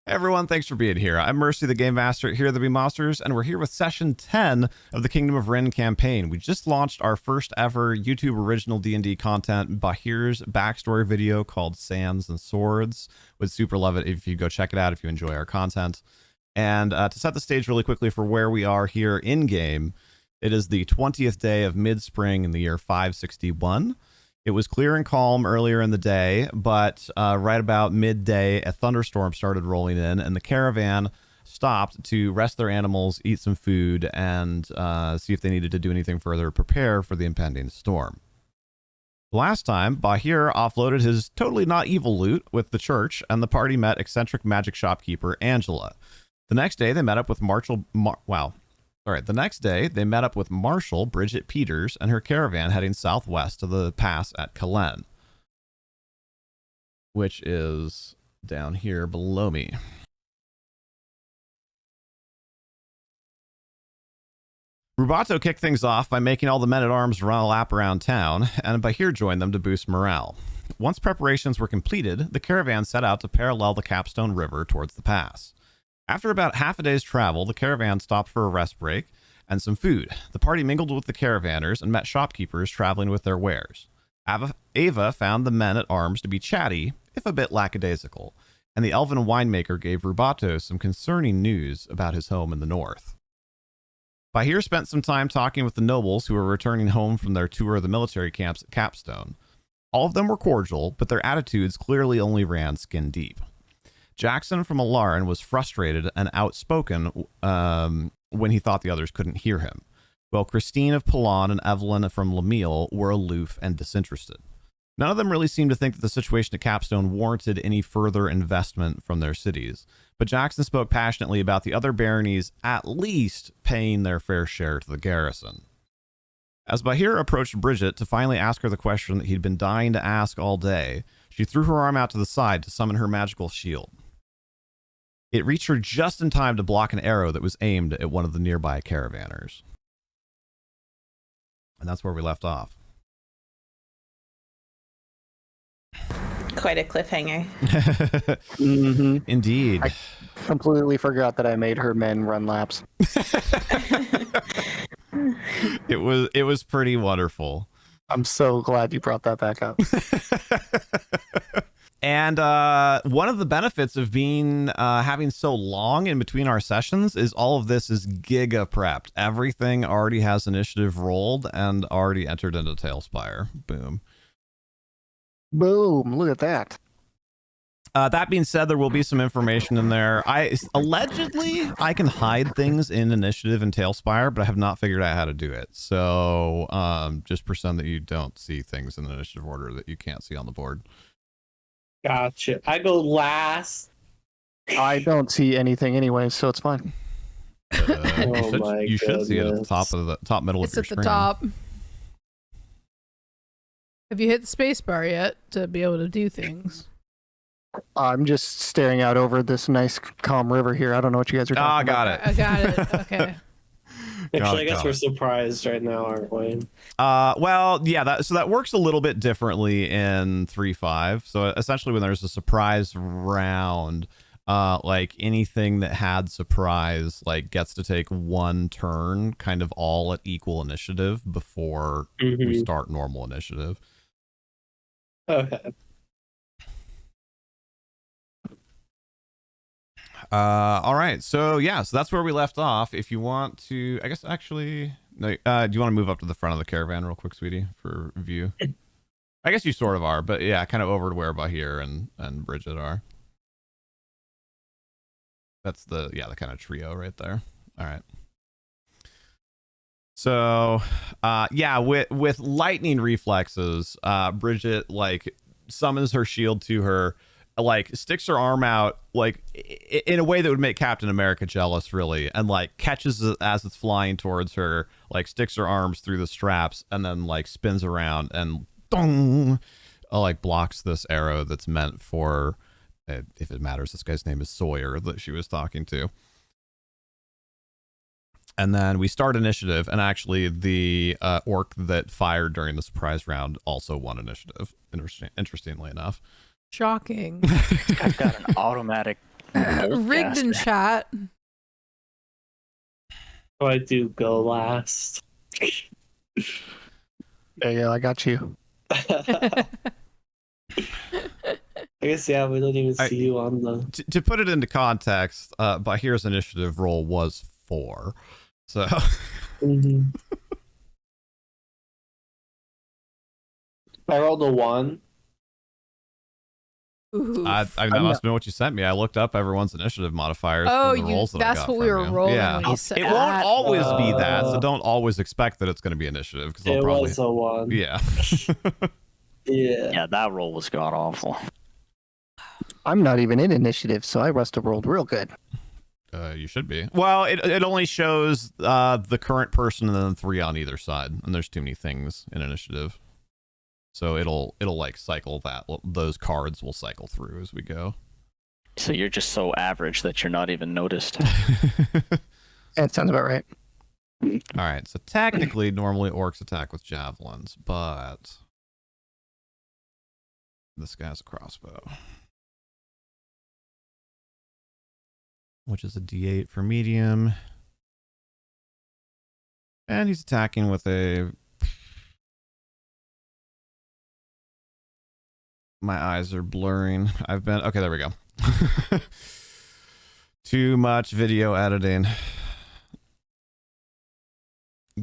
Hey everyone, thanks for being here. I'm Mercy, the Game Master at HereThereBeMonsters, and we're here with Session 10 of the Kingdom of Rin campaign. We just launched our first ever YouTube original D&D content, Baheer's backstory video called Sands and Swords. Would super love it if you go check it out if you enjoy our content. And to set the stage really quickly for where we are here in-game, it is the 20th day of mid-spring in the year 561. It was clear and calm earlier in the day, but right about midday, a thunderstorm started rolling in, and the caravan stopped to rest their animals, eat some food, and see if they needed to do anything further to prepare for the impending storm. Last time, Baheer offloaded his totally not evil loot with the church, and the party met eccentric magic shopkeeper Angela. The next day, they met up with The next day, they met up with Marshal, Brigit Peters, and her caravan heading southwest to the pass at Kalen, which is down here below me. Rubato kicked things off by making all the men-at-arms run a lap around town, and Baheer joined them to boost morale. Once preparations were completed, the caravan set out to parallel the Capstone River towards the pass. After about half a day's travel, the caravan stopped for a rest break and some food. The party mingled with the caravanners and met shopkeepers traveling with their wares. Ava found the men-at-arms to be chatty, if a bit lackadaisical, and the elven winemaker gave Rubato some concerning news about his home in the north. Baheer spent some time talking with the nobles who were returning home from their tour of the military camps at Capstone. All of them were cordial, but their attitudes clearly only ran skin deep. Jackson from Alarin was frustrated and outspoken when he thought the others couldn't hear him, while Christine of Pilon and Evelyn from Lamille were aloof and disinterested. None of them really seemed to think that the situation at Capstone warranted any further investment from their cities, but Jackson spoke passionately about the other baronies at least paying their fair share to the garrison. As Baheer approached Brigit to finally ask her the question that he'd been dying to ask all day, she threw her arm out to the side to summon her magical shield. It reached her just in time to block an arrow that was aimed at one of the nearby caravanners. And that's where we left off. Quite a cliffhanger. Mm-hmm. Indeed. I completely forgot that I made her men run laps. It was pretty wonderful. I'm so glad you brought that back up. And one of the benefits of being having so long in between our sessions is all of this is giga prepped. Everything already has initiative rolled and already entered into Talespire. Boom. Boom. Look at that. That being said, there will be some information in there. Allegedly, I can hide things in initiative and Talespire, but I have not figured out how to do it. So just pretend that you don't see things in initiative order that you can't see on the board. Gotcha. I go last. I don't see anything anyway, so it's fine. You should see it at the top middle of your screen. It's at the top. Have you hit the space bar yet to be able to do things? I'm just staring out over this nice calm river here. I don't know what you guys are talking about. Got it. I got it. Okay. Actually, I guess we're surprised right now, aren't we? Well, yeah, so that works a little bit differently in 3.5. So essentially when there's a surprise round, like anything that had surprise like gets to take one turn kind of all at equal initiative before we start normal initiative. Okay. All right, so yeah, so that's where we left off. If you want to, I guess actually, no, do you want to move up to the front of the caravan real quick, sweetie, for view? I guess you sort of are, but yeah, kind of over to where Baheer and Brigit are. That's the kind of trio right there. All right. So, yeah, with lightning reflexes, Brigit like summons her shield to her, like sticks her arm out like in a way that would make Captain America jealous, really, and like catches it as it's flying towards her, like sticks her arms through the straps and then like spins around and dong, like blocks this arrow that's meant for, if it matters, this guy's name is Sawyer that she was talking to. And then we start initiative, and actually the orc that fired during the surprise round also won initiative, interestingly enough. Shocking. I've got an automatic Rigged in chat. Oh, I do go last. There you go. I got you. I guess, yeah, we don't even see you on the... To put it into context, Baheer's initiative roll was 4. So... I rolled a 1. that must have been what you sent me. I looked up everyone's initiative modifiers. Oh, from the rolls that I that's got what we from were you. rolling Yeah. when you said It won't always be that, so Uh, don't always expect that it's going to be initiative. Because It probably... was a 1. Yeah. Yeah. Yeah, that roll was god awful. I'm not even in initiative, so I must have rolled real good. You should be. Well, it only shows the current person and then 3 on either side, and there's too many things in initiative. So it'll like cycle that. Those cards will cycle through as we go. So you're just so average that you're not even noticed. That sounds about right. All right. So technically, normally orcs attack with javelins, but this guy's a crossbow, which is a D8 for medium, and he's attacking with a... My eyes are blurring. Okay, there we go. Too much video editing.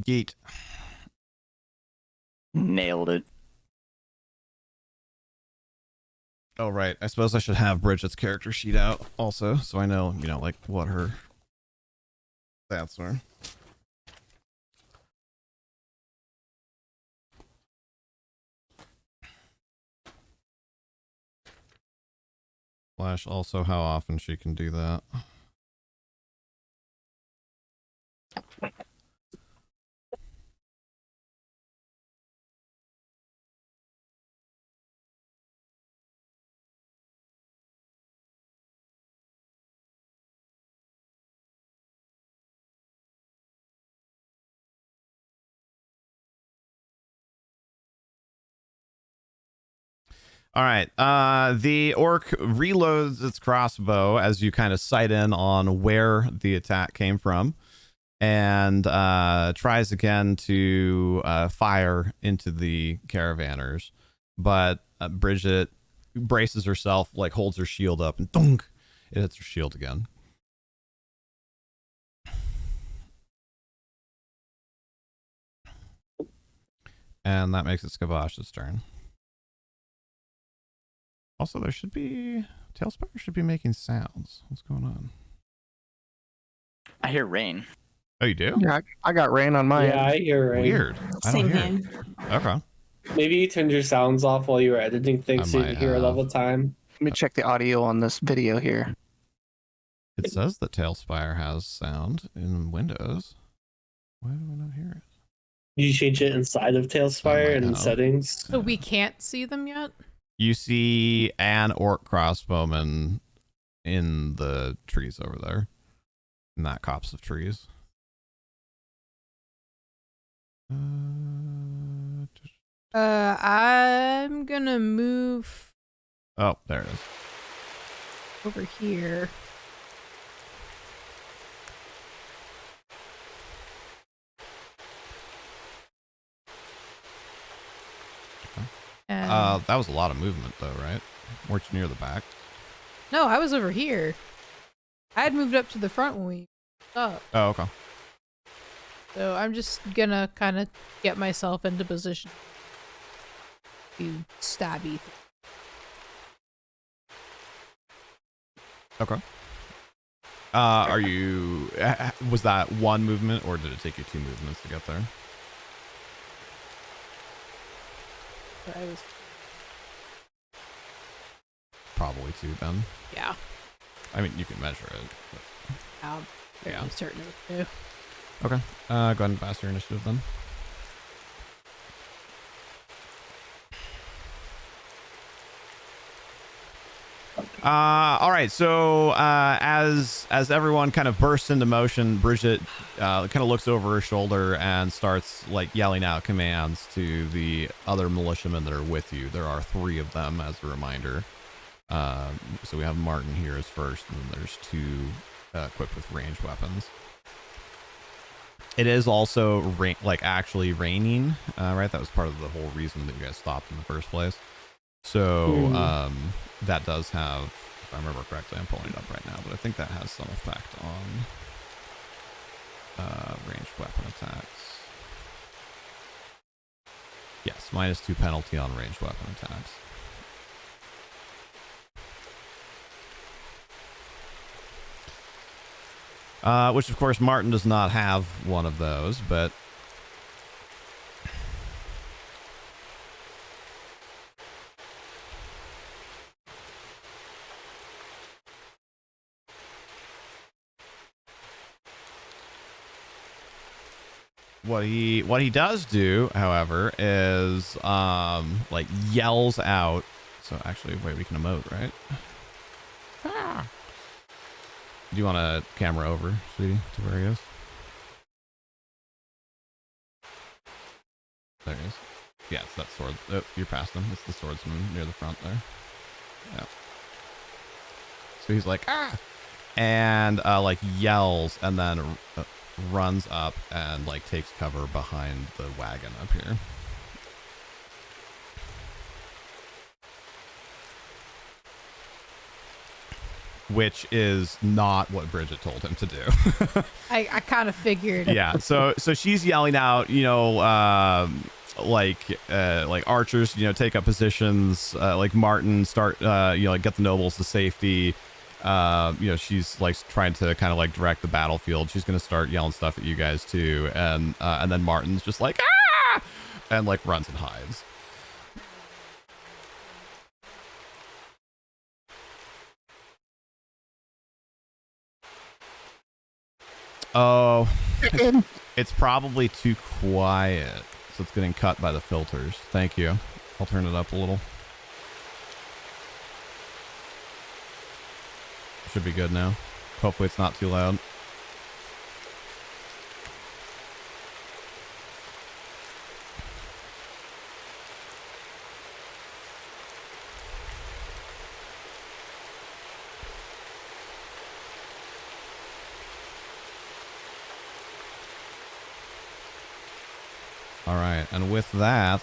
Geet. Nailed it. Oh, right. I suppose I should have Brigit's character sheet out also, so I know, like what her stats are. Slash also how often she can do that. All right. The orc reloads its crossbow as you kind of sight in on where the attack came from, and tries again to fire into the caravanners. But Brigit braces herself, like holds her shield up, and dunk, it hits her shield again. And that makes it Skavash's turn. Also, there should be... Talespire should be making sounds. What's going on? I hear rain. Oh, you do? Yeah, I got rain on my end. I hear rain. Weird. I don't Same hear here. it. Okay. Maybe you turned your sounds off while you were editing things so you could hear a level time. Let me check the audio on this video here. It says that Talespire has sound in Windows. Why do I not hear it? You change it inside of Talespire and in settings. So we can't see them yet? You see an orc crossbowman in the trees over there. In that copse of trees. I'm gonna move Oh, there it is. over here. And That was a lot of movement though, right? Weren't you near the back? no, I was over here. I had moved up to the front when we up. Oh, okay. So I'm just gonna kind of get myself into position to stabby. Okay. Are you... Was that one movement, or did it take you 2 movements to get there? But I was, Probably 2 then. yeah, I mean, you can measure it. But... I'm fairly Yeah. certain of it too. Okay. Go ahead and pass your initiative then. All right. So as everyone kind of bursts into motion, Brigit kind of looks over her shoulder and starts like yelling out commands to the other militiamen that are with you. There are 3 of them, as a reminder. So we have Martin here as first, and then there's 2 equipped with ranged weapons. It is also actually raining, right? That was part of the whole reason that you guys stopped in the first place. So that does have, if I remember correctly, I'm pulling it up right now, but I think that has some effect on ranged weapon attacks. Yes, -2 penalty on ranged weapon attacks. Which, of course, Martin does not have one of those, but... What he does do, however, is, like, yells out... So, actually, wait, we can emote, right? Ah! Do you want to camera over, sweetie, to where he is? There he is. Yeah, it's that sword. Oh, you're past him. It's the swordsman near the front there. Yeah. So he's like, ah! And, like, yells and then runs up and, like, takes cover behind the wagon up here. Which is not what Brigit told him to do. I kind of figured. Yeah, so she's yelling out, you know, like archers, you know, take up positions, like Martin, start, you know, like get the nobles to safety. You know, she's like trying to kind of like direct the battlefield. She's gonna start yelling stuff at you guys too, and then Martin's just like, ah, and like runs and hides. Oh, it's probably too quiet, so it's getting cut by the filters. Thank you. I'll turn it up a little. Should be good now. Hopefully it's not too loud. All right, and with that,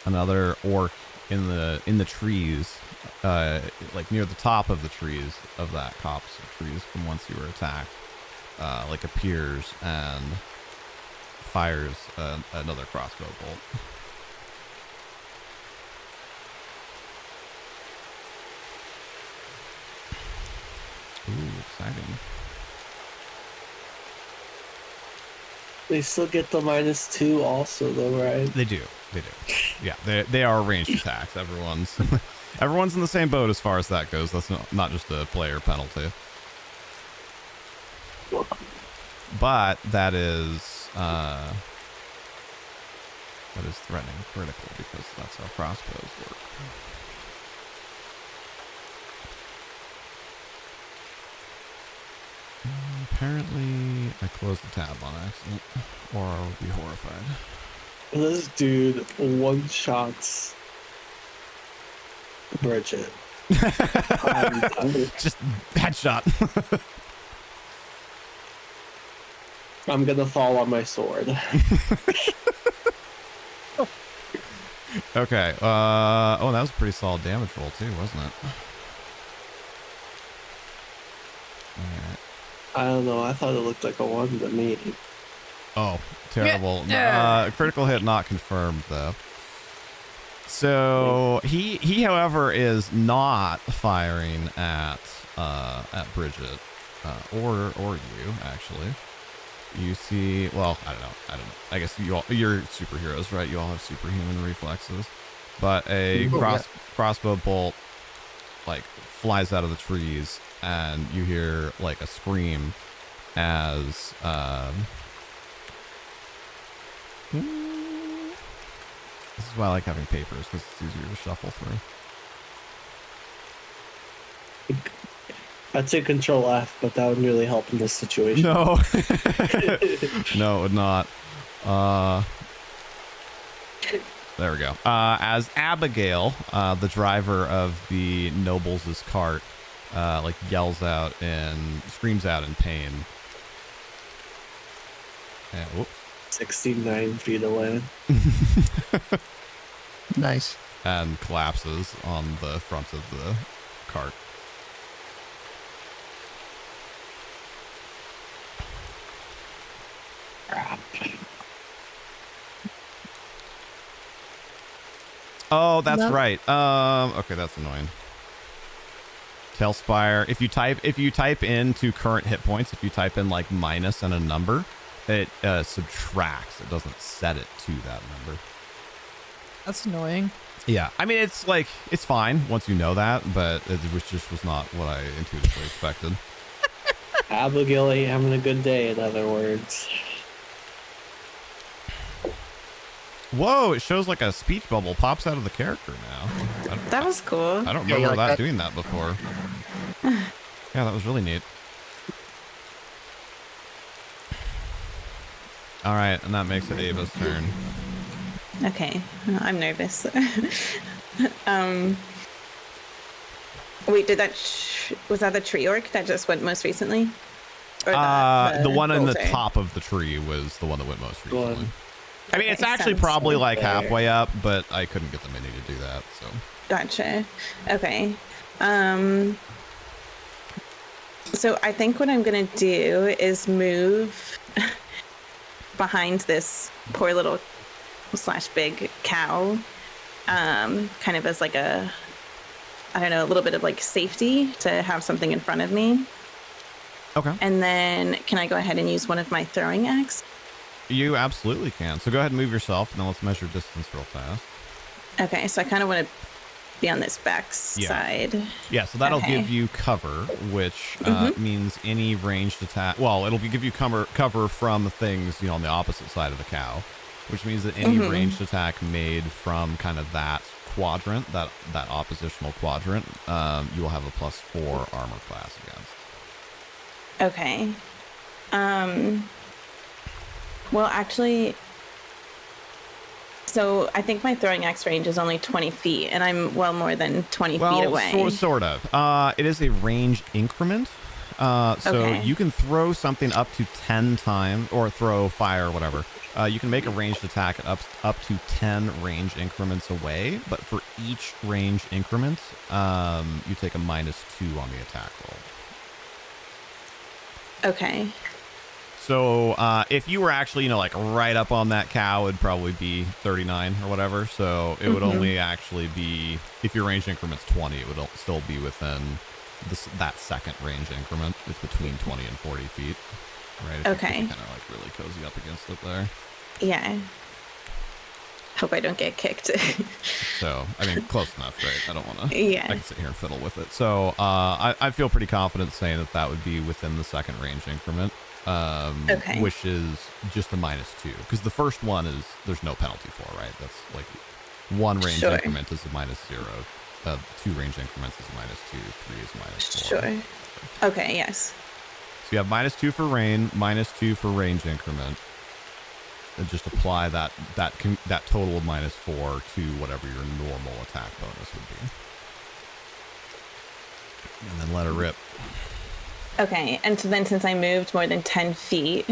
another orc in the trees, like near the top of the trees of that copse of trees from whence you were attacked, like appears and fires another crossbow bolt. Ooh, exciting. They still get the -2 also, though, right? They do. Yeah, they are ranged attacks. Everyone's in the same boat as far as that goes. That's not just a player penalty. But that is threatening critical because that's how crossbows work. Apparently, I closed the tab on accident, or I would be horrified. This dude one-shots Brigit. Just headshot. I'm gonna fall on my sword. Okay. Oh, that was a pretty solid damage roll too, wasn't it? Alright. I don't know. I thought it looked like a 1 to me. Oh, terrible. Critical hit not confirmed though. So he however is not firing at Brigit or you actually. You see, well, I don't know. I guess you're superheroes, right? You all have superhuman reflexes. But a crossbow bolt like flies out of the trees and you hear like a scream as this is why I like having papers, because it's easier to shuffle through. I'd say Control F, but that wouldn't really help in this situation. No. No, it would not. There we go. As Abigail, the driver of the nobles' cart, like yells out and screams out in pain. And, whoops. 69 feet away. Nice. And collapses on the front of the cart. Oh, that's right. Okay, that's annoying. Talespire. If you type into current hit points, if you type in like minus and a number, it subtracts. It doesn't set it to that number. That's annoying. Yeah, I mean it's fine once you know that, but it was not what I intuitively expected. Abigail ain't having a good day, in other words. Whoa, it shows like a speech bubble pops out of the character now. That was cool. I don't remember like that that? doing that before. Yeah, that was really neat. All right, and that makes it Ava's turn. Okay, I'm nervous. Wait, did that was that the tree orc that just went most recently? Or The one in the bolter? top of the tree was the one that went most Go on. recently. I mean, it's Okay, actually sounds probably like fair. halfway up, but I couldn't get the mini to do that, so. Gotcha. Okay. So I think what I'm gonna do is move behind this poor little / big cow, kind of as like a, I don't know, a little bit of like safety to have something in front of me. Okay. And then can I go ahead and use one of my throwing axe? You absolutely can. So go ahead and move yourself, and then let's measure distance real fast. Okay, so I kind of want to be on this back Yeah. side. Yeah, so that'll Okay. give you cover, which means any ranged attack. Well, it'll give you cover from things, on the opposite side of the cow, which means that any ranged attack made from kind of that quadrant, that oppositional quadrant, you will have a +4 armor class against. Okay. Well, actually, so I think my throwing axe range is only 20 feet, and I'm well more than 20 feet away. Sort of. It is a range increment. So Okay. you can throw something up to 10 times, or throw fire or whatever. You can make a ranged attack at up to 10 range increments away, but for each range increment, you take a -2 on the attack roll. Okay. So if you were actually, like right up on that cow, it'd probably be 39 or whatever. So it would only actually be, if your range increment's 20, it would still be within that second range increment. It's between 20 and 40 feet, right? If Okay. you kind of like really cozy up against it there. Yeah. Hope I don't get kicked. So, I mean, close enough, right? I don't want to, Yeah. I can sit here and fiddle with it. So I feel pretty confident saying that would be within the second range increment. Okay. Which is just a -2, because the first one is there's no penalty for, right? That's like one range Sure. increment is a -0, 2 range increments is a -2, 3 is -4. Sure. Okay, yes. So you have -2 for rain, -2 for range increment, and just apply that total of -4 to whatever your normal attack bonus would be, and then let her rip. Okay, and so then since I moved more than 10 feet,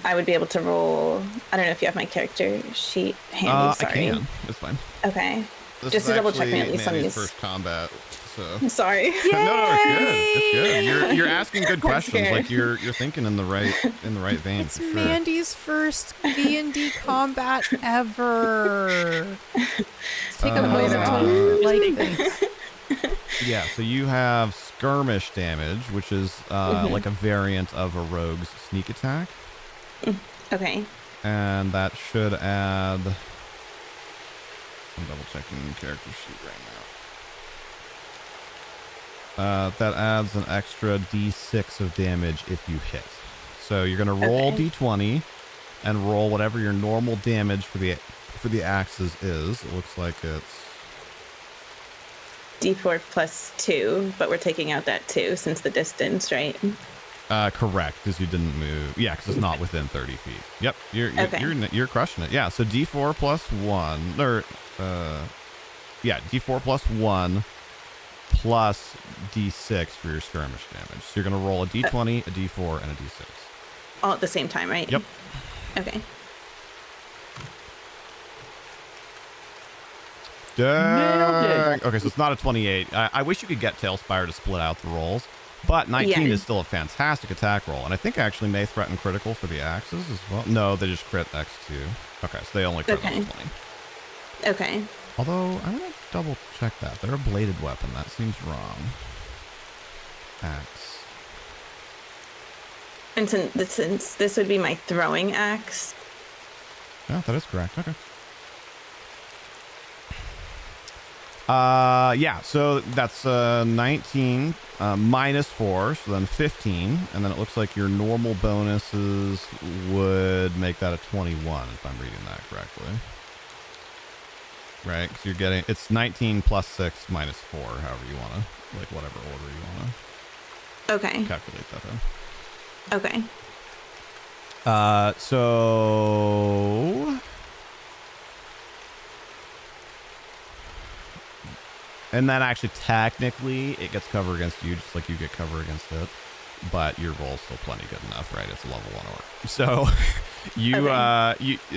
I would be able to roll. I don't know if you have my character sheet handy. Sorry. I can. It's fine. Okay. This Just is to double check me actually at least on Manny's these. first combat, so. Sorry. No, it's good. It's good. You're asking good questions. scared. Like you're thinking in the right vein. It's for sure. Mandy's first D&D combat ever. Let's take a moment to like this. Yeah. So you have skirmish damage, which is like a variant of a rogue's sneak attack, Okay. and that should add. I'm double checking the character sheet right now. That adds an extra D6 of damage if you hit. So you're gonna roll Okay. D20 and roll whatever your normal damage for the axes is. It looks like it's D4 +2, but we're taking out that 2 since the distance, right? Correct, because you didn't move. Yeah, because it's not within 30 feet. Yep, you're crushing it. Yeah, so D4 plus 1, or D4 plus 1 plus D6 for your skirmish damage. So you're gonna roll a D20, a D4, and a D6. All at the same time, right? Yep. Okay. Dang. Okay, so it's not a 28. I wish you could get Talespire to split out the rolls, but 19 is still a fantastic attack roll, and I think actually may threaten critical for the axes as well. No, they just crit X2. Okay, so they only crit on 20. Okay. Although, I'm going to double check that. They're a bladed weapon. That seems wrong. Axe. And since this would be my throwing axe. Yeah, that is correct. Okay. Yeah, so that's 19 minus 4, so then 15, and then it looks like your normal bonuses would make that a 21, if I'm reading that correctly. Right, because you're getting, it's 19 plus 6 minus 4, however you want to, like whatever order you want to calculate that in. Okay. So... And then actually, technically, it gets cover against you, just like you get cover against it. But your roll's still plenty good enough, right? It's a level 1 orc. So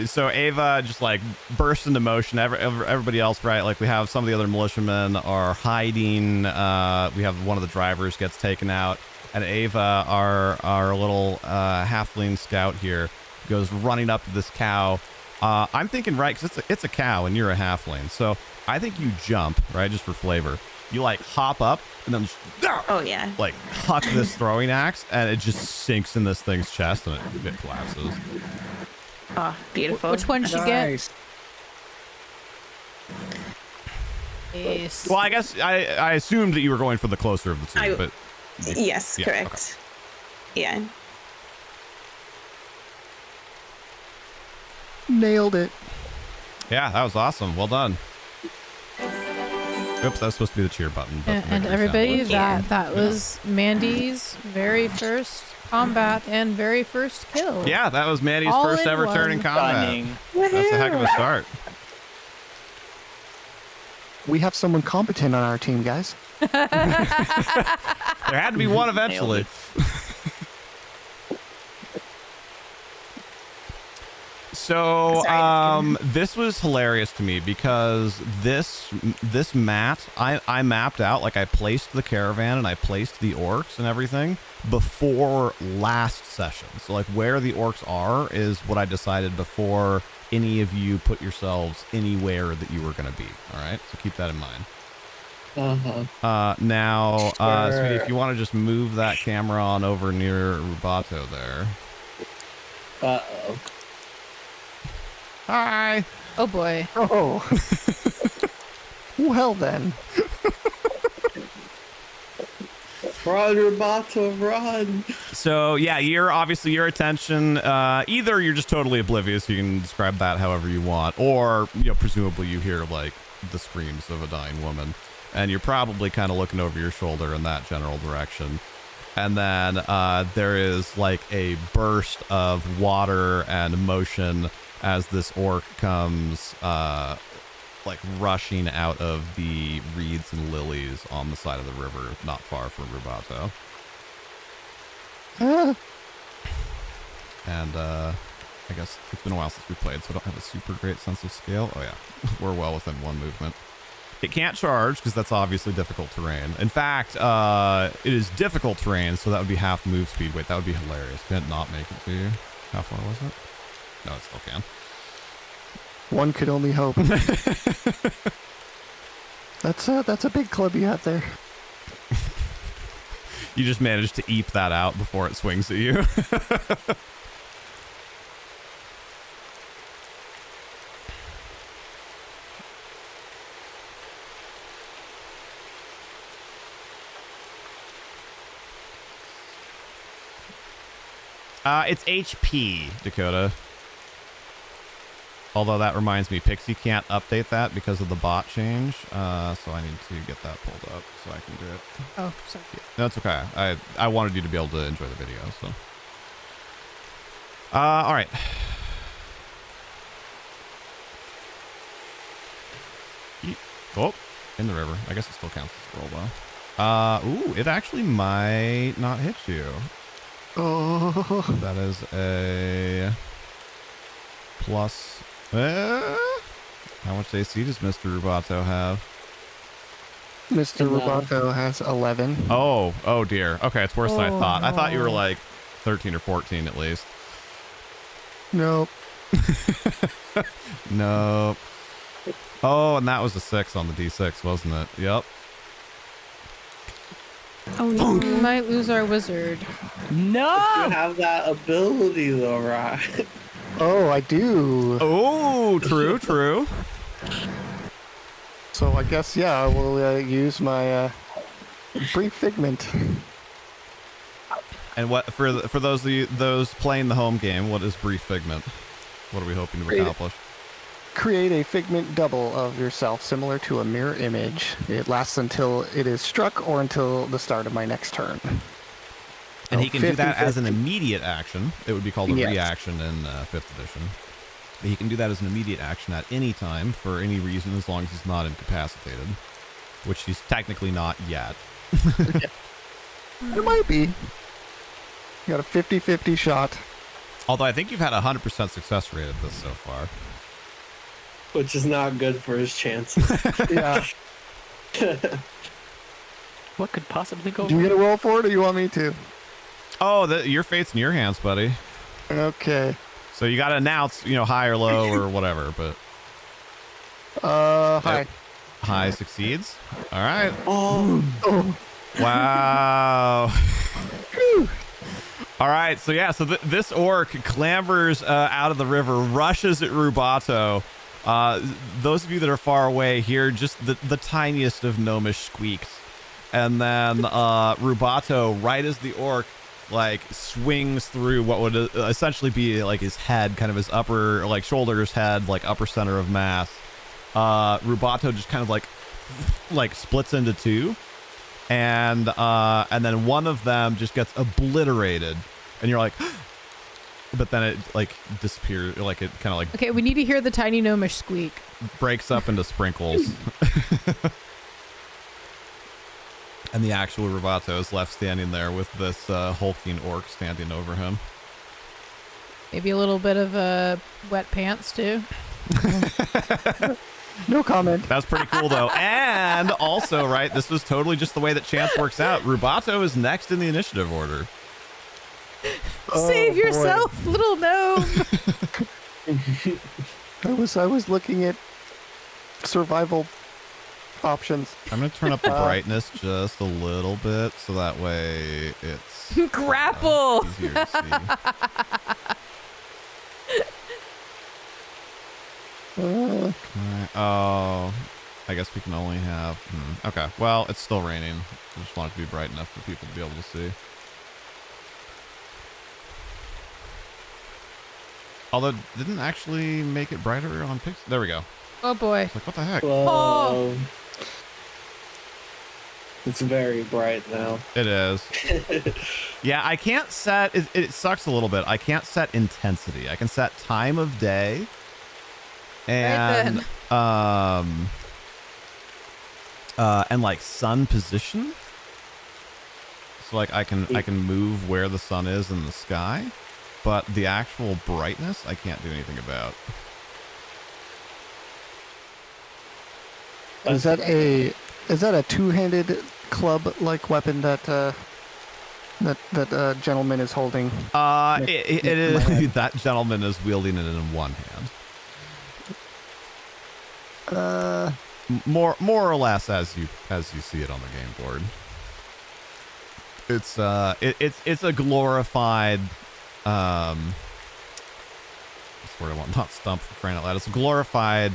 so Ava just like bursts into motion. Everybody else, right? Like we have some of the other militiamen are hiding. We have one of the drivers gets taken out, and Ava, our little halfling scout here, goes running up to this cow. I'm thinking, right, because it's a cow and you're a halfling, so I think you jump, right, just for flavor. You like hop up and then just, like huck this throwing axe, and it just sinks in this thing's chest and it collapses. Oh, beautiful. Which one did you get? Yes. Well, I guess I assumed that you were going for the closer of the two, but yes, correct. Okay. Yeah. Nailed it. Yeah, that was awesome. Well done. Oops, that was supposed to be the cheer button. And everybody, that was Mandy's very first combat and very first kill. Yeah, that was Mandy's All first in ever turn in one. combat. That's a heck of a start. We have someone competent on our team, guys. There had to be one eventually. So this was hilarious to me because this mat I mapped out, like I placed the caravan and I placed the orcs and everything before last session. So like where the orcs are is what I decided before any of you put yourselves anywhere that you were going to be. All right, so keep that in mind. Now, sweetie, if you want to just move that camera on over near Rubato there. Uh-oh. Hi. Oh boy. Oh. Well then. Run, Rubato, run. So yeah, your attention, either you're just totally oblivious, you can describe that however you want, or presumably you hear like the screams of a dying woman, and you're probably kind of looking over your shoulder in that general direction. And then there is like a burst of water and motion as this orc comes like rushing out of the reeds and lilies on the side of the river not far from Rubato. And I guess it's been a while since we played, so I don't have a super great sense of scale. Oh yeah, we're well within one movement. It can't charge because that's obviously difficult terrain. In fact, it is difficult terrain, so that would be half move speed. Wait, that would be hilarious. Can it not make it to you? How far was it? No, it still can. One could only hope. That's a big club you have there. You just managed to eep that out before it swings at you. It's HP, Dakota. Although that reminds me, Pixie can't update that because of the bot change. So I need to get that pulled up so I can do it. Oh, sorry. Yeah, that's okay. I wanted you to be able to enjoy the video. So, all right. Oh, in the river. I guess it still counts as roll though. Ooh, it actually might not hit you. Oh. That is a plus. How much AC does Mr. Rubato have? Mr. Rubato has 11. Oh dear. Okay, it's worse than I thought. No. I thought you were like 13 or 14 at least. Nope. Nope. Oh, and that was a 6 on the D6, wasn't it? Yep. Oh no. We might lose our wizard. No! You have that ability though, right? Oh, I do. Oh, true. So I guess, yeah, I will use my brief figment. And what for those of you, those playing the home game, what is brief figment? What are we hoping to accomplish? Create a figment double of yourself, similar to a mirror image. It lasts until it is struck or until the start of my next turn. And So he can do that 50. as an immediate action. It would be called a Yes. reaction in 5th edition. But he can do that as an immediate action at any time for any reason as long as he's not incapacitated, which he's technically not yet. It might be. You got a 50-50 shot. Although I think you've had a 100% success rate at this so far. Which is not good for his chances. Yeah. What could possibly go Do you wrong? get a roll for it, or you want me to? Oh, your fate's in your hands, buddy. Okay. So you got to announce, high or low or whatever, but Hi. high succeeds. All right. Oh. Wow. All right. So yeah, so this orc clambers out of the river, rushes at Rubato. Those of you that are far away hear just the tiniest of gnomish squeaks. And then Rubato, right as the orc swings through what would essentially be like his head, kind of his upper shoulders, head, upper center of mass, Rubato just kind of like splits into two, and then one of them just gets obliterated, and you're like but then it disappears, it kind of Okay, we need to hear the tiny gnomish squeak. breaks up into sprinkles. And the actual Rubato is left standing there with this hulking orc standing over him. Maybe a little bit of wet pants too. No comment. That's pretty cool though. And also, right, this was totally just the way that chance works out. Rubato is next in the initiative order. Save boy. yourself, little gnome. I was looking at survival options. I'm going to turn up the brightness just a little bit so that way it's Grapple. easier to see. Okay. Oh, I guess we can only have... Okay, well, it's still raining. I just want it to be bright enough for people to be able to see. Although, didn't actually make it brighter on Pixel. There we go. Oh boy. It's like, what the heck? Whoa. It's very bright now. It is. Yeah, I can't set... It sucks a little bit. I can't set intensity. I can set time of day. And, and sun position. So I can move where the sun is in the sky, but the actual brightness I can't do anything about. Is that a two-handed club-like weapon that that gentleman is holding? It is. That gentleman is wielding it in one hand. More or less as you see it on the game board. It's it's a glorified what's the word I want? Not stump, for crying out loud. It's a glorified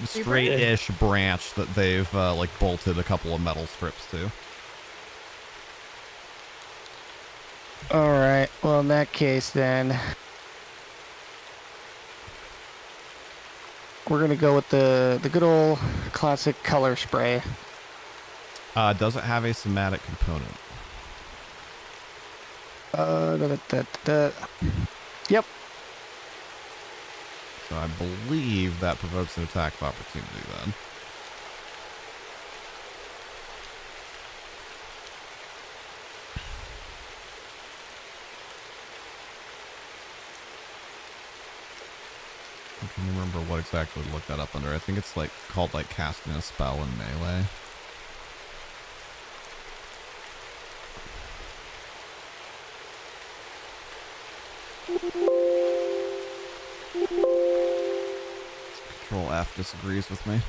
straight-ish branch that they've bolted a couple of metal strips to. All right. Well, in that case, then We're gonna go with the good old classic color spray. Does it have a somatic component? Yep. So I believe that provokes an attack of opportunity then. I can remember what exactly to look that up under. I think it's like called like casting a spell in melee. Control F disagrees with me.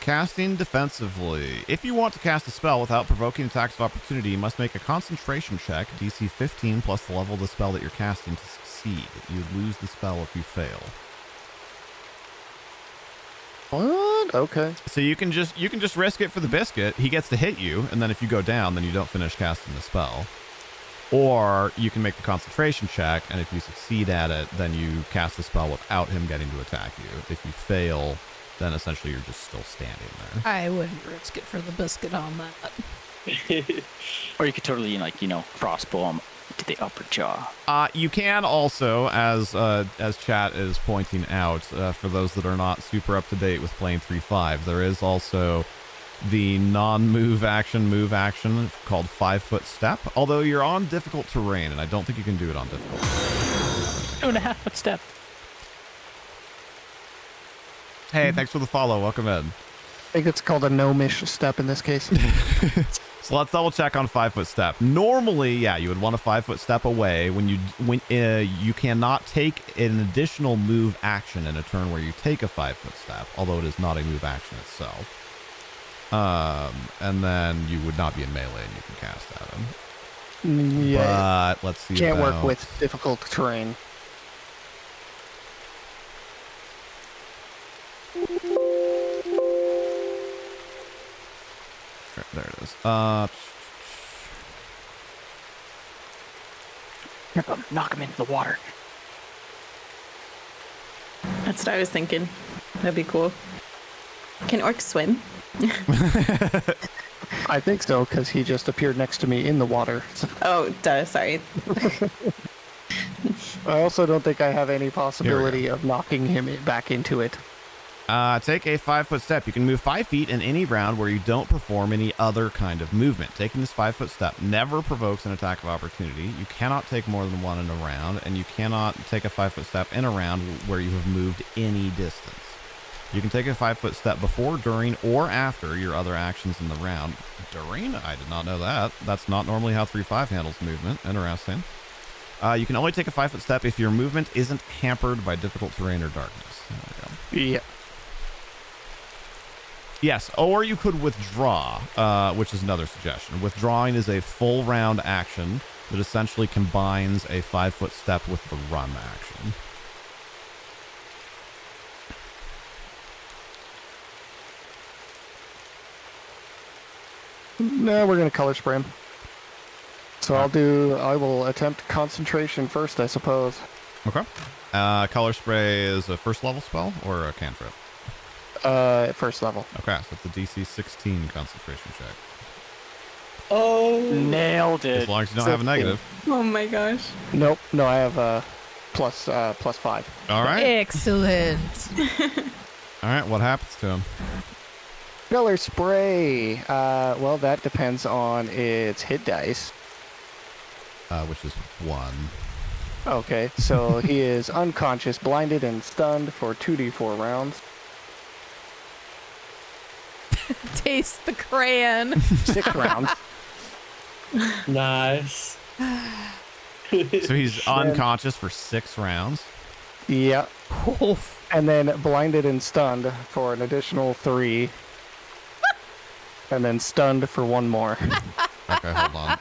Casting defensively. If you want to cast a spell without provoking attacks of opportunity, you must make a concentration check, DC 15 plus the level of the spell that you're casting to succeed. You lose the spell if you fail. What? Okay. So you can just risk it for the biscuit. He gets to hit you, and then if you go down, then you don't finish casting the spell. Or you can make the concentration check, and if you succeed at it, then you cast the spell without him getting to attack you. If you fail, then essentially you're just still standing there. I wouldn't risk it for the biscuit on that. Or you could totally, crossbow him to the upper jaw. You can also, as chat is pointing out, for those that are not super up to date with playing 3.5, there is also the non-move action called 5-foot step. Although you're on difficult terrain, and I don't think you can do it on difficult terrain. 2.5-foot step. Hey, thanks for the follow. Welcome in. I think it's called a gnomish step in this case. So let's double check on 5-foot step. Normally, yeah, you would want a 5-foot step away when you cannot take an additional move action in a turn where you take a 5-foot step, although it is not a move action itself. And then you would not be in melee and you can cast at him. Yeah. But let's see. Can't work with difficult terrain. There it is. Knock him into the water. That's what I was thinking. That'd be cool. Can orcs swim? I think so, because he just appeared next to me in the water. Oh, duh, sorry. I also don't think I have any possibility of knocking him back into it. Take a 5-foot step. You can move 5 feet in any round where you don't perform any other kind of movement. Taking this 5-foot step never provokes an attack of opportunity. You cannot take more than one in a round, and you cannot take a 5-foot step in a round where you have moved any distance. You can take a 5-foot step before, during, or after your other actions in the round. During? I did not know that. That's not normally how 3.5 handles movement. Interesting. You can only take a 5-foot step if your movement isn't hampered by difficult terrain or darkness. There we go. Yeah. Yes, or you could withdraw, which is another suggestion. Withdrawing is a full round action that essentially combines a 5-foot step with the run action. No, we're going to color spray him. So I will attempt concentration first, I suppose. Okay. Color spray is a first level spell or a cantrip? First level. Okay, so it's a DC 16 concentration check. Oh, Nailed it. As long as you don't have a negative. Oh my gosh. Nope. No, I have plus 5. All right. Excellent. All right, what happens to him? Color spray. Well, that depends on its hit dice. Which is 1. Okay, so he is unconscious, blinded, and stunned for 2d4 rounds. Taste the crayon. 6 rounds. nice. So he's unconscious for 6 rounds? Yeah. Oof. And then blinded and stunned for an additional 3. And then stunned for 1 more. Okay, hold on.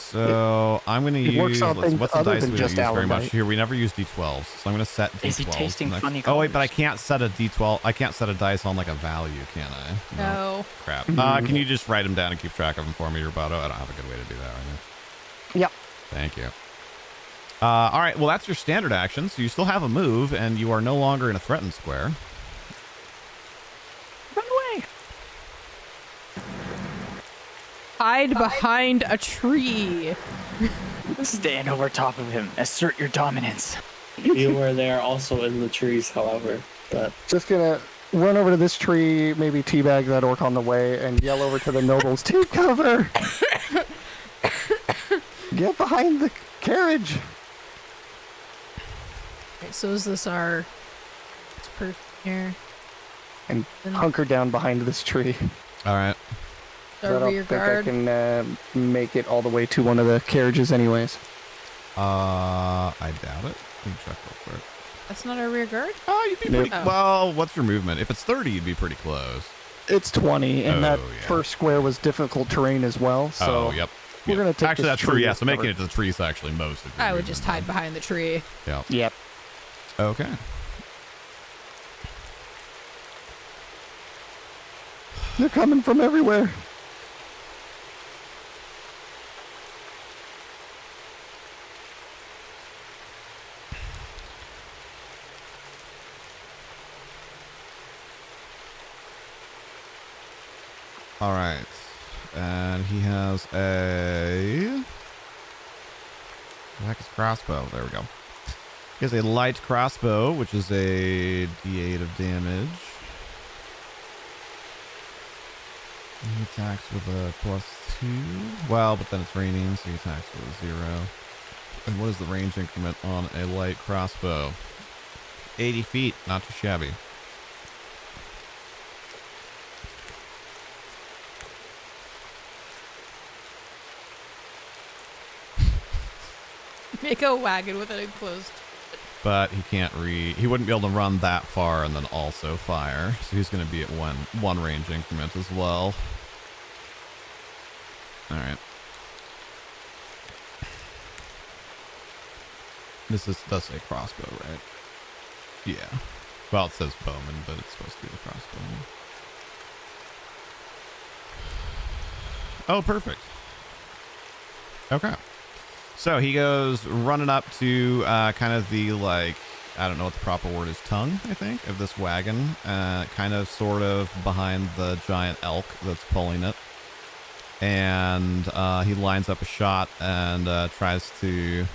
So I'm going to use, what's the dice we don't use very much here? We never use D12s, so I'm going to set D12s. Is he tasting funny Oh wait, but I colors? can't set a D12. I can't set a dice on like a value, can I? No. Crap. Can you just write them down and keep track of them for me, Rubato? I don't have a good way to do that right now. Yep. Thank you. All right, well, that's your standard action, so you still have a move, and you are no longer in a threatened square. Run away. Hide behind a tree. Stand over top of him. Assert your dominance. You were there also in the trees, however. But Just gonna run over to this tree, maybe teabag that orc on the way, and yell over to the nobles, take cover! Get behind the carriage! Okay, so is this our person here? And Then hunker down behind this tree. All right. our I don't rear think guard. I can make it all the way to one of the carriages anyways. I doubt it. Let me check real quick. That's not our rear guard? Oh, you'd be Nope. pretty... Well, what's your movement? If it's 30, you'd be pretty close. It's 20, and that Oh, yeah. first square was difficult terrain as well, so Oh, yep. we're Yep. gonna take Actually, this that's true. tree Yeah, as so making cover. it to the tree is actually most of your I would movement, just hide then. behind the tree. Yeah. Yep. Okay. They're coming from everywhere. All right. And he has a... What the heck is crossbow? There we go. He has a light crossbow, which is a d8 of damage. He attacks with a +2. Well, but then it's raining, so he attacks with a 0. And what is the range increment on a light crossbow? 80 feet, not too shabby. Make a wagon with an enclosed. But he can't he wouldn't be able to run that far and then also fire. So he's going to be at one range increment as well. All right. Does say crossbow, right? Yeah. Well, it says bowman, but it's supposed to be the crossbow. Oh, perfect. Okay. So he goes running up to kind of the, like, I don't know what the proper word is, tongue, I think, of this wagon. Kind of sort of behind the giant elk that's pulling it. And he lines up a shot and tries to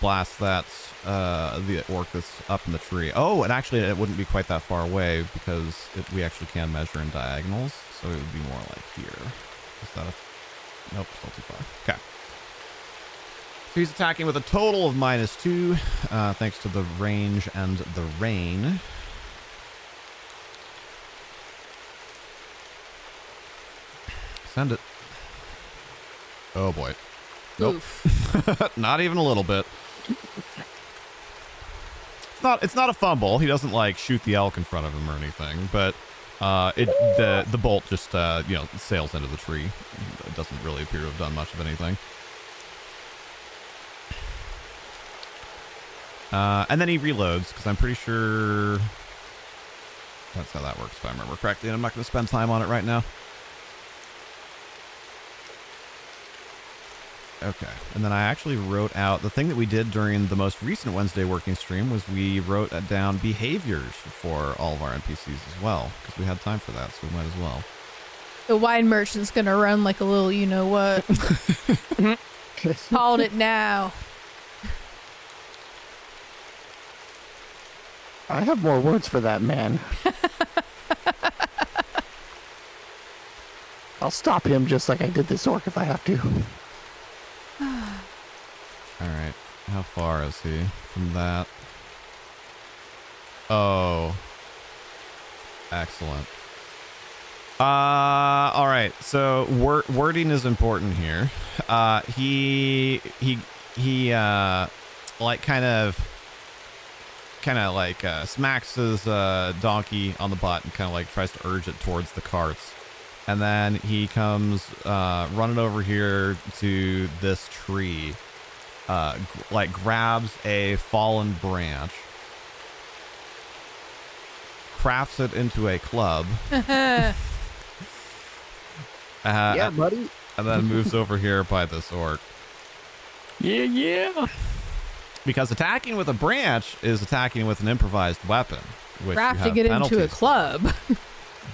blast that, the orc that's up in the tree. Oh, and actually it wouldn't be quite that far away because we actually can measure in diagonals. So it would be more like here. Is that a... Nope, still too far. Okay. So he's attacking with a total of -2, thanks to the range and the rain. Send it. Oh boy. Nope. Oof. Not even a little bit. It's not a fumble. He doesn't like shoot the elk in front of him or anything, but the bolt just sails into the tree. It doesn't really appear to have done much of anything. And then he reloads, because I'm pretty sure that's how that works, if I remember correctly. And I'm not going to spend time on it right now. Okay. And then I actually wrote out the thing that we did during the most recent Wednesday working stream was we wrote down behaviors for all of our NPCs as well, because we had time for that, so we might as well. The wine merchant's gonna run like a little, you know what? Called it now. I have more words for that man. I'll stop him just like I did this orc if I have to. All right. How far is he from that? Oh. Excellent. All right. So wording is important here. He like kind of smacks his donkey on the butt and kind of like tries to urge it towards the carts. And then he comes running over here to this tree, grabs a fallen branch, crafts it into a club, Yeah, buddy. and then moves over here by this orc. Yeah. Because attacking with a branch is attacking with an improvised weapon, which you have Crafting it into a penalties for. club.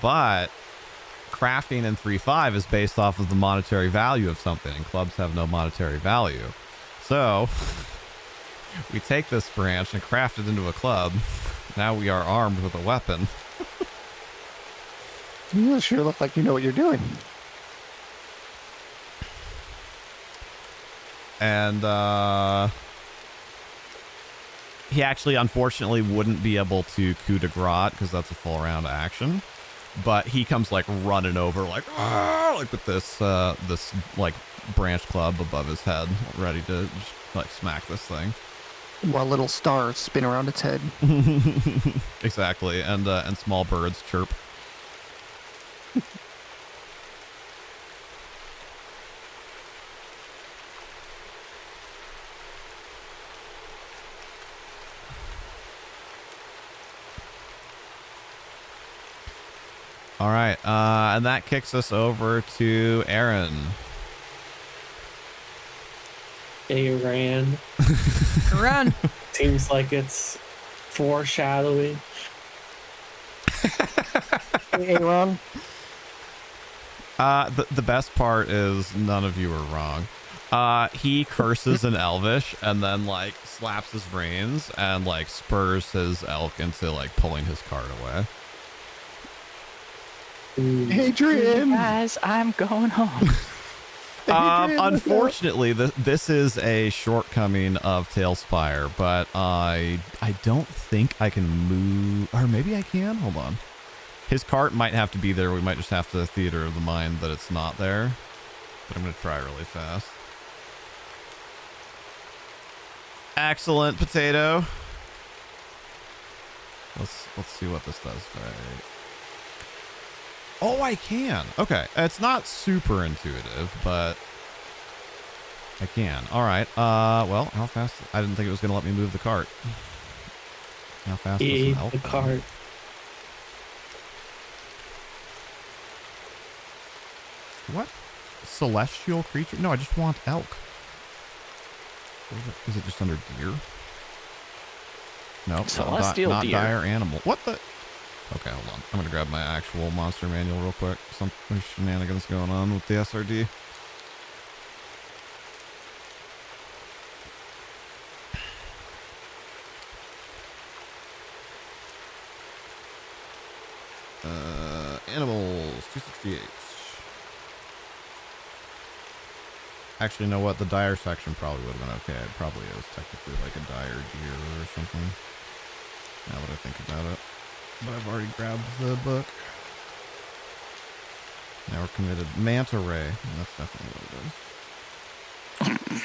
But crafting in 3.5 is based off of the monetary value of something, and clubs have no monetary value. So we take this branch and craft it into a club. Now we are armed with a weapon. You sure look like you know what you're doing. And he actually, unfortunately, wouldn't be able to coup de grace because that's a full round action. But he comes like running over, like with this this like branch club above his head, ready to just, like smack this thing. While little stars spin around its head. Exactly, and small birds chirp. All right, and that kicks us over to Aaron. They ran. Run. Seems like it's foreshadowing. Hey, Aaron. The best part is none of you are wrong. He curses in Elvish and then like slaps his reins and like spurs his elk into like pulling his cart away. Adrian! Guys, I'm going home. Unfortunately, this is a shortcoming of Talespire, but I don't think I can move, or maybe I can. Hold on. His cart might have to be there. We might just have to theater of the mind that it's not there. But I'm going to try really fast. Excellent, potato. Let's see what this does. Right. Oh, I can. Okay. It's not super intuitive, but I can. All right. Well, how fast? I didn't think it was going to let me move the cart. How fast does it help? The cart. What? Celestial creature? No, I just want elk. Is it just under deer? No, Celestial not deer. dire animal. What the? Okay, hold on. I'm going to grab my actual monster manual real quick. Some shenanigans going on with the SRD. Animals, 268. Actually, you know what? The dire section probably would have been okay. It probably is technically like a dire deer or something. Now that I think about it. But I've already grabbed the book. Now we're committed. Manta ray. That's definitely what it is.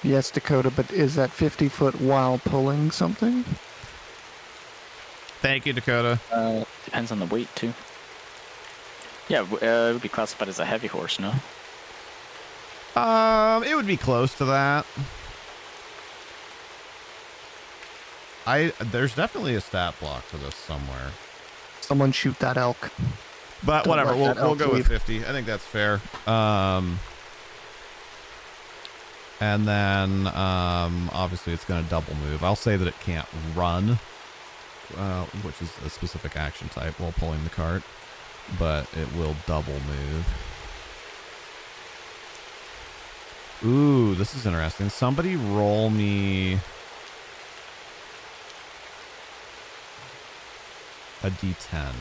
Yes, Dakota, but is that 50 foot while pulling something? Thank you, Dakota. Depends on the weight, too. Yeah, it would be classified as a heavy horse, no? It would be close to that. There's definitely a stat block for this somewhere. Someone shoot that elk. But Don't whatever, let that we'll elk go with leave. 50. I think that's fair. And then obviously it's going to double move. I'll say that it can't run, which is a specific action type while pulling the cart, but it will double move. Ooh, this is interesting. Somebody roll me a d10.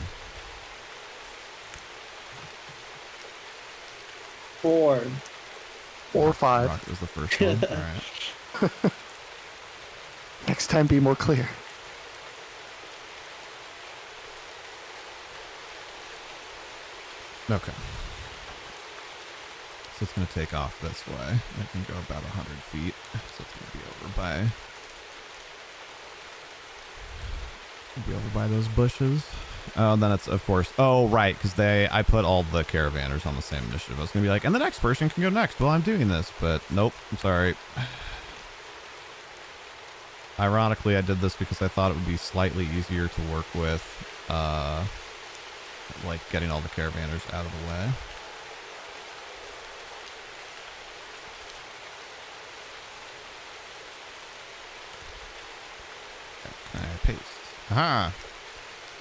4. Or 5. Rock was the first one. All right. Next time, be more clear. Okay. So it's going to take off this way. It can go about 100 feet. So it's going to be over by those bushes. Oh, and then it's, of course, oh, right, because I put all the caravanners on the same initiative. I was going to be like, and the next person can go next while I'm doing this, but nope, I'm sorry. Ironically, I did this because I thought it would be slightly easier to work with, like getting all the caravanners out of the way. Aha.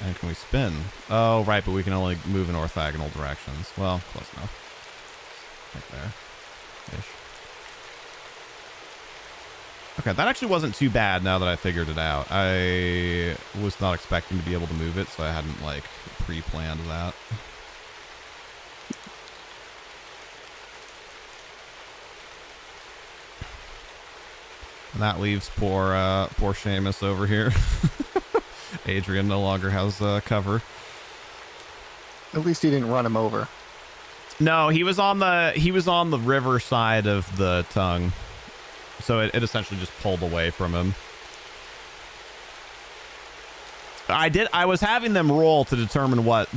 And can we spin? Oh, right, but we can only move in orthogonal directions. Well, close enough. Right there. Ish. Okay, that actually wasn't too bad now that I figured it out. I was not expecting to be able to move it, so I hadn't, like, pre-planned that. And that leaves poor Seamus over here. Adrian no longer has cover. At least he didn't run him over. No, he was on the river side of the tongue. So it essentially just pulled away from him. I was having them roll to determine what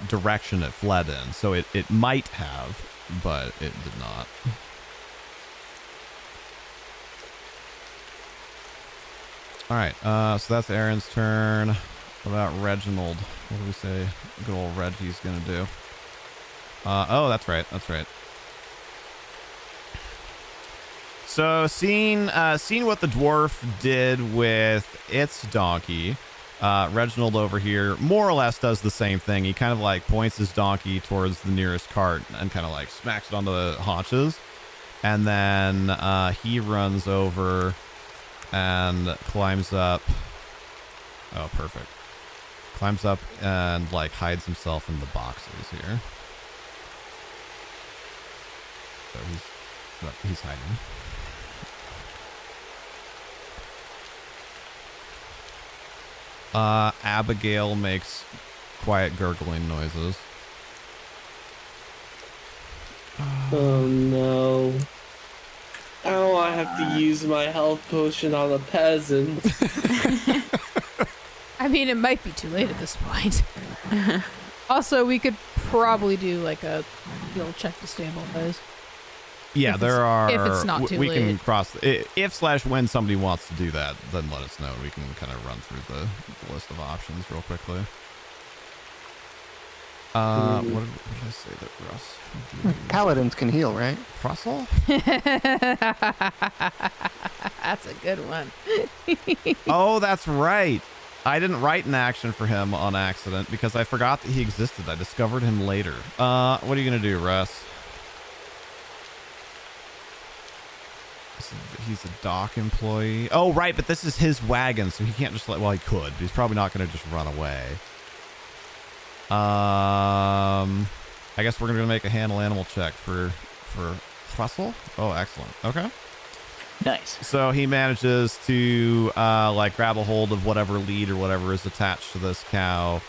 direction it fled in. So it might have, but it did not. All right, so that's Aaron's turn. What about Reginald? What do we say good old Reggie's gonna do? Oh, that's right. So seeing what the dwarf did with its donkey, Reginald over here more or less does the same thing. He kind of like points his donkey towards the nearest cart and kind of like smacks it on the haunches. And then he runs over and climbs up. Oh, perfect. Climbs up and like hides himself in the boxes here. So he's hiding. Abigail makes quiet gurgling noises. Oh no. Now I have to use my health potion on a peasant. I mean, it might be too late at this point. Also, we could probably do like a little check to stabilize. Yeah, there are. If it's not too we late. can cross. If/when somebody wants to do that, then let us know. We can kind of run through the list of options real quickly. What did I say that Russ? Paladins can heal, right? Russell? That's a good one. Oh, that's right. I didn't write an action for him on accident because I forgot that he existed. I discovered him later. What are you gonna do, Russ? He's a dock employee. Oh, right, but this is his wagon, so he can't just well, he could, but he's probably not gonna just run away. I guess we're gonna make a handle animal check for Russell. Oh, excellent. Okay. Nice. So he manages to like grab a hold of whatever lead or whatever is attached to this cow,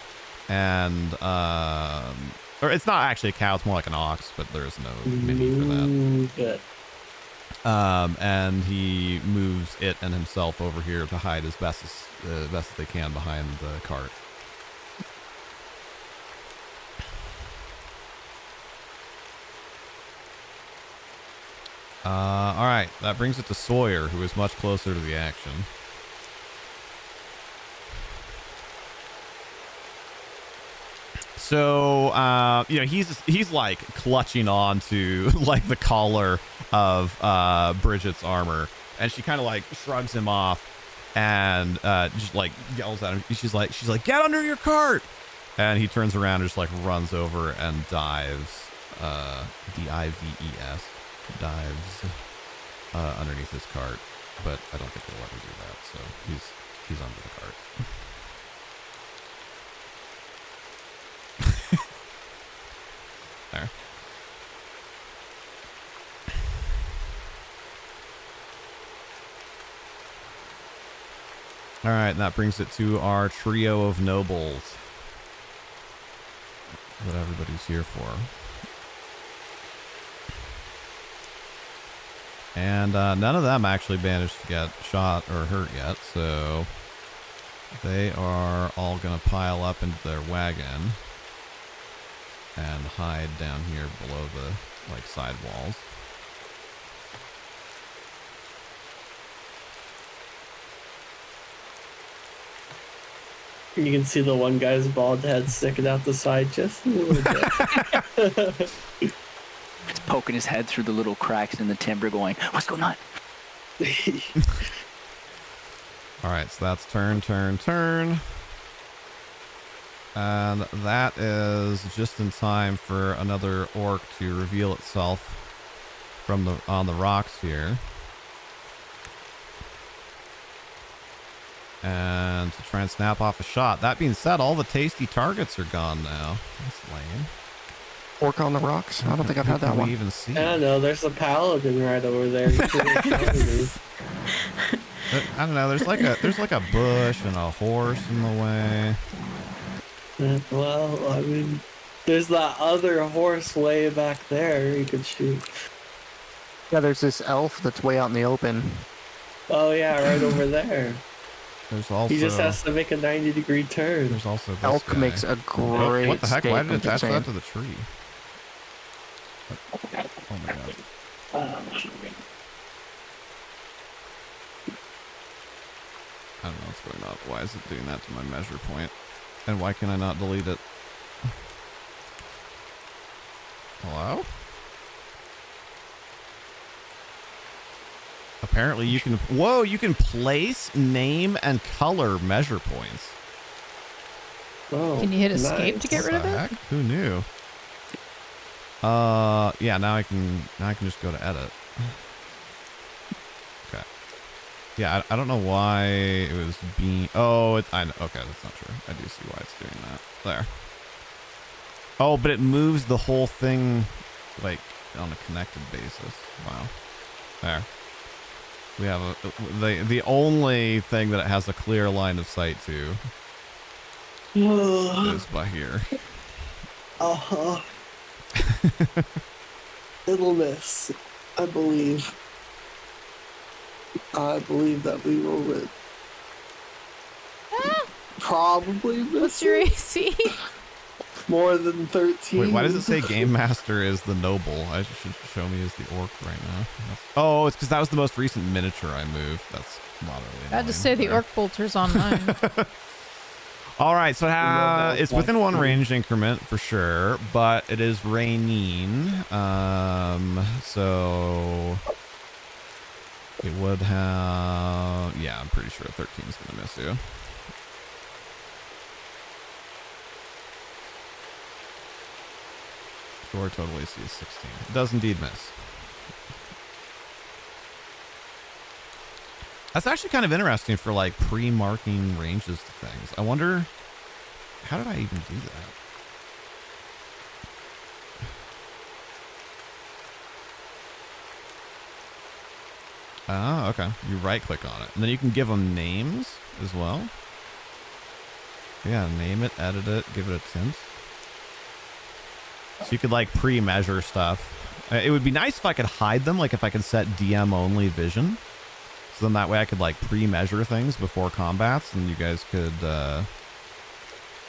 and or it's not actually a cow; it's more like an ox, but there is no mini for that. Good. And he moves it and himself over here to hide as best as they can behind the cart. All right, that brings it to Sawyer, who is much closer to the action. So, he's like clutching on to like the collar of Brigit's armor, and she kind of like shrugs him off and just like yells at him. She's like, "Get under your cart!" And he turns around and just like runs over and dives, D-I-V-E-S. Dives underneath his cart, but I don't think he'll let me do that, so he's under the cart. There. All right, and that brings it to our trio of nobles that everybody's here for. And none of them actually managed to get shot or hurt yet, so they are all going to pile up into their wagon and hide down here below the like side walls. You can see the one guy's bald head sticking out the side just a little bit. It's poking his head through the little cracks in the timber going, "What's going on?" All right, so that's turn. And that is just in time for another orc to reveal itself from on the rocks here. And to try and snap off a shot. That being said, all the tasty targets are gone now. That's lame. Orc on the rocks? I don't think I've had that Can one. we even see? I don't know. There's a paladin right over there. I don't know. There's like a bush and a horse in the way. Well, I mean, there's that other horse way back there you could shoot. Yeah, there's this elf that's way out in the open. Oh yeah, right over there. There's also. He just has to make a 90-degree turn. There's also this Elk guy. makes a great. What the heck? Why did it attach statement, that to the tree? Oh my god. I don't know what's going on. Why is it doing that to my measure point? And why can I not delete it? Hello? Apparently you can... Whoa, you can place, name, and color measure points. Oh, Can you hit escape nice. to get rid of What the it? heck? Who knew? Yeah, now I can just go to edit. Okay. Yeah, I don't know why it was being... Oh, I know. Okay, that's not true. I do see why it's doing that. There. Oh, but it moves the whole thing, like, on a connected basis. Wow. There. We have the only thing that it has a clear line of sight to is Baheer. Uh-huh. It'll miss. I believe. I believe that we will win. Probably miss. What's your AC? More than 13. Wait, why does it say Game Master is the noble? I should show me as the orc right now. Oh, it's because that was the most recent miniature I moved. That's moderately I had to annoying. say the There. orc bolter's on mine. All right, so it's within one range increment for sure, but it is raining. So it would have... Yeah, I'm pretty sure 13 is going to miss you. Score total AC is 16. It does indeed miss. That's actually kind of interesting for like pre-marking ranges to things. I wonder, how did I even do that? Oh, okay. You right click on it and then you can give them names as well. Yeah, name it, edit it, give it a tint. So you could like pre-measure stuff. It would be nice if I could hide them, like if I could set DM only vision. So then that way I could like pre-measure things before combats and you guys could, then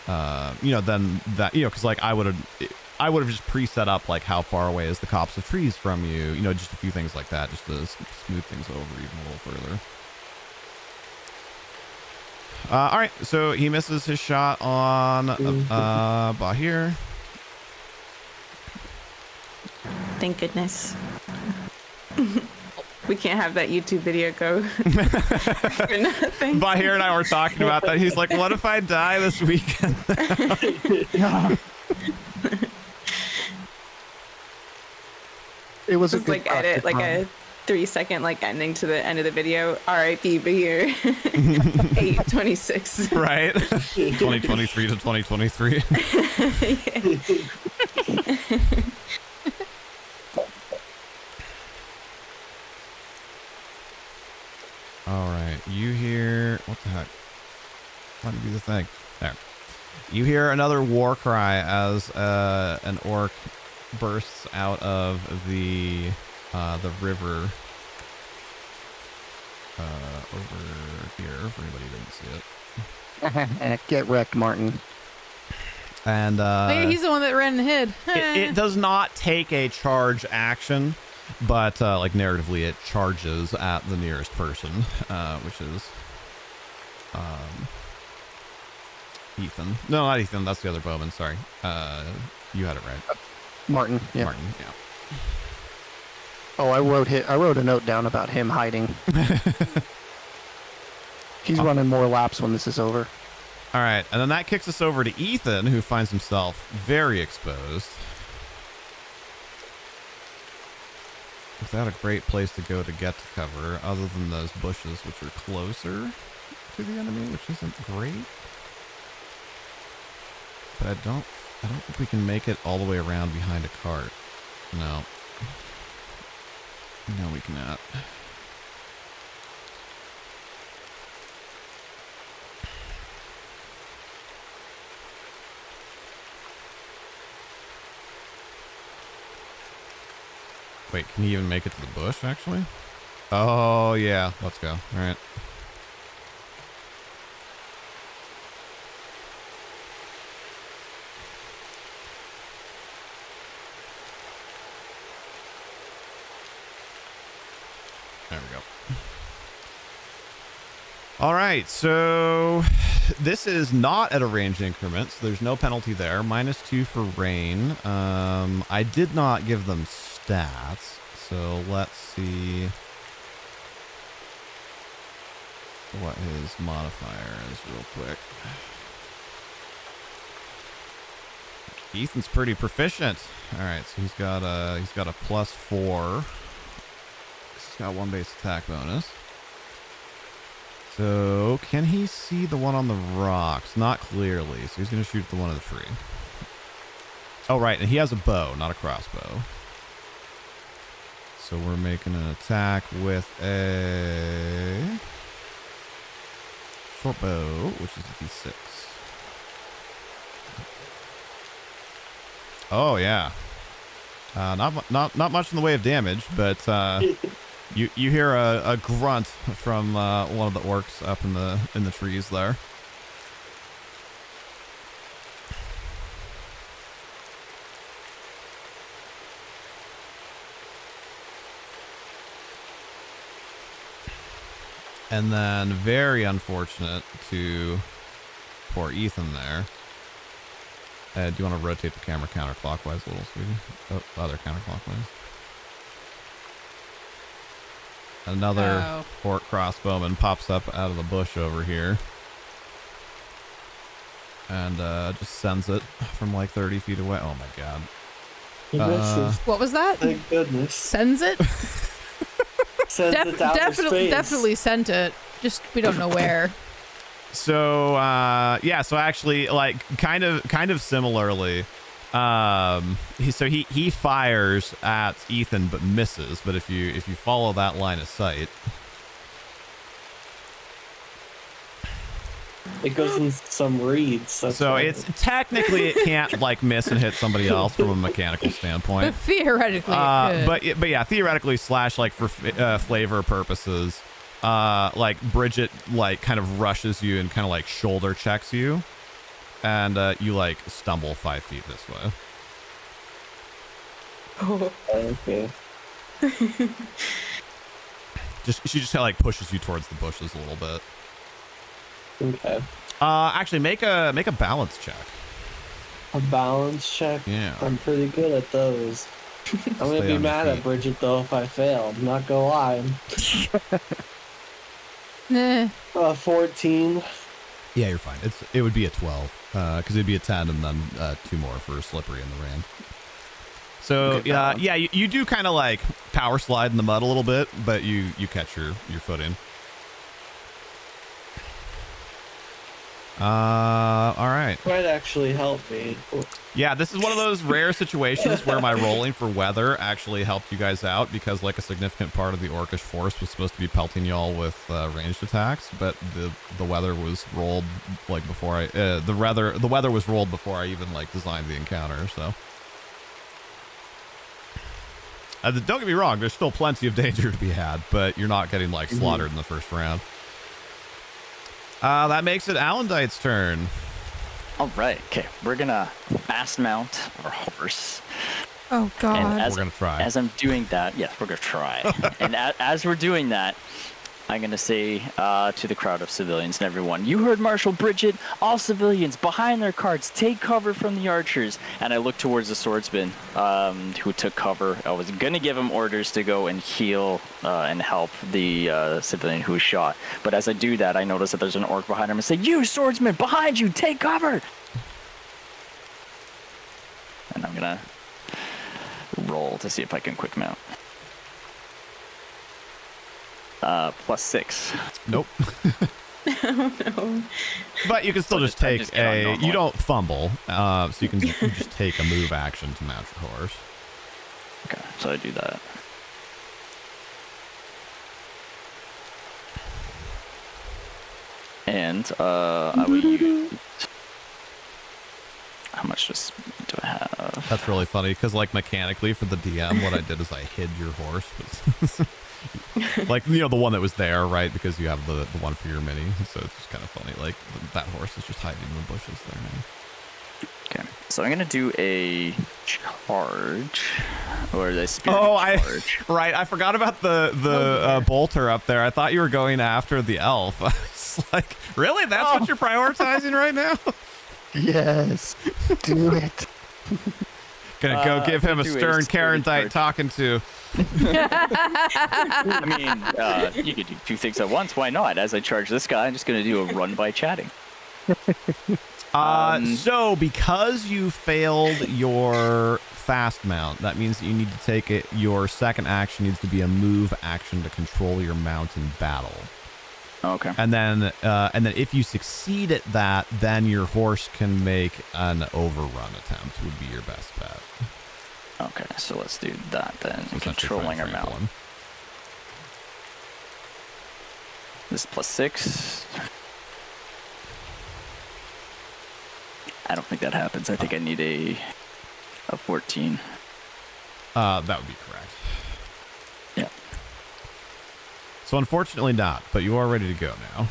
that, cause like I would have just pre-set up like how far away is the copse of trees from you, just a few things like that, just to smooth things over even a little further. All right, so he misses his shot on Baheer. Thank goodness. We can't have that YouTube video go for nothing. Baheer and I were talking about that. He's like, what if I die this weekend? It was a Just good like edit like a 3-second like ending to the end of the video. R.I.P. Baheer. 8/26. Right. 2023 to 2023. All right, you hear... What the heck? Let me do the thing. There. You hear another war cry as an orc bursts out of the river over here, if anybody didn't see it. Get wrecked, Martin. And Oh, yeah, he's the one that ran and hid. it does not take a charge action, but like narratively it charges at the nearest person, which is Ethan. No, not Ethan, that's the other bowman, sorry. You had it right. Martin, yeah. Martin, yeah. Oh, I wrote a note down about him hiding. He's running more laps when this is over. All right, and then that kicks us over to Ethan, who finds himself very exposed. Without a great place to go to get to cover, other than those bushes, which are closer to the enemy, which isn't great. But I don't think we can make it all the way around behind a cart. No. No, we cannot. Wait, can he even make it to the bush, actually? Oh, yeah. Let's go. All right. There we go. All right, so this is not at a range increment, so there's no penalty there. -2 for rain. I did not give them stats, so let's see what his modifier is real quick. Ethan's pretty proficient. All right, so he's got a +4. He's got 1 base attack bonus. So can he see the one on the rocks? Not clearly, so he's gonna shoot the one on the tree. Oh right, and he has a bow, not a crossbow. So we're making an attack with a short bow, which is a D6. Oh yeah. Not much in the way of damage, but you hear a grunt from one of the orcs up in the trees there. And then, very unfortunate to poor Ethan there. Do you want to rotate the camera counterclockwise a little, sweetie? Oh, other counterclockwise. Another orc crossbowman pops up out of the bush over here. And just sends it from like 30 feet away. Oh my god. He misses. What was that? Thank goodness. Sends it? Sends it to outer space. Definitely sent it. Just we don't know where. So yeah, so actually like kind of similarly, he fires at Ethan but misses, but if you follow that line of sight, it goes in some reeds. So it's technically it can't like miss and hit somebody else from a mechanical standpoint. But theoretically it could. But yeah, theoretically / like for flavor purposes, like Brigit like kind of rushes you and kind of like shoulder checks you, and you like stumble 5 feet this way. Oh. Okay. She just like pushes you towards the bushes a little bit. Okay. Actually, make a balance check. A balance check? Yeah. I'm pretty good at those. I'm gonna Stay be on mad your at feet. Brigit though if I fail. I'm not gonna lie. Nah. 14. Yeah, you're fine. It would be a 12 because it'd be a 10 and then 2 more for slippery in the rain. So Okay, yeah, you do kind of like power slide in the mud a little bit, but you catch your footing. All right. Might actually help me. Yeah, this is one of those rare situations where my rolling for weather actually helped you guys out because like a significant part of the orcish force was supposed to be pelting y'all with ranged attacks, but the weather was rolled like before I the weather was rolled before I even like designed the encounter. So don't get me wrong, there's still plenty of danger to be had, but you're not getting like slaughtered in the first round. That makes it Alondite's turn. All right. Okay. We're gonna fast mount our horse. Oh god. And We're gonna try. As I'm doing that, yes, we're gonna try. And as we're doing that, I'm going to say to the crowd of civilians and everyone, you heard Marshal Brigit, all civilians behind their carts, take cover from the archers. And I look towards the swordsman who took cover. I was going to give him orders to go and heal and help the civilian who was shot. But as I do that, I notice that there's an orc behind him and say, you swordsman, behind you, take cover! And I'm going to roll to see if I can quick mount. +6. Nope. Oh no. But you can still just take get on normal. you don't fumble, so you can just take a move action to mount your horse. Okay, so I do that. And I will use... How much do I have? That's really funny because, like, mechanically for the DM, what I did is I hid your horse. Like, you know, the one that was there, right? Because you have the one for your mini. So it's just kind of funny. Like, that horse is just hiding in the bushes there now. Okay, so I'm going to do a charge. Or a spirit charge. Right. I forgot about the bolter up there. I thought you were going after the elf. I was like, really? That's what you're prioritizing right now? Yes, do it. Gonna go give him a stern Carandite talking to. I mean, you could do two things at once. Why not? As I charge this guy, I'm just going to do a run by chatting. So because you failed your fast mount, that means that you need to take it. Your second action needs to be a move action to control your mount in battle. Okay. And then if you succeed at that, then your horse can make an overrun attempt. Would be your best bet. Okay, so let's do that then. So Controlling our mount. one. This is +6. I don't think that happens. I think I need a 14. That would be correct. Yeah. So unfortunately not, but you are ready to go now.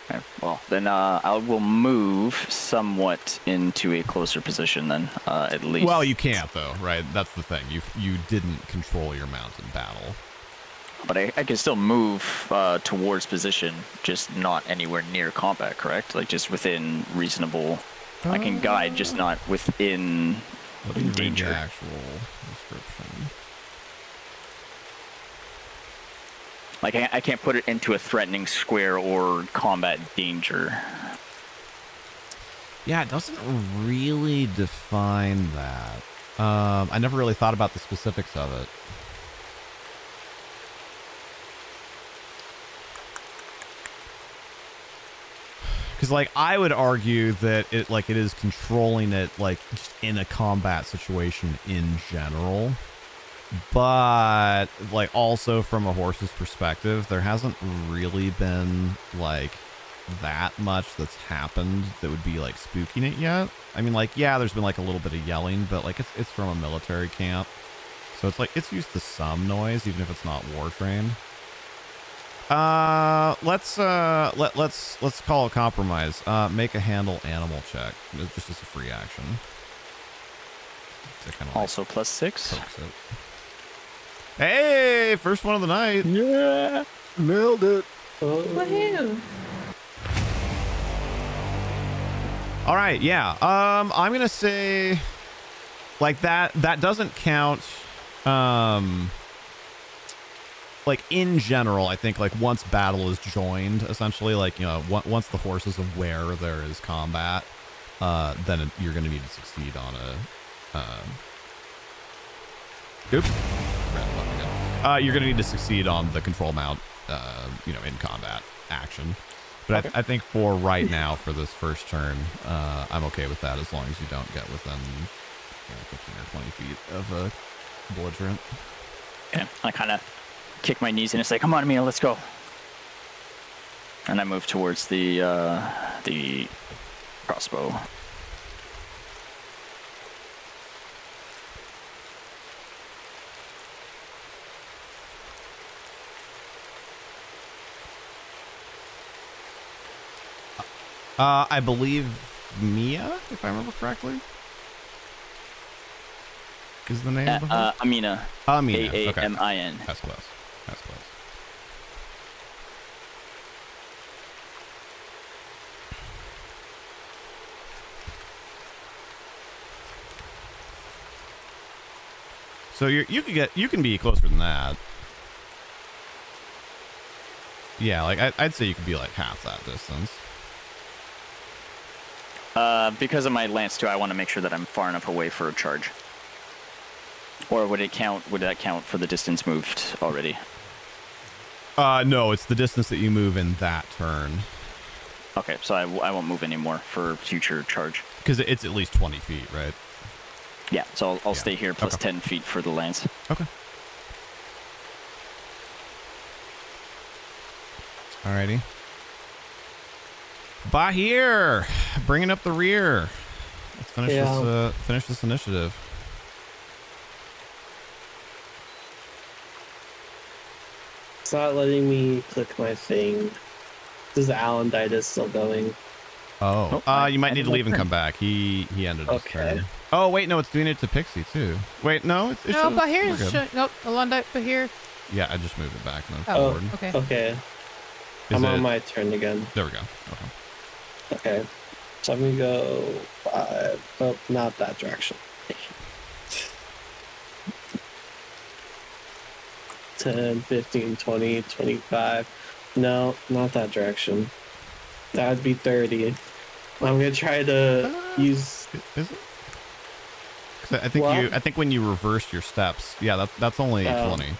Okay, well, then I will move somewhat into a closer position then, at least. Well, you can't though, right? That's the thing. You didn't control your mount in battle. But I can still move towards position, just not anywhere near combat, correct? Like just within reasonable... I can guide, just not within Let me read danger. the actual description. Like I can't put it into a threatening square or combat danger. Yeah, it doesn't really define that. I never really thought about the specifics of it. Because, like, I would argue that it is controlling it, like, just in a combat situation in general. But, like, also from a horse's perspective, there hasn't really been, like, that much that's happened that would be, like, spooking it yet. I mean, like, yeah, there's been, like, a little bit of yelling, but, like, it's from a military camp. So it's, like, it's used to some noise, even if it's not war trained. Let's call a compromise. Make a handle animal check. It's just as a free action. To kind of Also +6. pokes it. Hey, first one of the night. Yeah, nailed it. Woohoo! All right, yeah. I'm gonna say, like that doesn't count. Like in general, I think like once battle is joined, essentially, like, you know, once the horse is aware there is combat, then you're going to need to succeed on a. Oops. You're going to need to succeed on the control mount, you know, in combat action. But okay. I think for right now, for this first turn, I'm okay with that as long as you don't get within 15 or 20 feet of a belligerent. Yeah, I kind of kick my knees in and say, "Come on, Mia, let's go." And I move towards the crossbow. I believe Mia, if I remember correctly, is the name of the horse? Amina. Amina. A-A-M-I-N. Okay. That's close. That's close. So you can be closer than that. Yeah, like I'd say you could be like half that distance. Because of my lance too, I want to make sure that I'm far enough away for a charge. Or would it count? Would that count for the distance moved already? No, it's the distance that you move in that turn. Okay, so I won't move anymore for future charge. Because it's at least 20 feet, right? Yeah, so I'll Yeah. stay here plus Okay. 10 feet for the lance. Okay. Alrighty. Baheer, bringing up the rear. Let's finish this initiative. It's not letting me click my thing. This Alondite is still going. Oh, you might need to leave and come back. He ended his Okay. turn. Oh wait, no, it's doing it to Pixie too. Wait, no, it's No, we're Baheer's good. nope. Alondite Baheer. Yeah, I just moved it back and then Oh, forward. okay. Okay, Is I'm on it- my turn again. There we go. Okay. Okay, so I'm gonna go 5. Oh, not that direction. 10, 15, 20, 25. No, not that direction. That would be 30. I'm gonna try to use. Is it? 'Cause I think when you reverse your steps, yeah, that's only 20.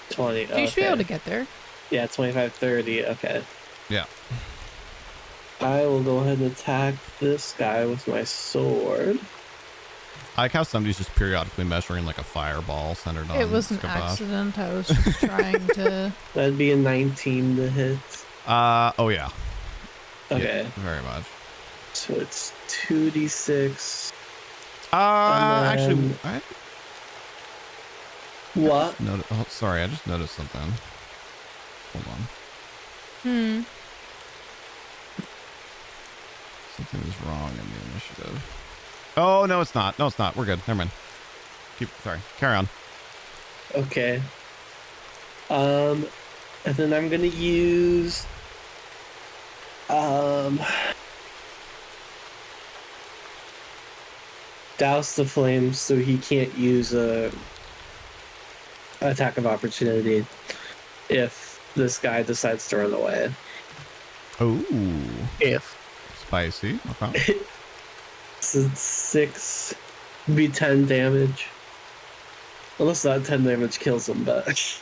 20. So you should be able to get there. Yeah, 25, 30. Okay. Yeah. I will go ahead and attack this guy with my sword. I like how somebody's just periodically measuring like a fireball centered on It was an Skabash. accident. I was just trying to. That'd be a 19 to hit. Oh yeah. Okay. Yeah, very much. So it's 2d6. Actually, then- I What? sorry, I just noticed something. Hold on. Something was wrong in the initiative. Oh, no, it's not. No, it's not. We're good. Never mind. Sorry. Carry on. Okay. And then I'm gonna use douse the flames so he can't use a attack of opportunity if this guy decides to run away. Oh, If spicy. Okay. So 6 be 10 damage. Unless that 10 damage kills him, but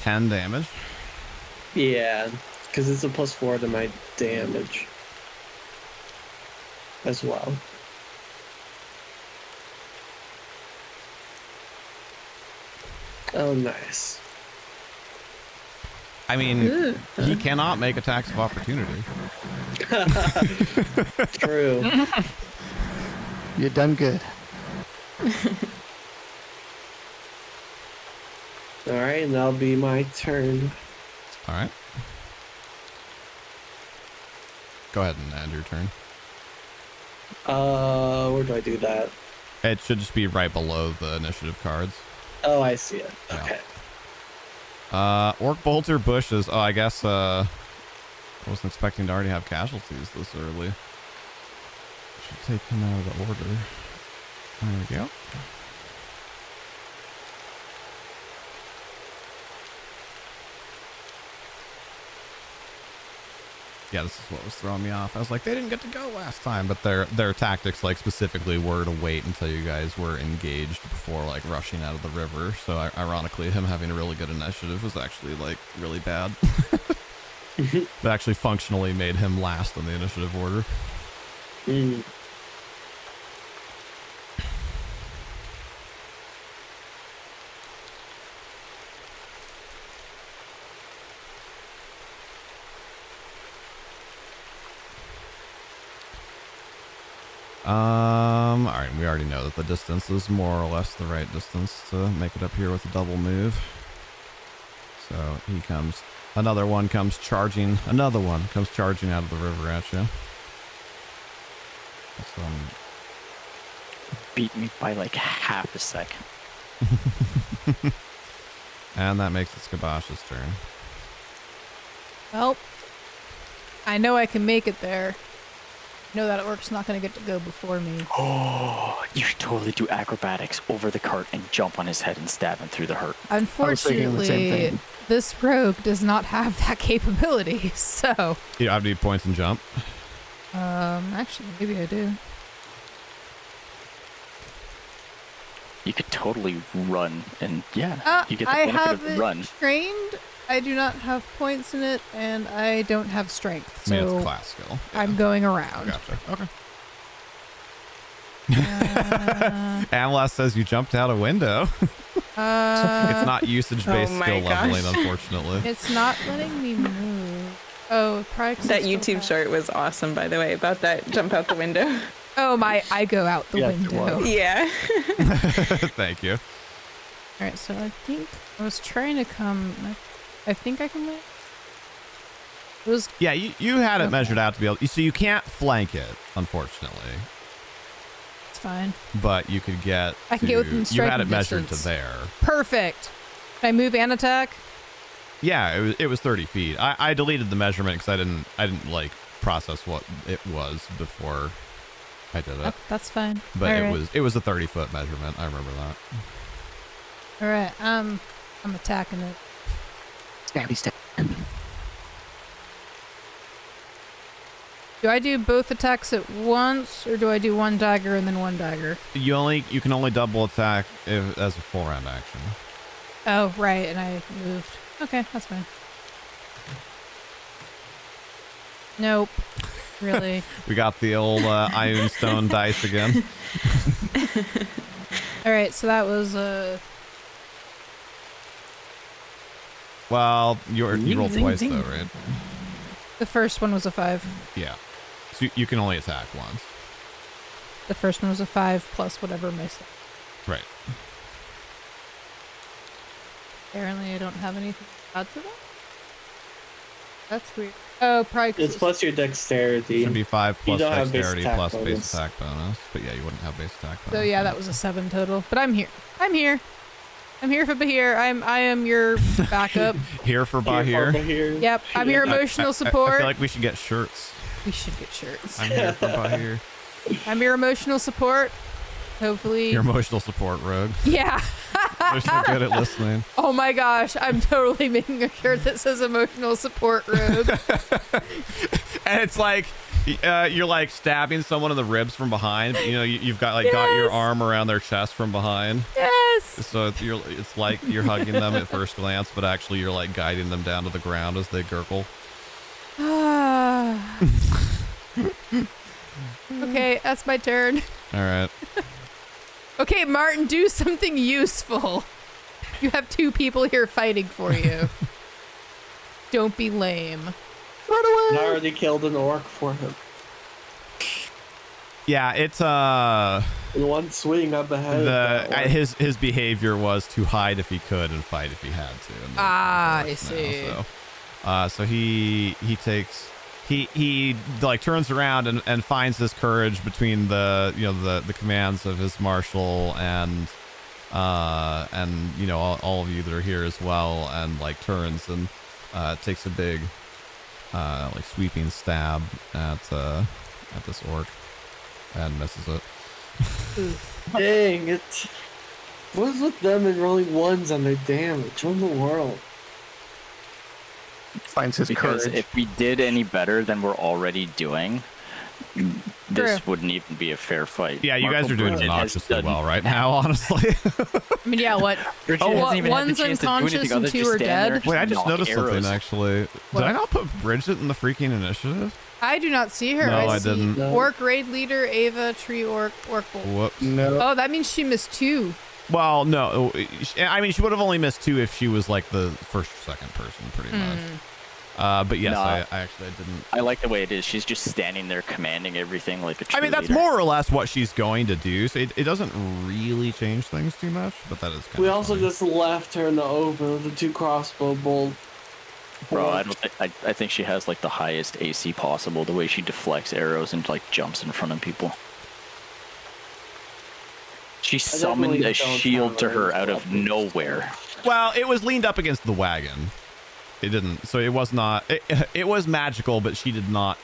10 damage. yeah, because it's a +4 to my damage as well. Oh, nice. I mean, he cannot make attacks of opportunity. True. you done good. Alright, and that'll be my turn. All right. Go ahead and end your turn. Where do I do that? It should just be right below the initiative cards. Oh, I see it. Yeah. Okay. Orc bolter bushes. Oh, I guess I wasn't expecting to already have casualties this early. Should take him out of the order. There we go. Yeah, this is what was throwing me off. I was like, they didn't get to go last time, but their tactics like specifically were to wait until you guys were engaged before like rushing out of the river. So ironically, him having a really good initiative was actually like really bad. That actually functionally made him last in the initiative order. Mm. All right, we already know that the distance is more or less the right distance to make it up here with a double move. So he comes, another one comes charging out of the river at you. So, Beat me by like half a second. and that makes it Skabash's turn. Well, I know I can make it there. know that orc's not gonna get to go before me. Oh, you should totally do acrobatics over the cart and jump on his head and stab him through the heart. thinking the same Unfortunately, thing. this rogue does not have that capability, so... You have to do points and jump. Actually, maybe I do. You could totally run, and yeah, you get the I benefit have of the it run. trained. I do not have points in it, and I don't have strength, I mean, so it's class skill. Yeah. I'm going around. Gotcha. Okay. Uh, Amlas says you jumped out a window. It's not usage-based Oh my skill leveling, gosh. unfortunately. it's not letting me move. Oh, probably 'cause That I still YouTube have- short was awesome, by the way, about that jump out the window. Oh my! I go out the Yes, it window. was. Yeah. Thank you. All right, so I think I was trying to come. I think I can. It was Yeah, you had it Okay. measured out to be able. So you can't flank it, unfortunately, it's fine. but you could get. I can to, get within You had striking it measured distance. to there. Perfect. Can I move and attack? Yeah, it was 30 feet. I deleted the measurement because I didn't like process what it was before I did it. That's fine. But All right. it was a 30-foot measurement. I remember that. All right. I'm attacking it. Stabby stab. Do I do both attacks at once, or do I do one dagger and then one dagger? You can only double attack as a full round action. Oh, right, and I moved. Okay, that's fine. Nope. Really? We got the old ironstone dice again. All right, so that was Well, you rolled Zing, twice zing. though, right? the first one was a 5. Yeah. So you can only attack once. The first one was a 5 plus whatever my stuff. Right. Apparently, I don't have anything to add to that. That's weird. Oh, probably 'cause It's plus your dexterity. Should be 5 You plus don't have base dexterity attack plus base bonus. attack bonus. But yeah, you wouldn't have base attack bonus. So yeah, that was a 7 total. But I'm here. I'm here. I'm here for Baheer. I am your backup. Here for Here for Baheer. Baheer. Yep, I'm your emotional support. I feel like we should get shirts. We should get shirts. I'm here for Baheer. I'm your emotional support. Hopefully. Your emotional support, Rogue. Yeah. They're so good at listening. Oh my gosh, I'm totally making a shirt that says emotional support rogue. And it's like you're like stabbing someone in the ribs from behind. You know, you've got got your Yes. arm around their chest from behind. Yes. So it's like you're hugging them at first glance, but actually you're like guiding them down to the ground as they gurgle. Ah. Okay, that's my turn. All right. Okay, Martin, do something useful. You have 2 people here fighting for you. Don't be lame. I already killed an orc for him. Yeah, it's In one swing, I'm ahead of that orc. his behavior was to hide if he could and fight if he had to. And Ah, it works I see. So he takes he like turns around and finds this courage between the commands of his marshal and all of you that are here as well, and like turns and takes a big like sweeping stab at this orc and misses it. Oof. Dang it. What's with them and rolling 1s on their damage? What in the world? Finds his Because courage. if we did any better than we're already doing, this True. wouldn't even be a fair fight. Yeah, you guys Marshal are doing Brigit has obnoxiously done- well right now, honestly. I mean, yeah, what? Brigit Oh, hasn't even had the one's chance to do unconscious anything and other than 2 just are stand there dead? and Wait, I just knock noticed arrows. something actually. What? Did I not put Brigit in the freaking initiative? I do not see her. No, I see didn't. No. Orc raid leader, Ava, tree orc, orc bull. Whoops. No. Oh, that means she missed 2. Well, no. I mean, she would have only missed 2 if she was like the first or second person, pretty much. But yes, No. I actually didn't. I like the way it is. She's just standing there commanding everything like a true I mean, that's leader. more or less what she's going to do. So it doesn't really change things too much, but that is kind We of also funny. just left her in the open with the 2 crossbow bolt. Bro, I think she has like the highest AC possible. The way she deflects arrows and like jumps in front of people. She summoned definitely a don't shield have to a her out of weapon. nowhere. Well, it was leaned up against the wagon. It didn't. So it was not. It was magical, but she did not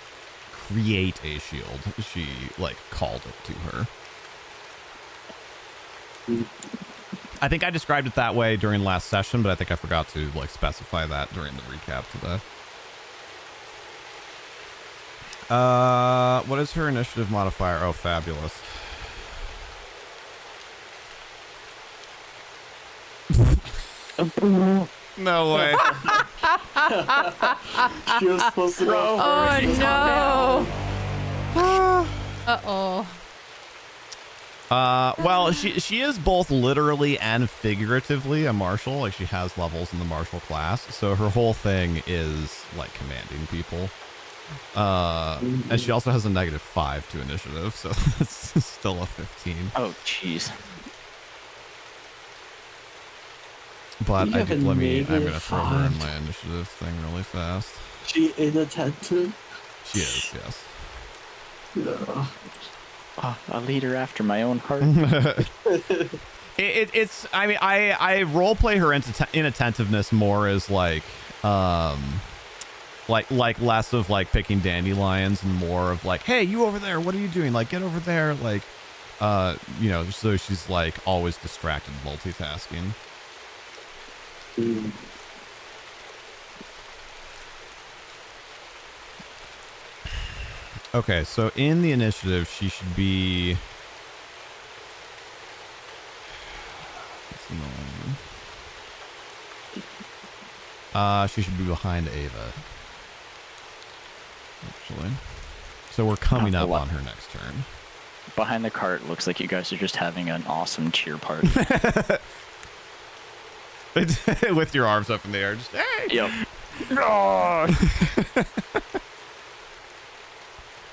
create a shield. She like called it to her. I think I described it that way during last session, but I think I forgot to like specify that during the recap today. What is her initiative modifier? Oh, fabulous. No way. She was supposed to go first. Oh no. Uh-oh. Well, she is both literally and figuratively a marshal. Like, she has levels in the marshal class, so her whole thing is like commanding people. And she also has a -5 to initiative, so it's still a 15. Oh, jeez. But You I have did, a I'm gonna throw her in -5. my initiative thing really fast. She inattentive. She is, yes. No. A leader after my own heart. It's I mean I role play her inattentiveness more as like less of like picking dandelions and more of like, hey, you over there, what are you doing? Like, get over there, like you know, so she's like always distracted multitasking. Okay, so in the initiative, she should be. That's annoying. She should be behind Ava. Actually, so we're coming up on her next turn. Behind the cart, looks like you guys are just having an awesome cheer party. With your arms up in the air, just hey. Yep.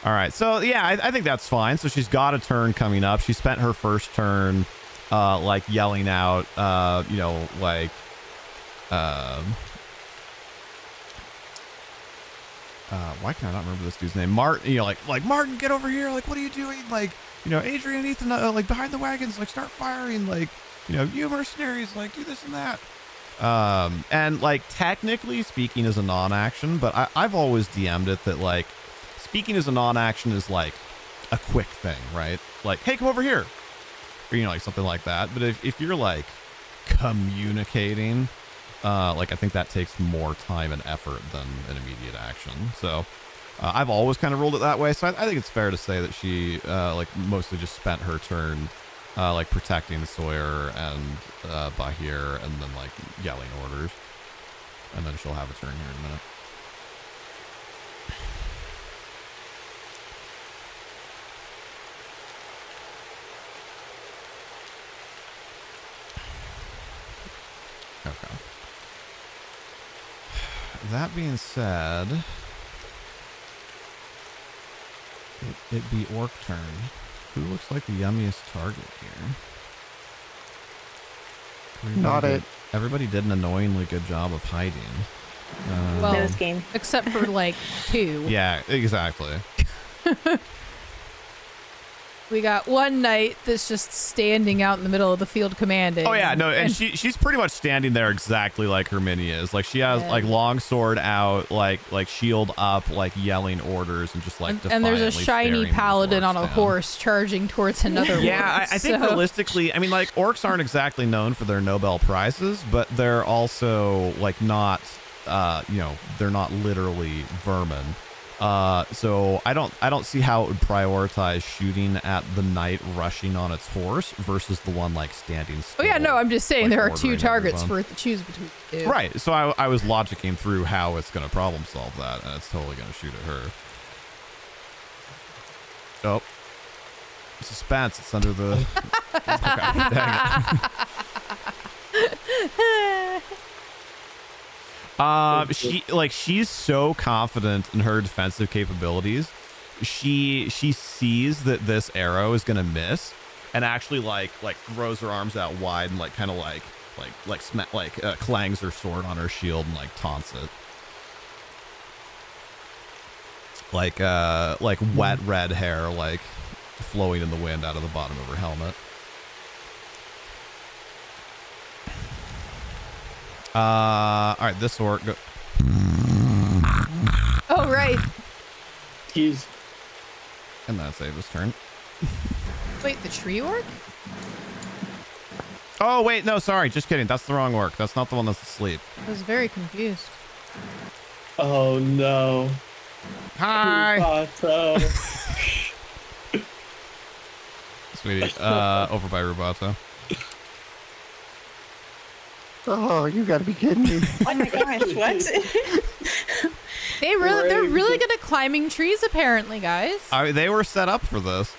All right, so yeah, I think that's fine. So she's got a turn coming up. She spent her first turn, like yelling out, you know, like, why can I not remember this dude's name? Martin, you know, like Martin, get over here! Like, what are you doing? Like, you know, Adrian, Ethan, like behind the wagons, like start firing! Like, you know, you mercenaries, like do this and that. And like technically speaking is a non-action, but I've always DM'd it that like. Speaking as a non-action is like a quick thing, right? Like, hey, come over here. Or, you know, like something like that. But if you're like communicating, like I think that takes more time and effort than an immediate action. So I've always kind of ruled it that way. So I think it's fair to say that she like mostly just spent her turn like protecting Sawyer and Baheer and then like yelling orders. And then she'll have a turn here in a minute. Okay. That being said, it be orc turn. Who looks like the yummiest target here? Everybody did an annoyingly good job of hiding. Well, Nose game. except for like 2. Yeah, exactly. We got one knight that's just standing out in the middle of the field commanding. Oh yeah, no, and she's pretty much standing there exactly like her mini is. Like she has like long sword out, like shield up, like yelling orders and just like and there's a defiantly shiny staring paladin these on a orcs down. horse charging towards another Yeah, orc, I think so- realistically, I mean, like orcs aren't exactly known for their Nobel prizes, but they're also like not, you know, they're not literally vermin. So I don't see how it would prioritize shooting at the knight rushing on its horse versus the one like standing still. Oh yeah, no, I'm just saying like, there are 2 ordering targets everyone. for it to choose between. Two. Right. So I was logicking through how it's going to problem solve that, and it's totally going to shoot at her. Oh. Suspense. It's under the... Okay. Dang it. She's so confident in her defensive capabilities. She sees that this arrow is going to miss and actually like throws her arms out wide and like kind of clangs her sword on her shield and like taunts it. Like wet red hair like flowing in the wind out of the bottom of her helmet. All right, this orc go. Oh right. He's And that's Ava's turn. Wait, the tree orc? Oh, wait, no, sorry. Just kidding. That's the wrong orc. That's not the one that's asleep. I was very confused. Oh no. Hi. Rubato. Sweetie. Over by Rubato. Oh, you gotta be kidding me. Oh my gosh, what? They're really good at climbing trees, apparently, guys. They were set up for this,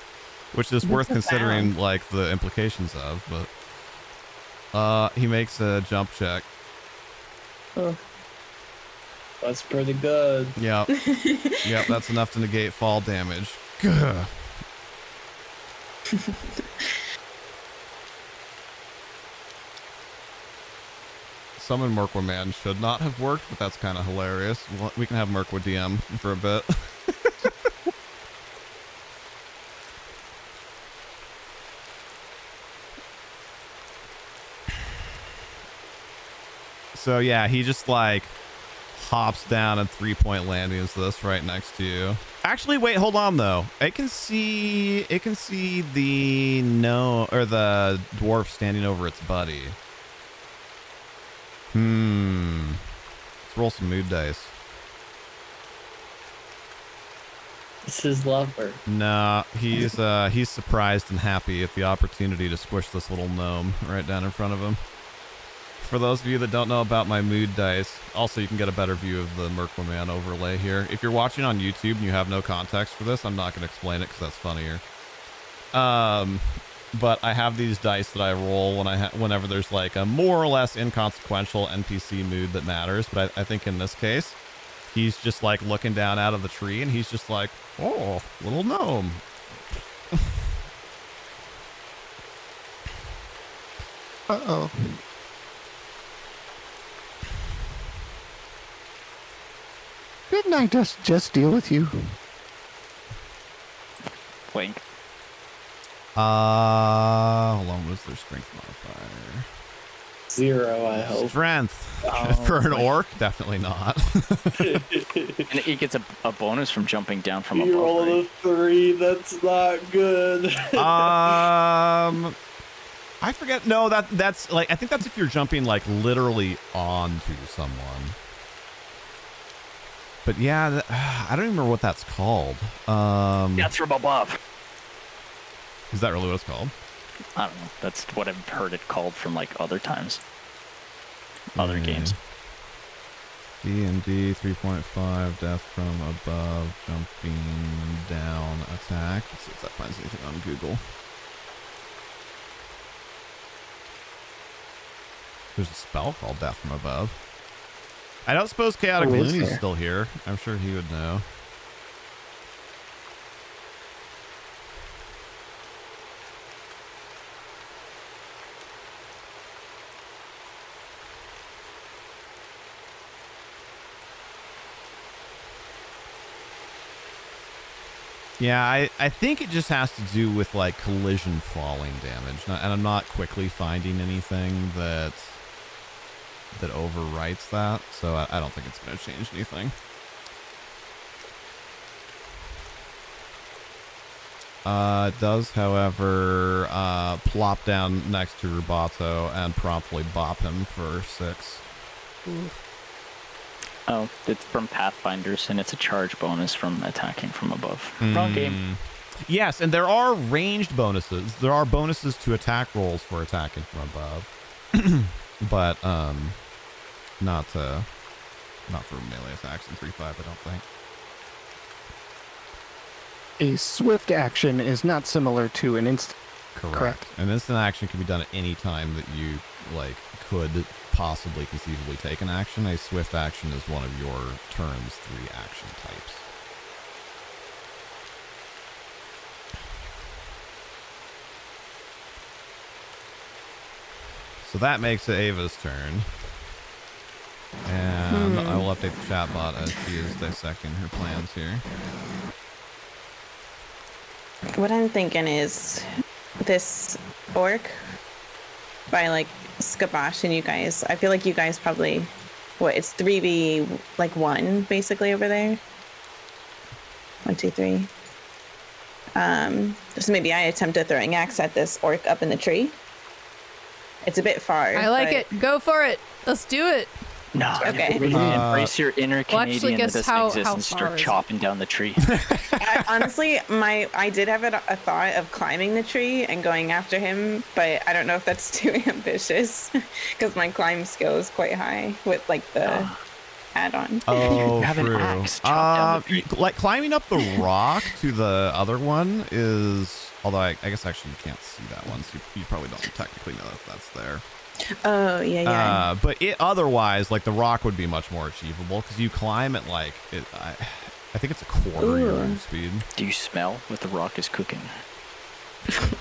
which is worth considering, like, the implications of, but... he makes a jump check. Oh. That's pretty good. Yep. Yep, that's enough to negate fall damage. Gah. Summon Merkwa Man should not have worked, but that's kind of hilarious. We can have Merkwa DM for a bit. So yeah, he just like hops down and 3-point landing is this right next to you. Actually, wait, hold on though. It can see the the dwarf standing over its buddy. Let's roll some mood dice. It's his lover. Nah, he's surprised and happy at the opportunity to squish this little gnome right down in front of him. For those of you that don't know about my mood dice, also you can get a better view of the Merkwa Man overlay here. If you're watching on YouTube and you have no context for this, I'm not going to explain it because that's funnier. But I have these dice that I roll whenever there's like a more or less inconsequential NPC mood that matters. But I think in this case, he's just like looking down out of the tree and he's just like, oh, little gnome. Uh-oh. Didn't I just deal with you? Wink. Hold on, what is their strength modifier? 0, I hope. Strength. For an orc? Definitely not. And he gets a bonus from jumping down from You above. rolled a Right? 3. That's not good. I forget. No, that's like, I think that's if you're jumping like literally onto someone. But yeah, I don't even remember what that's called. That's from above. Is that really what it's called? I don't know. That's what I've heard it called from like other times. Other games. D&D 3.5, death from above, jumping down, attack. Let's see if that finds anything on Google. There's a spell called death from above. I don't suppose Chaotic Oh, is Looney's there? still here. I'm sure he would know. Yeah, I think it just has to do with like collision falling damage, and I'm not quickly finding anything that overwrites that, so I don't think it's going to change anything. It does, however, plop down next to Rubato and promptly bop him for 6. Oof. Oh, it's from Pathfinders, and it's a charge bonus from attacking from above. Wrong game. Yes, and there are ranged bonuses. There are bonuses to attack rolls for attacking from above, but not for melee attacks in 3.5. I don't think. A swift action is not similar to an instant. Correct. An instant action can be done at any time that you like could possibly conceivably take an action. A swift action is one of your turn's 3 action types. So that makes it Ava's turn. And I will update the chat bot as she is dissecting her plans here. What I'm thinking is this orc by like Skabash and you guys. I feel like you guys probably it's 3v like 1 basically over there. 1, 2, 3. So maybe I attempt a throwing axe at this orc up in the tree. It's a bit far. I like but- it. Go for it. Let's do it. No, Okay. embrace your inner Well, actually, Canadian guess that doesn't how exist and far start is it? chopping down the tree. Honestly, I did have a thought of climbing the tree and going after him, but I don't know if that's too ambitious because my climb skill is quite high with like the add-on. Oh, You have an true. axe, chop down the tree. Like climbing up the rock to the other one is, although I guess actually you can't see that one, so you probably don't technically know if that's there. Oh yeah. But it otherwise, like the rock would be much more achievable because you climb at like I think it's a quarter your Ooh. move speed. Do you smell what the rock is cooking?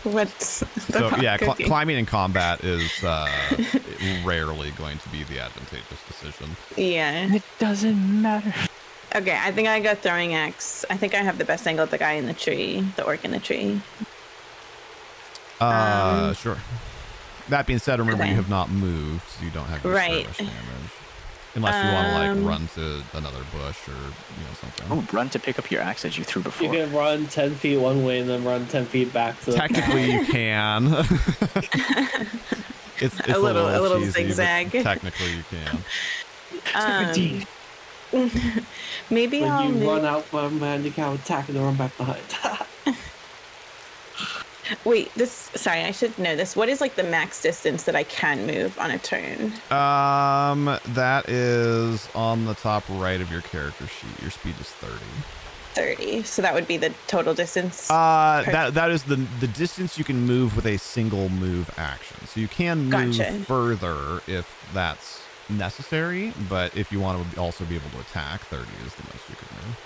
What's the So rock yeah, cooking? climbing in combat is rarely going to be the advantageous decision. Yeah. It doesn't matter. Okay, I think I got throwing axe. I think I have the best angle at the guy in the tree, the orc in the tree. Sure. That being said, remember okay. you have not moved, so you don't have your Right. skirmish damage. Unless you want to like run to another bush or something. Oh, run to pick up your axe that you threw You before. can run 10 feet one way and then run 10 feet back to the Technically, you can. it's A little cheesy, but zigzag. Technically, you can. Maybe When I'll you move. run out from behind, you can attack and then run back behind. Wait, sorry, I should know this. What is like the max distance that I can move on a turn? That is on the top right of your character sheet. Your speed is 30. 30. So that would be the total distance. That is the distance you can move with a single move action. So you can move Gotcha. further if that's necessary, but if you want to also be able to attack, 30 is the most you can move.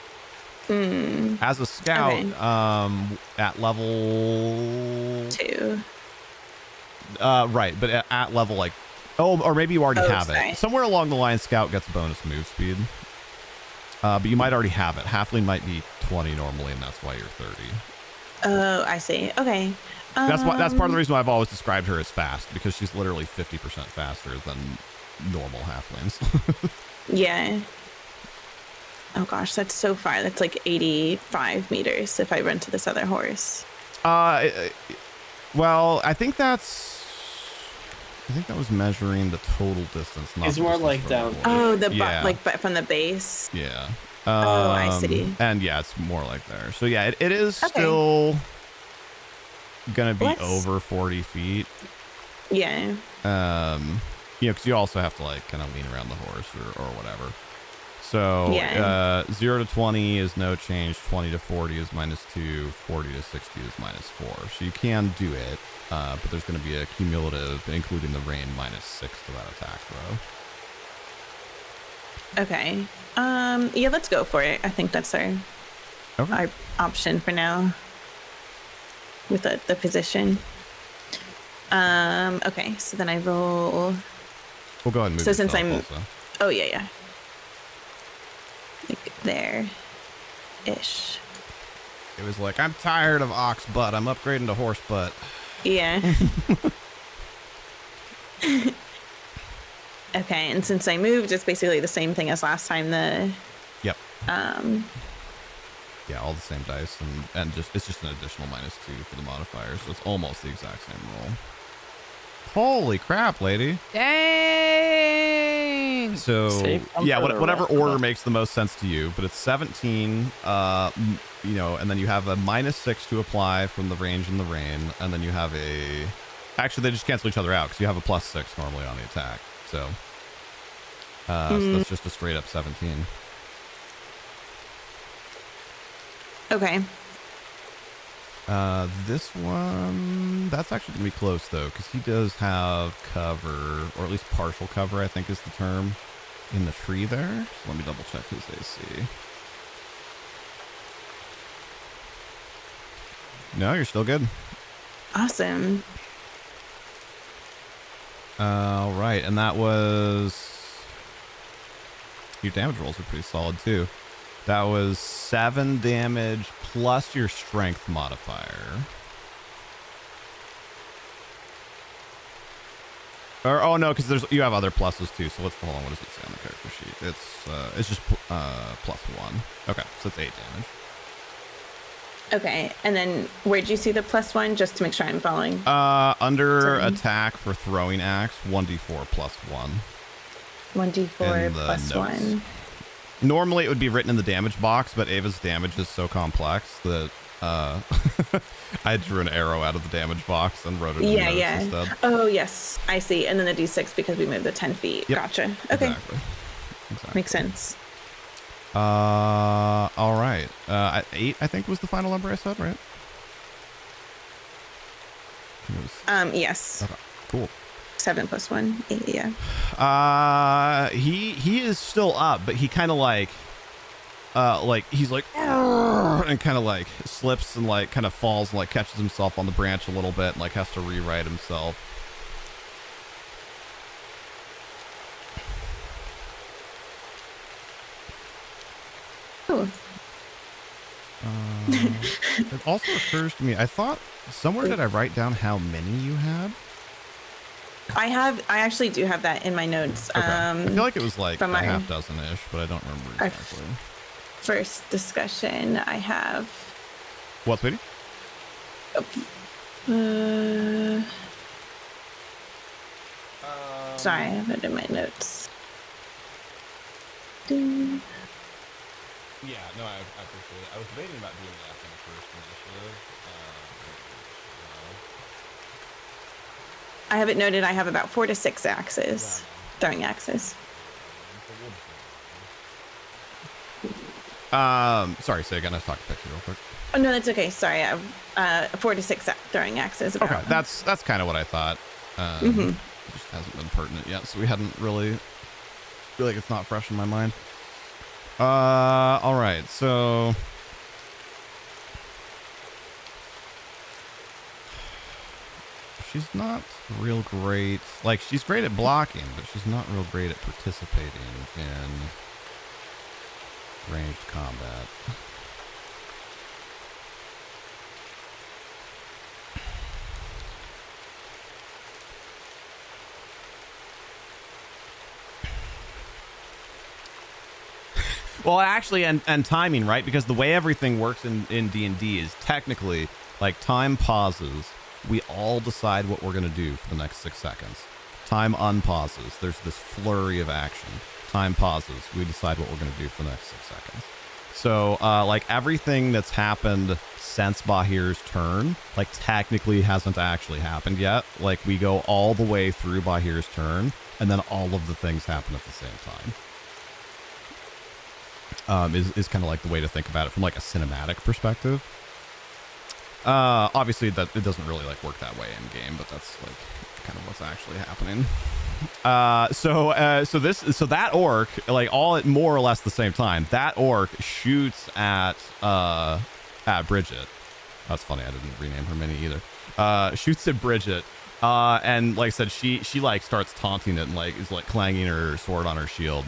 As a scout, Okay. at level 2. right, but at level like, or maybe you already have sorry. it. Somewhere along the line, scout gets bonus move speed. But you might already have it. Halfling might be 20 normally, and that's why you're 30. Oh, I see. Okay. That's part of the reason why I've always described her as fast, because she's literally 50% faster than normal halflings. Yeah. Oh gosh, that's so far. That's like 85 meters if I run to this other horse. Well, I think that was measuring the total distance. Not It's the more distance like from down. the Oh, the Yeah. but from the base. Yeah. Oh, I see. And yeah, it's more like there. So yeah, it is Okay. still gonna be Let's- over 40 feet. Yeah. Because you also have to like kind of lean around the horse or whatever. So Yeah. 0 to 20 is no change. 20 to 40 is -2. 40 to 60 is -4. So you can do it, but there's going to be a cumulative, including the rain, -6 to that attack throw. Okay. Yeah, let's go for it. I think that's our option for now with the position. Okay, so then I roll. We'll go ahead and move. So since yourself I'm- also. Oh yeah. Like there ish. It was like, I'm tired of ox butt. I'm upgrading to horse butt. Yeah. Okay, and since I moved, it's basically the same thing as last time. Yep. Yeah, all the same dice, and it's just an additional -2 for the modifiers, so it's almost the exact same roll. Holy crap, lady! Dang. So Save them yeah, for the whatever rest of order us. makes the most sense to you, but it's 17. And then you have a -6 to apply from the range and the rain, and then you have a. Actually, they just cancel each other out because you have a +6 normally on the attack. So that's just a straight up 17. Okay. This one, that's actually gonna be close though, because he does have cover, or at least partial cover, I think is the term, in the tree there. So let me double check his AC. No, you're still good. Awesome. All right, and that was your damage rolls are pretty solid too. That was 7 damage plus your strength modifier. Or no, because you have other pluses too. So hold on. What does it say on the character sheet? It's just +1. Okay, so it's 8 damage. Okay, and then where'd you see the +1? Just to make sure I'm following. Under Sorry. attack for throwing axe, 1d4 plus 1. 1d4 in the plus notes. 1. Normally it would be written in the damage box, but Ava's damage is so complex that I drew an arrow out of the damage box and wrote it in the notes instead. Oh, yes, I see. And then the d6 because we moved the 10 feet. Yep. Gotcha. Okay, Exactly. makes sense. All right. 8, I think, was the final number I said, right? It was- Yes. Okay, cool. 7 plus 1, 8, yeah. He is still up, but he kind of like he's like and kind of like slips and like kind of falls and like catches himself on the branch a little bit and like has to rewrite himself. Ooh. It also occurs to me, I thought somewhere did I write down how many you had? I actually do have that in my notes. Okay. I feel like it was like from a our- half dozen-ish, but I don't remember our- exactly. First discussion I have. What, sweetie? Sorry, I have it in my notes. Yeah, no, I appreciate it. I was debating about doing that in the first initiative. I have it noted I have about 4 to 6 axes. Throwing axes. Sorry, say again. I was talking to Pixie real quick. Oh, no, that's okay. Sorry. I have 4 to 6 throwing axes. Okay, that's kind of what I thought. It just hasn't been pertinent yet, so we hadn't really feel like it's not fresh in my mind. All right, so she's not real great. Like, she's great at blocking, but she's not real great at participating in ranged combat. Well, actually, and timing, right? Because the way everything works in D&D is technically, like, time pauses. We all decide what we're going to do for the next 6 seconds. Time unpauses. There's this flurry of action. Time pauses. We decide what we're going to do for the next 6 seconds. So, like, everything that's happened since Baheer's turn, like, technically hasn't actually happened yet. Like, we go all the way through Baheer's turn, and then all of the things happen at the same time. Is kind of like the way to think about it from like a cinematic perspective. Obviously that it doesn't really like work that way in game, but that's like kind of what's actually happening. So that orc, like all at more or less the same time, that orc shoots at Brigit. That's funny, I didn't rename her mini either. Shoots at Brigit. And like I said, she like starts taunting it and like is like clanging her sword on her shield.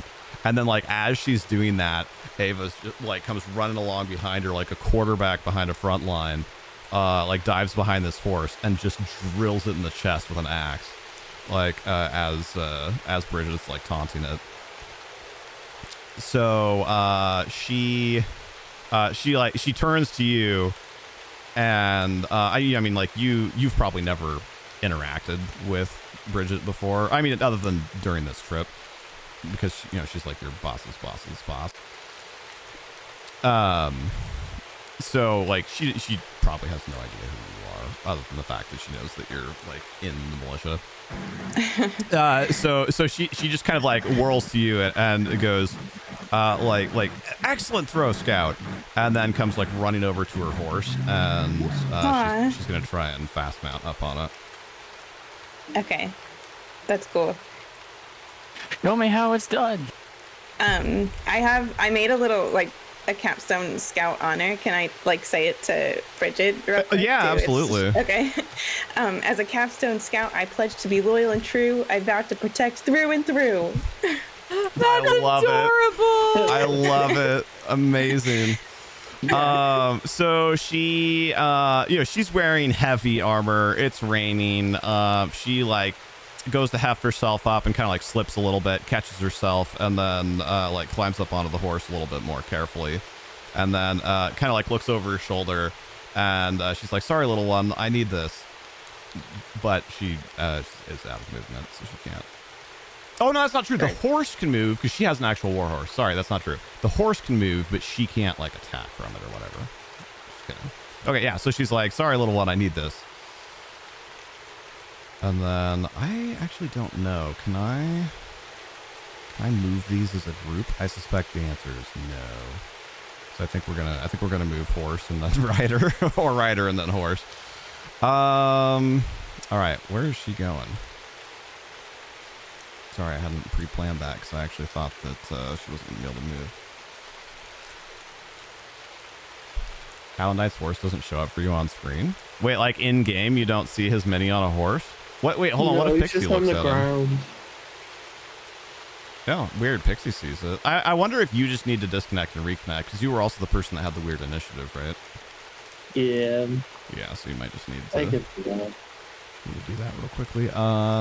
And then, like, as she's doing that, Ava's just, like, comes running along behind her like a quarterback behind a front line, like, dives behind this horse and just drills it in the chest with an axe, like, as Brigit's, like, taunting it. So, she turns to you, and, I mean, like, you've probably never interacted with Brigit before. I mean, other than during this trip. Because, you know, she's like your boss's boss's boss. So, like, she probably has no idea who you are, other than the fact that she knows that you're, like, in the militia. So she just kind of, like, whirls to you and goes, like, excellent throw, Scout. And then comes, like, running over to her horse, and she's going to try and fast mount up on it. Okay. That's cool. Show me how it's done. I made a little, like, a capstone scout honor. Can I, like, say it to Brigit? real quick, Yeah, too? absolutely. Okay. As a capstone scout, I pledge to be loyal and true. I vow to protect through and through. That's adorable. I love it. Amazing. So she, you know, she's wearing heavy armor. It's raining. She like goes to heft herself up and kind of like slips a little bit, catches herself, and then like climbs up onto the horse a little bit more carefully, and then kind of like looks over her shoulder And she's like, sorry, little one, I need this. But she is out of movement, so she can't. Oh, no, that's not true. The horse can move because she has an actual war horse. Sorry, that's not true. The horse can move, but she can't, like, attack from it or whatever. Just kidding. Okay, yeah, so she's like, sorry, little one, I need this. And then I actually don't know. Can I move these as a group? I suspect the answer is no. So I think we're gonna move horse and then rider, or rider and then horse. All right, where is she going? Sorry, I hadn't pre-planned that because I actually thought that she wasn't gonna be able to move. Alondite's horse doesn't show up for you on screen. Wait, like in game, you don't see his mini on a horse? What? Wait, hold on. What if Pixie just looks on the at ground. him? Oh, weird. Pixie sees it. I wonder if you just need to disconnect and reconnect because you were also the person that had the weird initiative, right? Yeah. Yeah, so you might just need I to can do that. do that real quickly.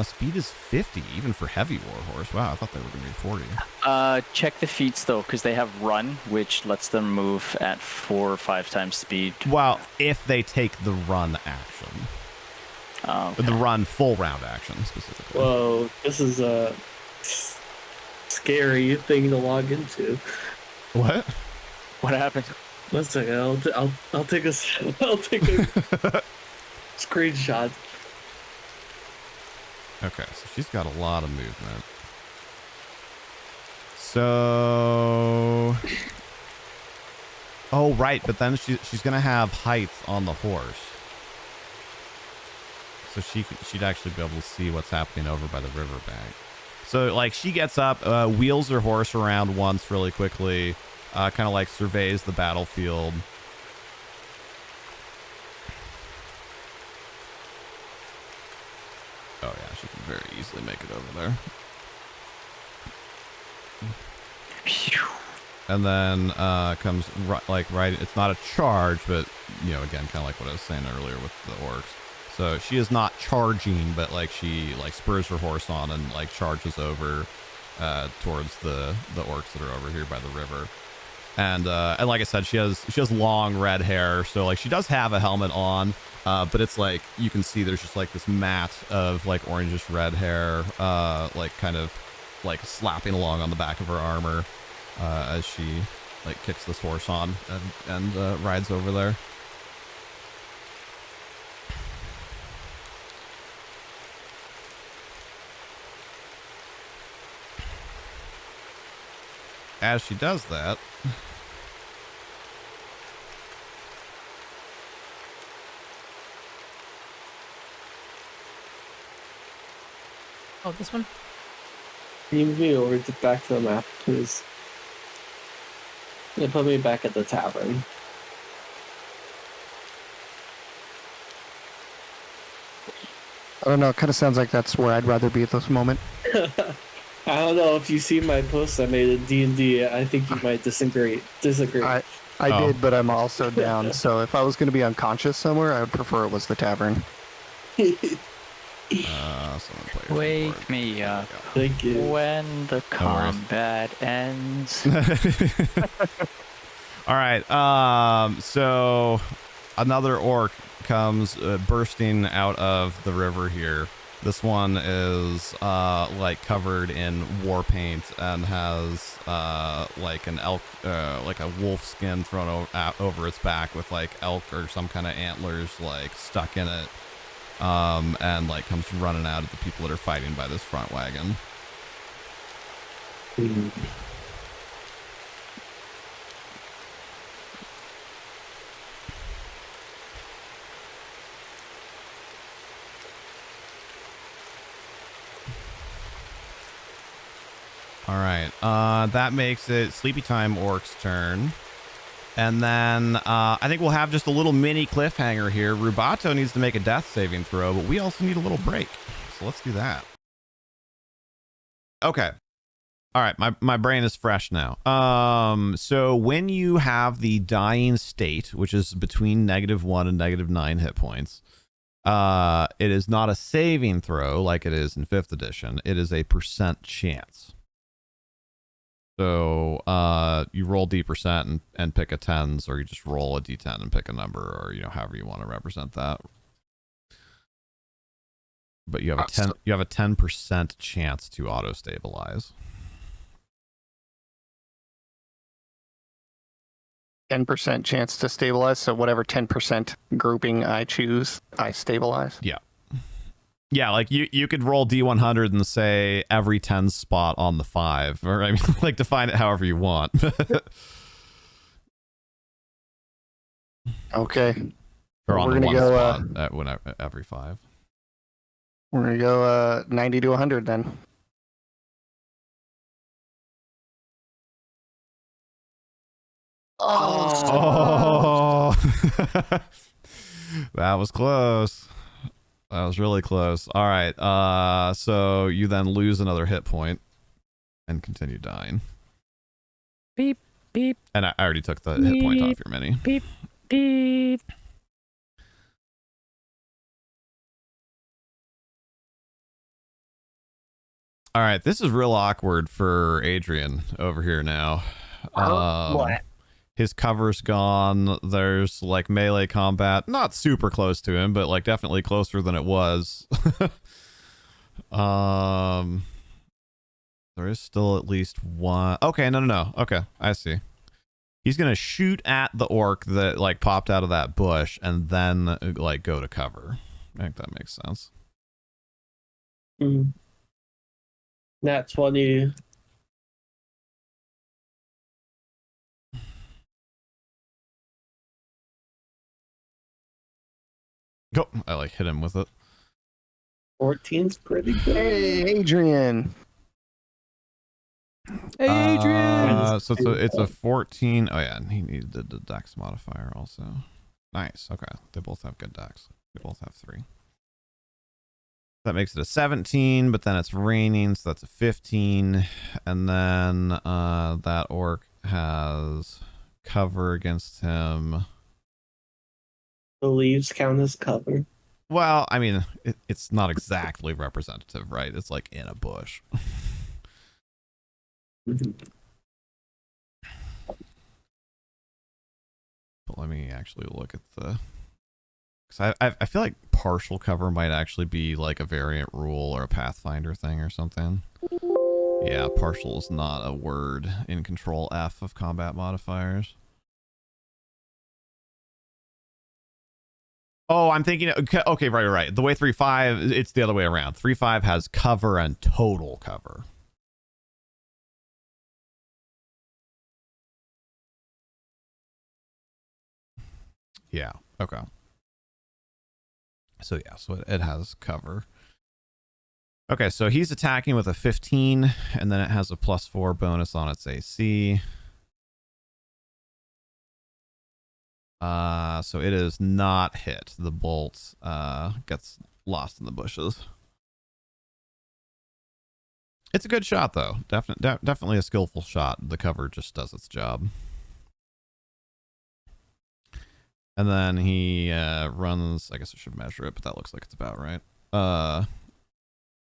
Speed is 50, even for heavy warhorse. Wow, I thought they were going to be 40. Check the feats though, because they have run, which lets them move at 4 or 5 times speed. Well, if they take the run action. Okay. The run full round action, specifically. Whoa, this is a scary thing to log into. What? What happened? One second, I'll take a screenshot. Okay, so she's got a lot of movement. So... Oh, right, but then she's going to have height on the horse. So she'd actually be able to see what's happening over by the riverbank. So, like, she gets up, wheels her horse around once really quickly, kind of like surveys the battlefield. Oh, yeah, she can very easily make it over there. And then comes, right, it's not a charge, but, you know, again, kind of like what I was saying earlier with the orcs. So she is not charging, but, like, she, like, spurs her horse on and, like, charges over towards the orcs that are over here by the river. And like I said, she has long red hair, so, like, she does have a helmet on, but it's like you can see there's just like this mat of like orangish red hair, like kind of like slapping along on the back of her armor as she like kicks this horse on and rides over there. As she does that, Oh, this one? Can you move me over back to the map, please? And put me back at the tavern. I don't know. It kind of sounds like that's where I'd rather be at this moment. I don't know if you see my post I made at D&D. I think you might disagree. I did, but I'm also down. So if I was going to be unconscious somewhere, I would prefer it was the tavern. Wake me up Thank you. when the combat ends. All right. So another orc comes bursting out of the river here. This one is like covered in war paint and has like an elk, like a wolf skin thrown over its back with like elk or some kind of antlers like stuck in it, and like comes running out at the people that are fighting by this front wagon. All right, that makes it Sleepy Time Orc's turn. And then I think we'll have just a little mini cliffhanger here. Rubato needs to make a death saving throw, but we also need a little break. So let's do that. Okay. All right, my brain is fresh now. So when you have the dying state, which is between -1 and -9 hit points, it is not a saving throw like it is in 5th edition. It is a % chance. So you roll D% and pick a tens, or you just roll a D10 and pick a number, or however you want to represent that. But you have a 10% chance to auto stabilize. 10% chance to stabilize. So whatever 10% grouping I choose, I stabilize. Yeah. Yeah, like you could roll D100 and say every 10 spot on the 5, or I mean, like define it however you want. Okay. Or on We're the gonna one go, spot at every 5. We're going to go 90 to 100 then. Oh, that was close. That was really close. All right. So you then lose another hit point and continue dying. Beep, beep. And I already took the hit point off your mini. Beep, beep. All right. This is real awkward for Adrian over here now. What? His cover's gone. There's like melee combat, not super close to him, but like definitely closer than it was. There is still at least one. Okay, no. Okay, I see. He's gonna shoot at the orc that like popped out of that bush and then like go to cover. I think that makes sense. Nat 20. Go. I like hit him with it. 14's pretty good. Hey, Adrian. Adrian. So it's a 14. Oh yeah, and he needed the dex modifier also. Nice. Okay, they both have good dex. They both have 3. That makes it a 17, but then it's raining, so that's a 15. And then that orc has cover against him. The leaves count as cover. Well, I mean, it's not exactly representative, right? It's like in a bush. But let me actually look at the... Because I feel like partial cover might actually be like a variant rule or a Pathfinder thing or something. Yeah, partial is not a word in Control F of combat modifiers. Oh, I'm thinking... Okay, right. The way 3.5, it's the other way around. 3.5 has cover and total cover. Yeah, okay. So yeah, so it has cover. Okay, so he's attacking with a 15, and then it has a +4 bonus on its AC. So it is not hit. The bolt gets lost in the bushes. It's a good shot, though. Definitely a skillful shot. The cover just does its job. And then he runs. I guess I should measure it, but that looks like it's about right. Oh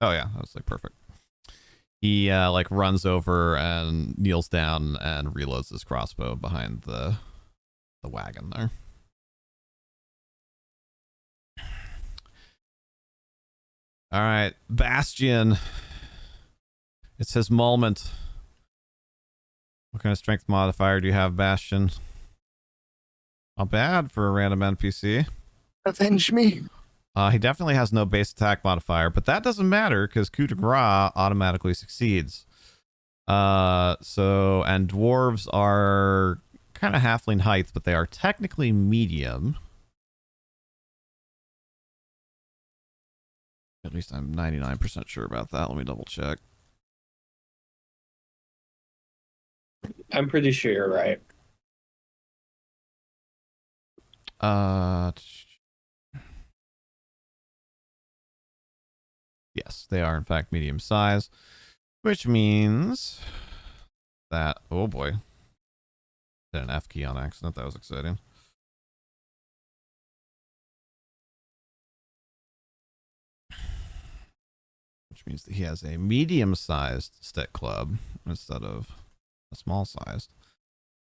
yeah, that was like perfect. He like runs over and kneels down and reloads his crossbow behind the wagon there. All right, Bastion. It's his moment. What kind of strength modifier do you have, Bastion? Not bad for a random NPC. Avenge me. He definitely has no base attack modifier, but that doesn't matter because coup de grace automatically succeeds. And dwarves are kind of halfling height, but they are technically medium. At least I'm 99% sure about that. Let me double check. I'm pretty sure you're right. Yes, they are in fact medium size, which means that, oh boy, did an F key on accident. That was exciting. Which means that he has a medium-sized stick club instead of small sized.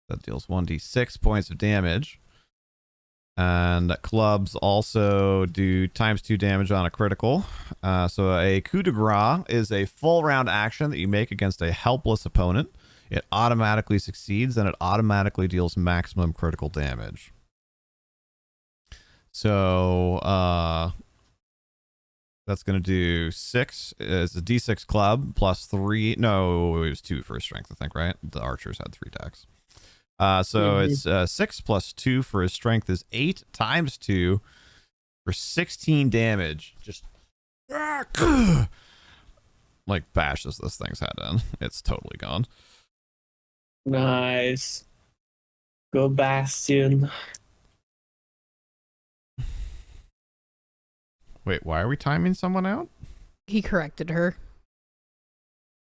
That deals 1d6 points of damage. And clubs also do ×2 damage on a critical. So a coup de grace is a full round action that you make against a helpless opponent. It automatically succeeds and it automatically deals maximum critical damage. So that's going to do 6 is a d6 club plus 3. No, it was 2 for his strength, I think, right? The archers had 3 attacks. So it's 6 plus 2 for his strength is 8 times 2 for 16 damage. Just like bashes this thing's head in. It's totally gone. Nice. Go Bastion. Wait, why are we timing someone out? He corrected her.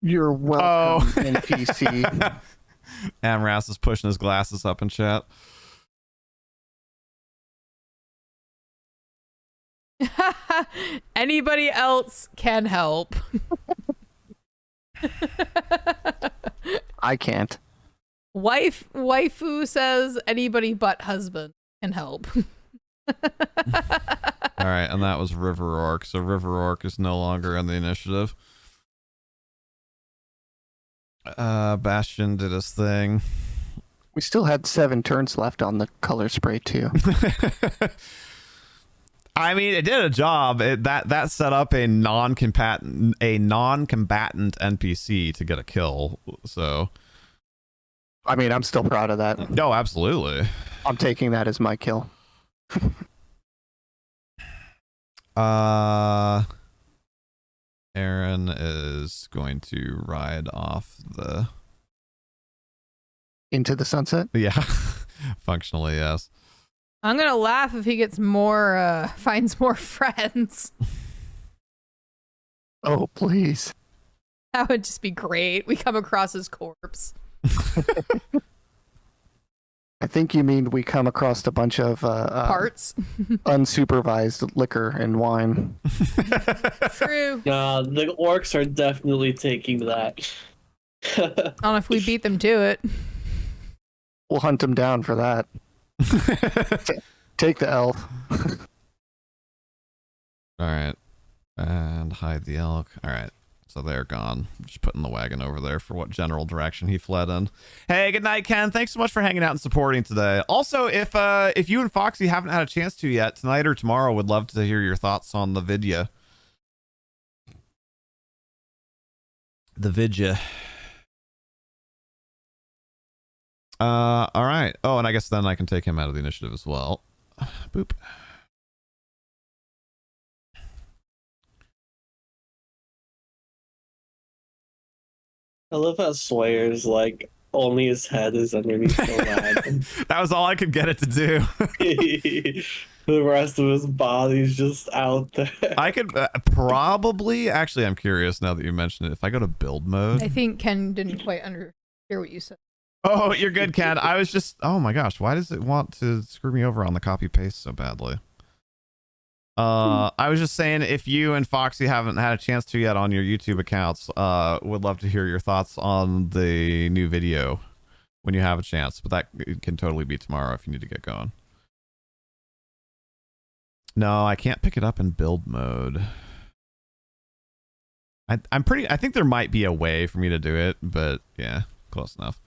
You're welcome, NPC. Amras is pushing his glasses up in chat. Anybody else can help. I can't. Waifu says anybody but husband can help. All right, and that was River Orc. So River Orc is no longer in the initiative. Bastion did his thing. We still had 7 turns left on the color spray too. I mean, it did a job. That set up a non-combatant NPC to get a kill. So, I mean, I'm still proud of that. no, absolutely. I'm taking that as my kill. Aaron is going to ride off the Into the sunset? yeah, functionally yes. I'm gonna laugh if he gets more, finds more friends. Oh, please. That would just be great. We come across his corpse. I think you mean we come across a bunch of Parts. unsupervised liquor and wine. True. The orcs are definitely taking that. I don't know if we beat them to it. We'll hunt them down for that. Take the elf. All right, and hide the elk. All right, so they're gone. Just putting the wagon over there for what general direction he fled in. Hey, good night, Ken. Thanks so much for hanging out and supporting today. Also, if you and Foxy haven't had a chance to yet, tonight or tomorrow, would love to hear your thoughts on the video. The vidya. All right. Oh, and I guess then I can take him out of the initiative as well. Boop. I love how Sawyer like only his head is underneath the wagon. That was all I could get it to do. The rest of his body's just out there. I could probably, actually, I'm curious now that you mentioned it. If I go to build mode. I think Ken didn't quite hear what you said. Oh, you're good, Ken. I was just, oh my gosh, why does it want to screw me over on the copy paste so badly? I was just saying, if you and Foxy haven't had a chance to yet on your YouTube accounts, would love to hear your thoughts on the new video when you have a chance. But that can totally be tomorrow if you need to get going. No, I can't pick it up in build mode. I think there might be a way for me to do it, but yeah, close enough.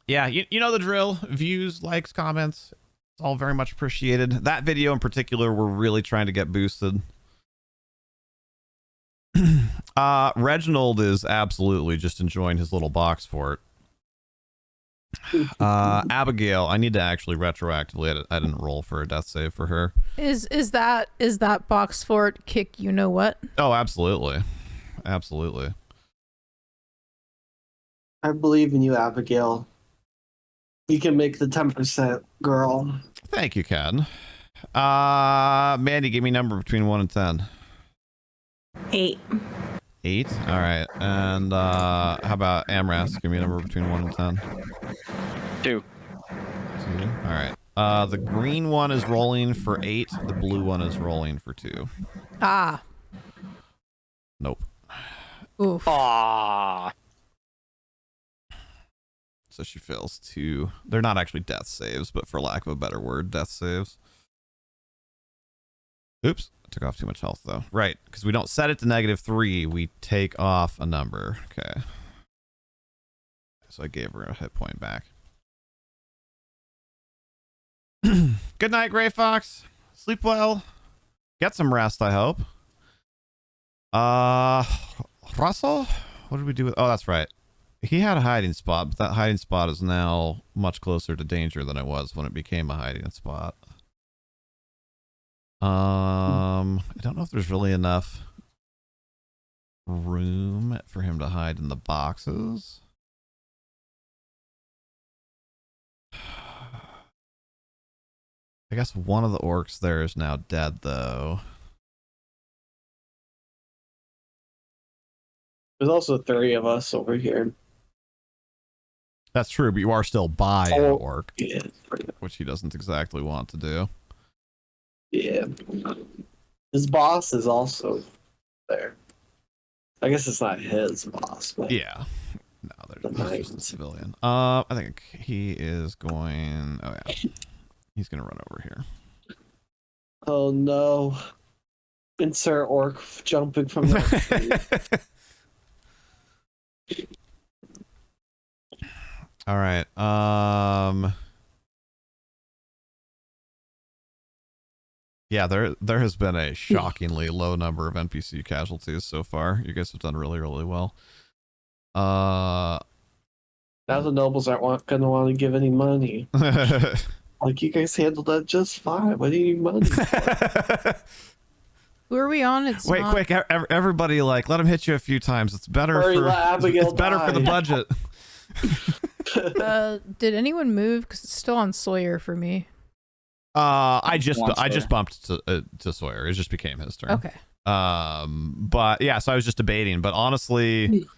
Yeah, you know the drill. Views, likes, comments, it's all very much appreciated. That video in particular, we're really trying to get boosted. Reginald is absolutely just enjoying his little box fort. Abigail, I need to actually retroactively, I didn't roll for a death save for her. Is that box fort kick you know what? Oh, absolutely. Absolutely. I believe in you, Abigail. You can make the 10%, girl. Thank you, Ken. Mandy, give me a number between 1 and 10. 8. 8? All right. And how about Amras? Give me a number between 1 and 10. 2. 2. All right. The green one is rolling for 8. The blue one is rolling for 2. Ah. Nope. Oof. Ah. So she fails 2. They're not actually death saves, but for lack of a better word, death saves. Oops. I took off too much health, though. Right, because we don't set it to -3. We take off a number. Okay. So I gave her a hit point back. Good night, Gray Fox. Sleep well. Get some rest, I hope. Russell? What did we do with... Oh, that's right. He had a hiding spot, but that hiding spot is now much closer to danger than it was when it became a hiding spot. I don't know if there's really enough room for him to hide in the boxes. I guess one of the orcs there is now dead, though. There's also 3 of us over here. That's true, but you are still by an orc, Yeah. which he doesn't exactly want to do. Yeah. His boss is also there. I guess it's not his boss, but Yeah. No, there's just a civilian. I think he is going... Oh, yeah. He's going to run over here. oh no. Insert orc jumping from the All right. Yeah, there has been a shockingly low number of NPC casualties so far. You guys have done really, really well. Now the nobles aren't gonna want to give any money. Like, you guys handled that just fine. What do you need money for? Who are we on? It's Wait, not... quick! Everybody, like, let him hit you a few times. It's better Hurry, for let Abigail it's better for the die. budget. Did anyone move? Because it's still on Sawyer for me. I just bumped to Sawyer. It just became his turn. Okay. But yeah, so I was just debating. But honestly,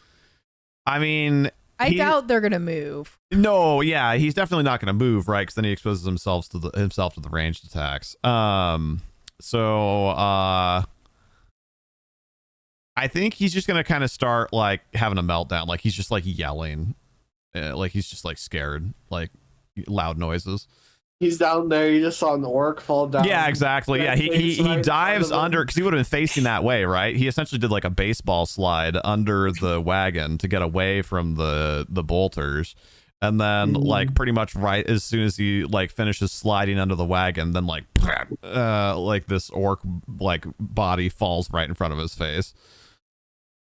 I mean, I doubt they're gonna move. No, yeah, he's definitely not going to move, right? Because then he exposes himself to the ranged attacks. So I think he's just going to kind of start like having a meltdown. Like he's just like yelling, like he's just like scared, like loud noises. He's down there. You just saw an orc fall down. Yeah, exactly. Yeah, he dives under because he would have been facing that way, right? He essentially did like a baseball slide under the wagon to get away from the bolters, and then like pretty much right as soon as he like finishes sliding under the wagon, then like this orc like body falls right in front of his face.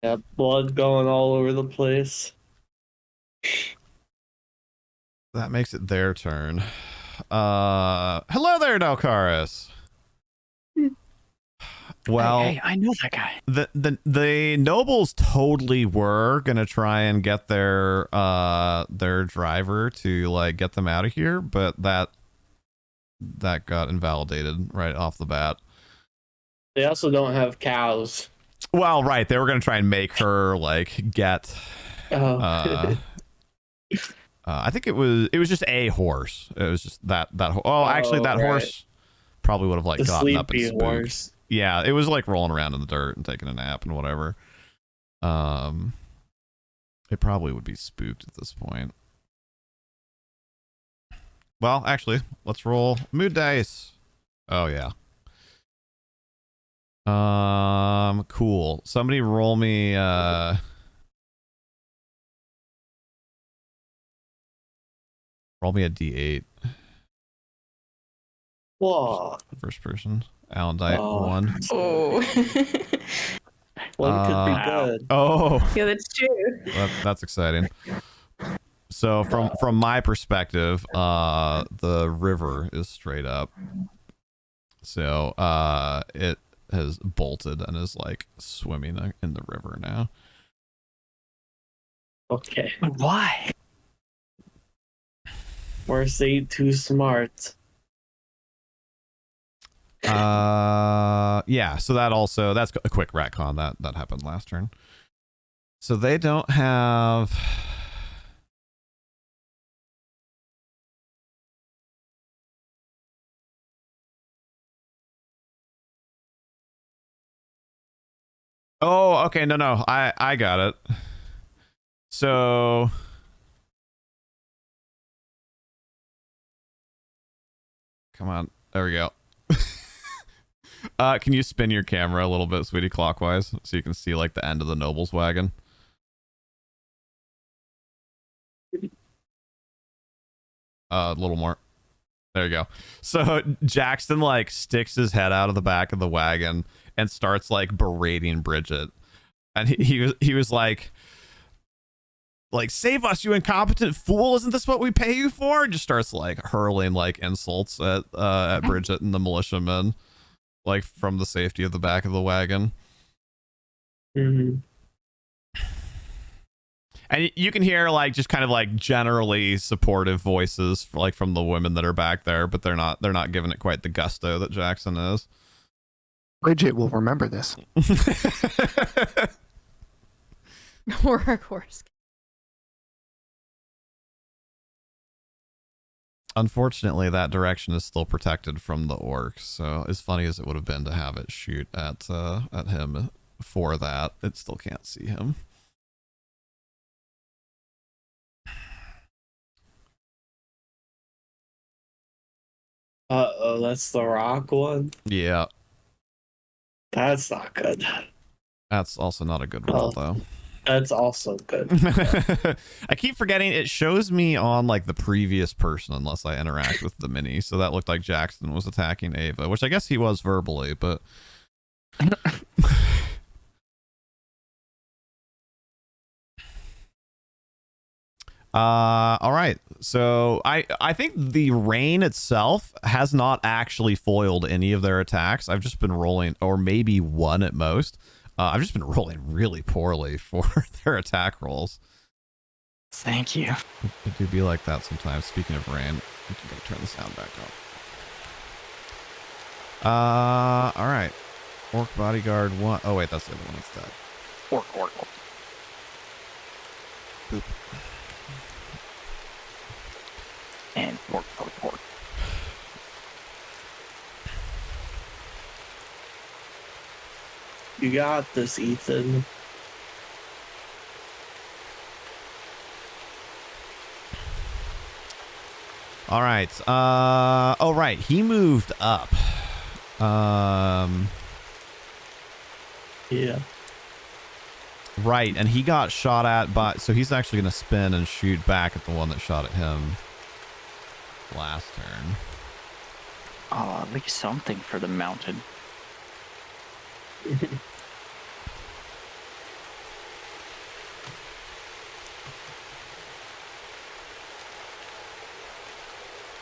Yeah, blood going all over the place. That makes it their turn. Hello there, Dalcaris. Well, hey, I know that guy. The nobles totally were gonna try and get their driver to like get them out of here, but that got invalidated right off the bat. They also don't have cows. Well, right, they were gonna try and make her like get. I think it was just a horse. It was just that. Actually, that horse probably would have like the gotten up and sleepy spooked. horse. Yeah, it was like rolling around in the dirt and taking a nap and whatever. It probably would be spooked at this point. Well, actually, let's roll mood dice. Oh yeah. Cool. Somebody roll me roll me a D8. Whoa. First person. Alondite 1. Oh. One could be good. Oh. Yeah, that's true. That's exciting. So from my perspective, the river is straight up. So it has bolted and is like swimming in the river now. Okay. Why? Horse ain't too smart. Yeah, so that's a quick retcon that happened last turn. So they don't have Oh, okay. No. I got it. So come on. There we go. Can you spin your camera a little bit, sweetie, clockwise, so you can see like the end of the noble's wagon? A little more. There you go. So Jackson like sticks his head out of the back of the wagon and starts like berating Brigit, and he was like save us, you incompetent fool! Isn't this what we pay you for? Just starts like hurling like insults at Brigit and the militiamen, like from the safety of the back of the wagon. Mm-hmm. And you can hear like just kind of like generally supportive voices like from the women that are back there, but they're not giving it quite the gusto that Jackson is. Brigit will remember this. Or of course. Unfortunately, that direction is still protected from the orcs. So as funny as it would have been to have it shoot at him for that, it still can't see him. Uh-oh, that's the rock one? Yeah. That's not good. That's also not a good roll, though. That's also good. I keep forgetting it shows me on like the previous person unless I interact with the mini. So that looked like Jackson was attacking Ava, which I guess he was verbally, but all right. So I think the rain itself has not actually foiled any of their attacks. I've just been rolling, or maybe one at most. I've just been rolling really poorly for their attack rolls. Thank you. It do be like that sometimes. Speaking of rain, I'm gonna turn the sound back up. All right. Orc bodyguard 1. Oh wait, that's the other one that's dead. Orc. Boop. And orc. You got this, Ethan. All right. Oh right, he moved up. Yeah. Right, and he got shot at by, so he's actually going to spin and shoot back at the one that shot at him last turn. Oh, at least something for the mounted.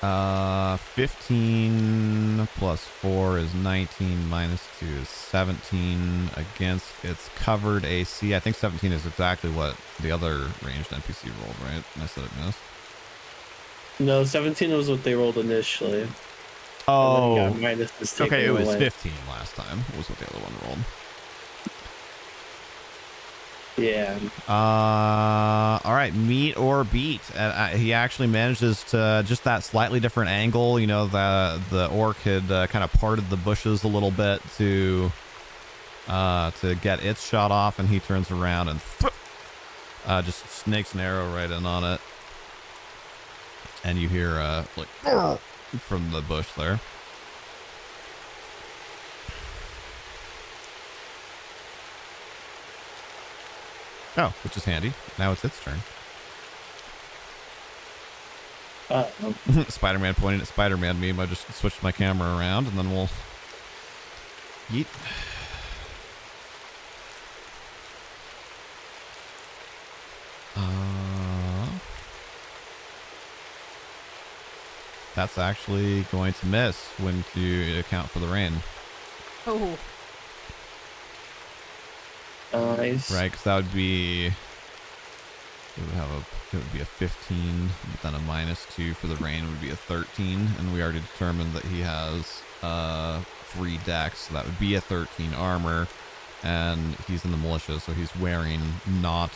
Uh, 15 plus 4 is 19, minus 2 is 17 against its covered AC. I think 17 is exactly what the other ranged NPC rolled, right? And I said it missed. No, 17 was what they rolled initially. Oh, okay, it was 15 last time. Was what the other one rolled. Yeah. All right, meet or beat. He actually manages to just that slightly different angle. You know, the orc had kind of parted the bushes a little bit to get its shot off, and he turns around and just snakes an arrow right in on it. And you hear like from the bush there. Oh, which is handy. Now it's its turn. Spider-Man pointing at Spider-Man meme. I just switched my camera around, and then we'll yeet. That's actually going to miss when you account for the rain. Oh. Nice. Right, because that would be, it would be a 15, but then a minus 2 for the rain would be a 13, and we already determined that he has 3 dex, so that would be a 13 armor, and he's in the militia, so he's wearing no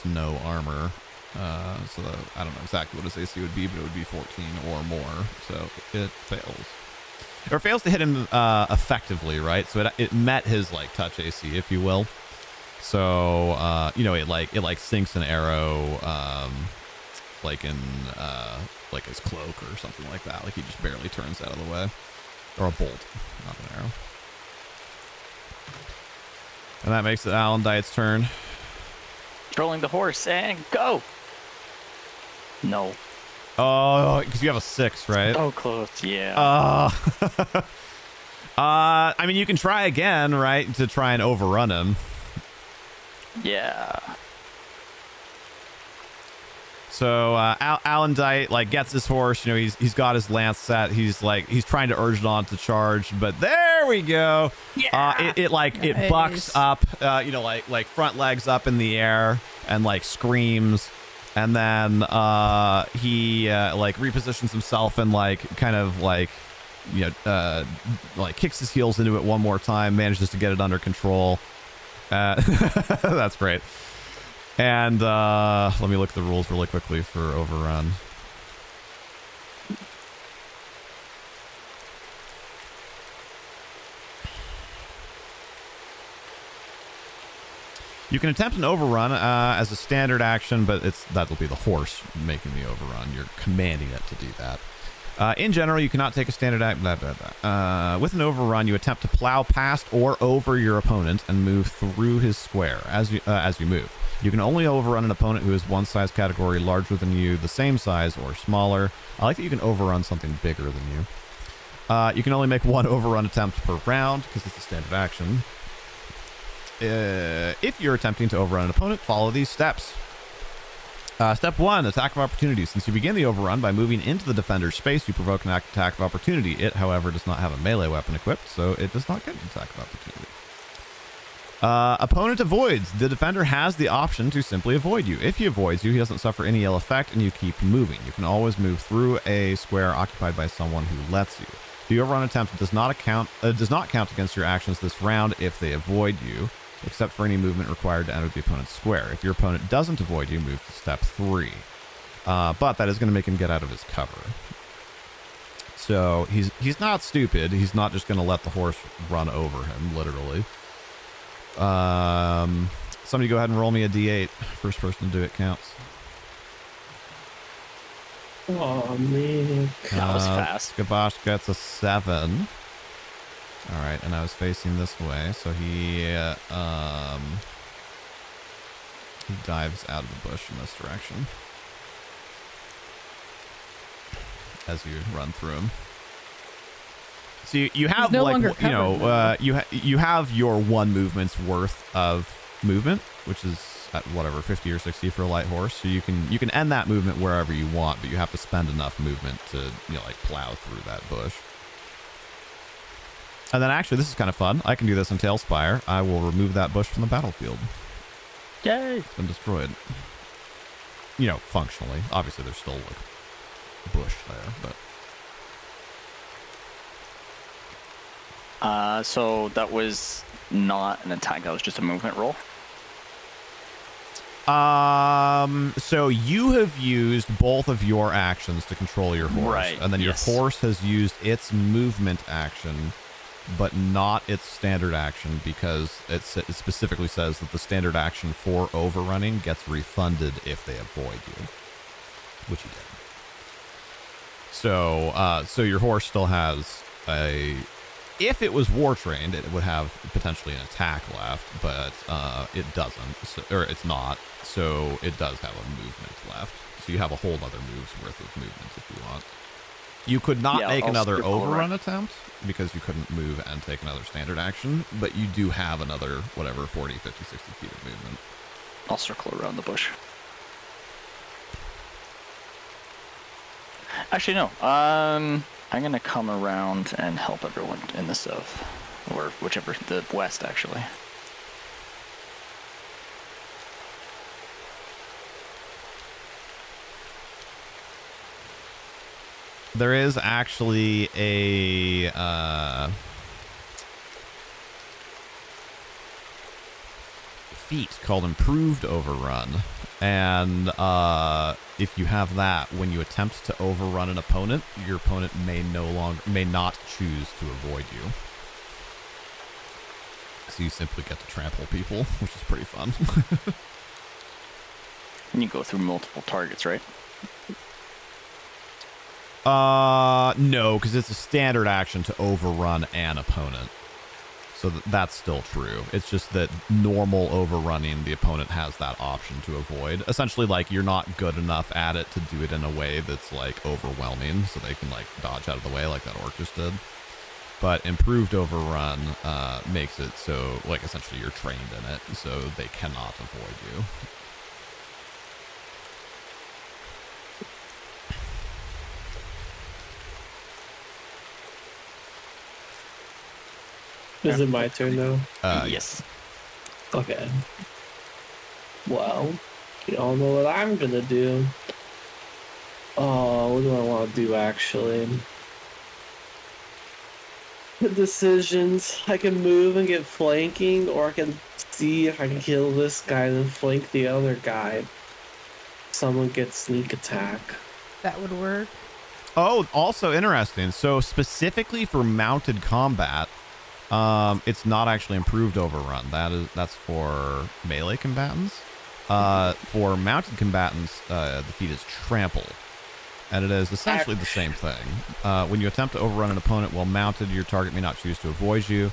armor. So I don't know exactly what his AC would be, but it would be 14 or more, so it fails. Or fails to hit him effectively, right? So it met his like touch AC, if you will. So you know, it like sinks an arrow like in like his cloak or something like that. Like he just barely turns out of the way, or a bolt, not an arrow. And that makes it Alondite's turn. Controlling the horse and go. No. Oh, because you have a 6, right? Oh, close. Yeah. I mean, you can try again, right, to try and overrun him. Yeah. So Alondite like gets his horse. You know, he's got his lance set. He's trying to urge it on to charge, but there we go. Yeah. It bucks up. You know, like front legs up in the air and like screams, and then he like repositions himself and like kind of like, you know, like kicks his heels into it one more time. Manages to get it under control. That's great. And let me look at the rules really quickly for Overrun. You can attempt an overrun as a standard action, but that'll be the horse making the overrun. You're commanding it to do that. In general, you cannot take a standard act. With an overrun, you attempt to plow past or over your opponent and move through his square as you move. You can only overrun an opponent who is one size category larger than you, the same size, or smaller. I like that you can overrun something bigger than you. You can only make one overrun attempt per round because it's a standard action. If you're attempting to overrun an opponent, follow these steps. Step 1, attack of opportunity. Since you begin the overrun by moving into the defender's space, you provoke an attack of opportunity. It, however, does not have a melee weapon equipped, so it does not get an attack of opportunity. Opponent avoids. The defender has the option to simply avoid you. If he avoids you, he doesn't suffer any ill effect, and you keep moving. You can always move through a square occupied by someone who lets you. The overrun attempt does not count against your actions this round if they avoid you, except for any movement required to enter the opponent's square. If your opponent doesn't avoid you, move to step 3. But that is going to make him get out of his cover. So he's not stupid. He's not just going to let the horse run over him, literally. Somebody go ahead and roll me a d8. First person to do it counts. Oh, man. That was fast. Gabosh gets a 7. All right, and I was facing this way, so he dives out of the bush in this direction as you run through him. So you have no like, longer you know, you have your 1 movement's worth of movement, which is at whatever 50 or 60 for a light horse. So you can end that movement wherever you want, but you have to spend enough movement to, you know, like plow through that bush. And then actually, this is kind of fun. I can do this in Talespire. I will remove that bush from the battlefield. Yay! It's been destroyed. You know, functionally. Obviously, there's still like bush there, but. So that was not an attack. That was just a movement roll. So you have used both of your actions to control your horse, right? And then your horse has used its movement action, but not its standard action, because it specifically says that the standard action for overrunning gets refunded if they avoid you, which he did. So your horse still has a. If it was war trained, it would have potentially an attack left, but it doesn't, or it's not. So it does have a movement left. So you have a whole other move's worth of movement if you want. You could not make another overrun attempt because you couldn't move and take another standard action, but you do have another, whatever, 40, 50, 60 feet of movement. I'll circle around the bush. Actually, no. I'm going to come around and help everyone in the south. Or whichever, the west, actually. There is actually a feat called Improved Overrun, and if you have that, when you attempt to overrun an opponent, your opponent may not choose to avoid you. So you simply get to trample people, which is pretty fun. And you go through multiple targets, right? No, because it's a standard action to overrun an opponent. So that's still true. It's just that normal overrunning, the opponent has that option to avoid. Essentially, like, you're not good enough at it to do it in a way that's, like, overwhelming, so they can, like, dodge out of the way like that orc just did. But improved overrun makes it so, like, essentially you're trained in it, so they cannot avoid you. Is it my turn now? Yes. Okay. Well, you all know what I'm gonna do. Oh, what do I want to do actually? The decisions. I can move and get flanking, or I can see if I can kill this guy and then flank the other guy. Someone gets sneak attack. That would work. Oh, also interesting. So specifically for mounted combat, it's not actually improved overrun. That's for melee combatants. For mounted combatants, the feat is trample, and it is essentially the same thing. When you attempt to overrun an opponent while mounted, your target may not choose to avoid you,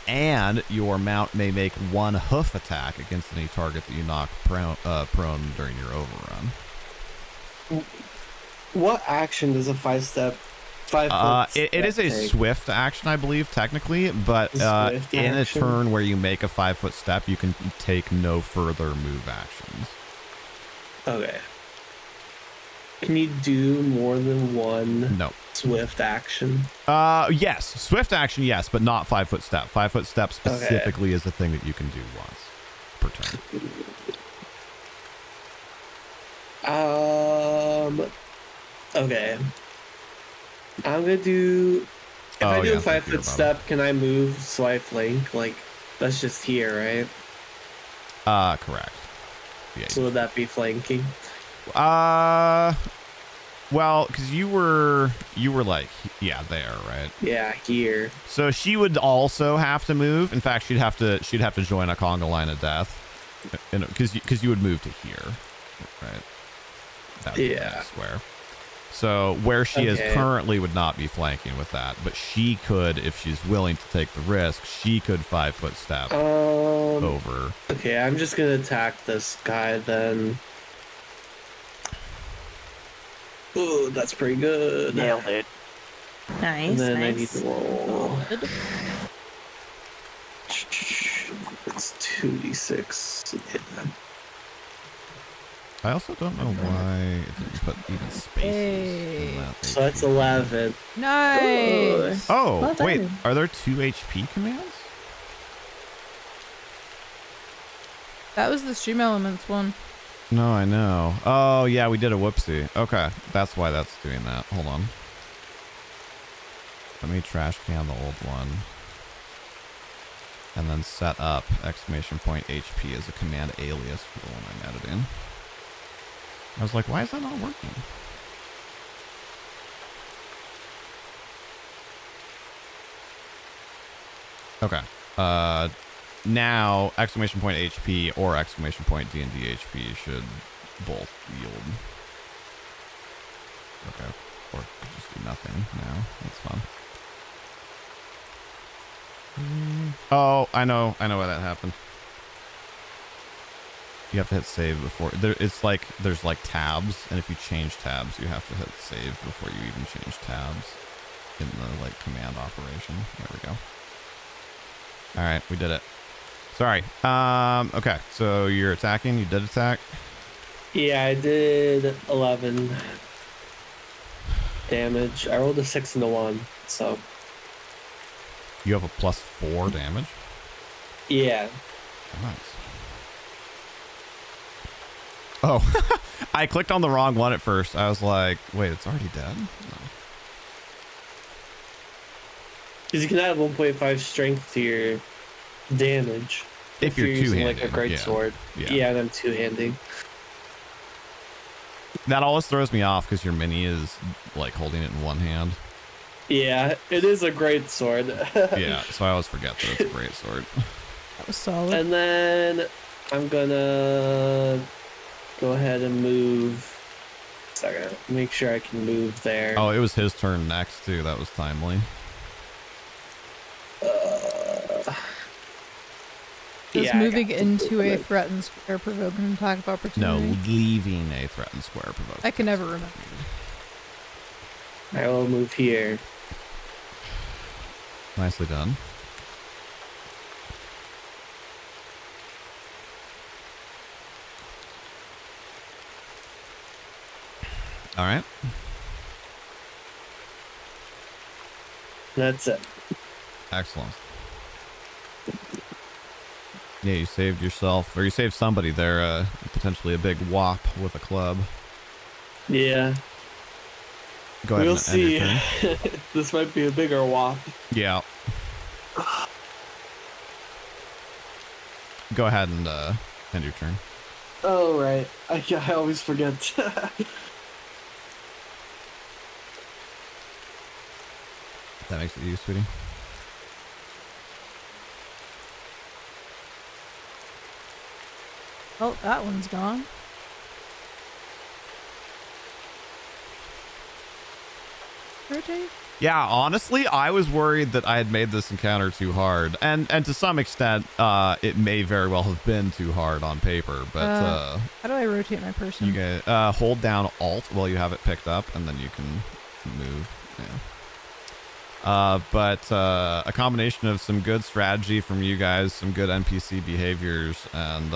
and your mount may make one hoof attack against any target that you knock prone during your overrun. What action does a 5-step? It is a swift action, I believe, technically, but in a turn where you make a 5-foot step, you can take no further move actions. Okay. Can you do more than one swift action? Yes. Swift action, yes, but not 5-foot step. 5-foot step specifically is a thing that you can do once per turn. Okay. I'm gonna do. If I do a 5-foot step, can I move so I flank? Like, that's just here, right? Correct. Yeah. So would that be flanking? Well, because you were like, yeah, there, right? Yeah, here. So she would also have to move. In fact, she'd have to join a conga line of death, because you would move to here, right? That would be square. So where she is currently would not be flanking with that, but she could, if she's willing to take the risk, she could 5-foot step over. Okay, I'm just gonna attack this guy then. Ooh, that's pretty good. Nailed it. Nice. And then nice. I need to roll. It's 2d6. Yeah. I also don't know why it didn't put even spaces in that. So that's 11. Nice. Oh, Well done. wait. Are there 2 HP commands? That was the Stream Elements one. No, I know. Oh, yeah, we did a whoopsie. Okay, that's why that's doing that. Hold on. Let me trash can the old one. And then set up ! HP as a command alias for the one I'm editing. I was like, why is that not working? Okay. Now HP or D&D HP should both yield. Okay. Or just do nothing now. That's fun. Oh, I know why that happened. You have to hit save before it's like there's like tabs, and if you change tabs, you have to hit save before you even change tabs in the like command operation. There we go. All right, we did it. Sorry. Okay, so you're attacking. You did attack. Yeah, I did 11 damage. I rolled a 6 and a 1, so. You have a +4 damage. Yeah. Nice. Oh, I clicked on the wrong one at first. I was like, wait, it's already dead? No. Because you can add 1.5 strength to your damage. If you're using like a two-handed, great yeah. sword. Yeah, and I'm two-handing. That always throws me off because your mini is like holding it in one hand. Yeah, it is a great sword. Yeah, so I always forget that it's a great sword. That was solid. And then I'm gonna go ahead and move. Second, make sure I can move there. Oh, it was his turn next too. That was timely. Does Yeah, moving into a threatened square provoke an attack of No, opportunity? leaving a threatened square provokes. I can never remember. I will move here. Nicely done. All right. That's it. Excellent. Yeah, you saved yourself, or you saved somebody there, potentially a big whop with a club. Yeah. Go ahead We'll and end your see. turn. This might be a bigger whop. Yeah. Go ahead and end your turn. Oh, right. I always forget. That makes it you, sweetie. Oh, that one's gone. Rotate? Yeah, honestly, I was worried that I had made this encounter too hard, and to some extent, it may very well have been too hard on paper. But How do I rotate my person? you get hold down Alt while you have it picked up, and then you can move. Yeah. But a combination of some good strategy from you guys, some good NPC behaviors, and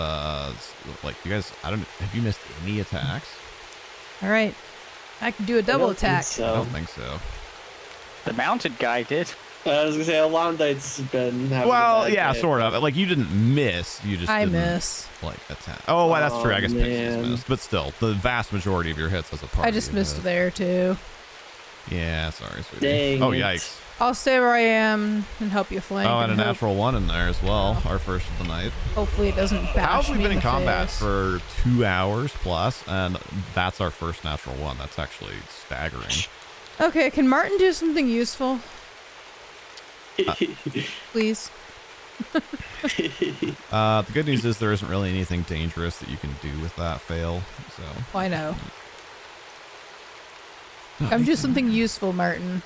like you guys, have you missed any attacks? All right. I can do a double attack. I don't think so. The mounted guy did. I was gonna say Alondite's been having Well, a bad yeah, day. sort of. Like you didn't miss, you just I didn't, miss. like attack. Oh, well, that's true. I guess Pixies man. missed, but still, the vast majority of your hits as a party. I just missed hit. there too. Yeah, sorry, sweetie. Dang Oh, it. yikes. I'll stay where I am and help you flank. Oh, and a hope- natural one in there as well. Our first of the night. Hopefully it doesn't bash How have we me been in the combat face. for 2 hours plus, and that's our first natural one. That's actually staggering. Okay, can Martin do something useful, please? The good news is there isn't really anything dangerous that you can do with that fail. So I know. Come do something useful, Martin.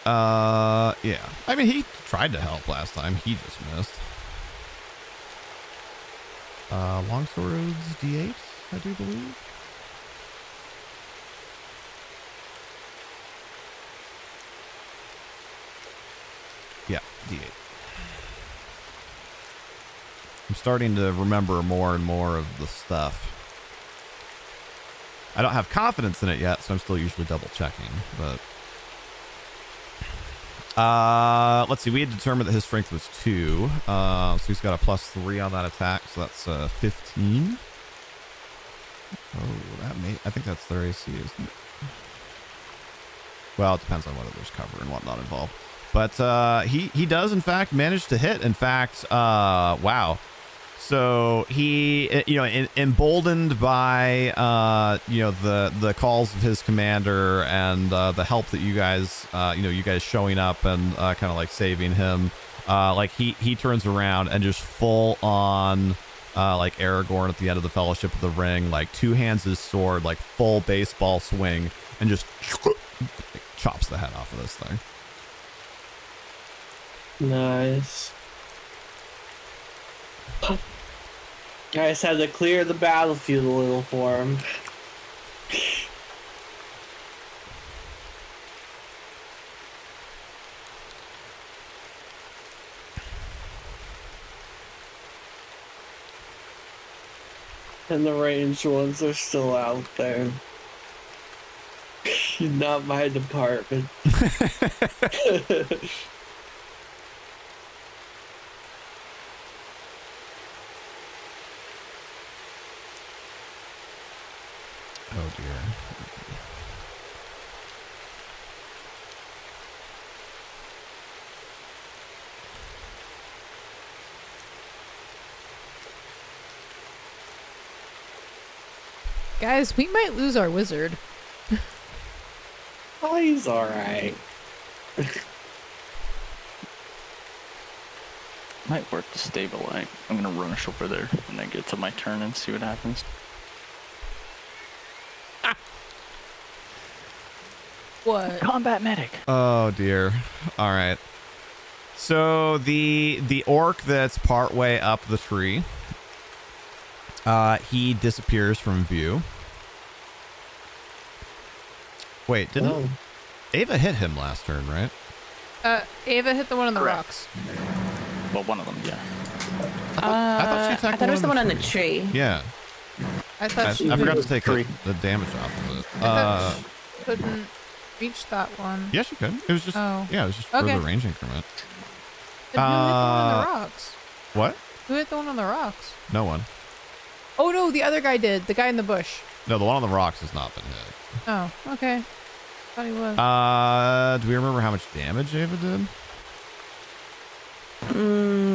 Yeah. I mean, he tried to help last time. He just missed. Longswords D8, I do believe. Yeah, D8. I'm starting to remember more and more of the stuff. I don't have confidence in it yet, so I'm still usually double checking, but let's see, we had determined that his strength was 2, so he's got a +3 on that attack, so that's 15. Oh, I think that's their AC, isn't it? Well, it depends on whether there's cover and whatnot involved. But he does in fact manage to hit. In fact, wow. So he, emboldened by the calls of his commander and the help that you guys, you guys showing up and kind of like saving him, like he turns around and just full on, like Aragorn at the end of the Fellowship of the Ring, like two-hands his sword, like full baseball swing, and just chops the head off of this thing. Nice. I just had to clear the battlefield a little for him. And the ranged ones are still out there. Not my department. Oh dear. Guys, we might lose our wizard. Oh, he's alright. Might work to stabilize. I'm gonna rush over there and then get to my turn and see what happens. What? Combat medic. Oh dear. All right. So the orc that's partway up the tree, he disappears from view. Wait, didn't Ava hit him last turn, right? Ava hit the one on the Correct. rocks. Well, one of them, yeah. I thought she attacked I thought it was the one on the tree. Yeah. I I thought she forgot to take Tree. the damage off of it. I thought she couldn't reach that one. Yeah, she could. It was just Oh. yeah, it was just Okay. further range increment. Then who hit the one on the rocks? What? Who hit the one on the rocks? No one. Oh no, the other guy did. The guy in the bush. No, the one on the rocks has not been hit. Oh, okay. Thought he was. Do we remember how much damage Ava did?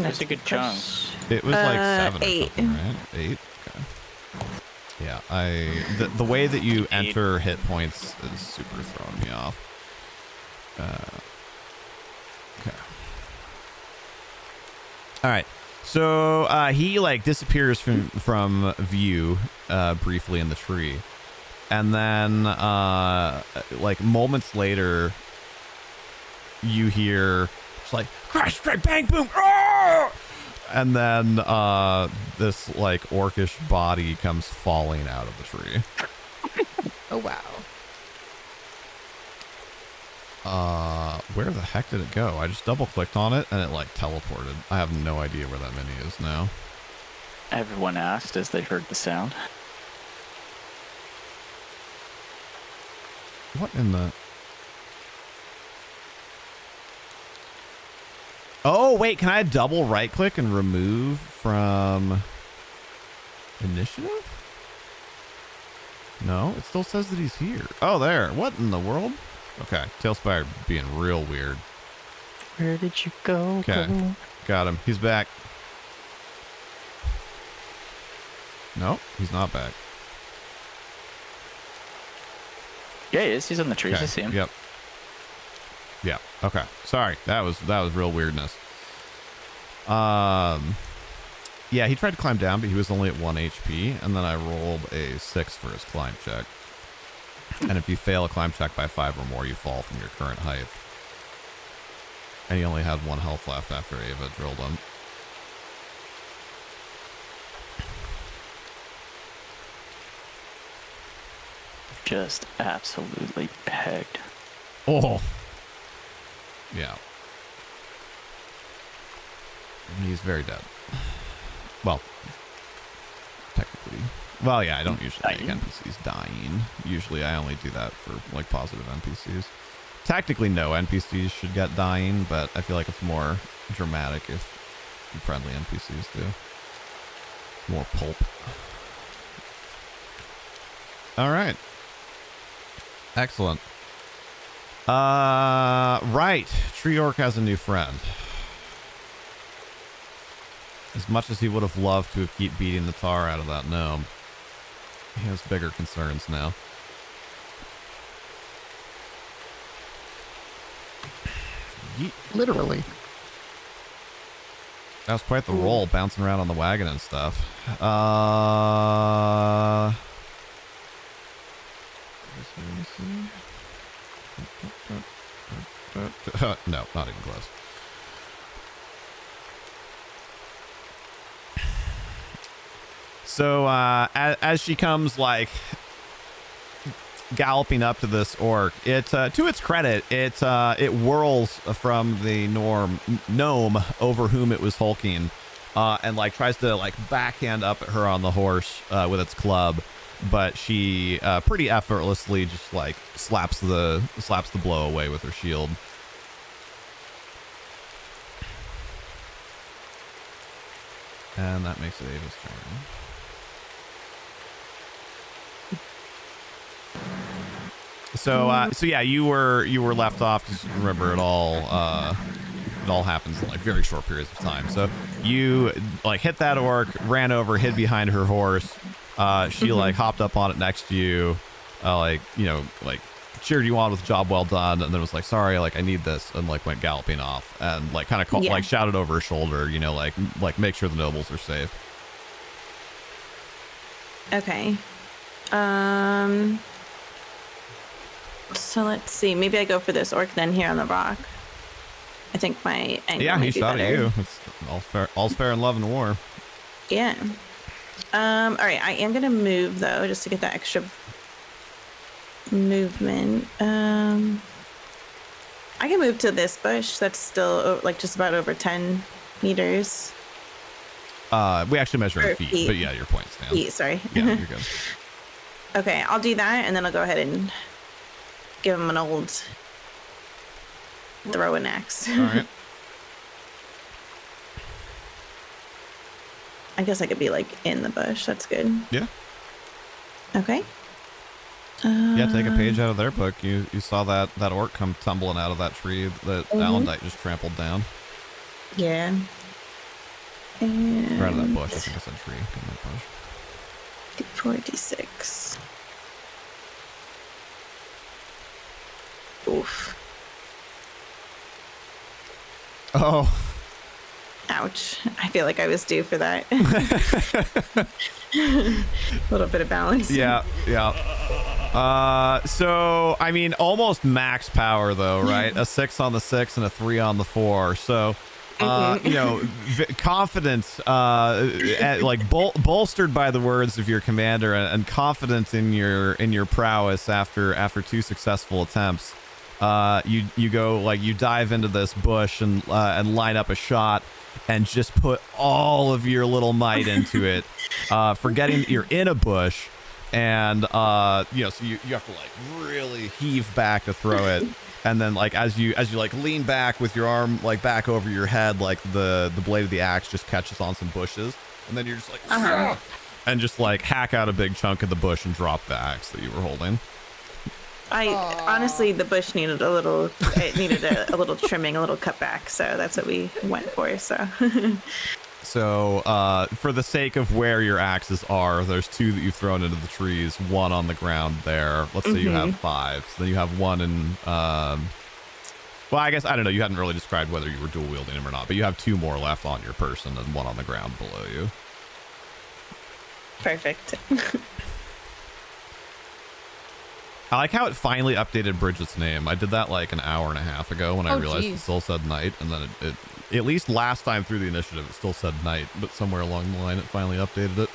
That's a good chunk. It was like 7 or 8. something, right? 8? Okay. Yeah, the way that you enter hit points is super throwing me off. Okay. All right. So he like disappears from view briefly in the tree. And then like moments later you hear it's like crash, strike, bang, boom, ah! And then this like orcish body comes falling out of the tree. Oh wow. Where the heck did it go? I just double clicked on it and it like teleported. I have no idea where that mini is now. Everyone asked as they heard the sound. What in the... Oh, wait, can I double right click and remove from initiative? No, it still says that he's here. Oh, there. What in the world? Okay, Talespire being real weird. Where did you go? Okay, got him. He's back. No, he's not back. Yeah, he is. He's on the trees. Okay, I see him. Yep. Yeah. Okay. Sorry. That was real weirdness. Yeah, he tried to climb down, but he was only at 1 HP, and then I rolled a 6 for his climb check. And if you fail a climb check by 5 or more, you fall from your current height. And he only had 1 health left after Ava drilled him. Just absolutely pegged. Oh. Yeah. He's very dead. Well, technically. Well, yeah, I don't usually make NPCs dying. Usually I only do that for, like, positive NPCs. Technically, no NPCs should get dying, but I feel like it's more dramatic if friendly NPCs do. More pulp. All right. Excellent. Right. Tree Orc has a new friend. As much as he would have loved to have keep beating the tar out of that gnome, he has bigger concerns now. Yeet. Literally. That was quite the roll, bouncing around on the wagon and stuff. No, not even close. So as she comes like galloping up to this orc, it to its credit, it whirls from the gnome over whom it was hulking, and like tries to like backhand up at her on the horse with its club, but she pretty effortlessly just like slaps the blow away with her shield. And that makes it Ava's turn. So yeah, you were left off because remember it all happens in like very short periods of time. So you like hit that orc, ran over, hid behind her horse. She like hopped up on it next to you, like cheered you on with job well done, and then was like, sorry, like I need this, and like went galloping off, and like kind of like shouted over her shoulder, you know, like make sure the nobles are safe. Okay. So let's see. Maybe I go for this orc then here on the rock. I think my angle Yeah, he might be shot better. at you. It's all's fair in love and war. Yeah. All right. I am gonna move though, just to get that extra movement. I can move to this bush. That's still like just about over 10 meters. We actually measure in Or feet, feet. but yeah, your point stands. Feet, sorry. Yeah, you're good. Okay, I'll do that, and then I'll go ahead and give him an old throw an axe. All right. I guess I could be like in the bush. That's good. Yeah. Okay. Yeah, take a page out of their book. You saw that orc come tumbling out of that tree that Alondite just trampled down. Yeah. And Or out of that bush. I think I said tree. Give me that bush. 4d6. Oof. Oh. Ouch. I feel like I was due for that. A little bit of balance. Yeah, yeah. So I mean, almost max power though, right? A 6 on the 6 and a 3 on the 4. So, you know, confident, like bolstered by the words of your commander, and confident in your prowess after 2 successful attempts. You go, like, you dive into this bush and line up a shot and just put all of your little might into it, forgetting that you're in a bush, and you know, so you have to like really heave back to throw it, and then like as you like lean back with your arm like back over your head, like the blade of the axe just catches on some bushes, and then you're just like and just like hack out a big chunk of the bush and drop the axe that you were holding. Honestly, the bush needed a little trimming, a little cutback, so that's what we went for. So for the sake of where your axes are, there's 2 that you've thrown into the trees, 1 on the ground there. Let's say you have 5, so then you have 1 in well, I guess I don't know, you hadn't really described whether you were dual wielding them or not, but you have 2 more left on your person and 1 on the ground below you. Perfect. I like how it finally updated Brigit's name. I did that like an hour and a half ago when I realized it still said night, and then it at least last time through the initiative it still said night, but somewhere along the line it finally updated it.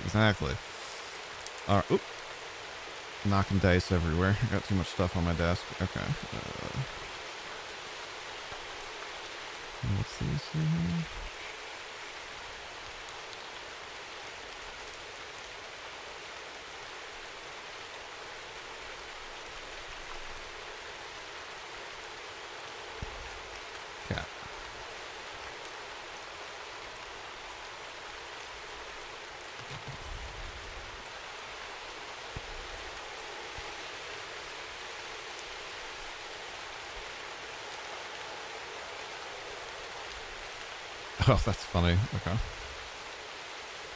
Exactly. All right. Oop. Knocking dice everywhere. I got too much stuff on my desk. Okay. What's this here? Cat. Oh, that's funny. Okay.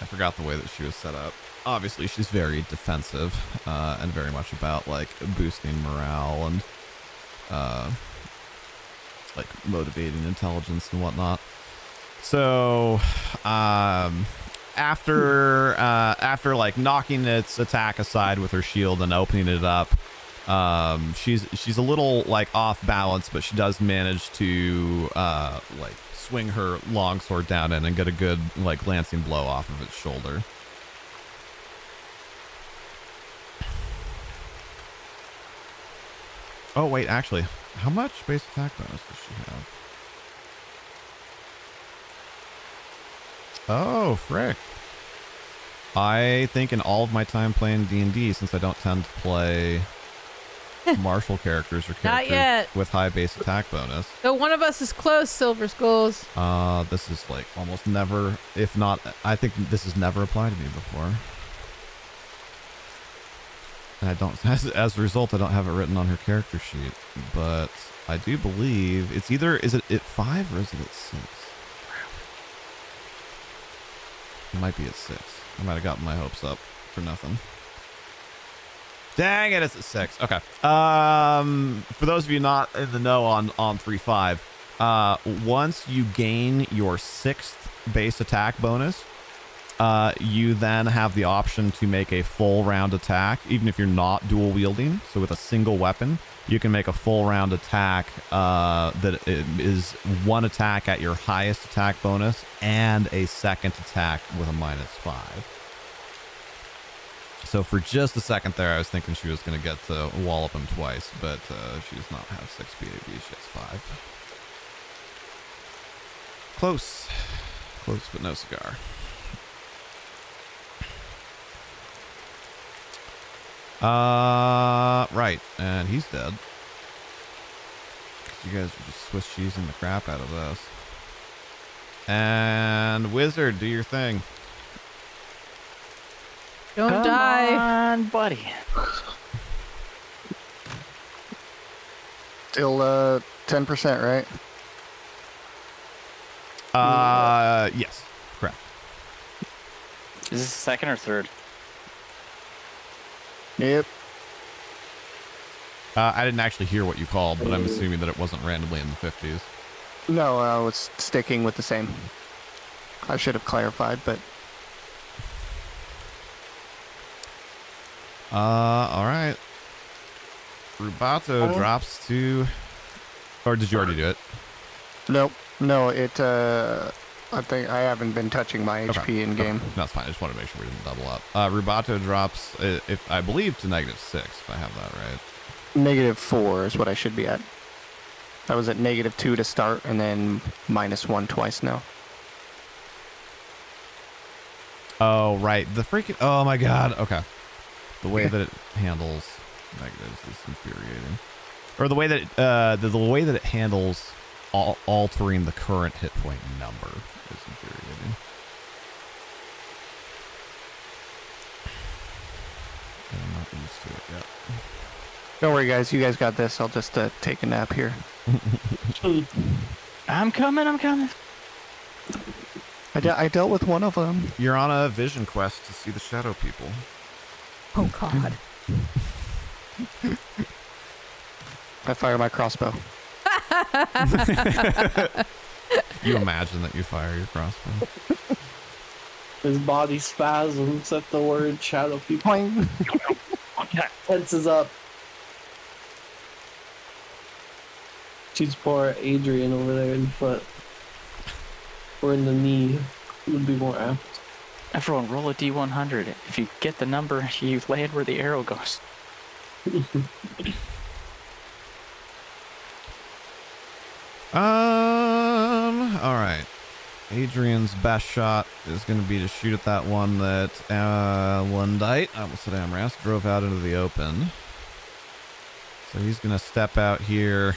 I forgot the way that she was set up. Obviously, she's very defensive, and very much about, like, boosting morale and, like, motivating intelligence and whatnot. So, after like, knocking its attack aside with her shield and opening it up, she's a little, like, off balance, but she does manage to, like, swing her longsword down in and get a good like lancing blow off of its shoulder. Oh wait, actually, how much base attack bonus does she have? Oh frick. I think in all of my time playing D&D, since I don't tend to play Marshal characters or Not characters yet. with high base attack bonus. So one of us is close, Silver Skulls. This is like almost never, if not, I think this has never applied to me before. And I don't, as a result, I don't have it written on her character sheet, but I do believe it's either, is it at 5 or is it at 6? It might be at 6. I might have gotten my hopes up for nothing. Dang it, it's at 6. Okay. For those of you not in the know on 3.5, once you gain your 6th base attack bonus, you then have the option to make a full round attack, even if you're not dual wielding. So with a single weapon, you can make a full round attack that is 1 attack at your highest attack bonus and a 2nd attack with a -5. So for just a second there, I was thinking she was going to get to wallop him twice, but she does not have 6 BAB, she has 5. Close. Close, but no cigar. Right, and he's dead. You guys are just Swiss cheesing the crap out of this. And Wizard, do your thing. Don't Come die. on, buddy. Still 10%, right? Yes, correct. Is this second or third? Yep. I didn't actually hear what you called, but I'm assuming that it wasn't randomly in the 50s. No, I was sticking with the same. I should have clarified, but All right. Rubato drops to, or did you already do it? nope. No, it. I think I haven't been touching my HP Okay. in game. No, it's fine. I just wanted to make sure we didn't double up. Rubato drops, if I believe, to -6, if I have that right. -4 is what I should be at. I was at -2 to start, and then -1 twice now. Oh, right. The freaking, oh my god. Okay. The way that it handles negatives is infuriating. Or the way that it, the way that it handles altering the current hit point number is infuriating. And I'm not used to it yet. Don't worry, guys. You guys got this. I'll just take a nap here. I'm coming. I dealt with one of them. You're on a vision quest to see the shadow people. Oh God. I fire my crossbow. You imagine that you fire your crossbow. His body spasms at the word shadow people. Poing. Tenses up. She's poor Adrian over there in front. Or in the knee. Would be more apt. Everyone, roll a D100. If you get the number, you land where the arrow goes. All right. Adrian's best shot is going to be to shoot at that one that Alondite, I almost said Amras, drove out into the open. So he's going to step out here,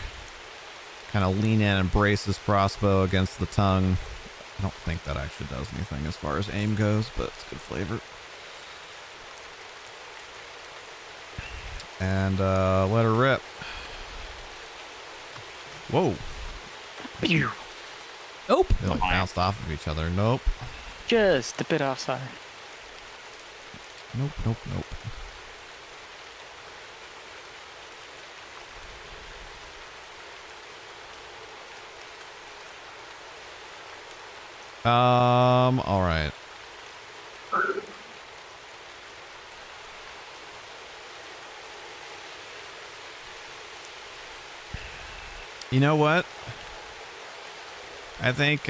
kind of lean in and brace his crossbow against the tongue. I don't think that actually does anything as far as aim goes, but it's good flavor. And let her rip. Whoa. Pew! Nope. They like bounced off of each other. Nope. Just a bit offside. Nope, nope, nope. All right. You know what? I think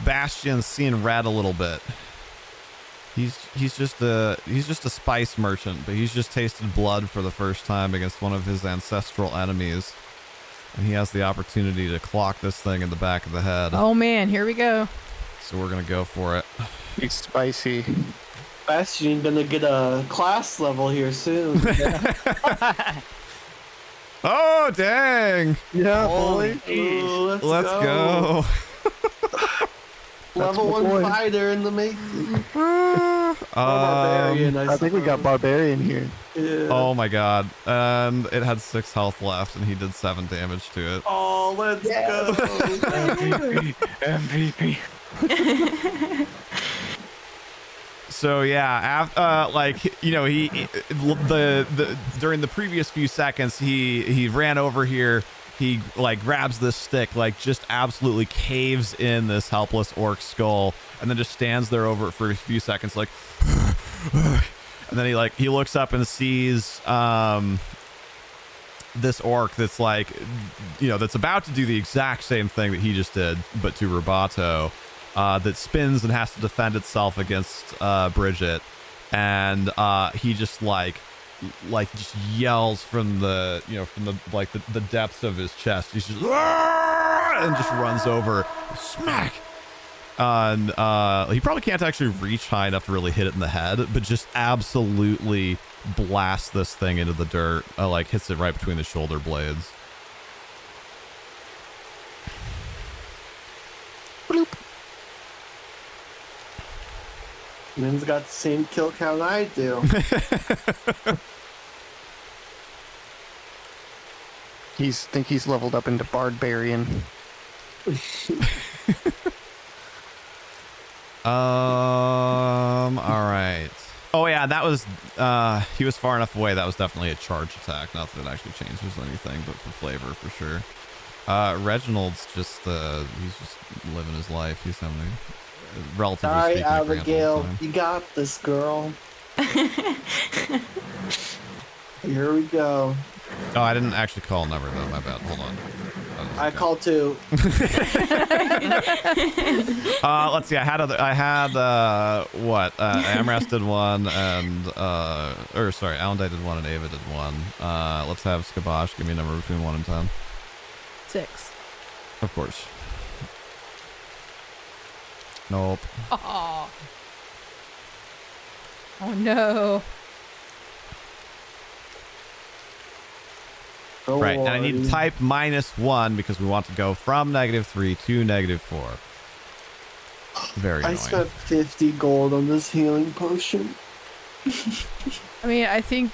Bastion's seeing red a little bit. He's just a spice merchant, but he's just tasted blood for the first time against one of his ancestral enemies. And he has the opportunity to clock this thing in the back of the head. Oh man, here we go. So we're gonna go for it. It's spicy. Bastion gonna get a class level here soon. Oh, dang. Yeah, Holy, boy. Let's go. Level my 1 boy. fighter in the making. Or barbarian, I think we got suppose. barbarian here. Yeah. Oh my god. And it had 6 health left and he did 7 damage to it. Oh, let's go. MVP. So yeah, like, you know, he during the previous few seconds he ran over here, he like grabs this stick, like just absolutely caves in this helpless orc skull, and then just stands there over it for a few seconds like and then he looks up and sees this orc that's like, you know, that's about to do the exact same thing that he just did, but to Rubato, that spins and has to defend itself against Brigit, and he just like just yells from the, you know, from the like the depths of his chest. He's just and just runs over, smack. And he probably can't actually reach high enough to really hit it in the head, but just absolutely blasts this thing into the dirt, like hits it right between the shoulder blades. Bloop. Min's got the same kill count I do. Think he's leveled up into barbarian. All right. Oh yeah, that was he was far enough away. That was definitely a charge attack. Not that it actually changes anything, but for flavor, for sure. Reginald's just he's just living his life. He's having a relatively All right, speaking a grand old Abigail, time. you got this, girl. Here we go. Oh, I didn't actually call a number though. My bad. Hold on. I called 2. Let's see. I had Amras did one, and Alondite did one, and Ava did one. Let's have Skabosh give me a number between 1 and 10. 6. Of course. Nope. Oh. Oh no. Oh, Right, and I need to type -1 because we want to go from -3 to -4. Very I annoying. spent 50 gold on this healing potion. I mean, I think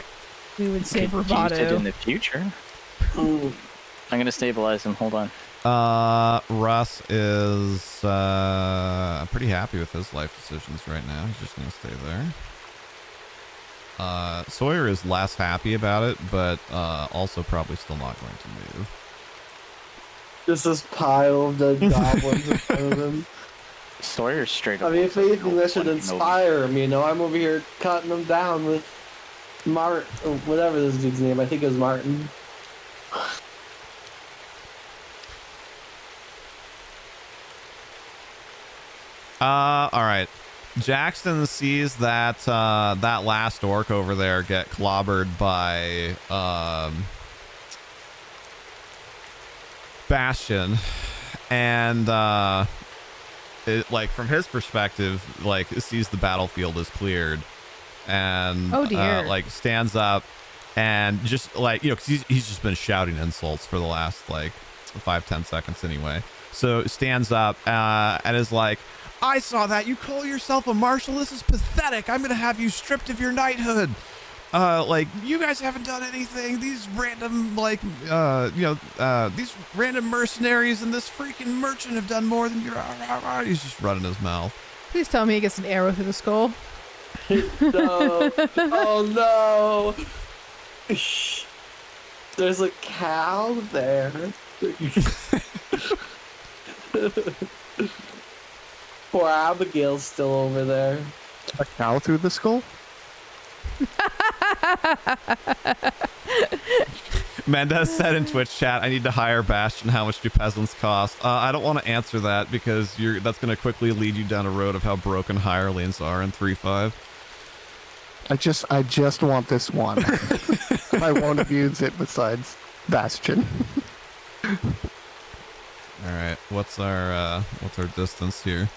we would save Could use it in Rubato. the future. Mm. I'm gonna stabilize him. Hold on. Russ is pretty happy with his life decisions right now. He's just gonna stay there. Sawyer is less happy about it, but also probably still not going to move. Just this pile of dead goblins in front of him. Sawyer's straight up. I mean, if wants to anything, go that should like inspire him, you know? I'm over here cutting them down with whatever this dude's name. I think it was Martin. All right. Jackson sees that that last orc over there get clobbered by Bastion, and it, like, from his perspective, like, sees the battlefield is cleared, and Oh, dear. like stands up and just, like, you know, 'cause he's just been shouting insults for the last like 5-10 seconds anyway. So stands up and is like, I saw that. You call yourself a marshal? This is pathetic. I'm gonna have you stripped of your knighthood. Like, you guys haven't done anything. These random, like, these random mercenaries and this freaking merchant have done more than your. He's just running his mouth. Please tell me he gets an arrow through the skull. No. Oh no. There's a cow there. Poor Abigail's still over there. A cow through the skull? Mendez said in Twitch chat, I need to hire Bastion. How much do peasants cost? I don't want to answer that because that's going to quickly lead you down a road of how broken hirelings are in 3.5. I just want this one. I won't abuse it besides Bastion. All right, what's our distance here?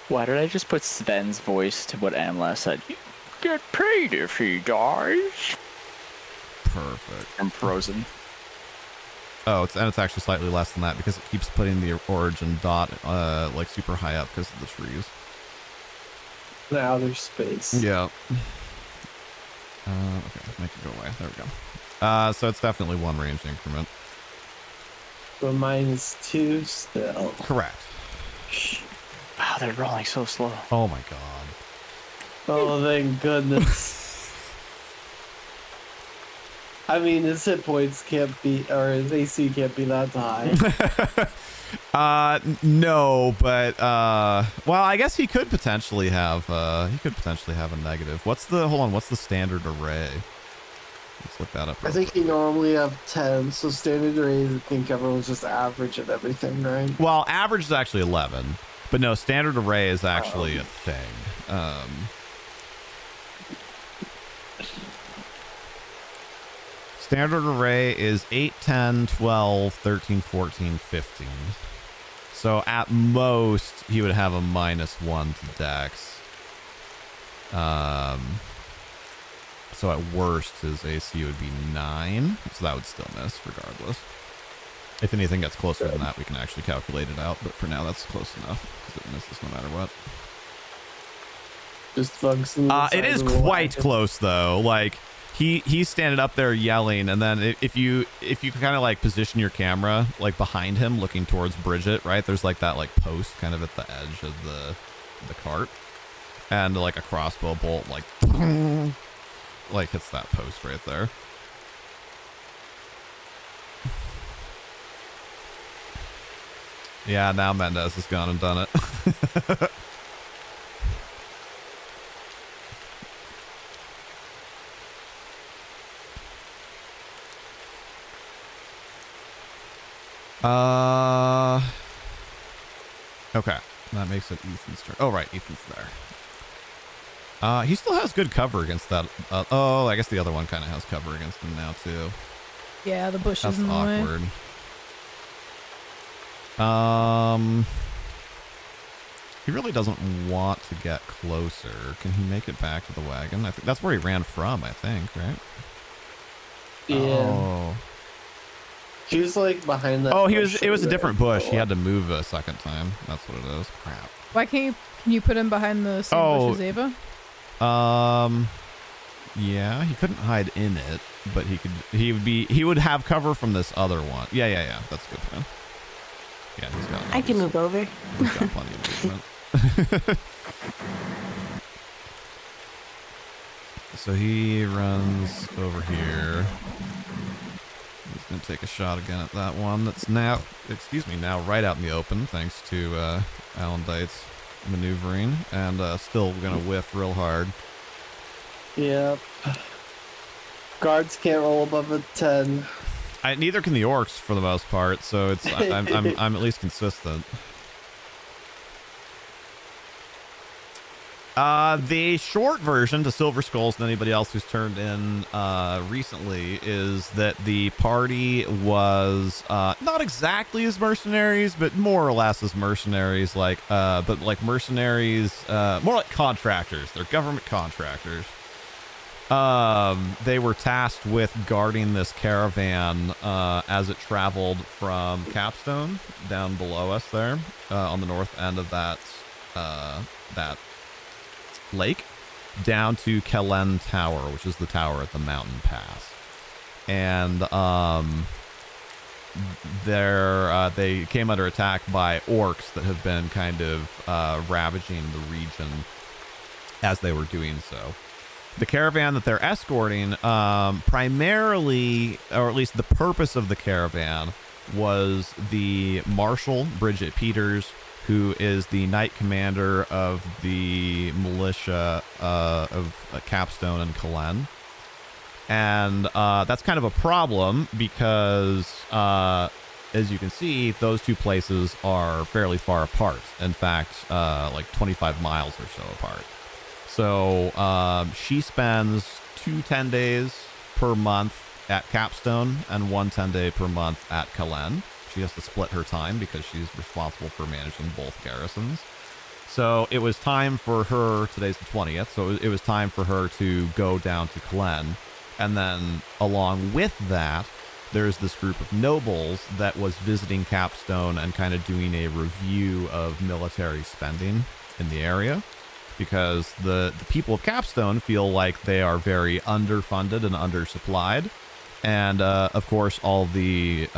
Why did I just put Sven's voice to what Amla said? You get paid if he dies. Perfect. from Frozen. Oh, it's actually slightly less than that because it keeps putting the origin dot like super high up because of the trees. The outer space. Yeah. Okay, make it go away. There we go. So it's definitely 1 range increment. But -2 still. Correct. Wow, they're rolling so slow. Oh my god. Oh, thank goodness. I mean, his hit points can't be, or his AC can't be that high. No, but well, I guess he could potentially have a negative. What's the standard array? Let's look that up. I think you normally have 10, so standard arrays, I think everyone's just average at everything, right? Well, average is actually 11, but no, standard array is actually a thing. Standard array is 8, 10, 12, 13, 14, 15. So at most, he would have a -1 to dex. So at worst, his AC would be 9. So that would still miss regardless. If anything gets closer than that, we can actually calculate it out. But for now, that's close enough because it misses no matter what. Just thugs. It is quite close though. Like he's standing up there yelling, and then if you kind of like position your camera like behind him, looking towards Brigit, right? There's like that like post kind of at the edge of the cart, and like a crossbow bolt like hits that post right there. Yeah, now Mendez has gone and done it. Okay, that makes it Ethan's turn. Oh, right, Ethan's there. He still has good cover against that. Oh, I guess the other one kind of has cover against him now too. Yeah, the bush That's is in the way. awkward. He really doesn't want to get closer. Can he make it back to the wagon? I think that's where he ran from, I think, right? Yeah. Oh. He was like behind that. Oh, bush it was a there. different bush. He had to move a second time. That's what it is. Crap. Why can you put him behind the same bush as Ava? Yeah, he couldn't hide in it, but he would have cover from this other one. Yeah. That's a good plan. Yeah, he's got I can move over. He's got plenty of movement. So he runs over here. He's going to take a shot again at that one that's now right out in the open thanks to Alondite's maneuvering, and still going to whiff real hard. Yep. Guards can't roll above a 10. Neither can the orcs for the most part, so it's I'm at least consistent. The short version to Silver Skulls and anybody else who's turned in recently is that the party was not exactly as mercenaries, but more or less as mercenaries, but like mercenaries, more like contractors. They're government contractors. They were tasked with guarding this caravan as it traveled from Capstone down below us there on the north end of that lake down to Kellen Tower, which is the tower at the mountain pass. And they came under attack by orcs that have been kind of ravaging the region as they were doing so. The caravan that they're escorting, primarily, or at least the purpose of the caravan, was the Marshal, Brigit Peters, who is the knight commander of the militia of Capstone and Kellen. And that's kind of a problem because, as you can see, those two places are fairly far apart. In fact, like 25 miles or so apart. So she spends 2 10 days per month at Capstone and 1 10 day per month at Kellen. She has to split her time because she's responsible for managing both garrisons. So it was time for her, today's the 20th, so it was time for her to go down to Kellen And then along with that, there's this group of nobles that was visiting Capstone and kind of doing a review of military spending in the area, because the people of Capstone feel like they are very underfunded and undersupplied. And of course, all the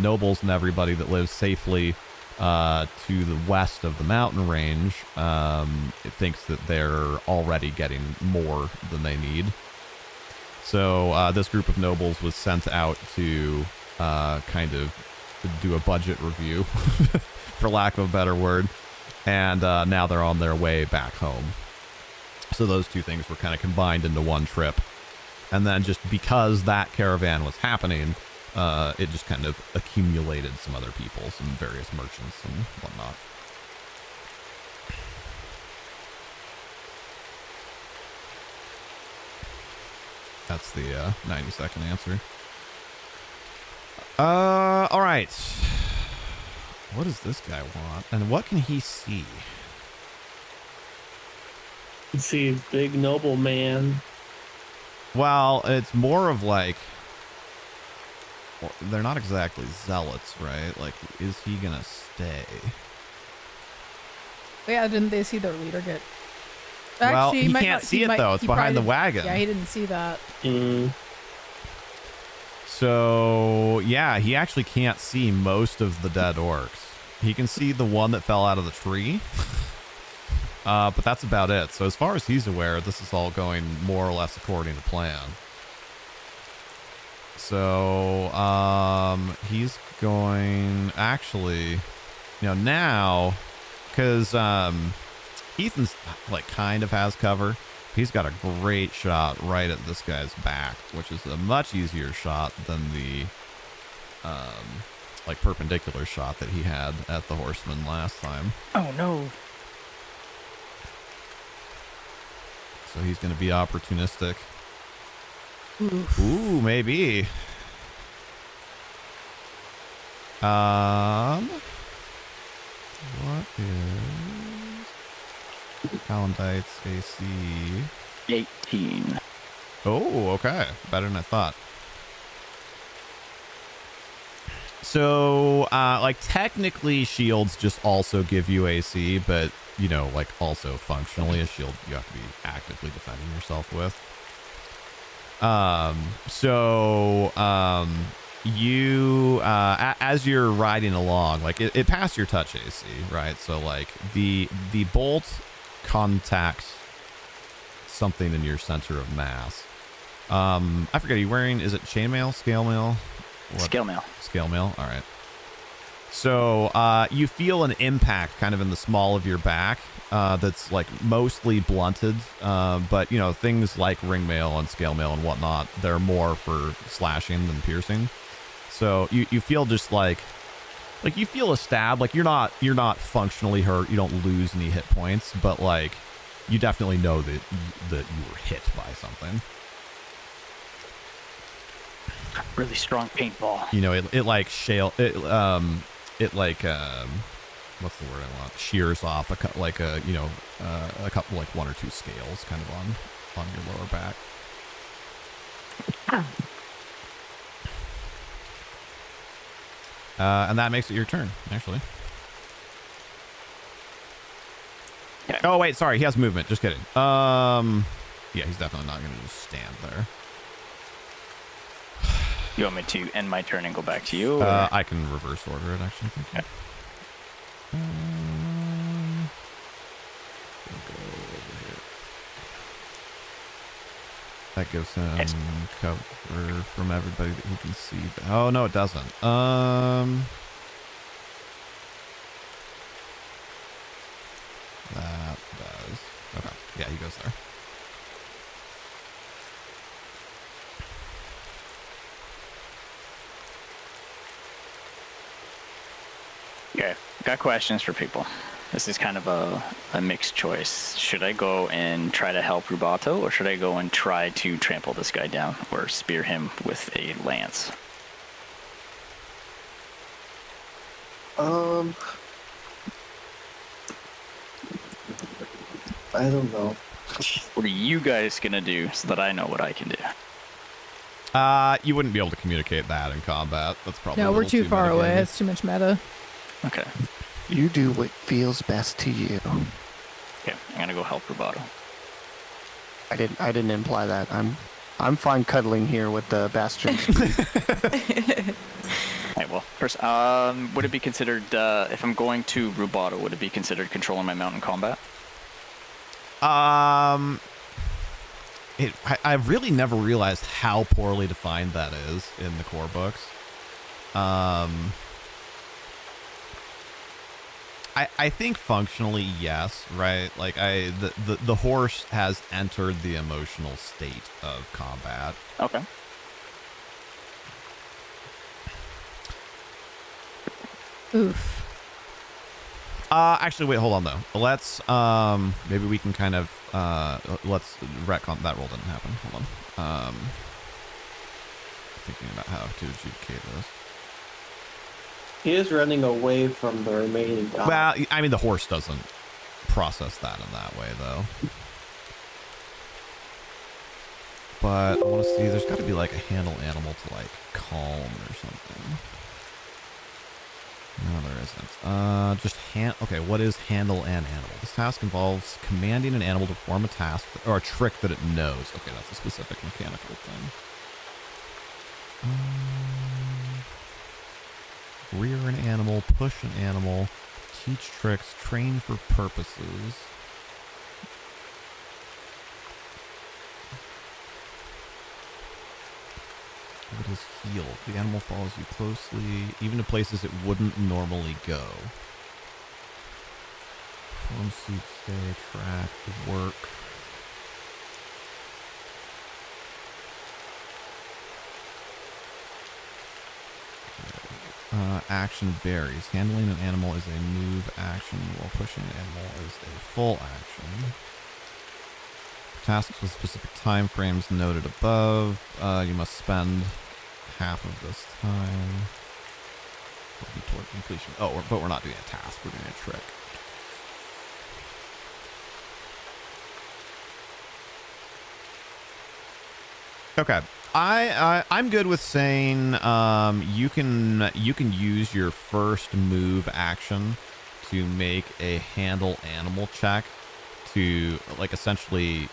nobles and everybody that lives safely to the west of the mountain range, it thinks that they're already getting more than they need. So this group of nobles was sent out to kind of do a budget review, for lack of a better word. And now they're on their way back home. So those two things were kind of combined into one trip. And then just because that caravan was happening, it just kind of accumulated some other people, some various merchants and whatnot. That's the 90-second answer. All right. What does this guy want? And what can he see? You see, big noble man. Well, it's more of like, well, they're not exactly zealots, right? Like, is he gonna stay? Yeah, didn't they see their leader get... Well, Actually, he might can't not- see he it might- though. It's he behind the probably wagon. Yeah, he didn't see that. So, yeah, he actually can't see most of the dead orcs. He can see the one that fell out of the tree. But that's about it. So as far as he's aware, this is all going more or less according to plan. So, he's going... Actually, you know, now... Because, Ethan's, like, kind of has cover. He's got a great shot right at this guy's back, which is a much easier shot than the, like, perpendicular shot that he had at the horseman last time. Oh, no. So he's going to be opportunistic. Ooh, maybe. What is Alondite's AC? 18. Oh, okay. Better than I thought. So, like, technically shields just also give you AC, but, you know, like, also functionally a shield you have to be actively defending yourself with. You, as you're riding along, like, it passed your touch AC, right? So, like, the bolt contacts something in your center of mass. I forget, are you wearing, is it chainmail, scale mail? Scale mail. Scale mail, all right. So you feel an impact kind of in the small of your back that's like mostly blunted, but you know, things like ring mail and scale mail and whatnot, they're more for slashing than piercing. So you feel just like you feel a stab, like you're not functionally hurt, you don't lose any hit points, but like you definitely know that you were hit by something. Really strong paintball. You know, it like what's the word I want? Shears off a couple, like one or two scales kind of on your lower back. And that makes it your turn, actually. Okay. Oh wait, sorry, he has movement. Just kidding. Yeah, he's definitely not going to just stand there. You want me to end my turn and go back to you? Or? I can reverse order it, actually. Thank you. Okay. We'll go over here. That gives him Yes. cover from everybody that he can see. Oh no, it doesn't. That does. Okay. Yeah, he goes there. Okay, got questions for people. This is kind of a mixed choice. Should I go and try to help Rubato, or should I go and try to trample this guy down or spear him with a lance? I don't know. What are you guys gonna do so that I know what I can do? You wouldn't be able to communicate that in combat. That's probably No, a we're little too far away. metagamey. It's too much meta. Okay. You do what feels best to you. Okay, I'm gonna go help Rubato. I didn't imply that. I'm fine cuddling here with the Bastion. Alright, well, first, would it be considered, if I'm going to Rubato, would it be considered controlling my mount in combat? I've really never realized how poorly defined that is in the core books. I think functionally, yes, right? Like the horse has entered the emotional state of combat. Okay. Oof. Actually, wait, hold on though. Let's maybe we can kind of let's retcon that roll didn't happen. Hold on. Thinking about how to adjudicate this. He is running away from the remaining guy. Well, I mean, the horse doesn't process that in that way, though. But I want to see, there's got to be like a handle animal to like calm or something. No, there isn't. Okay, what is handle an animal? This task involves commanding an animal to perform a task or a trick that it knows. Okay, that's a specific mechanical thing. Rear an animal, push an animal, teach tricks, train for purposes. What is heal? The animal follows you closely, even to places it wouldn't normally go. Form, seek, stay, track, work. Action varies. Handling an animal is a move action, while pushing an animal is a full action. Tasks with specific time frames noted above. You must spend half of this time working toward completion. Oh, but we're not doing a task. We're doing a trick. Okay. I'm good with saying you can use your first move action to make a handle animal check to like essentially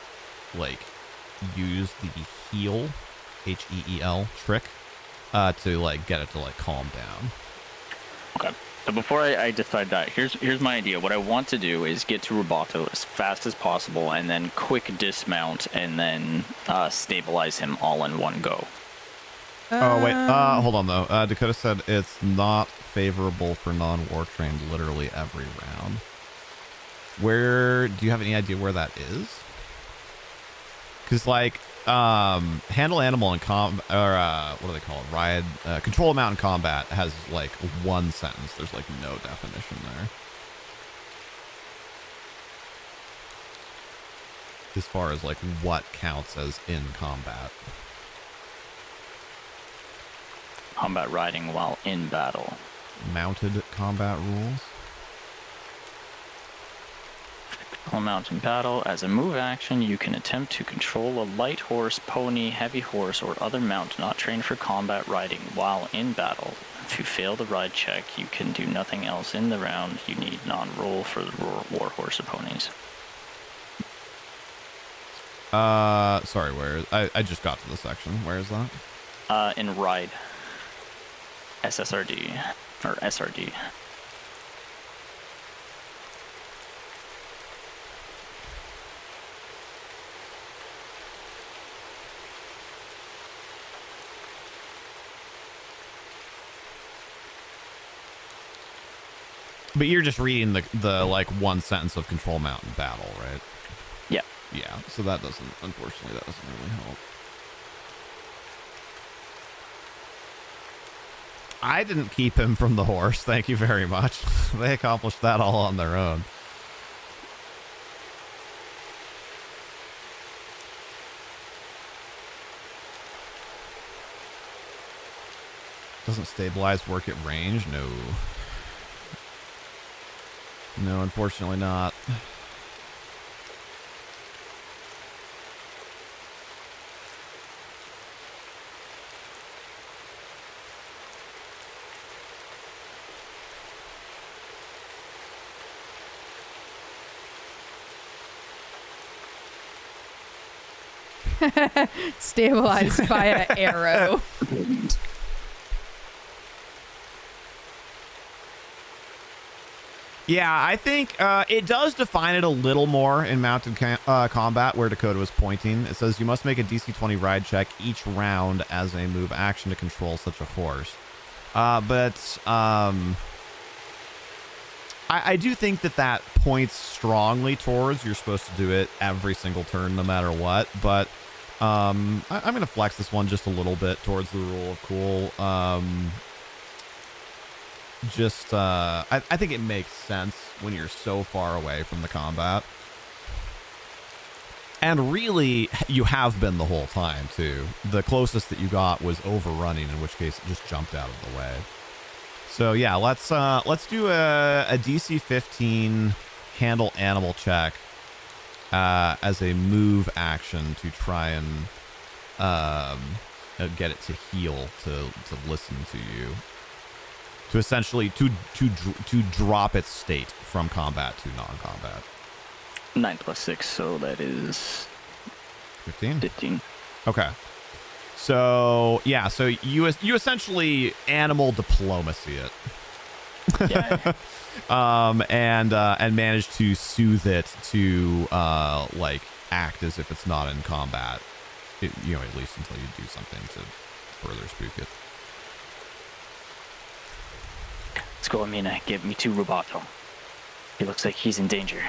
like use the heal HEEL trick to like get it to like calm down. Okay. So before I decide that, here's my idea. What I want to do is get to Rubato as fast as possible and then quick dismount and then stabilize him all in one go. Oh, wait. Hold on, though. Dakota said it's not favorable for non-war trained literally every round. Where... Do you have any idea where that is? Because, like, handle animal in what do they call it? Ride... control amount in combat has, like, one sentence. There's, like, no definition there. As far as, like, what counts as in combat. Combat riding while in battle. Mounted combat rules. While mount in battle, as a move action, you can attempt to control a light horse, pony, heavy horse, or other mount not trained for combat riding while in battle. If you fail the ride check, you can do nothing else in the round. You need non-roll for the war horse or ponies. Sorry, where is... I just got to the section. Where is that? In ride. SSRD. Or SRD. But you're just reading the like one sentence of control mount in battle, right? Yeah. Yeah, so that doesn't, unfortunately, that doesn't really help. I didn't keep him from the horse, thank you very much. They accomplished that all on their own. Doesn't stabilize work at range? No. No, unfortunately not. Stabilized via arrow. Yeah, I think it does define it a little more in mounted combat where Dakota was pointing. It says you must make a DC 20 ride check each round as a move action to control such a horse. But I do think that points strongly towards you're supposed to do it every single turn no matter what. But I'm going to flex this one just a little bit towards the rule of cool. I think it makes sense when you're so far away from the combat. And really, you have been the whole time, too. The closest that you got was overrunning, in which case it just jumped out of the way. So, yeah, let's do a DC 15 handle animal check as a move action to try and get it to heal, to listen to you. To essentially to drop its state from combat to non-combat. 9 plus 6, so that is 15. Okay. So yeah, so you essentially animal diplomacy it. Yeah. And manage to soothe it to like act as if it's not in combat. At least until you do something to further spook it. Let's go, Amina. Give me to Rubato. He looks like he's in danger.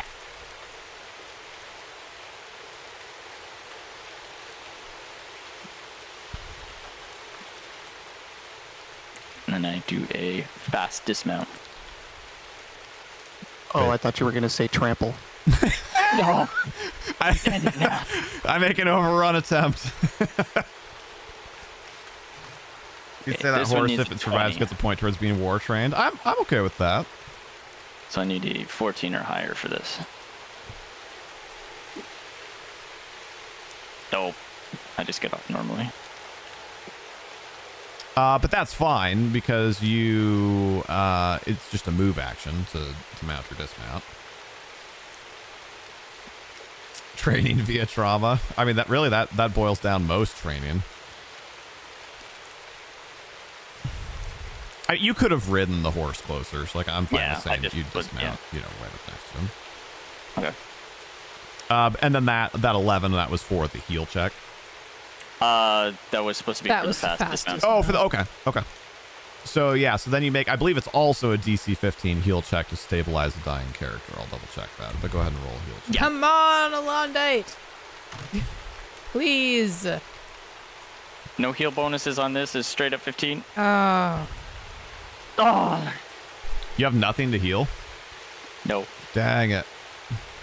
And then I do a fast dismount. Oh, I thought you were going to say trample. No. I make an overrun attempt. You say that horse, if it survives, gets a point towards being war trained. I'm okay with that. So I need a 14 or higher for this. Nope. I just get off normally. But that's fine because you it's just a move action to mount or dismount. Training via trauma. I mean that boils down most training. You could have ridden the horse closer, so like I'm fine with saying you dismount, right up next to him. Okay. And then that 11, that was for the heal check. That was supposed to be for the fast dismount. Oh, okay. So yeah, so then you make, I believe it's also a DC 15 heal check to stabilize a dying character. I'll double check that, but go ahead and roll a heal check. Yeah. Come on, Alondite. Please. No heal bonuses on this, is straight up 15. Oh. You have nothing to heal? No. Dang it.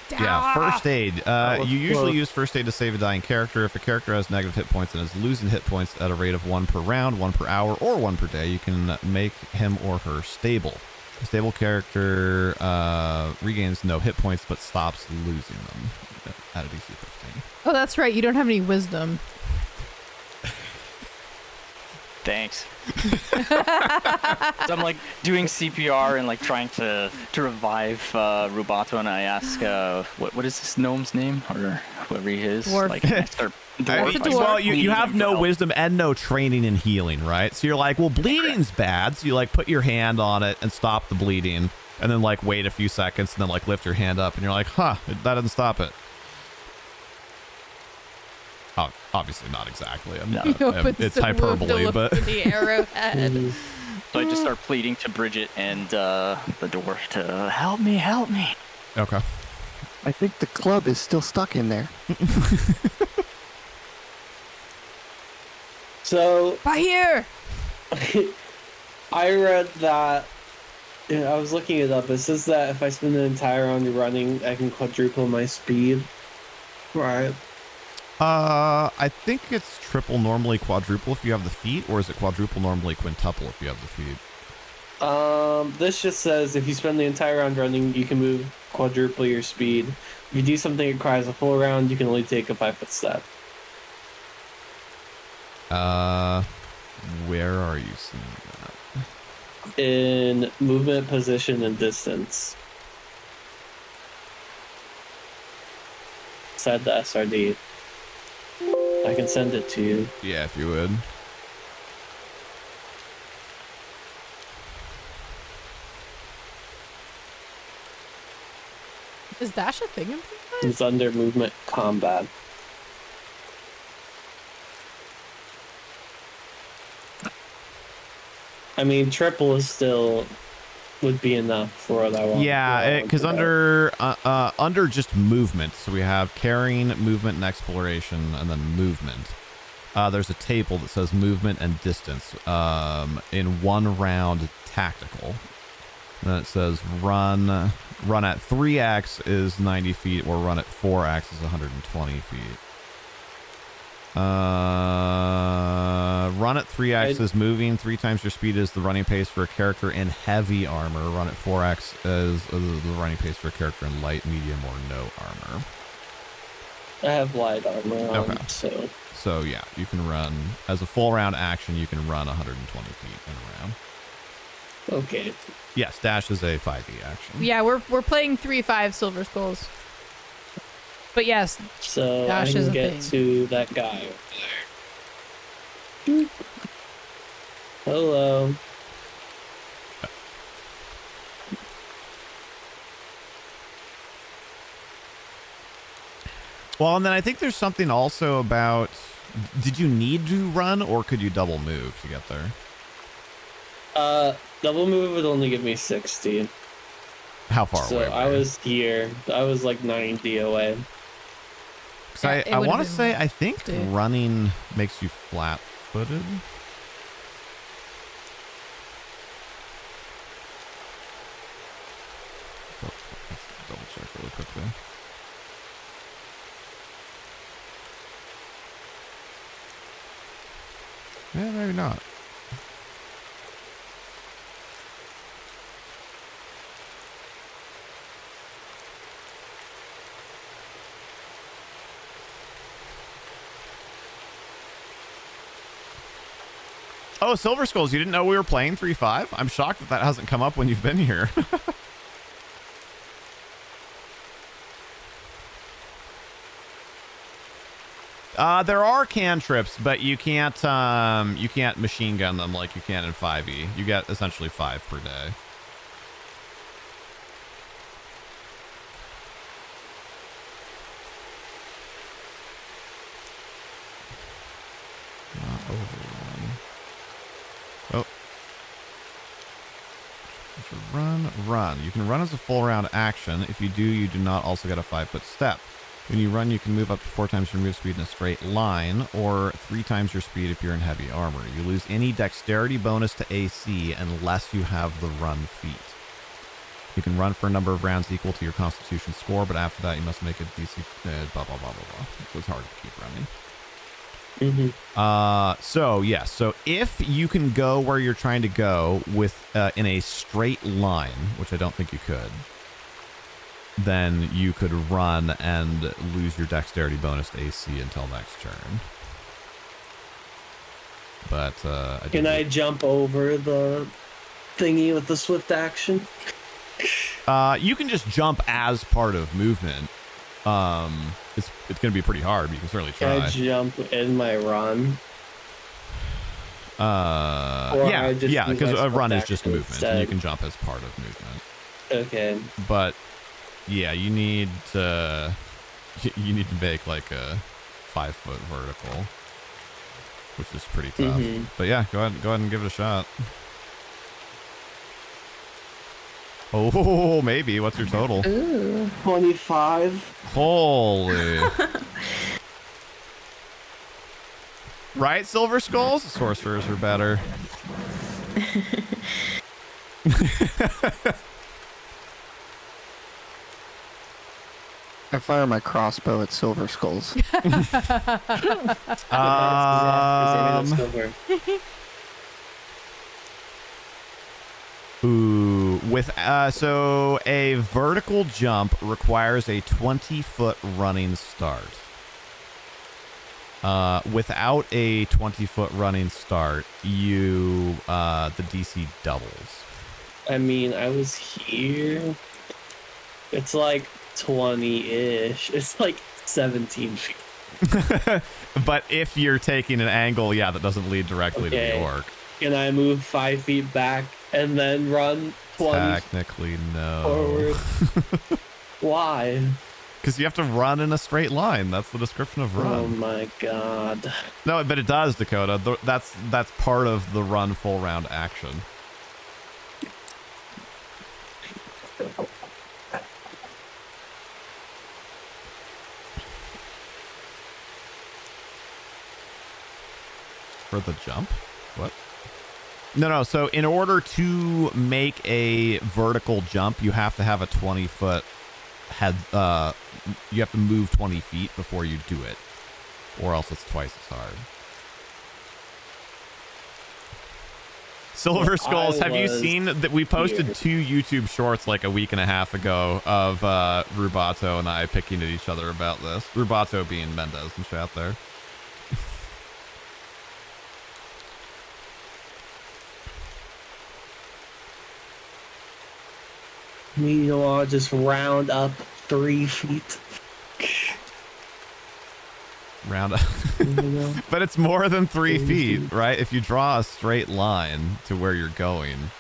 Yeah, first aid. You usually use first aid to save a dying character. If a character has negative hit points and is losing hit points at a rate of 1 per round, 1 per hour, or 1 per day, you can make him or her stable. A stable character regains no hit points but stops losing them at a DC 15. Oh, that's right. You don't have any wisdom. Thanks. So I'm like doing CPR and like trying to revive Rubato, and I ask what is this gnome's name or whoever he is? Dwarf. Like, dwarf. Well, you have no wisdom and no training in healing, right? So you're like, well, bleeding's bad. So you like put your hand on it and stop the bleeding, and then like wait a few seconds and then like lift your hand up, and you're like, that doesn't stop it. Oh, obviously not exactly. It's hyperbole, but the arrowhead. So I just start pleading to Brigit and the dwarf to help me. Okay. I think the club is still stuck in there. So Baheer! I read that. I was looking it up. It says that if I spend the entire round running, I can quadruple my speed. Right. I think it's triple normally quadruple if you have the feat, or is it quadruple normally quintuple if you have the feat? This just says if you spend the entire round running, you can move quadruple your speed. If you do something that requires a full round, you can only take a 5-foot step. Where are you seeing that? In movement, position, and distance. Said the SRD. I can send it to you. Yeah, if you would. Is dash a thing in 3.5? It's under movement combat. I mean, triple is still would be enough for what I want. Yeah, because under just movement, so we have carrying, movement, and exploration, and then movement. There's a table that says movement and distance in 1 round tactical. And then it says run at 3x is 90 feet, or run at 4x is 120 feet. Run at 3x is moving. 3 times your speed is the running pace for a character in heavy armor. Run at 4x is the running pace for a character in light, medium, or no armor. I have light armor on, Okay. so yeah, you can run as a full round action. You can run 120 feet in a round. okay. Yes, dash is a 5e action. Yeah, we're playing 3.5 Silver Skulls. But yes, So dash I is can a get thing. to that guy over there. Hello. Well, and then I think there's something also about, did you need to run or could you double move to get there? Double move would only give me 60. How far So away? I was here. I was like 90 away. Because Yeah, it I would've want to been say, I think 60. running makes you flat-footed. Oh, let's double check really quickly. Yeah, maybe not. Oh, Silver Skulls, you didn't know we were playing 3.5? I'm shocked that hasn't come up when you've been here. There are cantrips, but you can't machine gun them like you can in 5e. You get essentially 5 per day. Overrun. Oh. Run. You can run as a full round action. If you do, you do not also get a 5-foot step. When you run, you can move up to 4 times your move speed in a straight line, or 3 times your speed if you're in heavy armor. You lose any dexterity bonus to AC unless you have the run feat. You can run for a number of rounds equal to your constitution score, but after that you must make a DC blah blah blah blah blah. So it's hard to keep running. So if you can go where you're trying to go with in a straight line, which I don't think you could, then you could run and lose your dexterity bonus to AC until next turn. But Can I jump over the thingy with the swift action? you can just jump as part of movement. It's going to be pretty hard, but you can certainly try. Can I jump in my run? Yeah, because a run is just movement, instead? and you can jump as part of movement. Okay. But yeah, you need to make like a 5-foot vertical, which is pretty tough. But yeah, go ahead and give it a shot. Oh, maybe. What's your total? Ooh. 25. Holy. Right, Silver Skulls? Sorcerers are better. I fire my crossbow at Silver Skulls. Ooh, so a vertical jump requires a 20-foot running start. Without a 20-foot running start, the DC doubles. I mean, I was here. It's like 20-ish. It's like 17 feet. But if you're taking an angle, yeah, that doesn't lead directly to the orc. Can I move 5 feet back and then run 20 Technically, no. forward? Why? Because you have to run in a straight line. That's the description of run. Oh my god. No, but it does, Dakota. That's part of the run full round action. For the jump? What? No. So in order to make a vertical jump, you have to have a 20-foot head. You have to move 20 feet before you do it, or else it's twice as hard. Silver Skulls, have you seen that we posted 2 YouTube shorts like a week and a half ago of Rubato and I picking at each other about this? Rubato being Mendez and chat there. Meanwhile, just round up 3 feet. Round up. But it's more than 3 feet, right? If you draw a straight line to where you're going,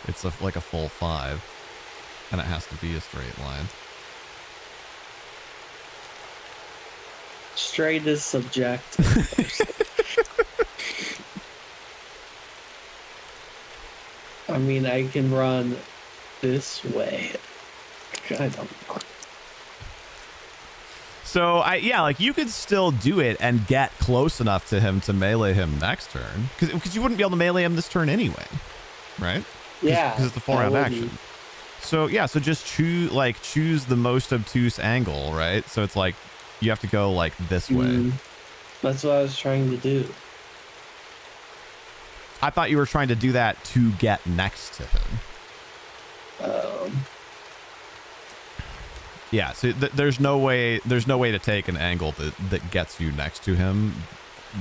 it's like a full 5. And it has to be a straight line. Straight is subjective. I mean, I can run this way. I don't know. So yeah, like you could still do it and get close enough to him to melee him next turn, because you wouldn't be able to melee him this turn anyway, right? Yeah, because it's the full round action. So yeah, so just choose the most obtuse angle, right? So it's like you have to go like this way. That's what I was trying to do. I thought you were trying to do that to get next to him. Yeah, so there's no way to take an angle that gets you next to him,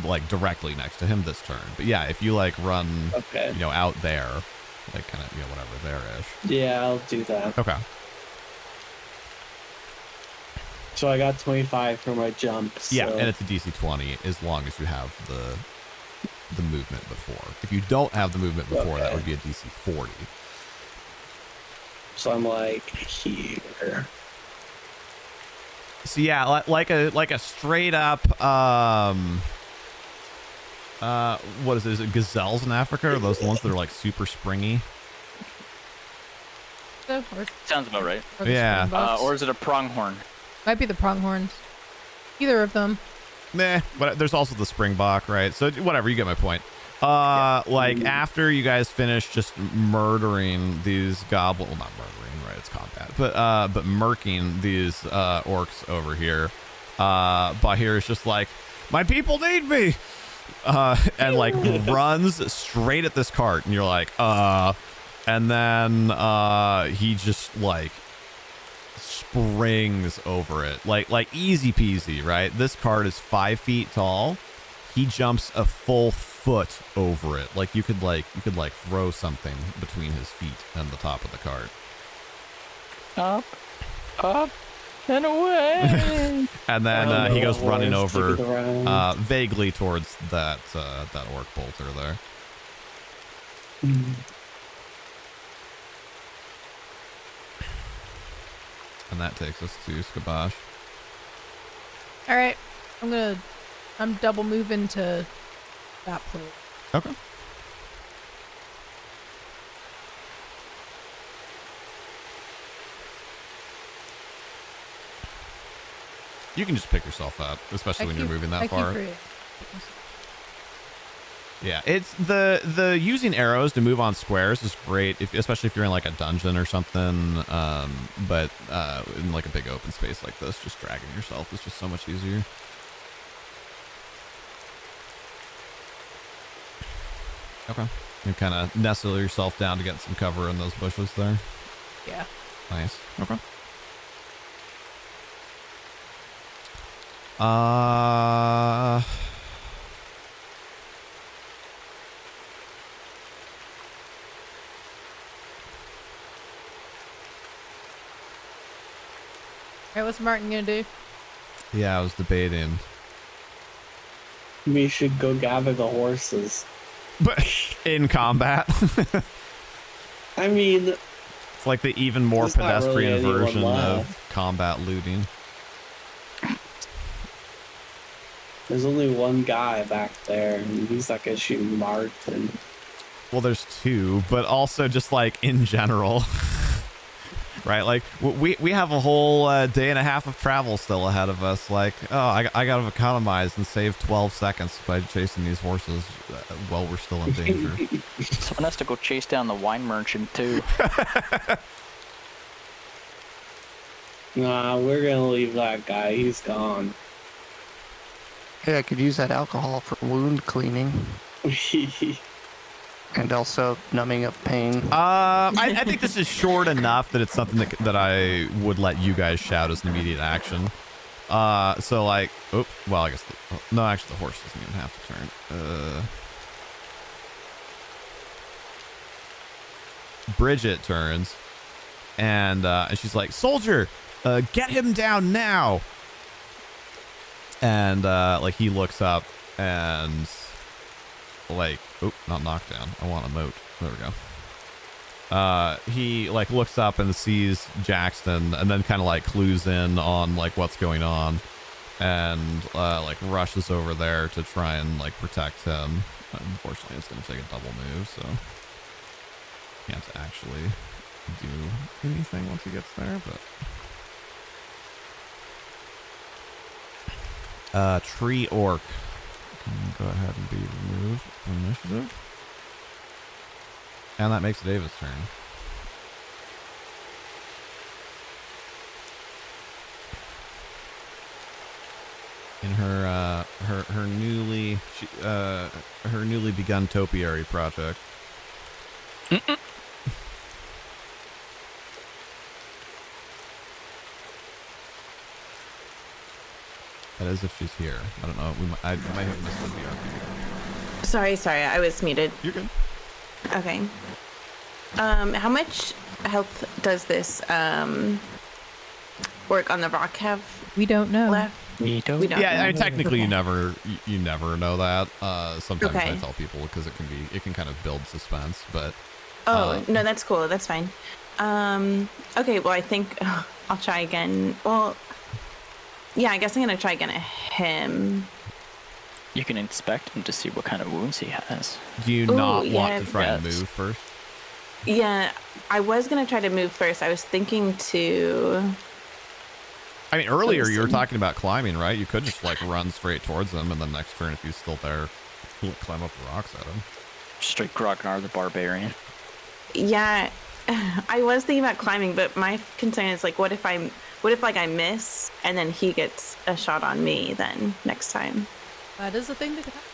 like directly next to him this turn. But yeah, if you like run, out there, like kind of whatever there-ish. Yeah, I'll do that. Okay. So I got 25 for my jump. So. Yeah, and it's a DC 20 as long as you have the movement before. If you don't have the movement before, that would be a DC 40. So I'm like here. So yeah, like a straight up what is it? Is it gazelles in Africa? Or those ones that are like super springy? Sounds about right. Yeah. Or is it a pronghorn? Might be the pronghorns. Either of them. Nah, but there's also the springbok, right? So whatever, you get my point. Like after you guys finish just murdering these goblins, well, not murdering, right? It's combat, but murking these orcs over here. Baheer is just like, my people need me, and like runs straight at this cart, and you're like, and then he just like springs over it, like easy peasy, right? This cart is 5 feet tall. He jumps a full foot over it. Like you could throw something between his feet and the top of the cart. Up, and away. And then he goes running over vaguely towards that orc bolter there. And that takes us to Skabosh. All right, I'm double moving to that place. Okay. You can just pick yourself up, especially when you're moving that far. Yeah, it's the using arrows to move on squares is great, especially if you're in like a dungeon or something. But in like a big open space like this, just dragging yourself is just so much easier. Okay. You kind of nestle yourself down to get some cover in those bushes there. Yeah. Nice. Okay. Alright, what's Martin gonna do? Yeah, I was debating. We should go gather the horses. But in combat. I mean, It's like the even more there's not really pedestrian anyone version of left. combat looting. There's only one guy back there, and he's not gonna shoot Martin. Well, there's two, but also just like in general. Right? Like we have a whole day and a half of travel still ahead of us. Like, oh, I got to economize and save 12 seconds by chasing these horses while we're still in danger. Someone has to go chase down the wine merchant too. Nah, we're gonna leave that guy. He's gone. Hey, I could use that alcohol for wound cleaning and also numbing of pain. I think this is short enough that it's something that I would let you guys shout as an immediate action. So like, oh, well, I guess no, actually, the horse doesn't even have to turn. Brigit turns, and she's like, "Soldier, get him down now!" And like he looks up and like, oh, not knockdown. I want a moat. There we go. He like looks up and sees Jackson, and then kind of like clues in on like what's going on, and like rushes over there to try and like protect him. Unfortunately, it's going to take a double move, so can't actually do anything once he gets there. But tree orc can go ahead and be removed from initiative, and that makes it Ava's turn. In her newly begun topiary project. That is if she's here. I don't know. I might have missed the BRB. Sorry, I was muted. You're good. Okay. How much health does this orc on the rock have We don't know. left? We don't. We don't. Yeah, I mean, know. technically you never know that. Sometimes Okay. I tell people because it can kind of build suspense, but Oh, no, that's cool. That's fine. Okay, well, I think I'll try again. Well, yeah, I guess I'm going to try again at him. You can inspect him to see what kind of wounds he has. do you Ooh, not yeah, want to try and yes. move first? Yeah, I was going to try to move first. I was thinking to... I mean, earlier you were Listen. talking about climbing, right? You could just like run straight towards him, and then next turn, if he's still there, climb up the rocks at him. Straight Grognar the Barbarian. Yeah, I was thinking about climbing, but my concern is like, what if like I miss and then he gets a shot on me then next time? That is a thing that could happen.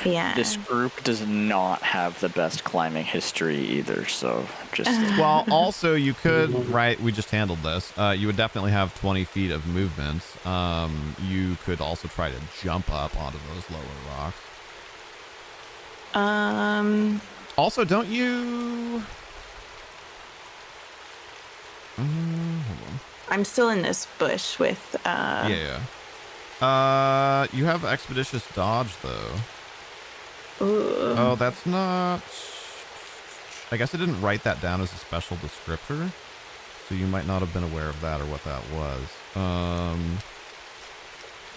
Yeah. This group does not have the best climbing history either, so just Well, also you could, right? We just handled this. You would definitely have 20 feet of movement. You could also try to jump up onto those lower rocks. Also, don't you? Hold on. I'm still in this bush with Yeah. You have expeditious dodge though. ooh. Oh, that's not. I guess I didn't write that down as a special descriptor, so you might not have been aware of that or what that was.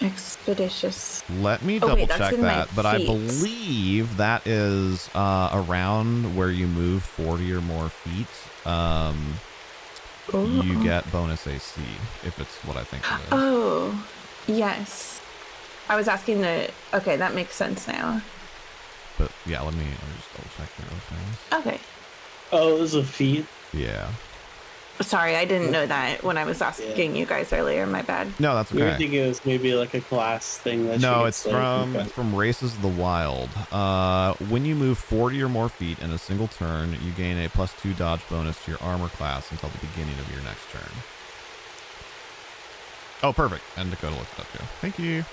Expeditious. Let me Oh, double wait, that's check in my that, but I feet. believe that is around where you move 40 or more feet. Ooh. You get bonus AC if it's what I think it is. Oh, yes. I was asking okay, that makes sense now. But yeah, let me just double check here real fast. Okay. Oh, it was a feat. Yeah. Sorry, I didn't know that when I was asking you guys earlier. My bad. No, that's We were okay. thinking it was maybe like a class thing. That No, she it's gets, like, okay. from Races of the Wild. When you move 40 or more feet in a single turn, you gain a +2 dodge bonus to your armor class until the beginning of your next turn. Oh, perfect. And Dakota looked it up too. Thank you.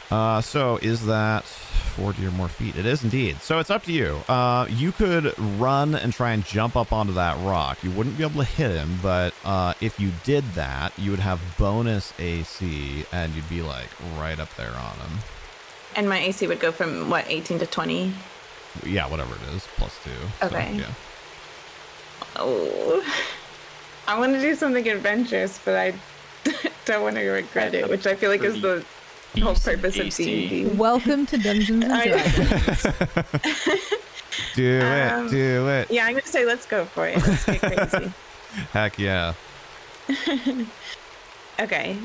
So is that 40 or more feet? It is indeed. So it's up to you. You could run and try and jump up onto that rock. You wouldn't be able to hit him, but if you did that, you would have bonus AC, and you'd be like right up there on him. And my AC would go from what, 18 to 20? Yeah, whatever it is, +2. Okay. So, yeah. Oh, I want to do something adventurous, but I don't want to regret it, which I feel like is the whole purpose of D&D. Welcome to Dungeons and Dragons. Do it. Yeah, I'm going to say let's go for it. Let's get crazy. Heck yeah. Okay.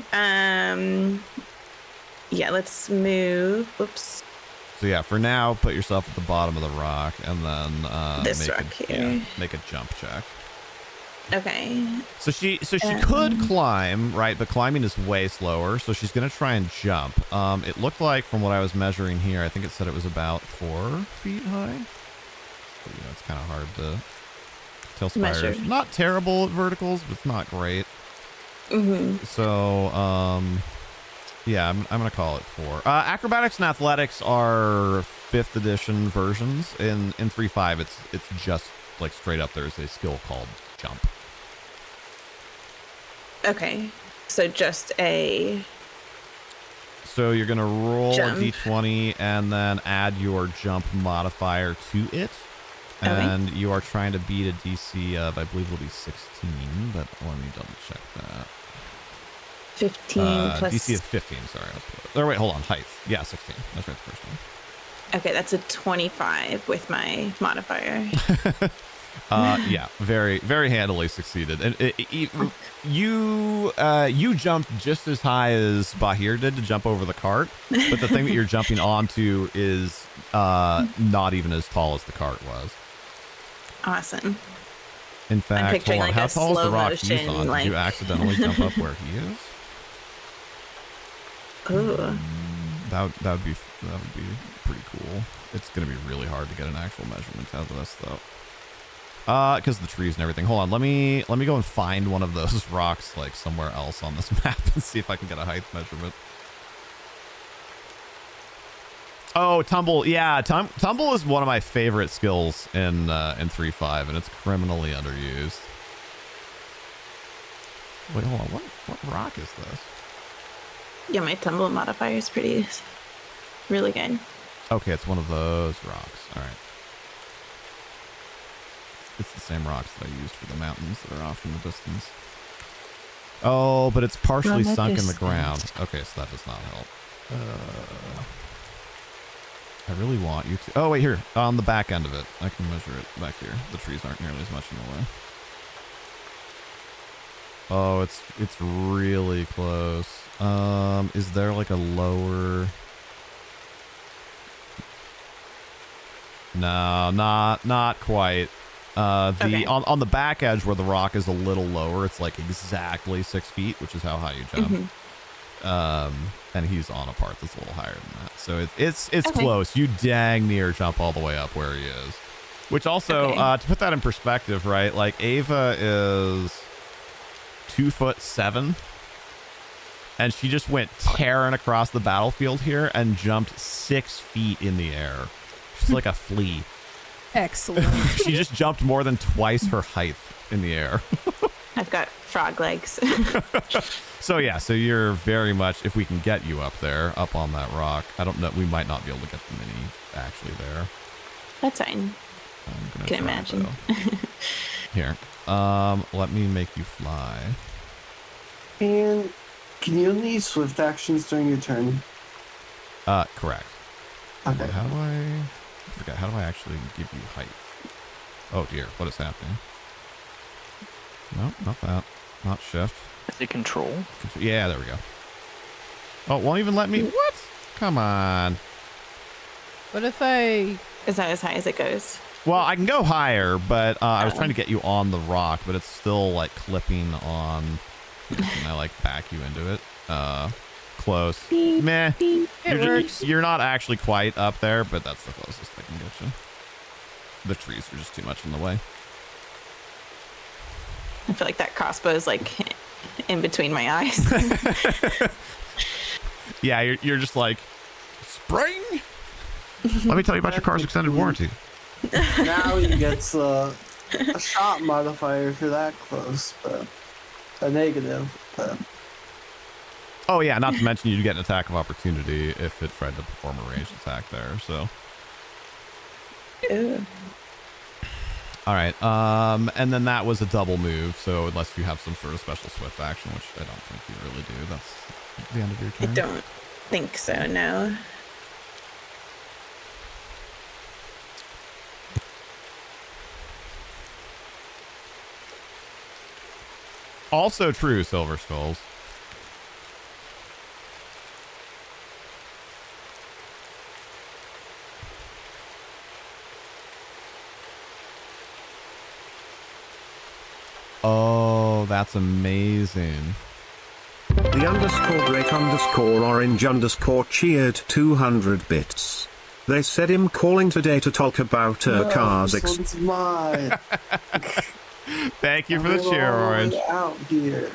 Yeah, let's move. Oops. So yeah, for now, put yourself at the bottom of the rock, and then This rock here. make a jump check. Okay. So she could climb, right? But climbing is way slower, so she's gonna try and jump. It looked like from what I was measuring here, I think it said it was about 4 feet high. So, it's kind of hard to tell. Spire's not terrible at verticals, but it's not great. Mm-hmm. So yeah, I'm gonna call it 4. Acrobatics and athletics are 5th edition versions. In 3.5, it's just like straight up. There's a skill called jump. Okay. So just a... So you're gonna roll jump. a d20 and then add your jump modifier to it. And you are trying to beat a DC of, I believe it'll be 16, but let me double check that. 15 plus... DC of 15, sorry. Or wait, hold on, height. Yeah, 16. That's right, the first one. Okay, that's a 25 with my modifier. Yeah, very, very handily succeeded. And you jumped just as high as Baheer did to jump over the cart, but the thing that you're jumping onto is not even as tall as the cart was. Awesome. In fact, hold on, like how a tall is the slow rock motion, he's on? like- Did you accidentally jump up where he is? Ooh. That would be pretty cool. It's gonna be really hard to get an actual measurement out of this though. Because of the trees and everything. Hold on, let me go and find one of those rocks like somewhere else on this map and see if I can get a height measurement. Oh, tumble. Yeah, tumble is one of my favorite skills in 3.5, and it's criminally underused. Wait, hold on. What rock is this? Yeah, my tumble modifier is really good. Okay, it's one of those rocks. All right. It's the same rocks that I used for the mountains that are off in the distance. Oh, but it's partially Well, that sunk in is the ground. Okay, so that does not help. I really want you to... Oh, wait, here. On the back end of it. I can measure it back here. The trees aren't nearly as much in the way. Oh, it's really close. Is there like a lower... No, not quite. Okay. On the back edge where the rock is a little lower, it's like exactly 6 feet, which is how high you jump. Mhm. And he's on a part that's a little higher than that, so it's Okay. close. You dang near jump all the way up where he is. Which also, Okay. to put that in perspective, right? Like Ava is 2'7", and she just went tearing across the battlefield here and jumped 6 feet in the air. She's like a flea. Excellent. She just jumped more than twice her height in the air. I've got frog legs. So yeah, so you're very much, if we can get you up there, up on that rock. I don't know, we might not be able to get the mini actually there. That's fine. I'm gonna Can try, imagine. though. Here, let me make you fly. And can you only use swift actions during your turn? Correct. Okay. How do I forget? How do I actually give you height? Oh dear, what is happening? No, not that. Not shift. Is it control? Yeah, there we go. Oh, it won't even let me. What? Come on. What if I... Is that as high as it goes? Well, I can go higher, but I was trying to get you on the rock, but it's still like clipping on. Can I like back you into it? Close. Meh. You're not actually quite up there, but that's the closest I can get you. The trees are just too much in the way. I feel like that crossbow is like in between my eyes. Yeah, you're just like Spring. Let me tell you about your car's extended warranty. Now he gets a shot modifier if you're that close, but a negative. But Oh yeah, not to mention you'd get an attack of opportunity if it tried to perform a ranged attack there. So. Ew. All right, and then that was a double move. So unless you have some sort of special swift action, which I don't think you really do, that's the end of your I turn. don't think so, no. Also true, Silver Skulls. Oh, that's amazing. The underscore great underscore orange underscore cheered 200 bits. They said him calling today to talk about cars. this one's mine. Thank you for the cheer, Orange. Out here.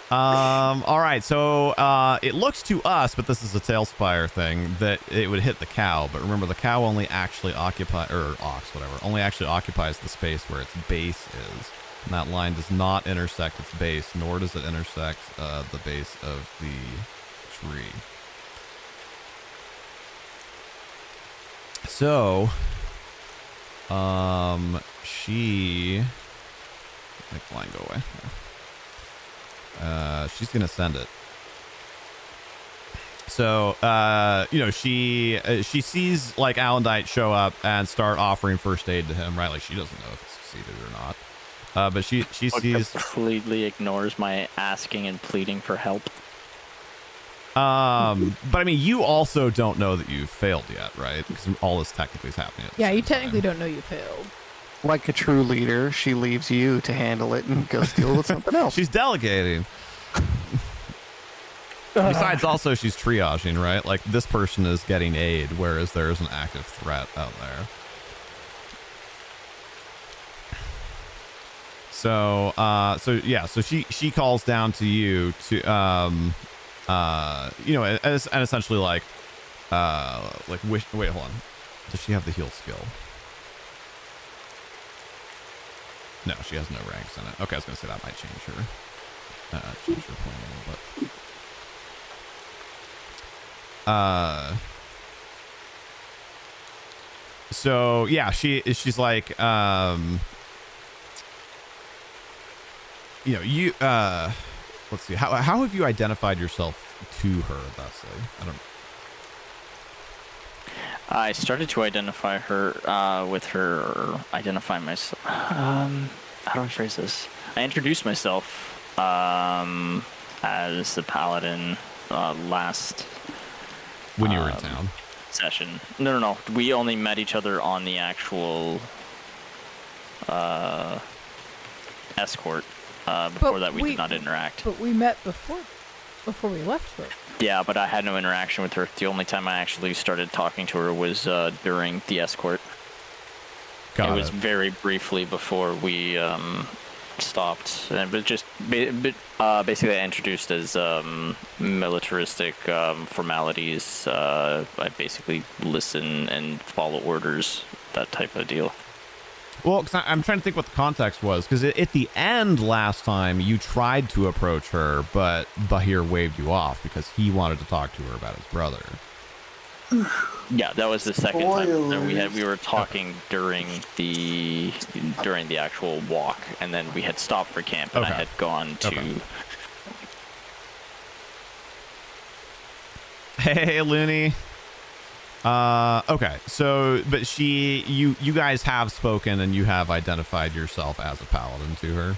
All right, so it looks to us, but this is a Talespire thing, that it would hit the cow. But remember, the cow only actually occupies, or ox, whatever, only actually occupies the space where its base is. And that line does not intersect its base, nor does it intersect the base of the tree. So, she... Make the line go away. She's gonna send it. So, you know, she sees like Alondite show up and start offering first aid to him, right? Like she doesn't know if it's succeeded or not. But she sees completely ignores my asking and pleading for help. but I mean, you also don't know that you've failed yet, right? Because all this technically is happening. At the Yeah, same you technically time. don't know you failed. Like a true leader, she leaves you to handle it and goes deal with something else. She's delegating. Besides, also she's triaging, right? Like this person is getting aid, whereas there is an active threat out there. So, so she calls down to you to, you know, and essentially like wait, hold on. Does she have the heal skill? No, she has no ranks in it. Okay, I was gonna say that might change her plan a little bit. So yeah, she's like, you know, you let's see, how have you identified yourself to her, Thusly? I started to identify her with her identify myself. How do I phrase this? I introduced myself as the paladin last when you were in town session. No. We only met each other on the actual escort. Before But that, we did not interact. But we met before we left her. Yeah, but I had no interaction with her. The only time I actually started talking to her was during the escort. It was very briefly before we stopped. And it was just basically I introduced as militaristic formalities. I basically listen and follow orders, that type of deal. Well, cause I'm trying to think what the context was, because at the end last time you tried to approach her, but Baheer waved you off because he wanted to talk to her about his brother. Yeah, that was the second time. And Spoilers. we were talking during the actual walk, and then we had stopped for camp, and I Okay. had gone to. Okay. Hey, Looney. Okay, so but you guys have spoken and you have identified yourself as a paladin to her.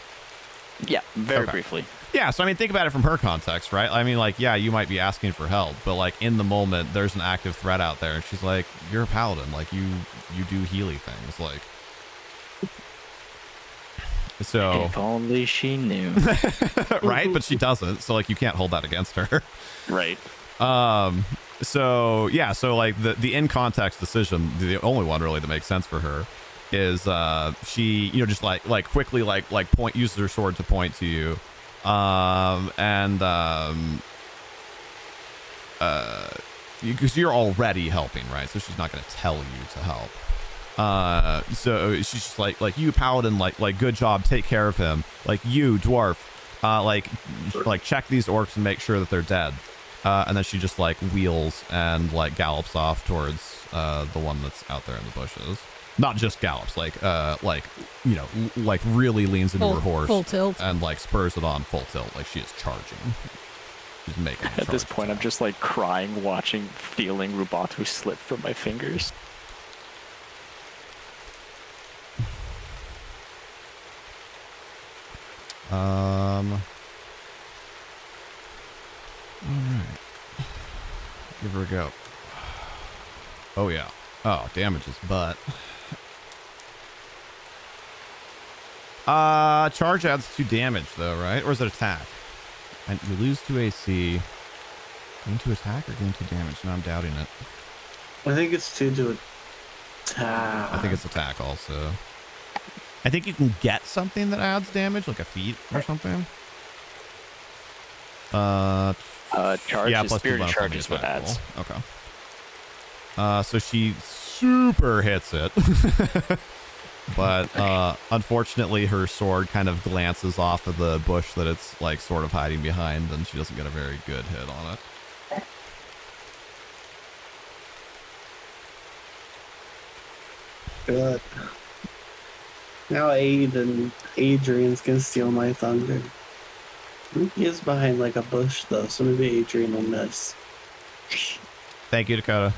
Yeah, very Okay. briefly. Yeah, so I mean, think about it from her context, right? I mean, like, yeah, you might be asking for help, but like in the moment, there's an active threat out there, and she's like, "You're a paladin, like you do healy things, like." So, If only she knew. right? But she doesn't, so like you can't hold that against her. Right. So yeah, so like the in context decision, the only one really that makes sense for her is she, you know, just like quickly like uses her sword to point to you, because you're already helping, right? So she's not going to tell you to help. So she's just like you paladin, like good job, take care of him. Like you dwarf, like check these orcs and make sure that they're dead. And then she just like wheels and like gallops off towards the one that's out there in the bushes. Not just gallops, like you know, like really leans into her horse full tilt, and like spurs it on full tilt, like she is charging. She's making. At this point, I'm just like crying, feeling Rubato slip from my fingers. All right. Give her a go. Oh yeah. Oh, damage is butt. Charge adds 2 damage though, right? Or is it attack? And you lose 2 AC. Gain 2 attack or gain 2 damage? No, I'm doubting it. I think it's 2 to attack. I think it's attack also. I think you can get something that adds damage, like a feat or something. Charge. Yeah, The plus spirit 2 bonus on charge the is what attack adds. roll. Okay. So she super hits it. But unfortunately her sword kind of glances off of the bush that it's like sort of hiding behind, and she doesn't get a very good hit on it. Good. Now Adrian's gonna steal my thunder. He is behind like a bush though, so maybe Adrian will miss. Thank you, Dakota.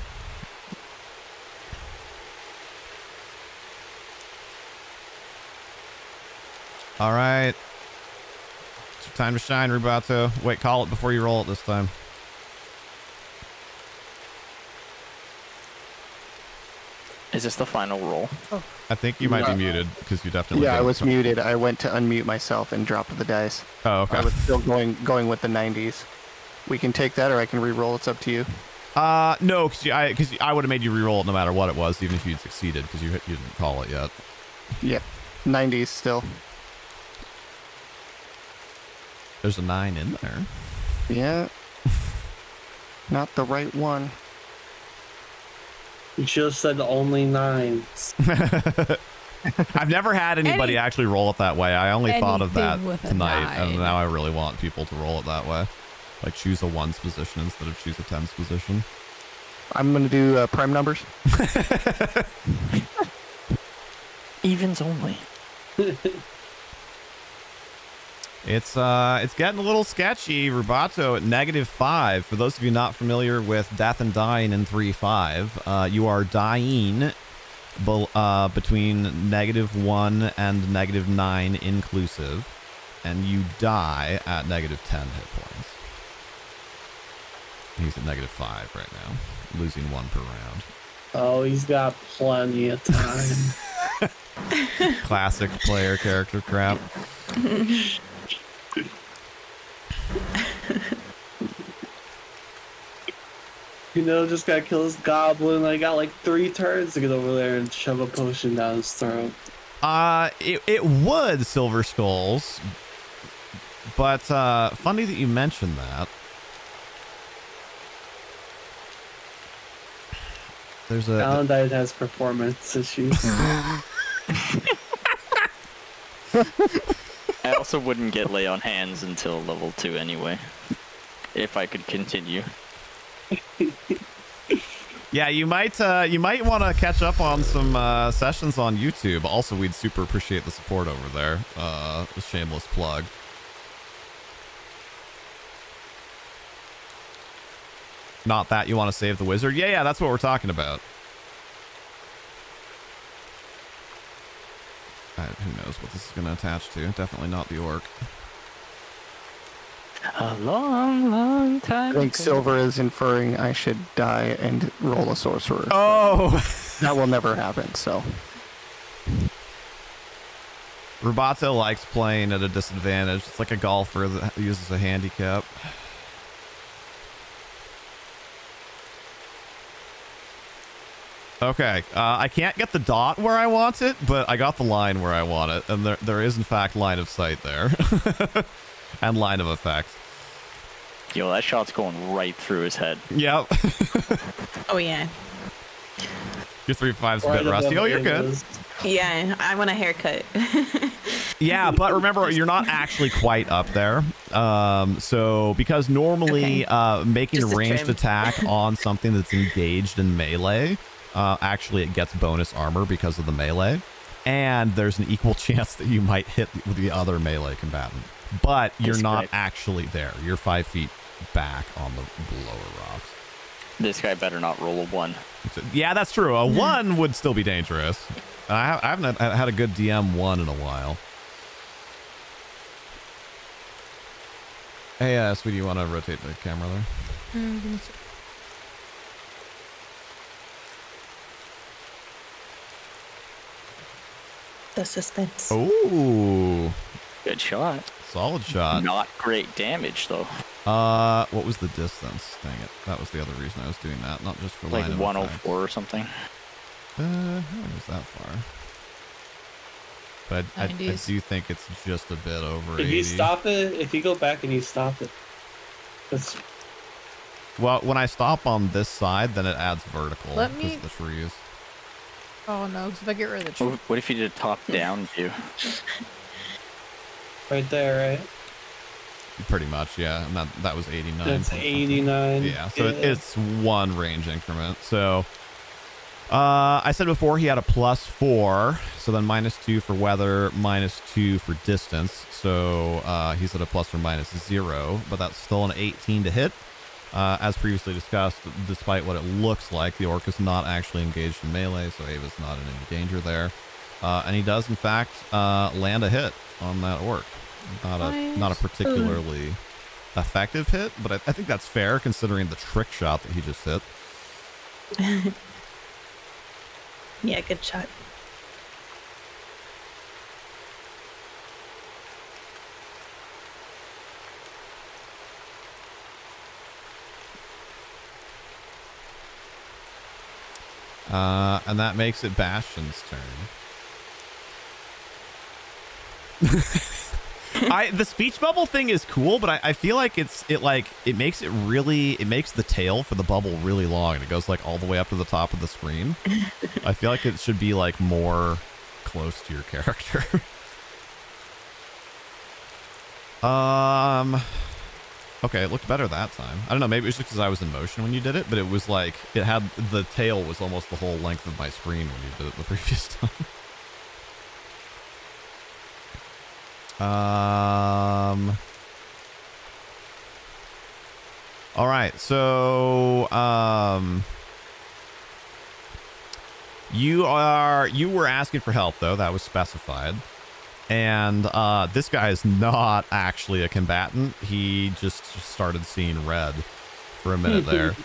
All right. It's your time to shine, Rubato. Wait, call it before you roll it this time. Is this the final roll? I think you might be muted because you definitely. Yeah, I didn't. was muted. I went to unmute myself and dropped the dice. Oh, okay. I was still going with the 90s. We can take that, or I can re-roll. It's up to you. No, because I would have made you re-roll it no matter what it was, even if you'd succeeded, because you didn't call it yet. Yep, 90s still. There's a 9 in there. Yeah. Not the right one. You should have said only 9s. I've never had anybody actually roll it that way. I only thought of that anything with a tonight, and 9. now I really want people to roll it that way. Like choose a 1's position instead of choose a 10's position. I'm going to do prime numbers. Evens only. It's getting a little sketchy. Rubato at -5. For those of you not familiar with death and dying in 3.5, you are dying between -1 and -9 inclusive, and you die at -10 hit points. He's at -5 right now, losing 1 per round. Oh, he's got plenty of time. Classic player character crap. Just gotta kill this goblin. I got like 3 turns to get over there and shove a potion down his throat. It would, Silver Skulls, but funny that you mentioned that. There's a Alondite has performance issues. I also wouldn't get lay on hands until level 2 anyway. If I could continue. Yeah, you might want to catch up on some sessions on YouTube. Also, we'd super appreciate the support over there. A shameless plug. Not that you want to save the wizard. Yeah, that's what we're talking about. Who knows what this is going to attach to? Definitely not the orc. A long, long time I think ago. Silver is inferring I should die and roll a sorcerer. Oh! That will never happen, so. Rubato likes playing at a disadvantage. It's like a golfer that uses a handicap. Okay, I can't get the dot where I want it, but I got the line where I want it, and there is in fact line of sight there, and line of effect. Yo, that shot's going right through his head. Yep. Oh yeah. Your 3.5's a Right bit rusty. above Oh, you're good. Ava's. Yeah, I want a haircut. Yeah, but remember, you're not actually quite up there. So because normally making Just a a ranged trim. attack on something that's engaged in melee, actually it gets bonus armor because of the melee, and there's an equal chance that you might hit with the other melee combatant. But you're That's not correct. actually there. You're 5 feet back on the lower rocks. This guy better not roll a 1. So, yeah, that's true. A 1 would still be dangerous. I haven't had a good DM 1 in a while. Hey, sweetie, you want to rotate the camera there? Give me a sec. The suspense. Ooh, Good shot. solid shot. Not great damage, though. What was the distance? Dang it. That was the other reason I was doing that, not just for Like line of 104 or something. effect. How was that far? But I 90s. do think it's just a bit over If 80. you stop it, if you go back and you stop it, that's Well, when I stop on this side, then it adds vertical Let because me- of the trees. Oh no, because if I get rid of the tree. What if you did a top-down view? right there, right? Pretty much, yeah. And that was 89. That's point something. 89. Yeah, so it's one range increment. So I said before he had a +4, so then -2 for weather, -2 for distance. So he's at a plus or -0, but that's still an 18 to hit. As previously discussed, despite what it looks like, the orc is not actually engaged in melee, so Ava's not in any danger there. And he does, in fact, land a hit on that orc. Not a Nice. particularly effective hit, but I think that's fair considering the trick shot that he just hit. Yeah, good shot. And that makes it Bastion's turn. The speech bubble thing is cool, but I feel like it makes the tail for the bubble really long, and it goes like all the way up to the top of the screen. I feel like it should be like more close to your character. Okay, it looked better that time. I don't know, maybe it was just because I was in motion when you did it, but it was like the tail was almost the whole length of my screen when you did it the previous time. All right, so you were asking for help, though. That was specified. And this guy is not actually a combatant. He just started seeing red for a minute there.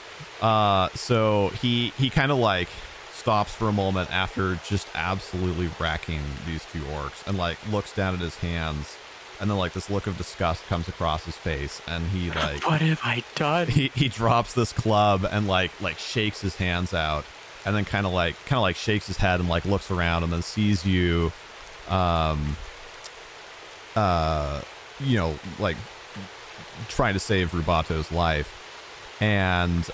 So he kind of like stops for a moment after just absolutely wrecking these two orcs, and like looks down at his hands, and then like this look of disgust comes across his face, and he like, What have I done? he drops this club and like shakes his hands out, and then kind of like shakes his head and like looks around, and then sees you like trying to save Rubato's life, and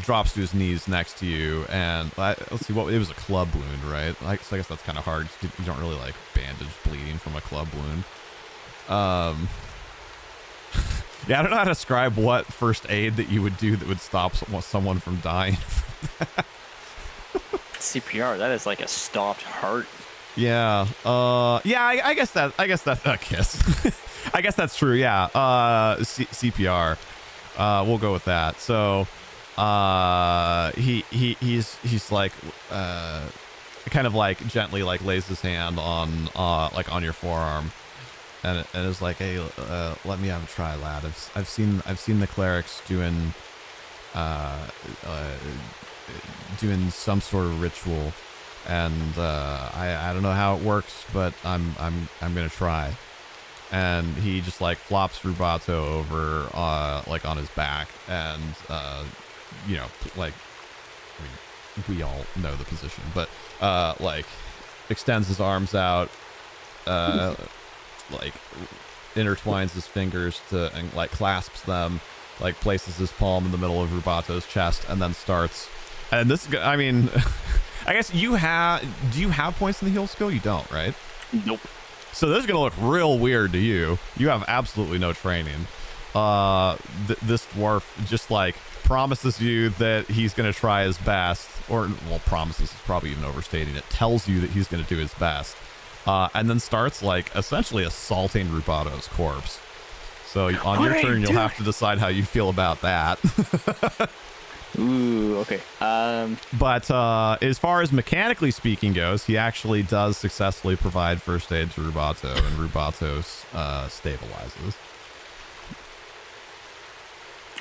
drops to his knees next to you, and let's see, it was a club wound, right? So I guess that's kind of hard. You don't really like bandage bleeding from a club wound. Yeah, I don't know how to describe what first aid that you would do that would stop someone from dying. CPR, that is like a stopped heart. Yeah. I guess that's a kiss. I guess that's true. Yeah. CPR. We'll go with that. So, he's like, kind of like gently like lays his hand on your forearm, and is like, hey, let me have a try, lad. I've seen the clerics doing some sort of ritual, and I don't know how it works, but I'm gonna try. And he just like flops Rubato over like on his back, and like, I mean, we all know the position, but like extends his arms out, like intertwines his fingers and like clasps them, like places his palm in the middle of Rubato's chest, and then starts. And this, I mean, I guess do you have points in the heal skill? You don't, right? Nope. So this is gonna look real weird to you. You have absolutely no training. This dwarf just like promises you that he's gonna try his best, or well, promises is probably even overstating it. Tells you that he's gonna do his best, and then starts like essentially assaulting Rubato's corpse. So on your turn, you'll have to decide how you feel about that. Ooh, okay. But as far as mechanically speaking goes, he actually does successfully provide first aid to Rubato, and Rubato stabilizes.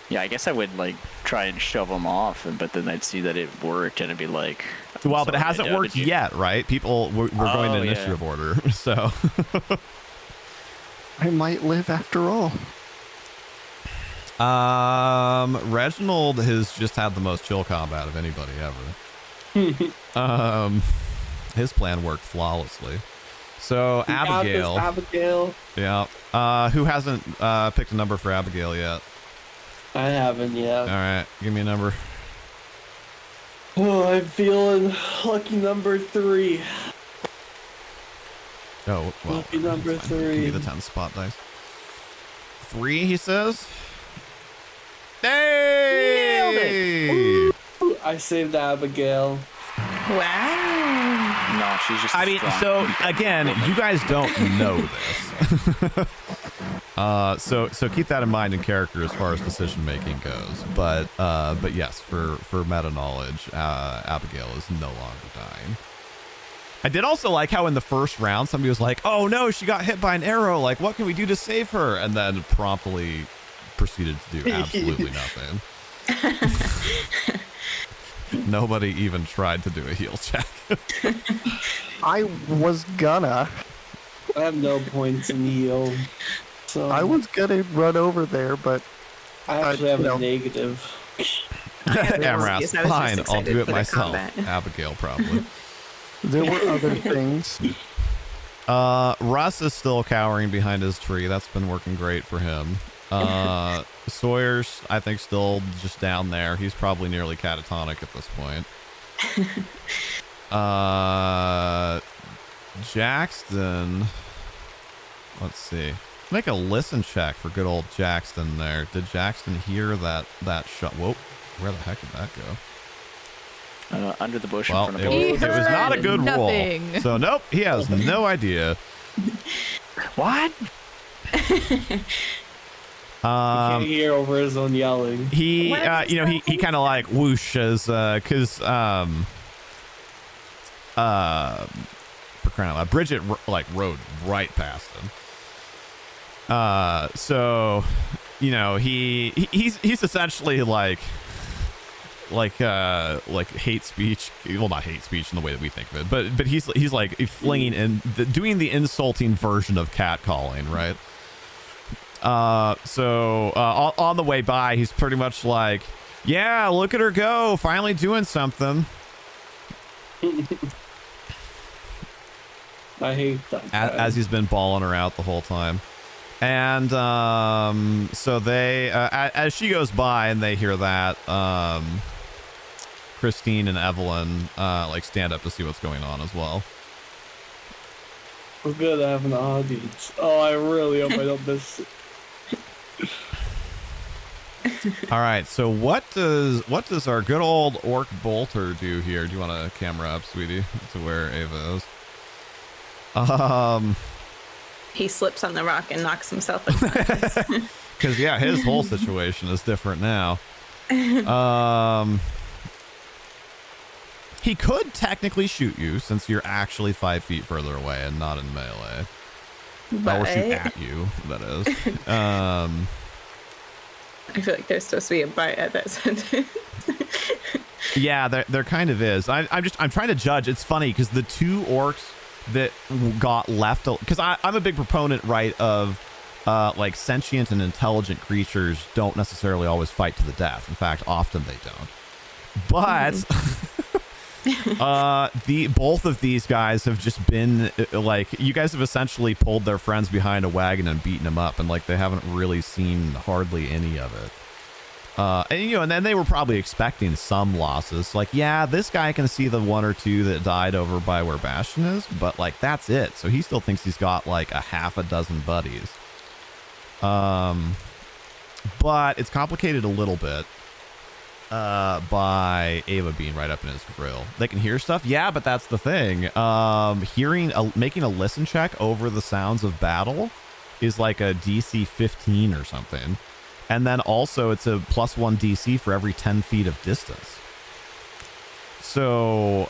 Yeah, I guess I would like try and shove him off, but then I'd see that it worked, and it'd be like, well, but it hasn't worked yet, right? People, we're going to initiative order, so. I might live after all. Reginald has just had the most chill combat of anybody ever. His plan worked flawlessly. So Abigail. Yeah. Who hasn't picked a number for Abigail yet? I haven't yet. All right, give me a number. Oh, I'm feeling lucky number 3. Oh, well. Lucky number 3. Give me the 10 spot dice. 3, he says. Hey! Ooh, I saved Abigail. Wow. no, she's just. I mean, so again, you guys don't know this. So keep that in mind in character as far as decision making goes. But yes, for meta knowledge, Abigail is no longer dying. I did also like how in the first round somebody was like, "Oh no, she got hit by an arrow. Like, what can we do to save her?" And then promptly proceeded to do absolutely nothing. Nobody even tried to do a heal check. I was gonna. I have no points in heal. So I was gonna run over there, but I actually have a negative. Amras, I was fine, just I'll excited do it for the myself. combat. Abigail, probably. there were other things. Russ is still cowering behind his tree. That's been working great for him. Sawyer's, I think, still just down there. He's probably nearly catatonic at this point. Jackson, let's see. Make a listen check for good old Jackson there. Did Jackson hear that shot? Whoa, where the heck did that go? Under the bush Well, in front it of was, him. it was not a good nothing. roll. So nope, he has no idea. What? He can't hear over his own yelling. He he kind of like whooshes because for crying out loud, Brigit like rode right past him. So he's essentially like hate speech. Well, not hate speech in the way that we think of it, but he's like flinging and doing the insulting version of catcalling, right? So on the way by, he's pretty much like, yeah, look at her go, finally doing something. I hate that. As he's been balling her out the whole time. And so they, as she goes by and they hear that, Christine and Evelyn like stand up to see what's going on as well. We're gonna have an audience. Oh, I really hope I don't miss it. All right, so what does our good old orc bolter do here? Do you want to camera up, sweetie, to where Ava is? He slips on the rock and knocks himself unconscious. Because yeah, his whole situation is different now. He could technically shoot you since you're actually 5 feet further away and not in melee. Or shoot at you, that is. I feel like there's supposed to be a bite at that sentence. Yeah, there kind of is. I'm trying to judge. It's funny because the two orcs that got left, because I'm a big proponent, right, of like sentient and intelligent creatures don't necessarily always fight to the death. In fact, often they don't. But Both of these guys have just been like, you guys have essentially pulled their friends behind a wagon and beaten them up, and like they haven't really seen hardly any of it. And then they were probably expecting some losses. Like, yeah, this guy can see the 1 or 2 that died over by where Bastion is, but like that's it. So he still thinks he's got like a half a dozen buddies. But it's complicated a little bit by Ava being right up in his grill. They can hear stuff, yeah, but that's the thing. Making a listen check over the sounds of battle is like a DC 15 or something. And then also it's a +1 DC for every 10 feet of distance. So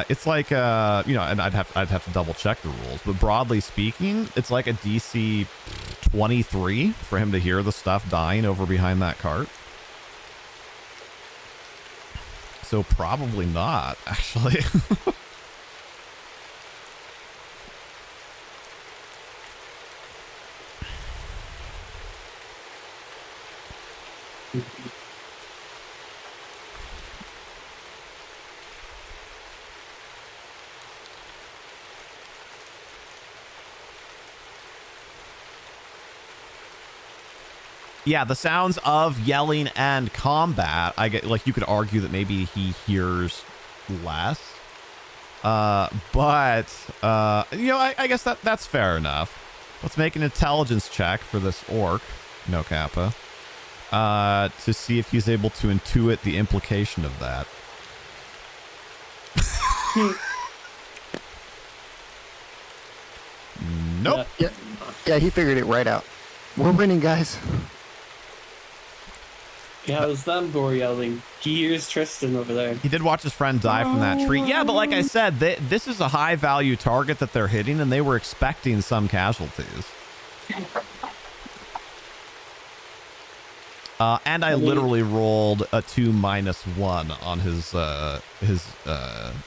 it's like and I'd have to double check the rules, but broadly speaking, it's like a DC 23 for him to hear the stuff dying over behind that cart. So probably not, actually. Yeah, the sounds of yelling and combat, I get, like, you could argue that maybe he hears less. I guess that's fair enough. Let's make an intelligence check for this orc, no kappa, to see if he's able to intuit the implication of that. Nope. Yeah, he figured it right out. We're winning, guys. Yeah, it was them who were yelling. He hears Tristan over there. He did watch his friend die from that tree. Yeah, but like I said, this is a high-value target that they're hitting, and they were expecting some casualties. And I literally rolled a 2-1 on his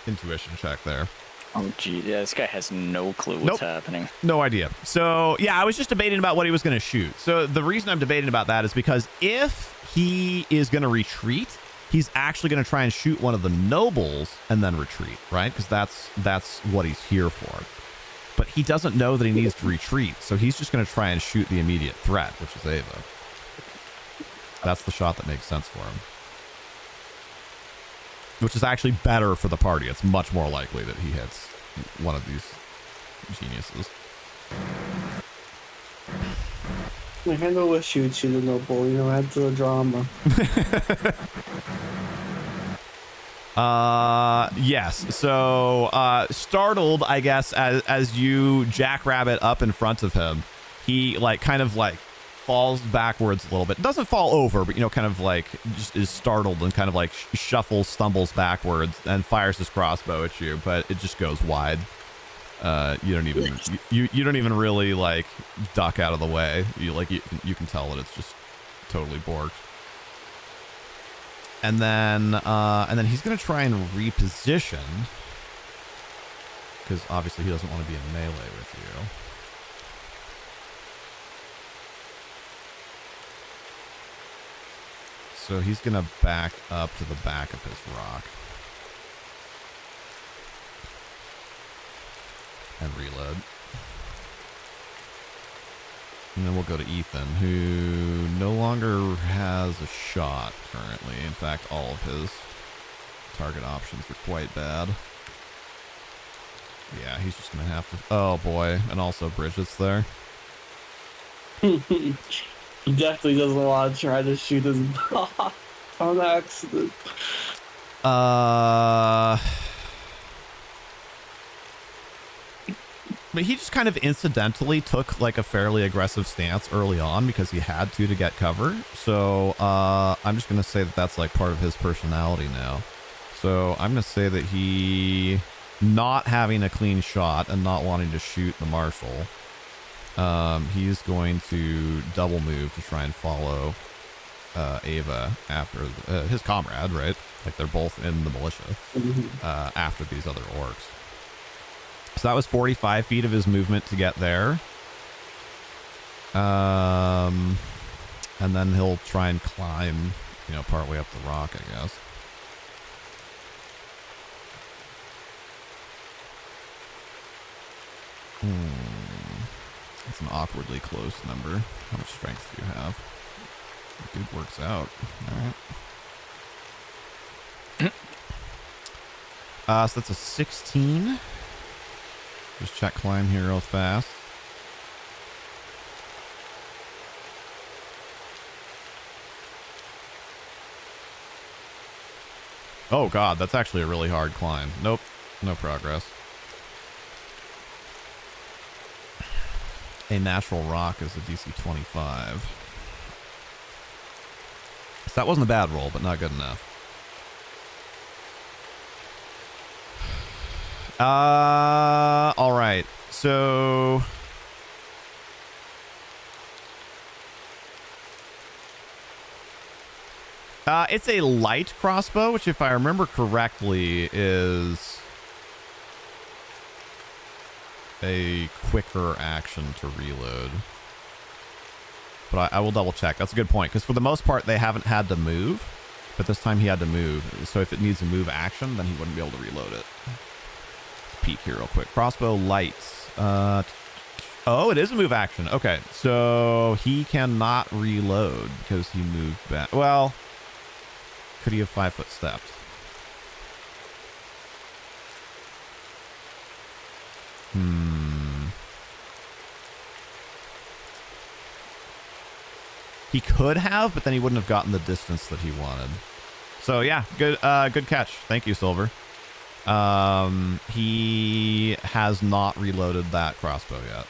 intuition check there. Oh, gee. Yeah, this guy has no clue what's happening. No idea. So, yeah, I was just debating about what he was going to shoot. So the reason I'm debating about that is because if he is going to retreat, he's actually going to try and shoot one of the nobles and then retreat, right? Because that's what he's here for. But he doesn't know that he needs to retreat, so he's just going to try and shoot the immediate threat, which is Ava. That's the shot that makes sense for him. Which is actually better for the party. It's much more likely that he hits one of these geniuses. I handle with shoot the noble, add to the drama. Yes. So, startled, I guess, as you jackrabbit up in front of him, he kind of falls backwards a little bit. Doesn't fall over, but kind of just is startled and kind of stumbles backwards and fires his crossbow at you, but it just goes wide. You don't even really duck out of the way. You can tell that it's just totally borked. And then he's gonna try and reposition, because obviously he doesn't want to be in melee with you. So he's gonna back up to the back of his rock and reload. And then we'll go to Ethan, who no longer has a shot currently. In fact, all of his target options are quite bad. Yeah, he's just gonna have to... Oh boy, and also Brigit's there. He definitely doesn't want to try to shoot his boss on accident. But he just kind of incidentally took a fairly aggressive stance early on because he had to get cover. So I'm just going to say that that's part of his personality now. So I'm going to say that he, not having a clean shot and not wanting to shoot the Marshal, he's going to double move to try and follow Ava after his comrade, right? They're both in the militia after these other orcs. So that was 45 feet of his movement to get there. And then he'll try and climb, partway up the rock, I guess. That's an awkwardly close number. How much strength do you have? That dude works out. All right. So that's a 16. Just check climb here real fast. Oh god, that's actually a really hard climb. Nope, no progress. A natural rock is a DC 25. So that wasn't a bad roll, but not good enough. All right. So it's a light crossbow, which if I remember correctly is a quicker action to reload. But I will double check. That's a good point, because for the most part they haven't had to move, but this time he had to move. So if it needs a move action, then he wouldn't be able to reload it. Let's peek here real quick. Crossbow lights. Oh, it is a move action. Okay, so he cannot reload because he moved back. Well, could he have 5-foot stepped? He could have, but then he wouldn't have gotten the distance that he wanted. So yeah, good catch. Thank you, Silver. He has not reloaded that crossbow yet.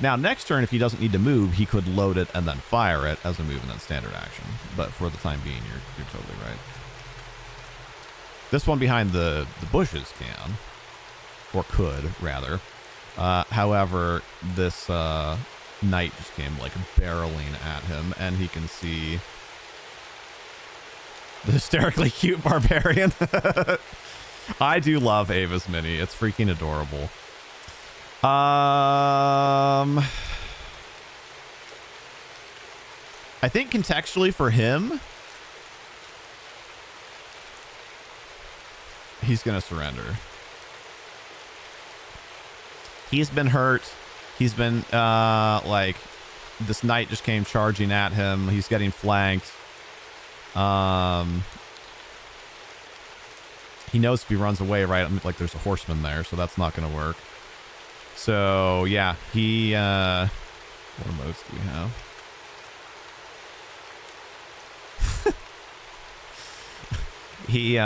Now, next turn, if he doesn't need to move, he could load it and then fire it as a move and then standard action. But for the time being, you're totally right. This one behind the bushes can, or could, rather. However, this knight just came like barreling at him, and he can see the hysterically cute barbarian. I do love Ava's mini. It's freaking adorable. I think contextually for him, he's gonna surrender. He's been hurt. He's been like, this knight just came charging at him. He's getting flanked. He knows if he runs away, right? I mean, like there's a horseman there, so that's not gonna work. So yeah, he what emotes do we have? He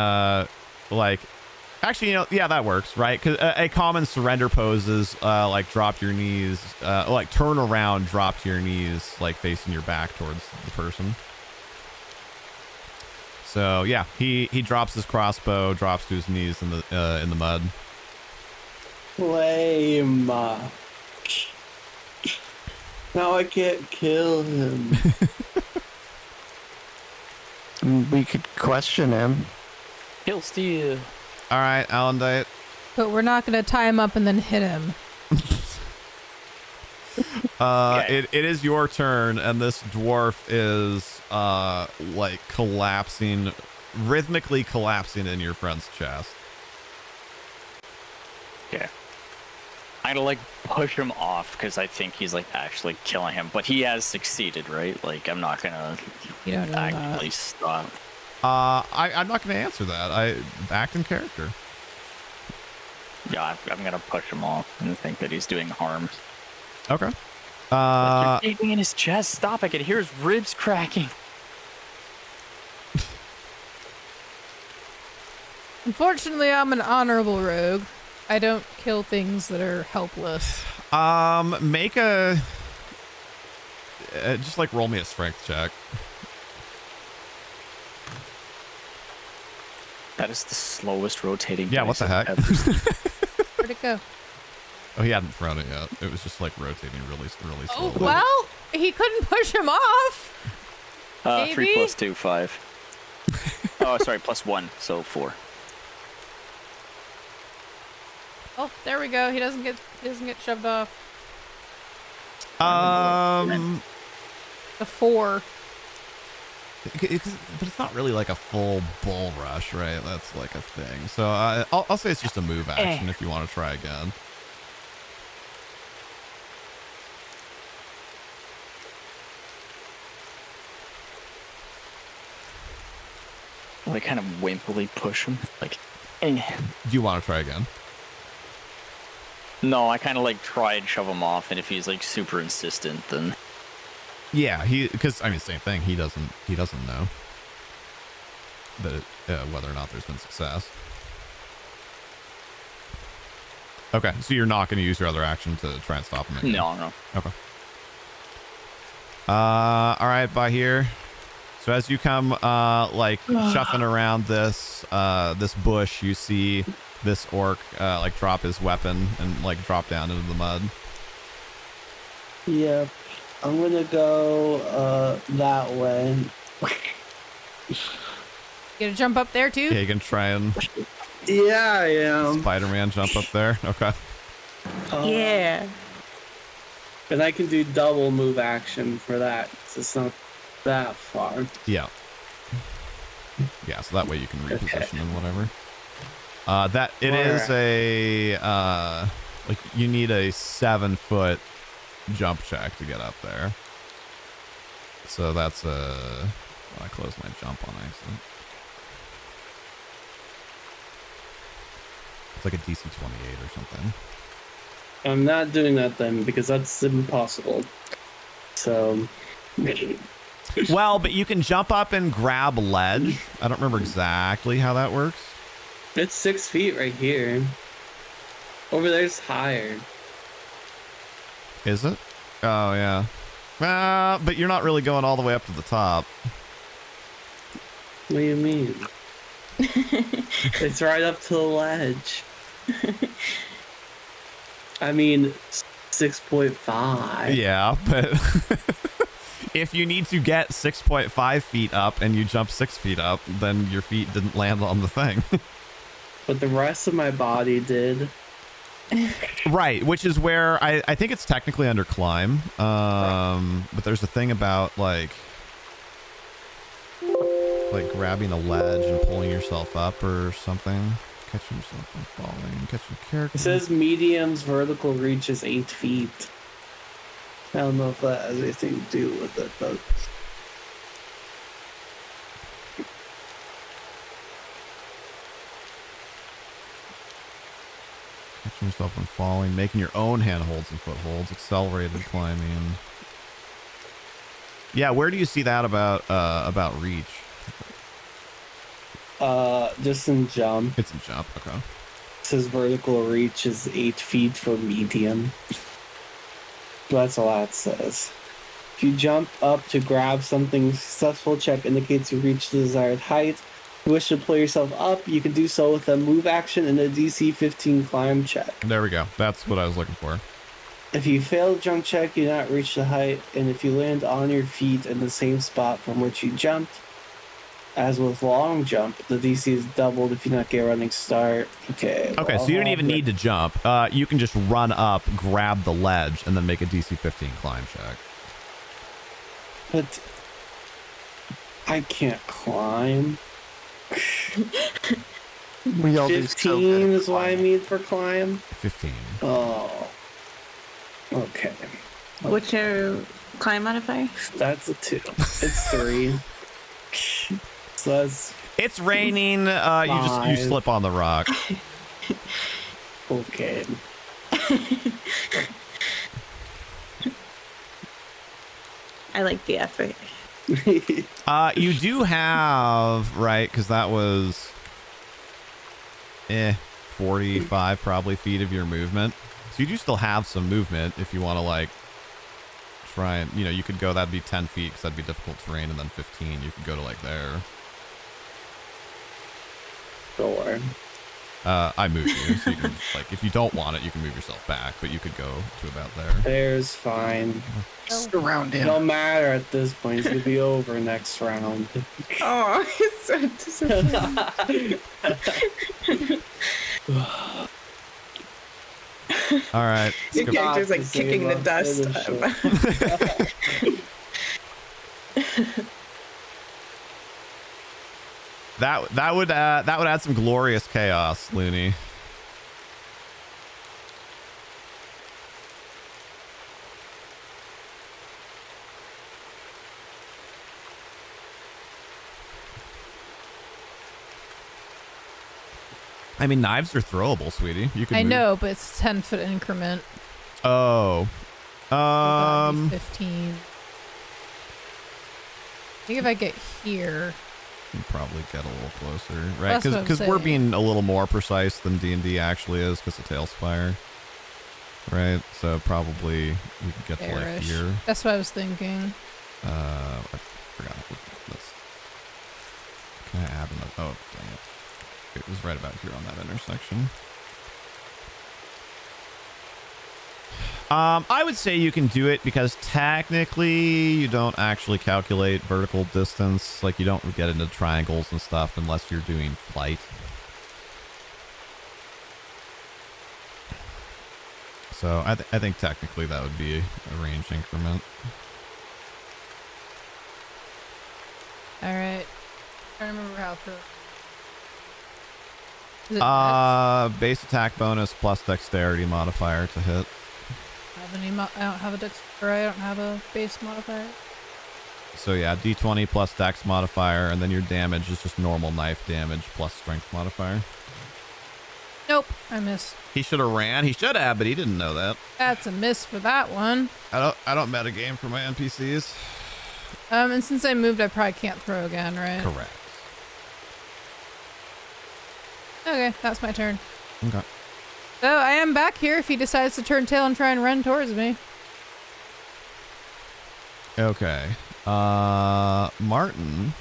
like, actually, you know, yeah, that works, right? Because a common surrender pose is like drop to your knees, like turn around, drop to your knees, like facing your back towards the person. So yeah, he drops his crossbow, drops to his knees in the mud. Lame. Now I can't kill him. We could question him. Kill steal. All right, Alondite. But we're not going to tie him up and then hit him. It is your turn, and this dwarf is like collapsing, rhythmically collapsing in your friend's chest. Okay. I'm gonna like push him off because I think he's like actually killing him, but he has succeeded, right? Like I'm not gonna actively stop. I'm not gonna answer that. I act in character. Yeah, I'm gonna push him off and think that he's doing harm. Okay. Like, you're gaping in his chest. Stop! I can hear his ribs cracking. Unfortunately, I'm an honorable rogue. I don't kill things that are helpless. Make a just like roll me a strength check. That is the slowest rotating. Yeah, what the heck? Where'd it go? Oh, he hadn't thrown it yet. It was just like rotating really slowly. Oh, well, he couldn't push him off. 3 + 2, 5. Oh, sorry, +1, so 4. Oh, there we go. He doesn't get shoved off. The 4. But it's not really like a full bull rush, right? That's like a thing. So I'll say it's just a move action if you want to try again. Like kind of wimpily push him. Like, eh. Do you want to try again? No, I kind of like try and shove him off, and if he's like super insistent, then Yeah, because I mean, same thing. He doesn't know that whether or not there's been success. Okay, so you're not going to use your other action to try and stop him again? no. Okay. All right, Baheer. So as you come, like shuffling around this bush, you see this orc like drop his weapon and like drop down into the mud. Yeah, I'm gonna go that way. You gonna jump up there too? Yeah, you can try and Yeah, I am. Spider-Man jump up there. Okay. Yeah. And I can do double move action for that. So it's not that far. Yeah. Yeah, so that way you can reposition and whatever. That it is a like you need a 7-foot jump check to get up there. So that's I closed my jump on accident. It's like a DC 28 or something. I'm not doing that then because that's impossible. So. Well, but you can jump up and grab ledge. I don't remember exactly how that works. It's 6 feet right here. Over there's higher. Is it? Oh, yeah. But you're not really going all the way up to the top. What do you mean? It's right up to the ledge. I mean, 6.5. Yeah, but if you need to get 6.5 feet up and you jump 6 feet up, then your feet didn't land on the thing. But the rest of my body did. Right, which is where I think it's technically under climb. But there's a thing about like grabbing a ledge and pulling yourself up or something. Catching yourself from falling. Catch your character. It says medium's vertical reach is 8 feet. I don't know if that has anything to do with it, but. Catching yourself from falling, making your own handholds and footholds, accelerated climbing. Yeah, where do you see that about reach? Just in jump. It's in jump, okay. It says vertical reach is 8 feet for medium. That's all that says. If you jump up to grab something, successful check indicates you reach the desired height. If you wish to pull yourself up, you can do so with a move action and a DC 15 climb check. There we go. That's what I was looking for. If you fail the jump check, you do not reach the height, and if you land on your feet in the same spot from which you jumped, as with long jump, the DC is doubled if you not get a running start. Okay. Okay, so you don't even need to jump. You can just run up, grab the ledge, and then make a DC 15 climb check. But I can't climb. We all do so 15 good at is what I climbing. need for climb. 15. Oh. Okay. What's your climb modifier? That's a 2. It's 3. So that's It's raining. You slip on the rock. okay. I like the effort. You do have, right, because that was 45 probably feet of your movement. So you do still have some movement if you want to like try and, you could go, that'd be 10 feet because that'd be difficult terrain, and then 15 you could go to like there. Sure. I moved you, so you can, like, if you don't want it, you can move yourself back, but you could go to about there. There's fine. Just around It him. don't matter at this point. It's gonna be over next round. Oh, it's so disappointing. All right. Your character's like kicking the dust. That would add some glorious chaos, Looney. I mean, knives are throwable, sweetie. You can. I move. know, but it's 10-foot increment. Oh. 15. I think if I get here, you can probably get a little closer, right? That's what I'm Because we're saying. being a little more precise than D&D actually is because of Talespire, right? So probably you can get to like there-ish. here. That's what I was thinking. I forgot. Can I add another? Oh, dang it. It was right about here on that intersection. I would say you can do it because technically you don't actually calculate vertical distance. Like you don't get into triangles and stuff unless you're doing flight. So I think technically that would be a range increment. All right. Trying to remember how to. Is it Base attack bonus plus dexterity modifier to hit. I don't have a dex, or I don't have a base modifier. So yeah, d20 plus dex modifier, and then your damage is just normal knife damage plus strength modifier. Nope, I missed. He should have ran. He should have, but he didn't know that. That's a miss for that one. I don't metagame for my NPCs. And since I moved, I probably can't throw again, right? Correct. Okay, that's my turn. Okay. So I am back here if he decides to turn tail and try and run towards me. Okay. Martin.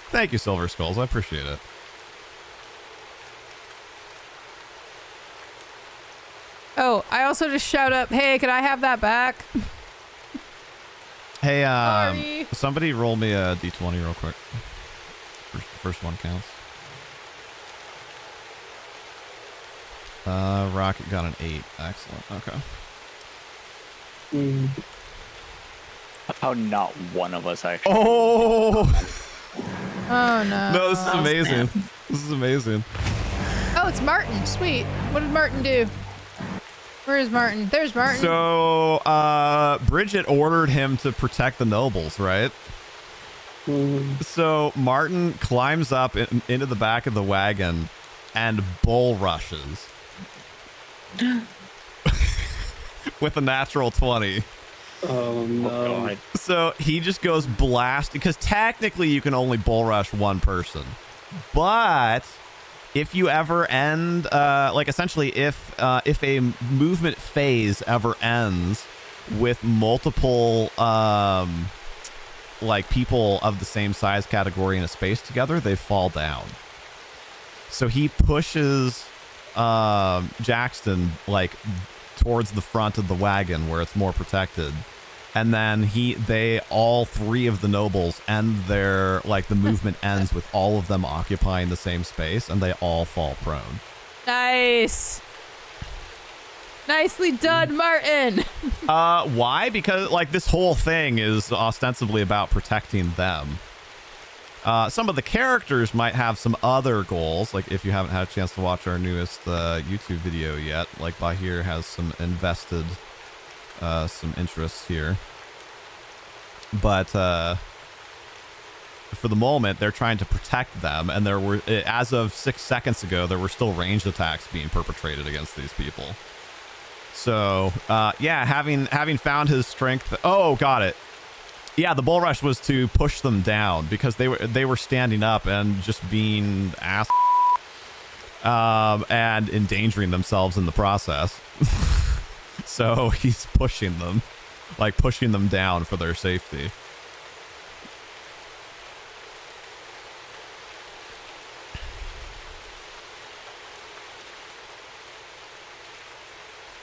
Thank you, Silver Skulls. I appreciate it. Oh, I also just shout up, hey, can I have that back? Hey, Sorry. somebody roll me a d20 real quick. First one counts. Rocket got an 8. Excellent. Okay. How not one of us actually. Oh! Oh, no. No, this is amazing. This is amazing. Oh, it's Martin. Sweet. What did Martin do? Where is Martin? There's Martin. So, Brigit ordered him to protect the nobles, right? So Martin climbs up into the back of the wagon and bull rushes with a natural 20. Oh no. God. So he just goes blast because technically you can only bull rush one person, but if you ever end, like essentially if a movement phase ever ends with multiple like people of the same size category in a space together, they fall down. So he pushes Jackson like towards the front of the wagon where it's more protected, and then they all three of the nobles end their like the movement ends with all of them occupying the same space, and they all fall prone. Nice. Nicely done, Martin. Why? Because like this whole thing is ostensibly about protecting them. Some of the characters might have some other goals, like if you haven't had a chance to watch our newest YouTube video yet, like Baheer has some invested some interests here. But for the moment, they're trying to protect them, and there were, as of 6 seconds ago, there were still ranged attacks being perpetrated against these people. So, yeah, having found his strength. Oh, got it. Yeah, the bull rush was to push them down because they were standing up and just being ass and endangering themselves in the process. So he's pushing them down for their safety.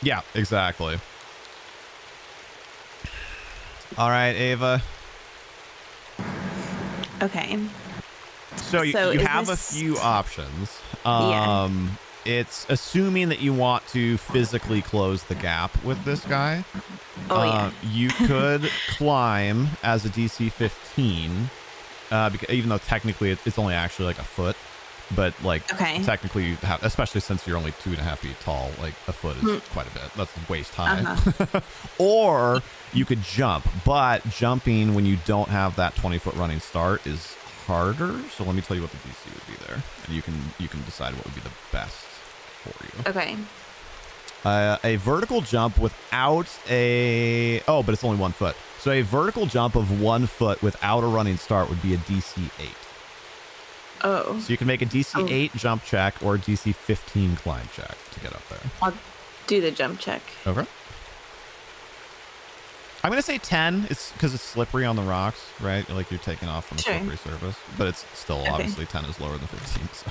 Yeah, exactly. All right, Ava. Okay. So you is have this- a few options. Yeah. It's assuming that you want to physically close the gap with this guy. Oh, yeah. You could climb as a DC 15, because even though technically it's only actually like a foot, but like Okay. technically you have, especially since you're only 2.5 feet tall, like a foot is quite a bit. That's waist high. Uh-huh. Or you could jump, but jumping when you don't have that 20-foot running start is harder. So let me tell you what the DC would be there, and you can decide what would be the best for you. Okay. A vertical jump without a... Oh, but it's only 1 foot. So a vertical jump of 1 foot without a running start would be a DC 8. Oh. So you can make a DC 8 jump check or a DC 15 climb check to get up there. I'll do the jump check. Okay. I'm going to say 10. It's because it's slippery on the rocks, right? Like you're taking off from a slippery surface. But it's still, obviously, 10 is lower than 15, so...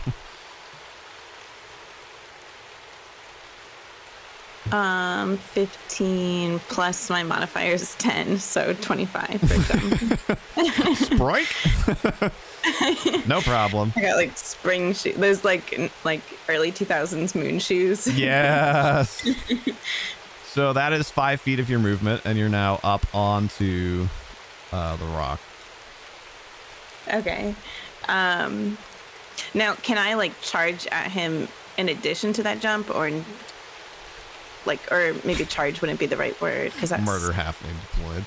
15 plus my modifier is 10, so 25 for jump. Sprite? No problem. I got like spring shoes. Those like early 2000s moon shoes. Yes. So that is 5 feet of your movement, and you're now up onto the rock. Okay. Now, can I like charge at him in addition to that jump, or or maybe charge wouldn't be the right word because that's murder halfling deployed.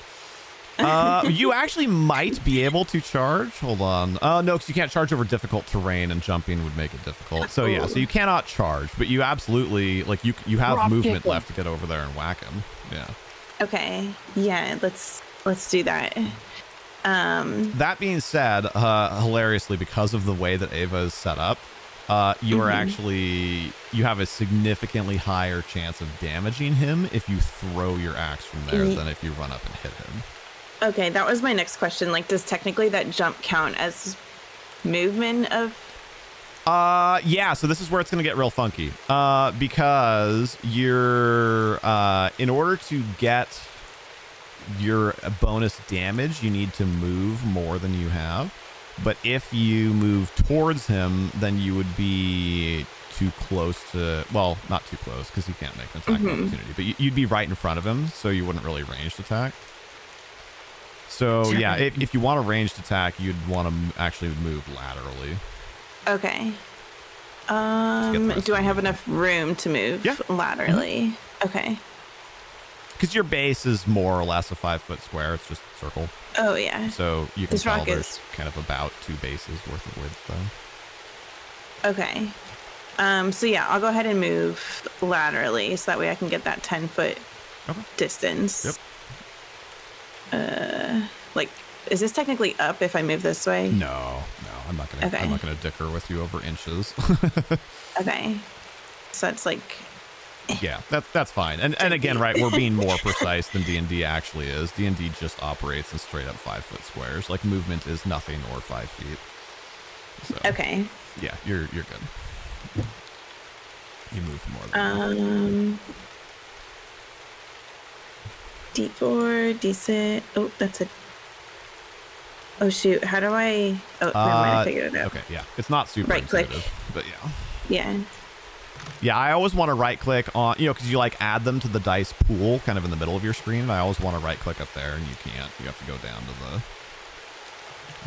You actually might be able to charge. Hold on. No, because you can't charge over difficult terrain, and jumping would make it difficult. So yeah, so you cannot charge, but you absolutely you have movement left to get over there and whack him. Yeah. Okay. Yeah. Let's do that. That being said, hilariously, because of the way that Ava is set up, you are actually, you have a significantly higher chance of damaging him if you throw your axe from there than if you run up and hit him. Okay, that was my next question. Like, does technically that jump count as movement of... Yeah, so this is where it's going to get real funky. Because you're, in order to get your bonus damage, you need to move more than you have. But if you move towards him, then you would be too close to... Well, not too close, because he can't make an attack opportunity. But you'd be right in front of him, so you wouldn't really ranged attack. So, yeah, if you want a ranged attack, you'd want to actually move laterally. Okay. Do I have enough room to move laterally? Okay. Because your base is more or less a 5-foot square. It's just a circle. Oh, yeah. So you can This tell rock there's is... kind of about 2 bases worth of width, though. Okay. So, yeah, I'll go ahead and move laterally so that way I can get that 10-foot distance. Yep. Like, is this technically up if I move this way? No, I'm not gonna. I'm not gonna dicker with you over inches. Okay, so it's like. Yeah, that's fine. And again, right, we're being more precise than D&D actually is. D&D just operates in straight up 5-foot squares. Like movement is nothing or 5 feet. So, okay. Yeah, you're good. You move more than D4, D6. Oh, that's a. Oh shoot! How do I? Oh, never mind. I figured it out. Okay, yeah, it's not super right click, but yeah. Yeah. Yeah, I always want to right click on, because you like add them to the dice pool kind of in the middle of your screen. I always want to right click up there, and you can't. You have to go down to the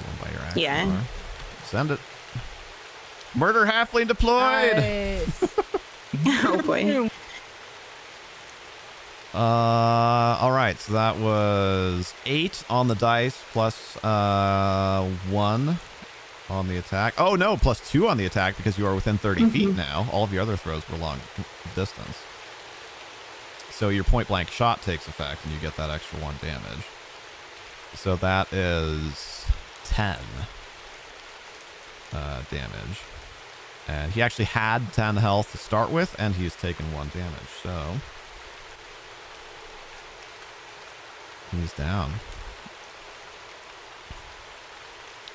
one by your axe. Yeah. Send it. Murder halfling deployed. Nice. Oh boy. All right, so that was 8 on the dice plus 1 on the attack. Oh no, plus 2 on the attack because you are within 30 feet now. All of your other throws were long distance. So your point blank shot takes effect and you get that extra 1 damage. So that is 10 damage. And he actually had 10 health to start with, and he's taken 1 damage, so he's down.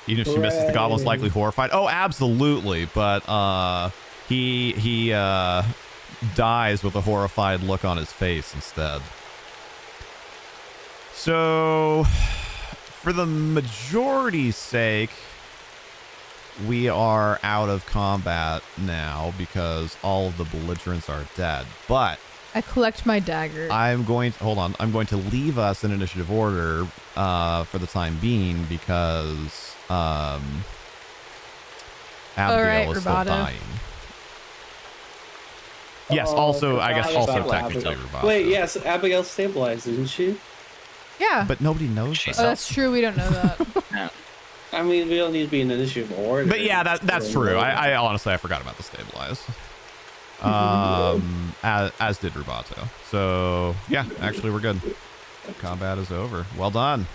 Even if she misses, the goblin's likely horrified. Oh, absolutely. But he dies with a horrified look on his face instead. So, for the majority's sake, we are out of combat now because all of the belligerents are dead. But I collect my dagger. I'm going to leave us in initiative order for the time being because Abigail is still Rubato. dying. Yes, also, I guess also technically Rubato. Wait, yes, Abigail's stabilized, isn't she? Yeah. But nobody knows that. Oh, that's true. We don't know that. I mean, we don't need to be in initiative order. But yeah, that's true. I honestly I forgot about the stabilize. As did Rubato. So yeah, actually we're good. Combat is over. Well done.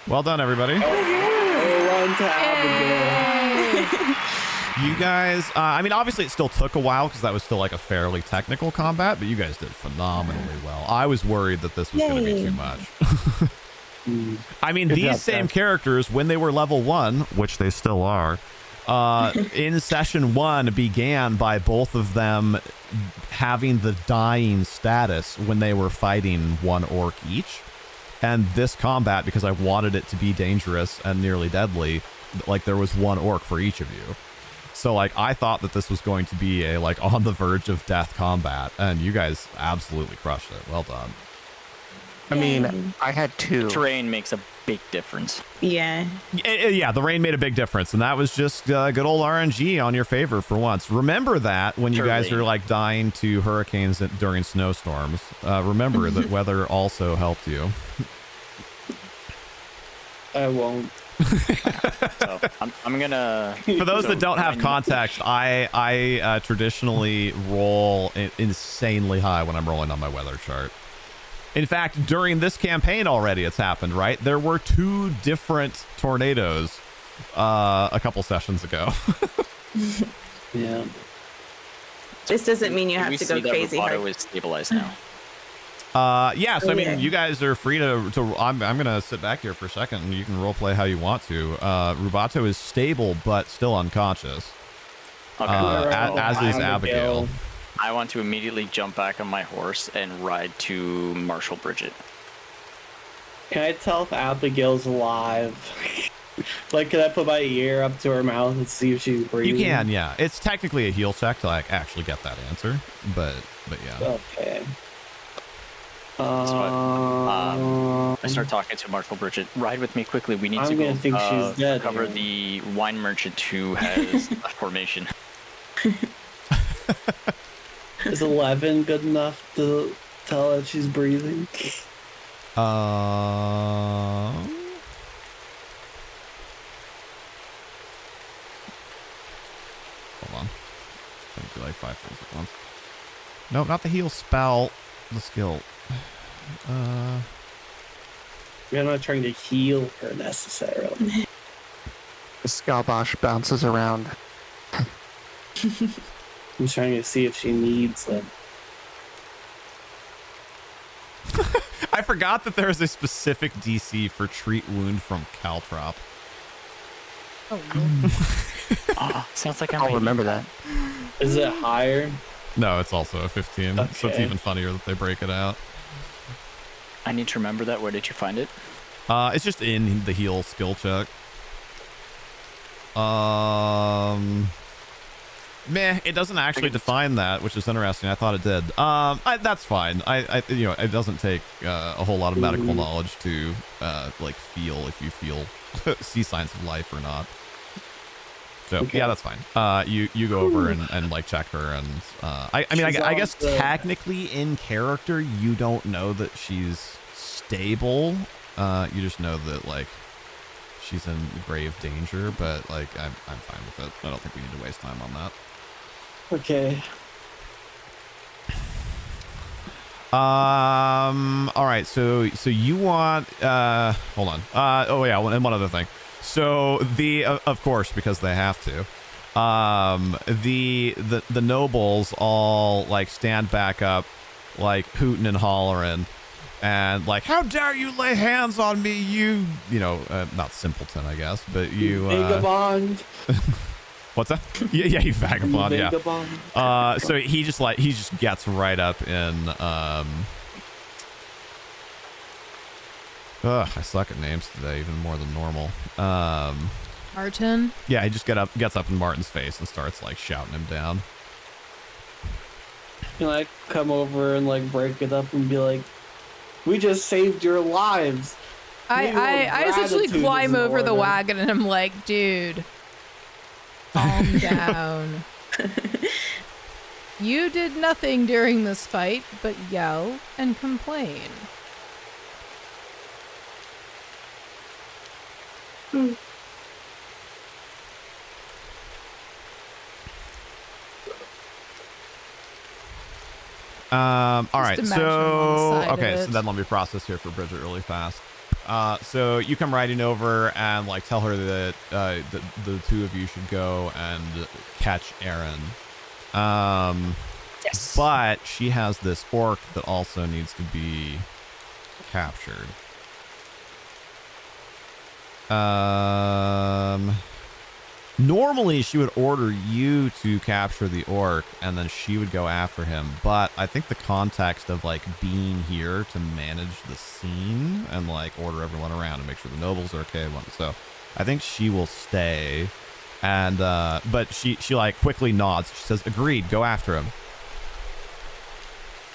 Well done, everybody. Run to Abigail. You guys, I mean, obviously it still took a while because that was still like a fairly technical combat, but you guys did phenomenally well. I was worried that this was going to be too much. I mean, these same characters, when they were level 1, which they still are, in session 1 began by both of them having the dying status when they were fighting one orc each. And this combat, because I wanted it to be dangerous and nearly deadly, like there was one orc for each of you. So like I thought that this was going to be a like on the verge of death combat, and you guys absolutely crushed it. Well done. I mean, I had 2. Terrain makes a big difference. Yeah. Yeah, the rain made a big difference, and that was just good old RNG on your favor for once. Remember that when you guys are like dying to hurricanes during snowstorms. Remember that weather also helped you. I won't. So I'm gonna. For those that don't have context, I traditionally roll insanely high when I'm rolling on my weather chart. In fact, during this campaign already, it's happened, right? There were 2 different tornadoes a couple sessions ago. Yeah. This doesn't mean you have to go crazy Rubato hard. is stabilized now. Yeah, so I mean, you guys are free to I'm gonna sit back here for a second, and you can role play how you want to. Rubato is stable but still unconscious. Okay. As is Abigail. I want to immediately jump back on my horse and ride to Marshal Brigit. Can I tell if Abigail's alive? Like, can I put my ear up to her mouth and see if she's breathing? You can, yeah. It's technically a heal check to like actually get that answer, but yeah. Okay. I start talking to Marshal Brigit. Ride with me quickly. We need to go think she's dead, cover yeah. the wine merchant who has a formation. Is 11 good enough to tell that she's breathing? Hold on. Trying to do like 5 things at once. No, not the heal spell. The skill. We're not trying to heal her necessarily. The Skabosh bounces around. I'm trying to see if she needs them. I forgot that there is a specific DC for treat wound from Caltrop. Oh, sounds like I'll remember that. Is it higher? No, it's also a 15, so it's Okay. even funnier that they break it out. I need to remember that. Where did you find it? It's just in the heal skill check. Meh, it doesn't actually define that, which is interesting. I thought it did. That's fine. I you know, it doesn't take a whole lot of medical knowledge to like feel if you feel see signs of life or not. So yeah, that's fine. You go over and like check her, and I mean I guess technically in character you don't know that she's stable. You just know that like she's in grave danger, but like I'm fine with it. I don't think we need to waste time on that. Okay. All right, so you want hold on. Oh yeah, and one other thing. So the of course, because they have to, the nobles all like stand back up, like hooting and hollering, and like, how dare you lay hands on me, you know, not simpleton, I guess, but you Vagabond. What's that? Yeah, you vagabond. Yeah. Vagabond. So he just gets right up in I suck at names today, even more than normal. Martin? Yeah, he just gets up in Martin's face and starts like shouting him down. Can I come over and like break it up and be like, we just saved your lives. I essentially Gratitude climb is in over the order. wagon and I'm like, dude, calm down. You did nothing during this fight but yell and complain. All right. imagine him on the So side of okay. So it. then let me process here for Bridget really fast. So you come riding over and like tell her that the two of you should go and catch Aaron. Yes. But she has this orc that also needs to be captured. Normally she would order you to capture the orc and then she would go after him. But I think the context of like being here to manage the scene and like order everyone around and make sure the nobles are okay. So I think she will stay. And, but she like quickly nods. She says, agreed, go after him.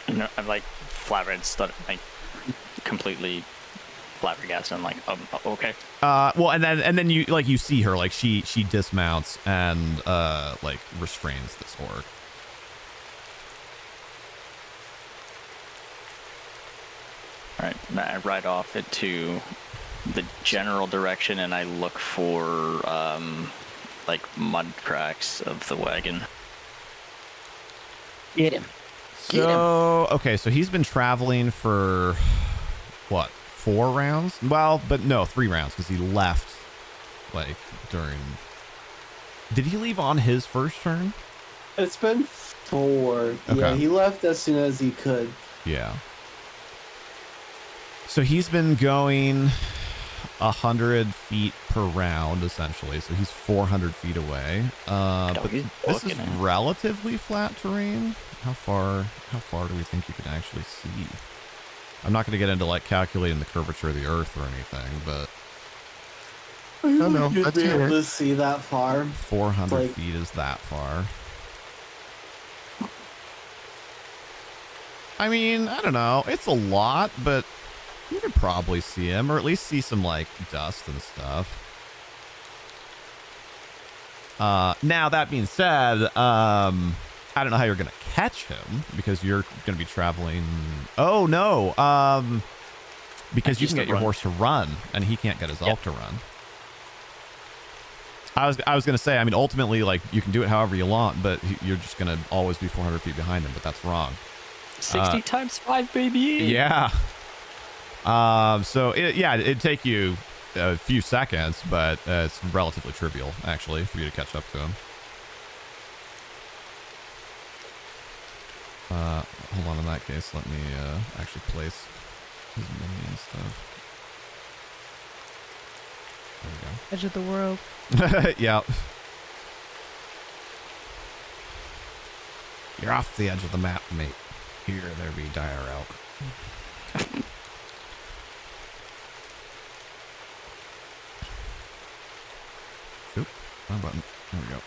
No, I'm like flabbergasted, like completely flabbergasted. I'm like, okay. Well, and then you like you see her like she dismounts and like restrains this orc. All right, I ride off into the general direction and I look for like mud cracks of the wagon. Get him. So okay, so he's been traveling for what, 4 rounds? Well, but no, 3 rounds because he left like during. Did he leave on his first turn? It's been 4. Yeah, Okay. he left as soon as he could. Yeah. So he's been going 100 feet per round essentially. So he's 400 feet away. But he's this is booking it. relatively flat terrain. How far do we think you can actually see? I'm not going to get into like calculating the curvature of the earth or anything, but Oh, no, You'd that's be able here. to see that far. 400 Like- feet is that far. I mean, I don't know. It's a lot, but you could probably see him, or at least see some like dust and stuff. Now that being said, I don't know how you're gonna catch him because you're gonna be traveling. Oh no, because you just can get get your run. horse to run, and he can't get his elk to run. I was gonna say, I mean, ultimately, like you can do it however you want, but you're just gonna always be 400 feet behind him. But that's wrong. 60 times 5, baby. Yeah. So it'd take you a few seconds, but it's relatively trivial actually for you to catch up to him. Hold on. In that case, let me actually place his minion stuff. Edge of the world. There we go. Yeah. You're off the edge of the map, mate. Here there be dire elk. Oop, wrong button. There we go.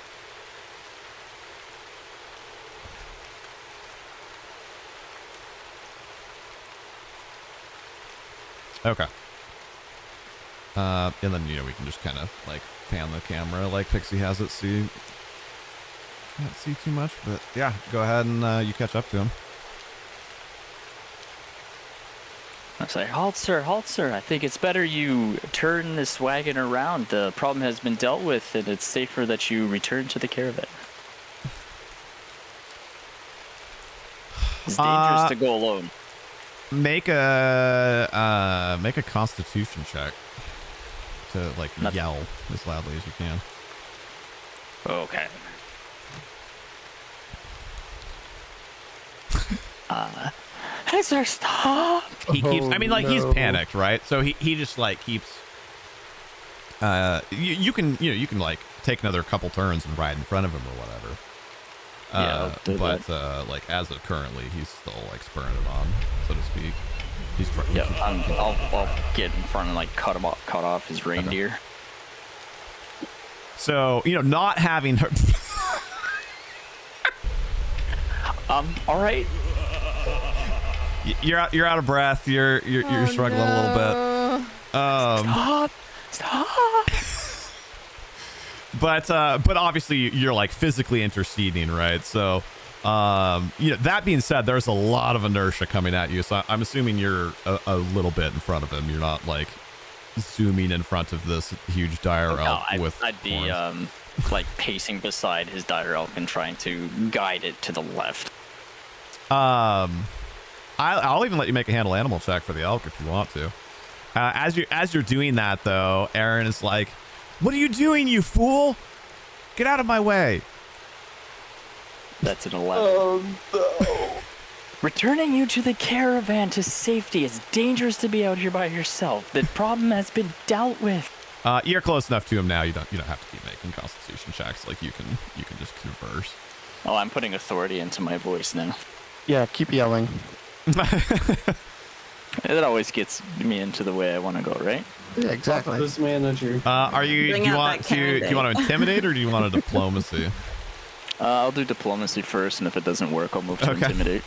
Okay. And then, we can just kind of like pan the camera like Pixie has it, so you can't see too much, but yeah, go ahead and you catch up to him. I say, halt, sir, I think it's better you turn this wagon around. The problem has been dealt with, and it's safer that you return to the caravan. It's dangerous to go alone. Make a Constitution check to like yell as loudly as you can. Okay. Hey, sir, stop! He keeps. I mean, like he's no. panicked, right? So he just like keeps. You can like take another couple turns and ride in front of him or whatever. Yeah, but like as of currently, he's still like spurring it on, so to speak. He's trying. Yeah, I'll get in front and like cut off his reindeer. So not having her. All right. You're out of breath. You're struggling a little bit. Stop! But obviously you're like physically interceding, right? So that being said, there's a lot of inertia coming at you. So I'm assuming you're a little bit in front of him. You're not like zooming in front of this huge dire elk with. I'd be horns. like pacing beside his dire elk and trying to guide it to the left. I'll even let you make a handle animal check for the elk if you want to. As you're doing that though, Aaron is like, "What are you doing, you fool? Get out of my way!" That's an 11. Oh no. Returning you to the caravan to safety. It's dangerous to be out here by yourself. The problem has been dealt with. You're close enough to him now. You don't have to keep making Constitution checks. Like you can just converse. Oh, I'm putting authority into my voice now. Yeah, keep yelling. That always gets me into the way I want to go, right? Yeah, exactly. This manager. Do you want to intimidate or do you want a diplomacy? I'll do diplomacy first, and if it doesn't work, I'll move to intimidate.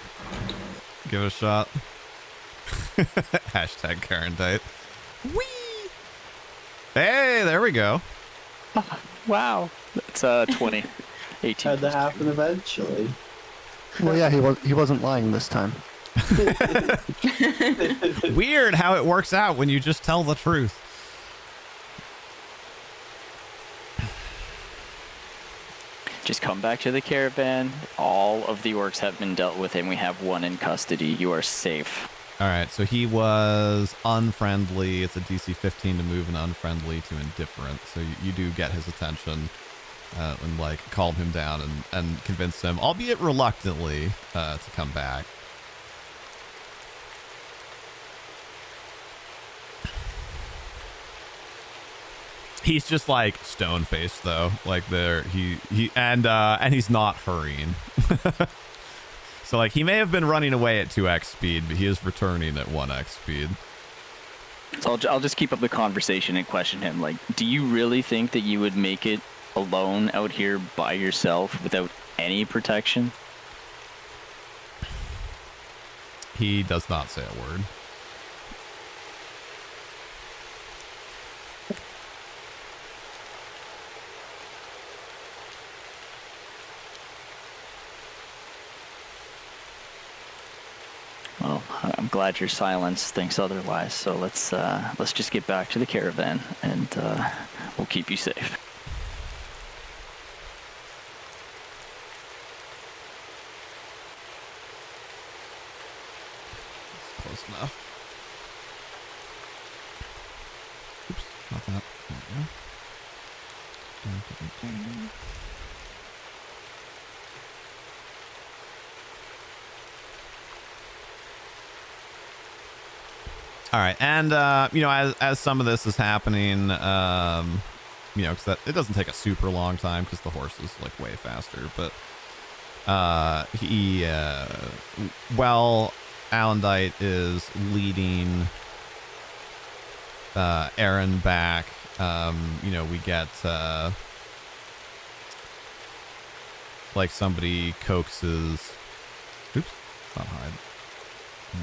Give it a shot. Hashtag Carandite. Whee! Hey, there we go. Wow. That's 20. 18. Had to happen eventually. Well, yeah, he wasn't lying this time. Weird how it works out when you just tell the truth. Just come back to the caravan. All of the orcs have been dealt with, and we have one in custody. You are safe. All right, so he was unfriendly. It's a DC 15 to move an unfriendly to indifferent. So you do get his attention and like calm him down and convince him, albeit reluctantly, to come back. He's just like stone faced though, like and he's not hurrying. So like he may have been running away at 2x speed, but he is returning at 1x speed. So I'll just keep up the conversation and question him. Like, do you really think that you would make it alone out here by yourself without any protection? He does not say a word. Well, I'm glad your silence thinks otherwise. So let's just get back to the caravan, and we'll keep you safe. Close enough. Oops, not that. There we go. All right, and as some of this is happening, because it doesn't take a super long time because the horse is like way faster. But while Alondite is leading Aaron back, we get like somebody coaxes. Oops, not hide,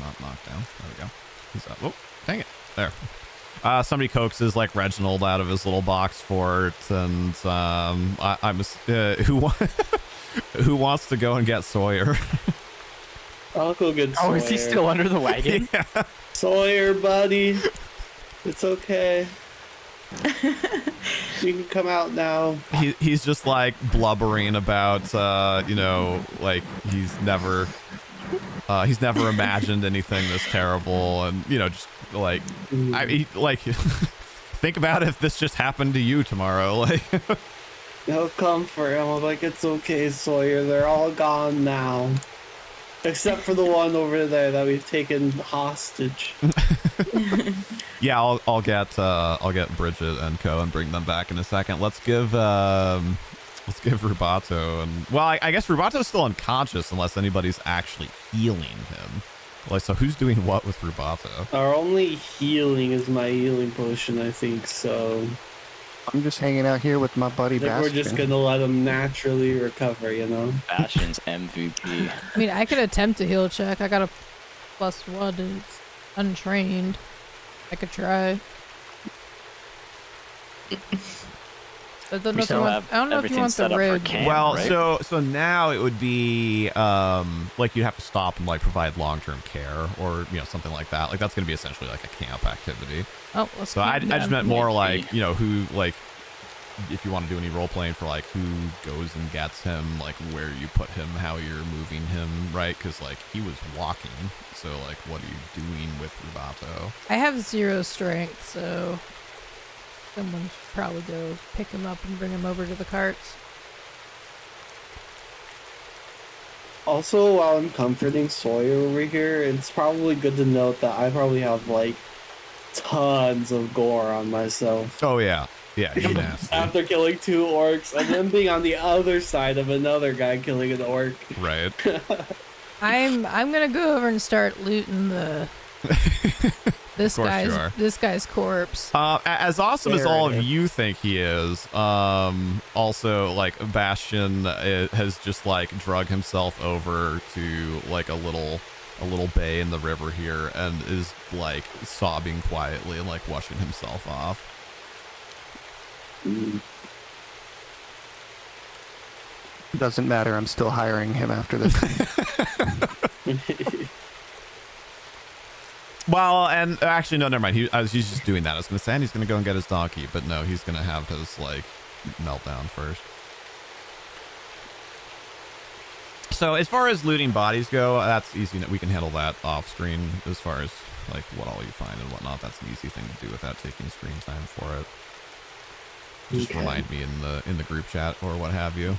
not knocked down. There we go. He's up. Oh, dang it. There. Somebody coaxes like Reginald out of his little box fort, and who wants to go and get Sawyer? I'll go get Sawyer. Oh, is he still under the wagon? Yeah. Sawyer, buddy. It's okay. You can come out now. He's just like blubbering about, like he's never imagined anything this terrible, and just like, think about if this just happened to you tomorrow. Like, He'll comfort him. I'm like, it's okay, Sawyer. They're all gone now, except for the one over there that we've taken hostage. yeah, I'll get Brigit and Co and bring them back in a second. Let's give Rubato, and I guess Rubato's still unconscious unless anybody's actually healing him. Like, so who's doing what with Rubato? Our only healing is my healing potion, I think. So I'm just hanging out here with my buddy Bastion. we're just gonna let him naturally recover, Bastion's MVP. I mean, I could attempt to heal check. I got a +1 and it's untrained. I could try. I don't know if you want the rig. Well, right? so now it would be like you have to stop and like provide long-term care or something like that. Like that's going to be essentially like a camp activity. Oh, so I just meant more like who like if you want to do any role playing for like who goes and gets him, like where you put him, how you're moving him, right? Because like he was walking, so like what are you doing with Rubato? I have 0 strength, so someone should probably go pick him up and bring him over to the carts. Also, while I'm comforting Sawyer over here, it's probably good to note that I probably have like tons of gore on myself. Oh yeah, you nasty. After killing 2 orcs and then being on the other side of another guy killing an orc. Right. I'm gonna go over and start looting this guy's corpse. As awesome as all of you think he is, also like Bastion has just like drug himself over to like a little bay in the river here and is like sobbing quietly and like washing himself off. Doesn't matter. I'm still hiring him after this. Well, and actually, no, never mind. He's just doing that. I was going to say, and he's going to go and get his donkey, but no, he's going to have his like meltdown first. So as far as looting bodies go, that's easy. We can handle that off screen. As far as like what all you find and whatnot, that's an easy thing to do without taking screen time for it. Just remind me in the group chat or what have you.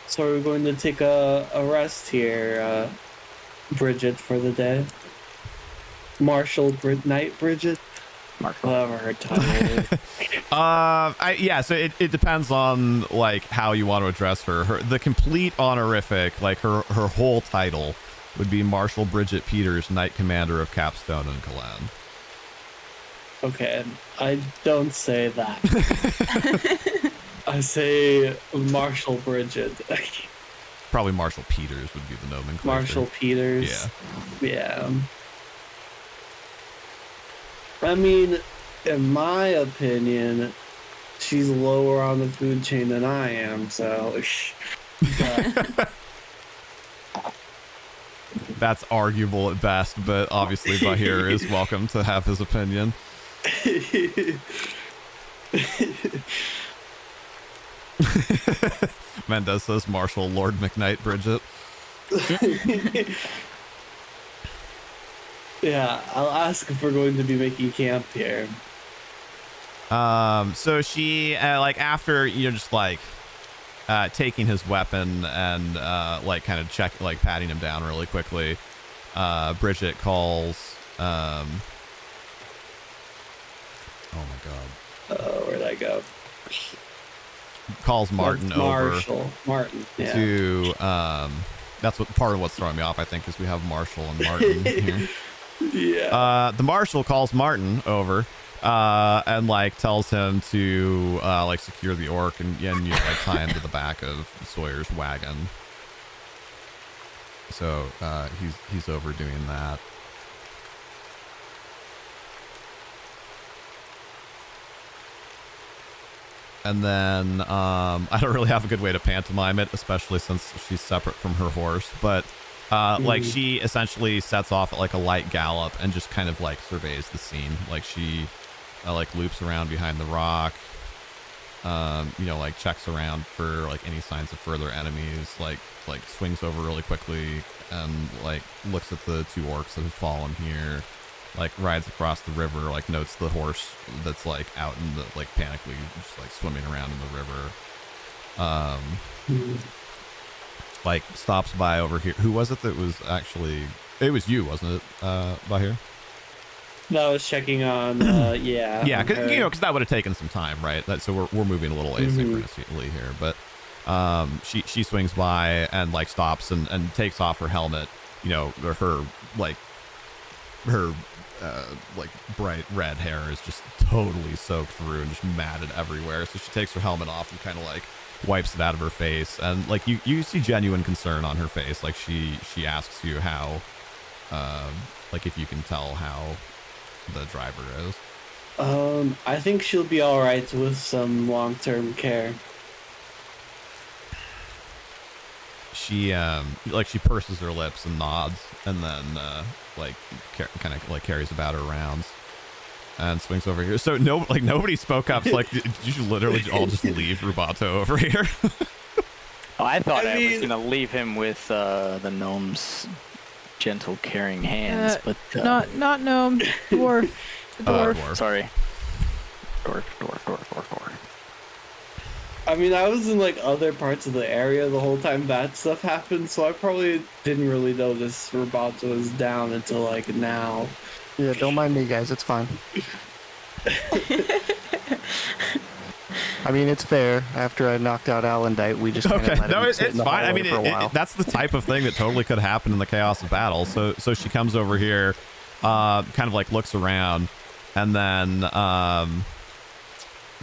So we're going to take a rest here, Brigit, for the day. Marshal Knight Brigit. Whatever her title is. So it depends on like how you want to address her. The complete honorific, like her whole title would be Marshal Brigit Peters, Knight Commander of Capstone and Kalan. Okay, I don't say that. I say Marshal Brigit. Probably Marshal Peters would be the nomenclature. Marshal Peters. Yeah. I mean, in my opinion, she's lower on the food chain than I am, so... That's arguable at best, but obviously Baheer is welcome to have his opinion. Mendez says Marshal Lord McKnight Brigit. Yeah, I'll ask if we're going to be making camp here. So she like after just like taking his weapon and like kind of like patting him down really quickly, Brigit calls oh my god, where'd I go? Calls Martin Marshal. over. Martin, yeah. To that's what part of what's throwing me off, I think, is we have Marshall and Martin here. Yeah. The Marshal calls Martin over and like tells him to like secure the orc and like tie him to the back of Sawyer's wagon. So he's over doing that. And then I don't really have a good way to pantomime it, especially since she's separate from her horse. But like she essentially sets off at like a light gallop and just kind of like surveys the scene. Like she like loops around behind the rock, like checks around for like any signs of further enemies. Like swings over really quickly and like looks at the 2 orcs that have fallen here. Like rides across the river, like notes the horse that's like out in the like panically just like swimming around in the river. Like stops by over here. Who was it that was actually? It was you, wasn't it, Baheer? No, I was checking on. Yeah. Yeah, because that would have taken some time, right? So we're moving a little asynchronously here, but she swings by and like stops and takes off her helmet. Her like bright red hair is just totally soaked through and just matted everywhere. So she takes her helmet off and kind of like wipes it out of her face, and like you see genuine concern on her face. Like she asks you how, like if you can tell how the driver is. I think she'll be all right with some long-term care. She she purses her lips and nods, and then kind of like carries about her rounds. and swings over here. So nobody spoke up. So like, did you literally all just leave Rubato over here? Oh, I thought I was gonna leave him with the gnome's gentle, caring hands, but not gnome, dwarf. The dwarf. Dwarf. sorry, dwarf. I mean, I was in like other parts of the area the whole time that stuff happened, so I probably didn't really notice Rubato was down until like now. Yeah, don't mind me, guys. It's fine. I mean, it's fair. After I knocked out Alondite, we just kind of let him sit in it's the fine. I hallway mean, for a while. that's the type of thing that totally could happen in the chaos of battle. So she comes over here, kind of like looks around, and then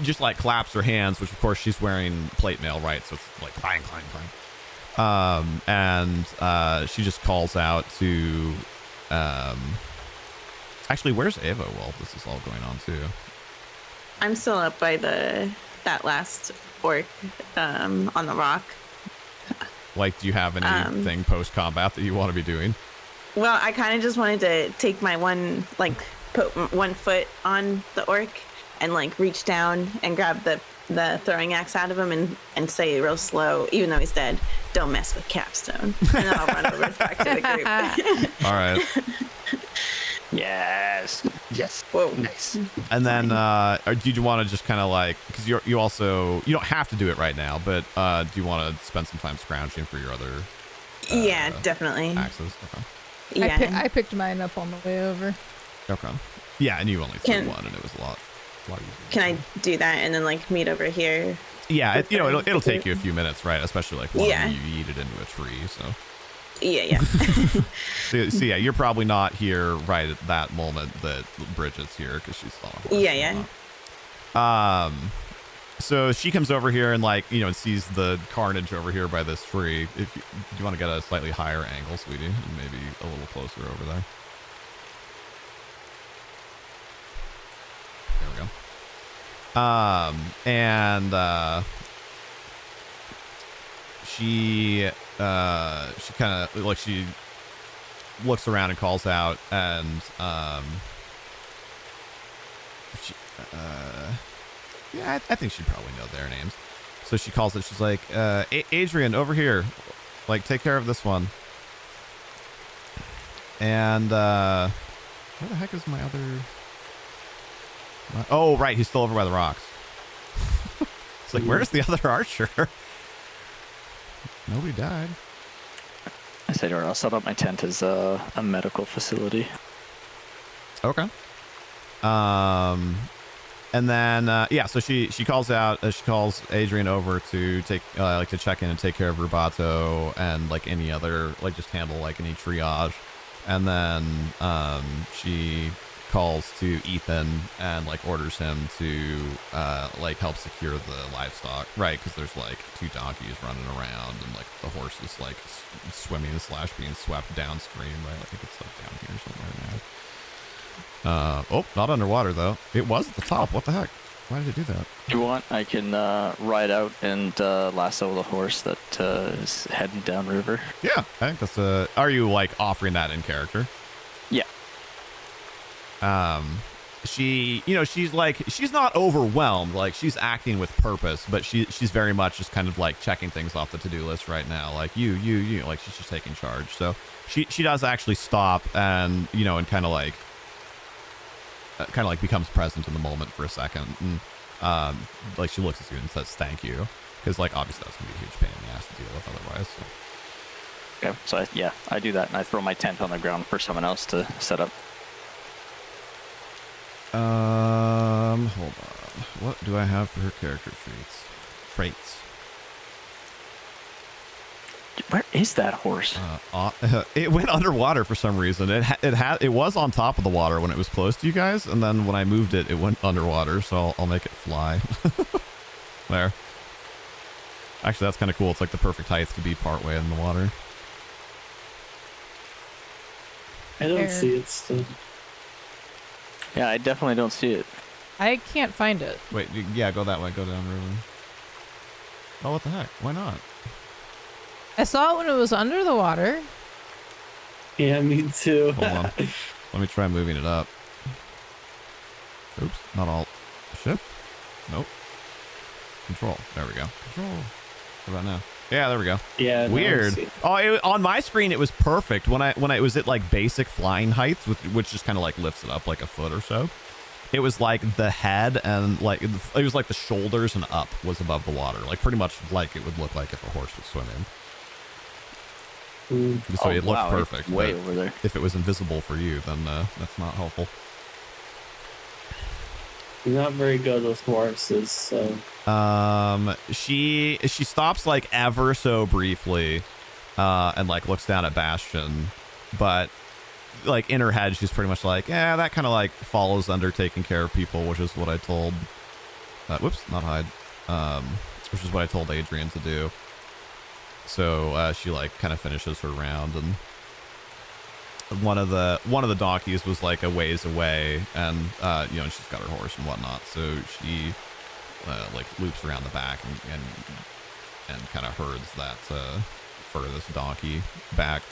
just like claps her hands, which of course she's wearing plate mail, right? So it's like clang, clang, clang. And she just calls out to, actually, where's Ava while this is all going on too? I'm still up by that last orc on the rock. Like, do you have anything post combat that you want to be doing? Well, I kind of just wanted to take my put one foot on the orc and like reach down and grab the throwing axe out of him and say real slow, even though he's dead, "Don't mess with Capstone." And then I'll run over back to the group. All right. Yes. Yes. Whoa. Nice. And then, do you want to just kind of like, because you don't have to do it right now, but do you want to spend some time scrounging for your other? Yeah, definitely. Axes. Okay. Yeah. I picked mine up on the way over. Okay. Yeah, and you only threw one, and it was a lot easier. Can I do that and then like meet over here? Yeah, it'll take you a few minutes, right? Especially like when you eat it into a tree. So. Yeah. So yeah, you're probably not here right at that moment that Brigit's here because she's on a horse. Yeah. So she comes over here and like and sees the carnage over here by this tree. If you want to get a slightly higher angle, sweetie, and maybe a little closer over there. There we go. She kind of like she looks around and calls out, and I think she'd probably know their names. So she calls it. She's like, Adrian, over here, like take care of this one. And where the heck is my other? Oh, right, he's still over by the rocks. It's like, where's the other archer? Nobody died. I said, I'll set up my tent as a medical facility. Okay. And then so she calls out. She calls Adrian over to take to check in and take care of Rubato and like any other just handle like any triage. And then she calls to Ethan and like orders him to help secure the livestock, right? Because there's like 2 donkeys running around and like the horse is like swimming / being swept downstream, right? I think it's like down here somewhere now. Oh, not underwater though. It was at the top. What the heck? Why did it do that? If you want, I can ride out and lasso the horse that is heading downriver. Yeah, I think that's are you like offering that in character? Yeah. She's not overwhelmed, like she's acting with purpose, but she's very much just kind of like checking things off the to-do list right now, like you like she's just taking charge. So she does actually stop and and kind of like becomes present in the moment for a second, and like she looks at you and says thank you, because like obviously that's gonna be a huge pain in the ass to deal with otherwise. So. Okay, so I do that and I throw my tent on the ground for someone else to set up. Hold on. What do I have for her character traits? Where is that horse? It went underwater for some reason. It was on top of the water when it was close to you guys, and then when I moved it, it went underwater. So I'll make it fly. There. Actually, that's kind of cool. It's like the perfect height to be partway in the water. I don't see it still. Yeah, I definitely don't see it. I can't find it. Wait, yeah, go that way. Go down river. Oh, what the heck? Why not? I saw it when it was under the water. Yeah, me too. Hold on. Let me try moving it up. Oops, not alt. Shift? Nope. Control. There we go. Control. What about now? Yeah, there we go. Yeah. now I Weird. see. Oh, on my screen it was perfect when I was at like basic flying heights, which just kind of like lifts it up like a foot or so. It was like the head and like it was like the shoulders and up was above the water, like pretty much like it would look like if a horse was swimming. So it looked perfect. Way but over there. if it was invisible for you, then that's not helpful. I'm not very good with horses, so. She stops like ever so briefly, and like looks down at Bastion, but like in her head she's pretty much like, yeah, that kind of like follows under taking care of people, which is what I told whoops, not hide, which is what I told Adrian to do. So she like kind of finishes her round, and one of the donkeys was like a ways away, and you know, she's got her horse and whatnot, so she like loops around the back and kind of herds that furthest donkey back.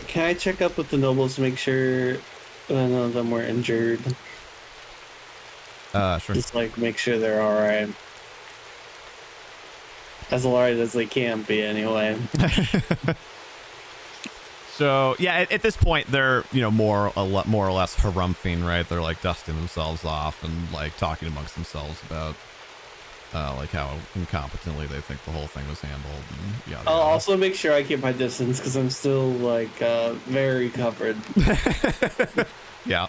Can I check up with the nobles to make sure none of them were injured? Sure. Just like make sure they're all right. As alright as they can be, anyway. So yeah, at this point they're, you know, more or less harumphing, right? They're like dusting themselves off and like talking amongst themselves about like how incompetently they think the whole thing was handled. And yada, I'll yada. also make sure I keep my distance because I'm still like very covered. Yeah.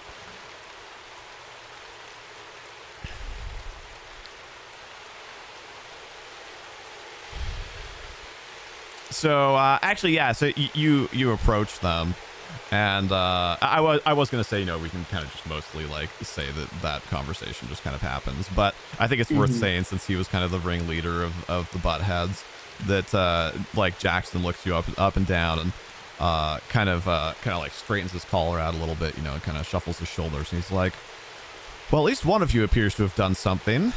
So actually, yeah. So you approach them, and I was gonna say, you know, we can kind of just mostly like say that conversation just kind of happens, but I think it's worth saying, since he was kind of the ringleader of the butt heads, that like Jackson looks you up and down, and kind of like straightens his collar out a little bit, you know, and kind of shuffles his shoulders, and he's like, well, at least one of you appears to have done something.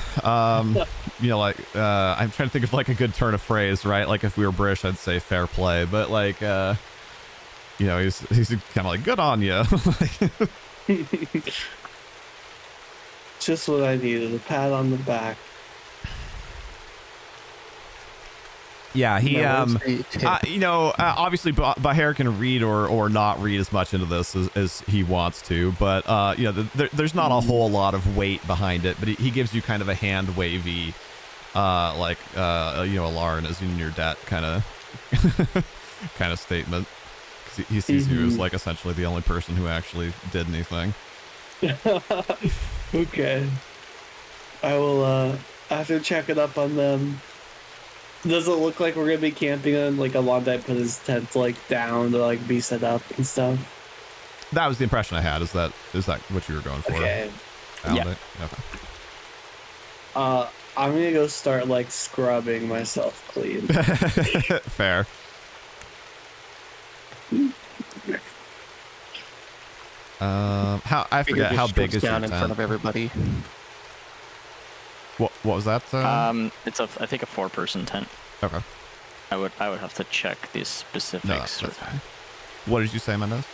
You know, like, I'm trying to think of like a good turn of phrase, right? Like if we were British, I'd say fair play, but like, you know, he's kind of like, good on you. Just what I needed, a pat on the back. Yeah, he, Yeah, you know, obviously Baheer can read or not read as much into this as he wants to, but, you know, there's not a whole lot of weight behind it, but he gives you kind of a hand wavy, like, you know, Alarn is in your debt kind of statement. 'Cause he sees you as like essentially the only person who actually did anything. Okay. I will, after checking up on them. Does it look like we're gonna be camping on like Alondite put his tent like down to like be set up and stuff? That was the impression I had. Is that what you were going for? Okay. Yeah. Okay. I'm gonna go start like scrubbing myself clean. Fair. I forget how big is your down in front tent? of everybody. What was that? It's I think a 4-person tent. Okay. I would have to check the No, specifics. that's fine. What did you say, Mendez?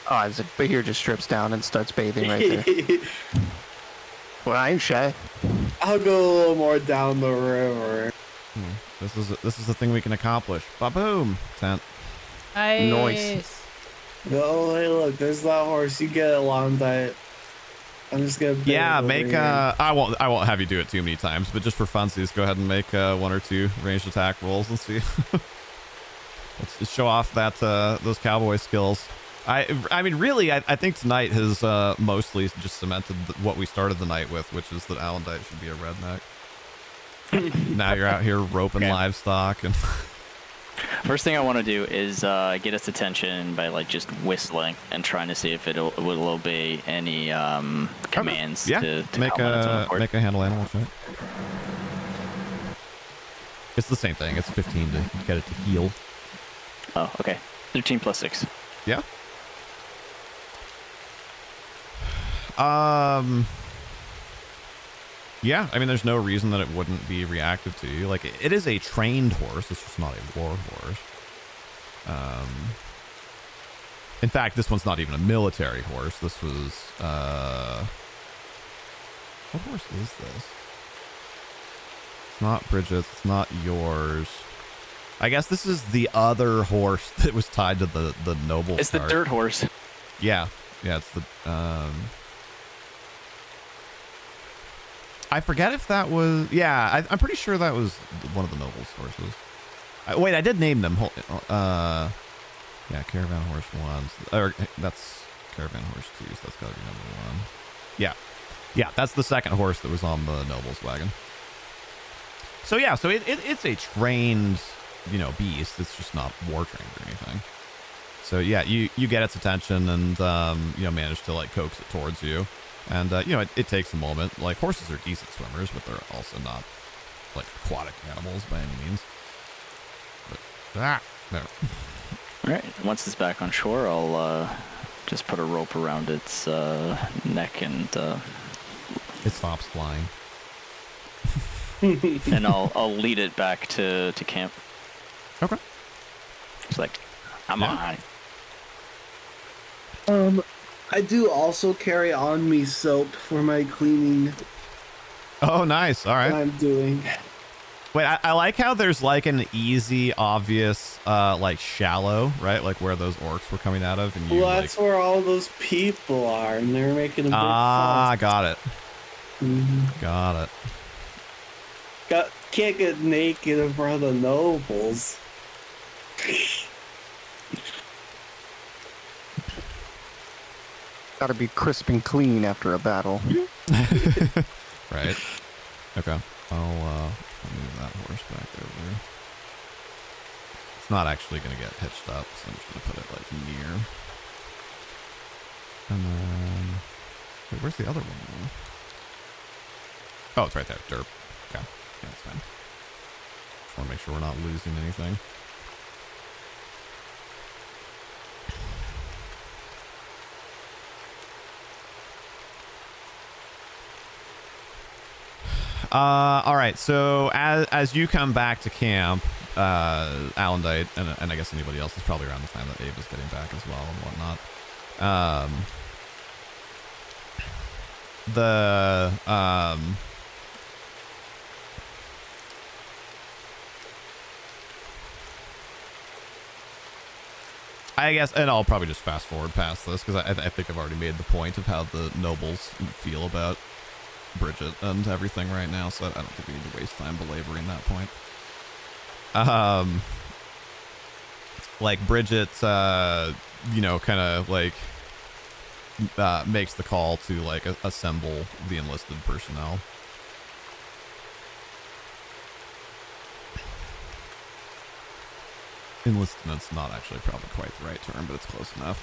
Oh, I was like, Baheer just strips down and starts bathing right there. Well, I ain't shy. I'll go a little more down the river. This is the thing we can accomplish. Ba-boom! Tent. Nice. Oh, hey, look, there's that horse. You get it, Alondite. I'm just gonna. Yeah, over make here. I won't have you do it too many times, but just for funsies, go ahead and make 1 or 2 ranged attack rolls and see. Let's just show off that those cowboy skills. I mean, really, I think tonight has mostly just cemented what we started the night with, which is that Alondite should be a redneck. Now you're out here roping livestock and. First thing I want to do is get its attention by like just whistling and trying to see if it will obey any commands. Yeah, to make come on its own accord. a handle animal check. It's the same thing. It's 15 to get it to heal. Oh, okay. 13 plus 6. Yeah. Yeah, I mean, there's no reason that it wouldn't be reactive to you. Like, it is a trained horse. It's just not a war horse. In fact, this one's not even a military horse. This was, what horse is this? It's not Brigit's. It's not yours. I guess this is the other horse that was tied to the noble. It's cart. the dirt horse. Yeah. Yeah, it's the, I forget if that was, yeah, I'm pretty sure that was one of the nobles' horses. Wait, I did name them. Yeah, caravan horse 1. Or that's caravan horse 2, so that's gotta be number 1. Yeah. Yeah, that's the second horse that was on the noble's wagon. So yeah, so it's a trained, beast. It's just not war trained or anything. So yeah, you get its attention and, manage to like coax it towards you. And, it takes a moment. Like, horses are decent swimmers, but they're also not, like, aquatic animals by any means. But, no. All right. Once it's back on shore, I'll just put a rope around its neck and... It stops flying. and I'll lead it back to camp. Okay. It's like, I'm on. I do also carry on me soap for my cleaning Oh, nice. All right. I'm doing. Wait, I like how there's like an easy, obvious, like shallow, right? Like where those orcs were coming out of. And you, Well, that's where all those people are, and they're making a big fuss. Got it. Mhm. Got it. Can't get naked in front of the nobles. Gotta be crisp and clean after a battle. Right. Okay. I'll move that horse back over. It's not actually going to get hitched up, so I'm just going to put it like near. And then, wait, where's the other one now? Oh, it's right there. Derp. Okay. Yeah, that's fine. Just want to make sure we're not losing anything. All right. So as you come back to camp, Alondite, and I guess anybody else is probably around the time that Ava's getting back as well and whatnot. I guess, and I'll probably just fast forward past this because I think I've already made the point of how the nobles feel about Brigit and everything right now, so I don't think we need to waste time belaboring that point. Like Brigit, kind of like makes the call to like assemble the enlisted personnel. Enlistment's not actually probably quite the right term, but it's close enough.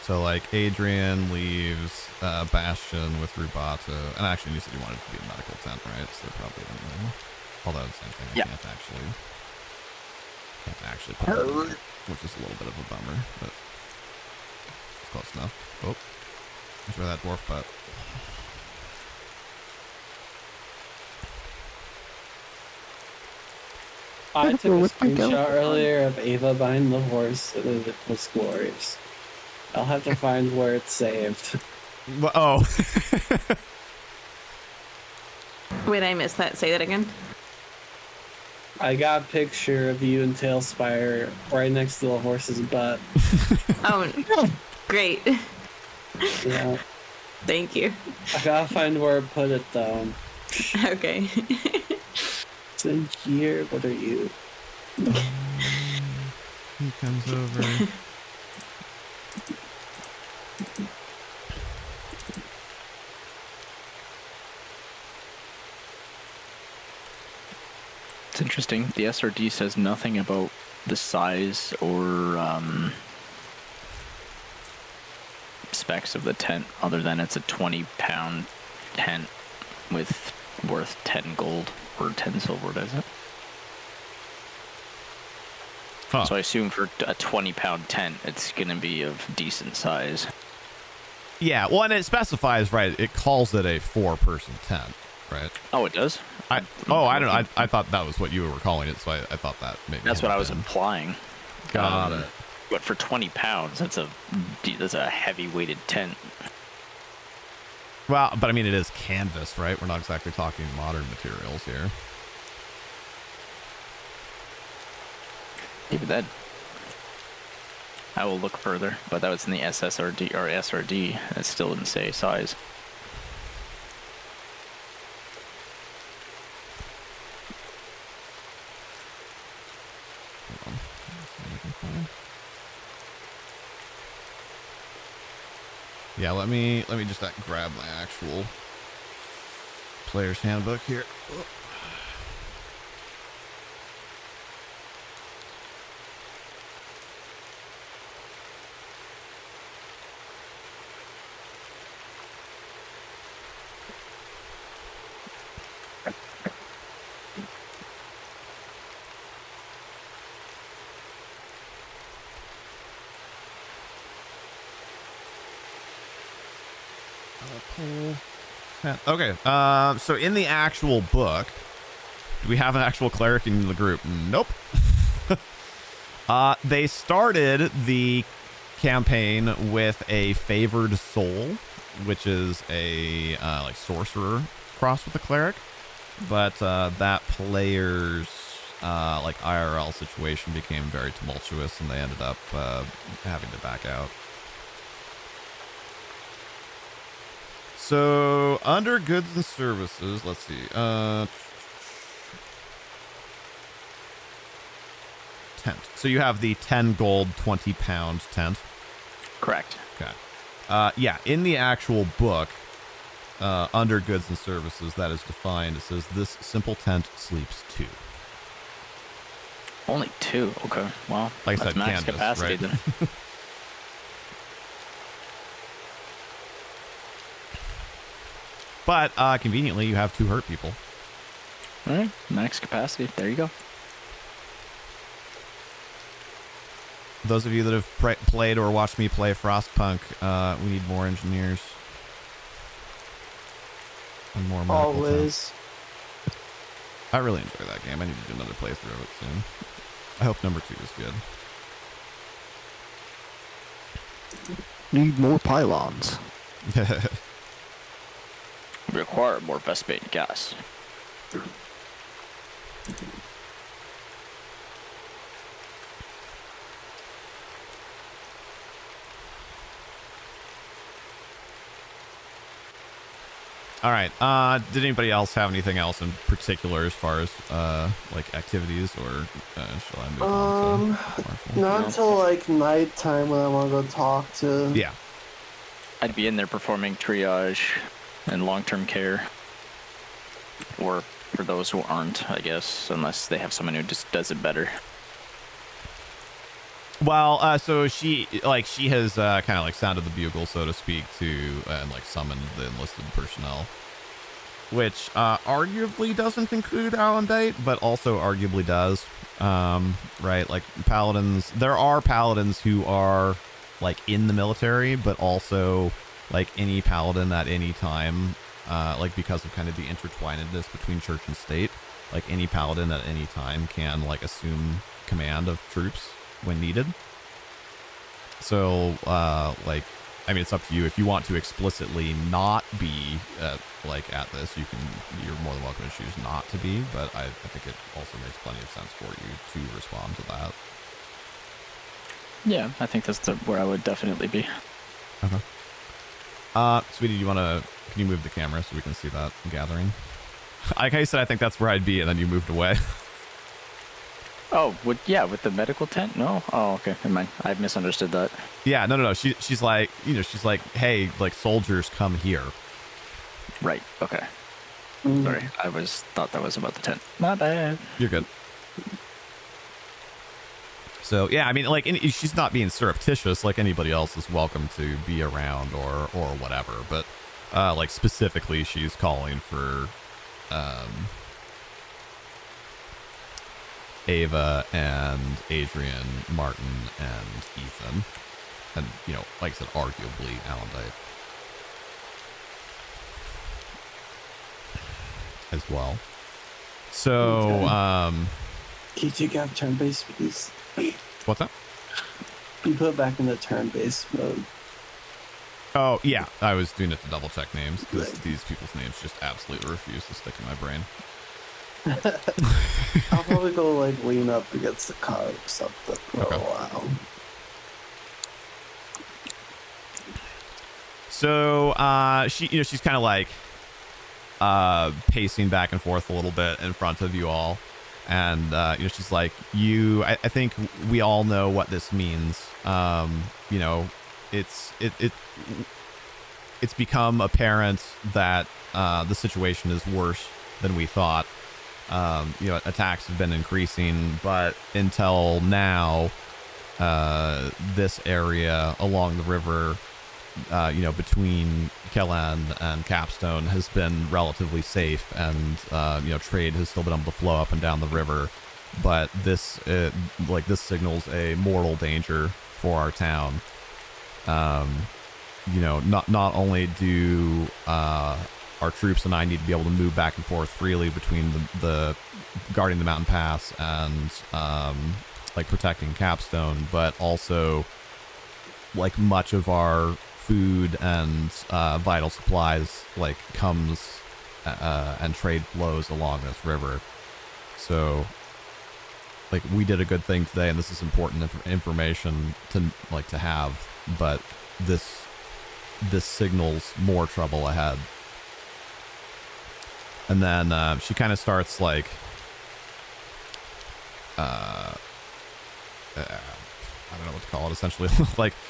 So, like, Adrian leaves Bastion with Rubato. And actually, you said you wanted it to be a medical tent, right? So, they probably don't know. Although, the same thing, Yeah. can't actually put it in there, which is a little bit of a bummer, but it's close enough. Oh, enjoy that dwarf butt. I took a screenshot earlier of Ava behind the horse, and it was glorious. I'll have to find where it's saved. Well, oh. Wait, I missed that. Say that again. I got a picture of you and Talespire right next to the horse's butt. Oh, great. Yeah. Thank you. I gotta find where I put it though. Okay. It's in here. What are you? He comes over. It's interesting. The SRD says nothing about the size or specs of the tent, other than it's a 20-pound tent with worth 10 gold or 10 silver, does it? Huh. So I assume for a 20-pound tent, it's going to be of decent size. Yeah, well, and it specifies, right, it calls it a 4-person tent. right? Oh, it does? I don't know. I thought that was what you were calling it, so I thought that maybe That's what I was implying. Got it. But for 20 pounds, that's a heavy-weighted tent. Well, but I mean, it is canvas, right? We're not exactly talking modern materials here. Even then, I will look further, but that was in the SSRD or SRD. It still didn't say size. Hold on. Let's see what I can find. Yeah, let me just grab my actual player's handbook here. Okay, so in the actual book, do we have an actual cleric in the group? Nope. They started the campaign with a favored soul, which is a like sorcerer crossed with a cleric, but that player's like IRL situation became very tumultuous, and they ended up having to back out. So, under goods and services, let's see. Tent. So you have the 10 gold, 20 pound tent. Correct. Okay. Yeah, in the actual book, under goods and services, that is defined. It says this simple tent sleeps 2. Only 2. Okay. Well, like I that's said, max canvas, capacity right? then. But conveniently, you have 2 hurt people. All right. Max capacity. There you go. Those of you that have played or watched me play Frostpunk, we need more engineers. And more medical Always. temps. I really enjoy that game. I need to do another playthrough of it soon. I hope number 2 is good. Need more pylons. Require more Vespane gas. All right. Did anybody else have anything else in particular as far as like activities, or shall I move on to Marshal? Not until like nighttime when I want to go talk to. Yeah. I'd be in there performing triage and long-term care. Or for those who aren't, I guess, unless they have someone who just does it better. Well, so she has kind of like sounded the bugle, so to speak, to and like summoned the enlisted personnel, which arguably doesn't include Alondite, but also arguably does. Right, like paladins. There are paladins who are like in the military, but also like any paladin at any time, like because of kind of the intertwinedness between church and state, like any paladin at any time can like assume command of troops when needed. So, like, I mean, it's up to you. If you want to explicitly not be like at this, you're more than welcome to choose not to be. But I think it also makes plenty of sense for you to respond to that. Yeah, I think that's where I would definitely be. Okay. Sweetie, can you move the camera so we can see that gathering? Like I said, I think that's where I'd be, and then you moved away. Oh, with the medical tent? No? Oh, okay. Never mind. I misunderstood that. Yeah, no. She's like, she's like, hey, like soldiers come here. Right. Okay. Sorry. I thought that was about the tent. Not bad. You're good. So yeah, I mean, like, she's not being surreptitious. Like anybody else is welcome to be around or whatever. But like specifically, she's calling for Ava and Adrian, Martin, and Ethan, and like I said, arguably Alondite. as well. So, Can you take out turn-based, please? what's that? You put it back in the turn-based mode. Oh, yeah. I was doing it to double check names because these people's names just absolutely refuse to stick in my brain. I'll probably go like lean up against the car or something for a while. So, she's kind of like pacing back and forth a little bit in front of you all. And, she's like, I think we all know what this means. It's become apparent that the situation is worse than we thought. Attacks have been increasing, but until now, this area along the river, between Kellan and Capstone has been relatively safe, and trade has still been able to flow up and down the river. But this signals a mortal danger for our town. Not only do our troops and I need to be able to move back and forth freely between the guarding the mountain pass and protecting Capstone, but also much of our food and vital supplies comes and trade flows along this river. So we did a good thing today, and this is important information to have, but this signals more trouble ahead. And then she kind of starts I don't know what to call it, essentially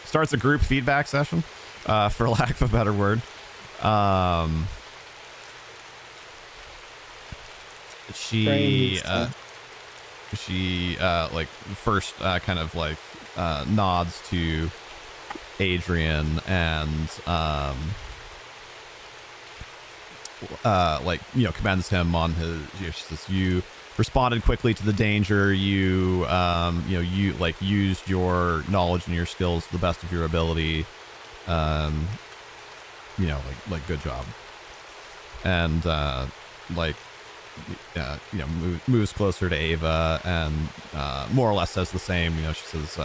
starts a group feedback session, for lack of a better word. She first nods to Adrian and commends him on his, she says, you responded quickly to the danger. You used your knowledge and your skills to the best of your ability. Good job. And moves closer to Ava and more or less says the same. She says,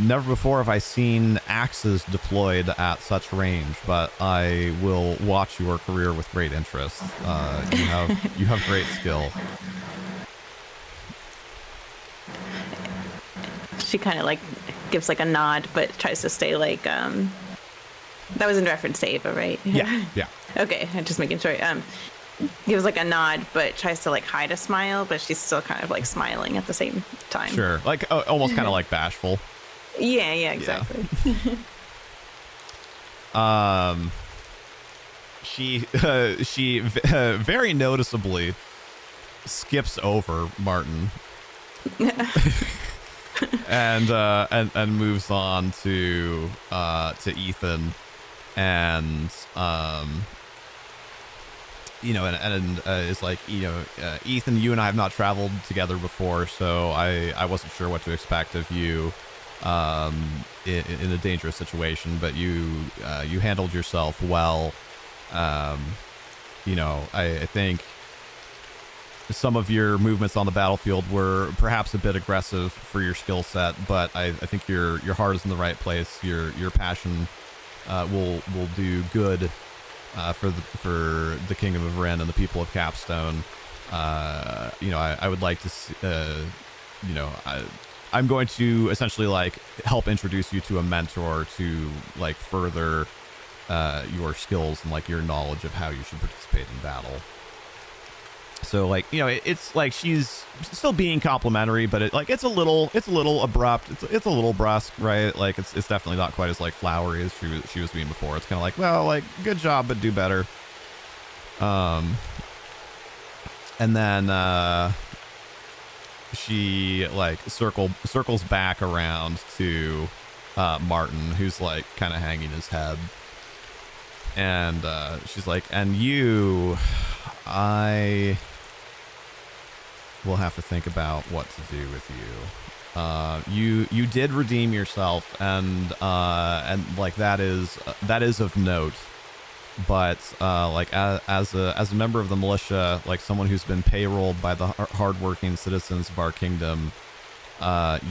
never before have I seen axes deployed at such range, but I will watch your career with great interest. You have great skill. She kind of gives a nod, but tries to stay that was in reference to Ava, right? Yeah. Okay, I'm just making sure. Gives a nod, but tries to hide a smile, but she's still kind of smiling at the same time. Sure, almost kind of bashful. Yeah, exactly. Yeah. She very noticeably skips over Martin. and moves on to Ethan, and is Ethan, you and I have not traveled together before, so I wasn't sure what to expect of you in a dangerous situation, but you handled yourself well. I think some of your movements on the battlefield were perhaps a bit aggressive for your skill set, but I think your heart is in the right place. Your passion will do good for the Kingdom of Rin and the people of Capstone. I would like to see, I'm going to essentially help introduce you to a mentor to further your skills and your knowledge of how you should participate in battle. So it's she's still being complimentary, but it's a little abrupt. It's a little brusque, right? It's definitely not quite as flowery as she was being before. It's kind of good job, but do better. And then she circles back around to Martin, who's kind of hanging his head, and she's and you, I will have to think about what to do with you. You did redeem yourself, and that is of note. but like as a member of the militia, like someone who's been payrolled by the hardworking citizens of our kingdom,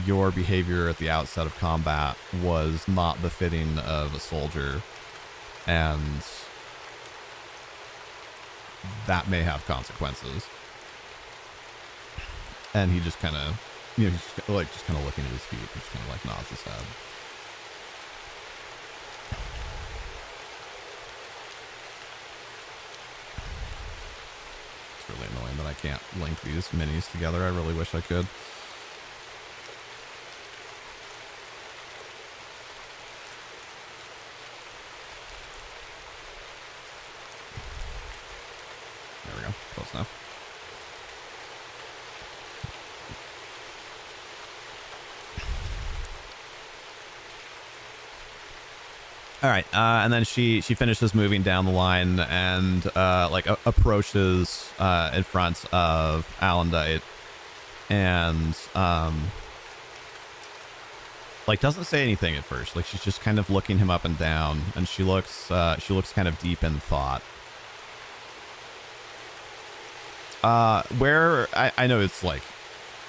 your behavior at the outset of combat was not befitting of a soldier, and that may have consequences. And he just kind of, he's just kind of looking at his feet, just kind of like nods his head. It's really annoying that I can't link these minis together. I really wish I could. There we go. Close enough. All right, and then she finishes moving down the line and approaches in front of Alondite, and doesn't say anything at first. Like, she's just kind of looking him up and down, and she looks kind of deep in thought. Where I know it's like